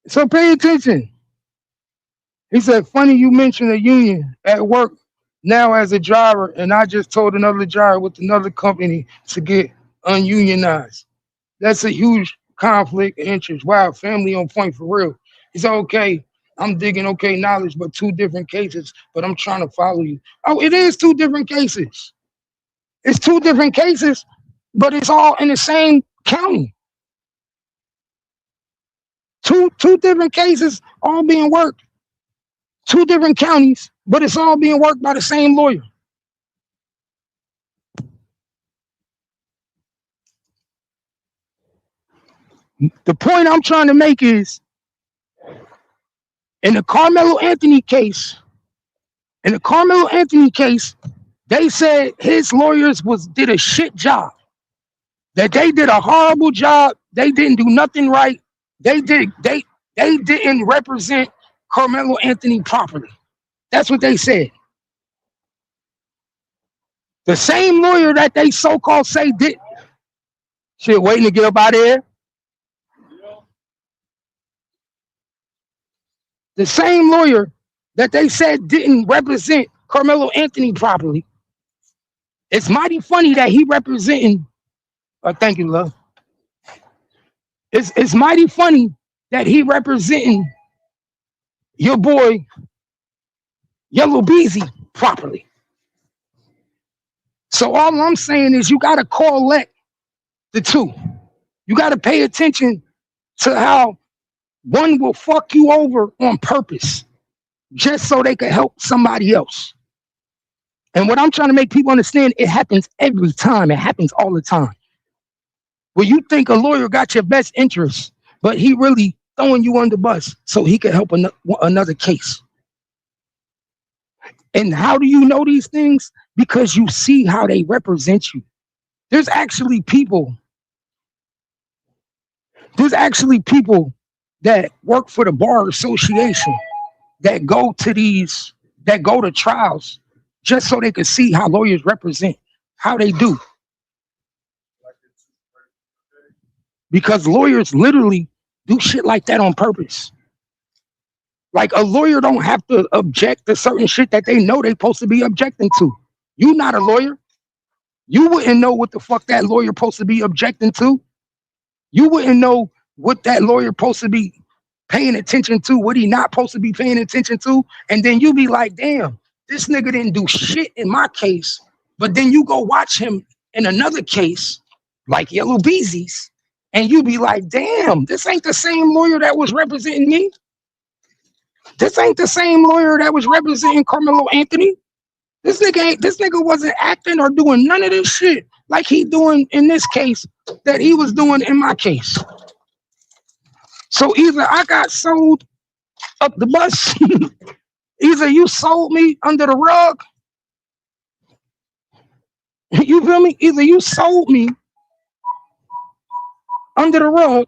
So pay attention. He said, funny you mentioned a union at work now as a driver, and I just told another driver with another company to get ununionized. That's a huge conflict of interest. Wow, family on point for real. He said, okay, I'm digging okay knowledge, but two different cases, but I'm trying to follow you. Oh, it is two different cases. It's two different cases, but it's all in the same county. Two different cases, all being worked. Two different counties, but it's all being worked by the same lawyer. The point I'm trying to make is, in the Carmelo Anthony case, they said his lawyers did a shit job. That they did a horrible job. They didn't do nothing right. They didn't represent Carmelo Anthony properly. That's what they said. The same lawyer that they so-called say did shit, waiting to get up out of here. The same lawyer that they said didn't represent Carmelo Anthony properly. It's mighty funny that he representing. Thank you, love. It's mighty funny that he representing your boy Yellow Beezy properly. So all I'm saying is you gotta correlate the two. You gotta pay attention to how one will fuck you over on purpose just so they can help somebody else. And what I'm trying to make people understand, it happens every time. It happens all the time. Where you think a lawyer got your best interest, but he really throwing you on the bus so he can help another case. And how do you know these things? Because you see how they represent you. There's actually people that work for the bar association that go to trials just so they can see how lawyers represent, how they do. Because lawyers literally do shit like that on purpose. Like a lawyer don't have to object to certain shit that they know they're supposed to be objecting to. You not a lawyer. You wouldn't know what the fuck that lawyer supposed to be objecting to. You wouldn't know what that lawyer supposed to be paying attention to, what he not supposed to be paying attention to. And then you be like, damn, this nigga didn't do shit in my case. But then you go watch him in another case, like Yellow Beezy's, and you be like, damn, this ain't the same lawyer that was representing me. This ain't the same lawyer that was representing Carmelo Anthony. This nigga wasn't acting or doing none of this shit like he doing in this case that he was doing in my case. So either I got sold up the bus, either you sold me under the rug. You feel me? Either you sold me under the rug,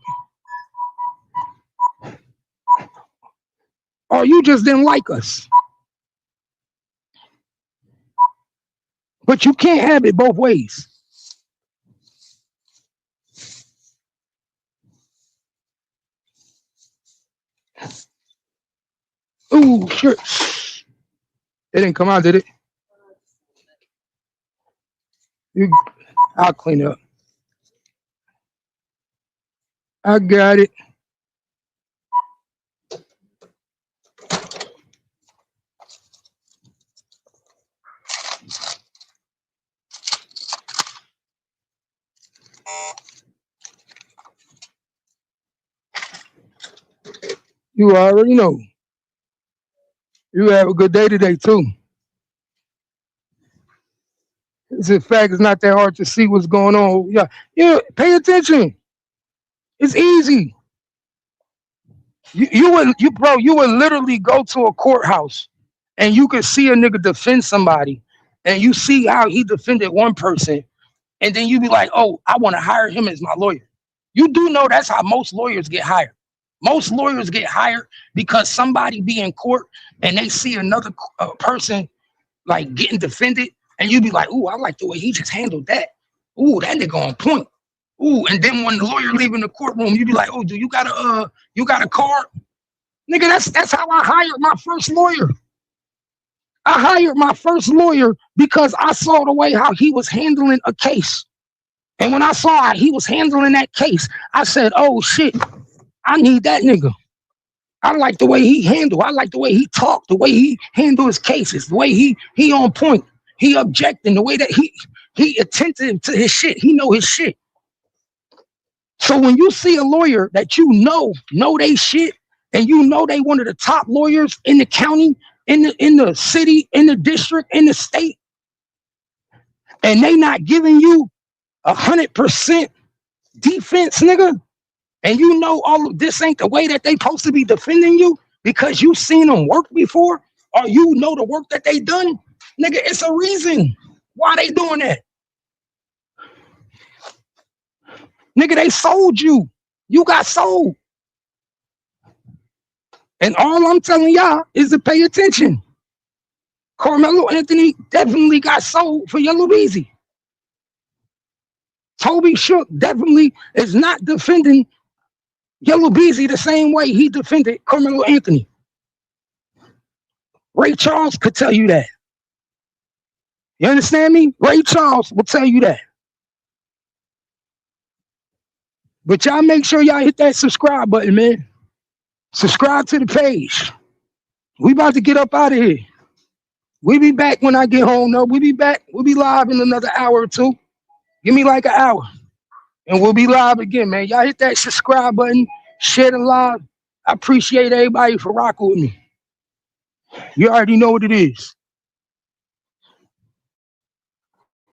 or you just didn't like us. But you can't have it both ways. Ooh, shit. It didn't come out, did it? I'll clean it up. I got it. You already know. You have a good day today, too. It's a fact, it's not that hard to see what's going on. Yeah, pay attention. It's easy. You would literally go to a courthouse and you could see a nigga defend somebody, and you see how he defended one person, and then you be like, oh, I want to hire him as my lawyer. You do know that's how most lawyers get hired. Most lawyers get hired because somebody be in court and they see another person like getting defended, and you be like, ooh, I like the way he just handled that. Ooh, that nigga on point. Ooh, and then when the lawyer leaving the courtroom, you be like, oh, do you got a card? Nigga, that's how I hired my first lawyer. I hired my first lawyer because I saw the way how he was handling a case. And when I saw how he was handling that case, I said, oh shit, I need that nigga. I like the way he handled. I like the way he talked, the way he handled his cases, the way he on point. He objecting, the way that he attentive to his shit. He know his shit. So when you see a lawyer that you know they shit, and you know they one of the top lawyers in the county, in the city, in the district, in the state, and they not giving you 100% defense, nigga, and you know all of this ain't the way that they supposed to be defending you because you seen them work before, or you know the work that they done, nigga, it's a reason why they doing that. Nigga, they sold you. You got sold. And all I'm telling y'all is to pay attention. Carmelo Anthony definitely got sold for Yellow Beezy. Toby Shook definitely is not defending Yellow Beezy the same way he defended Carmelo Anthony. Ray Charles could tell you that. You understand me? Ray Charles will tell you that. But y'all make sure y'all hit that subscribe button, man. Subscribe to the page. We about to get up out of here. We be back when I get home, though. We be back. We'll be live in another hour or two. Give me like an hour. And we'll be live again, man. Y'all hit that subscribe button. Share the live. I appreciate everybody for rocking with me. You already know what it is.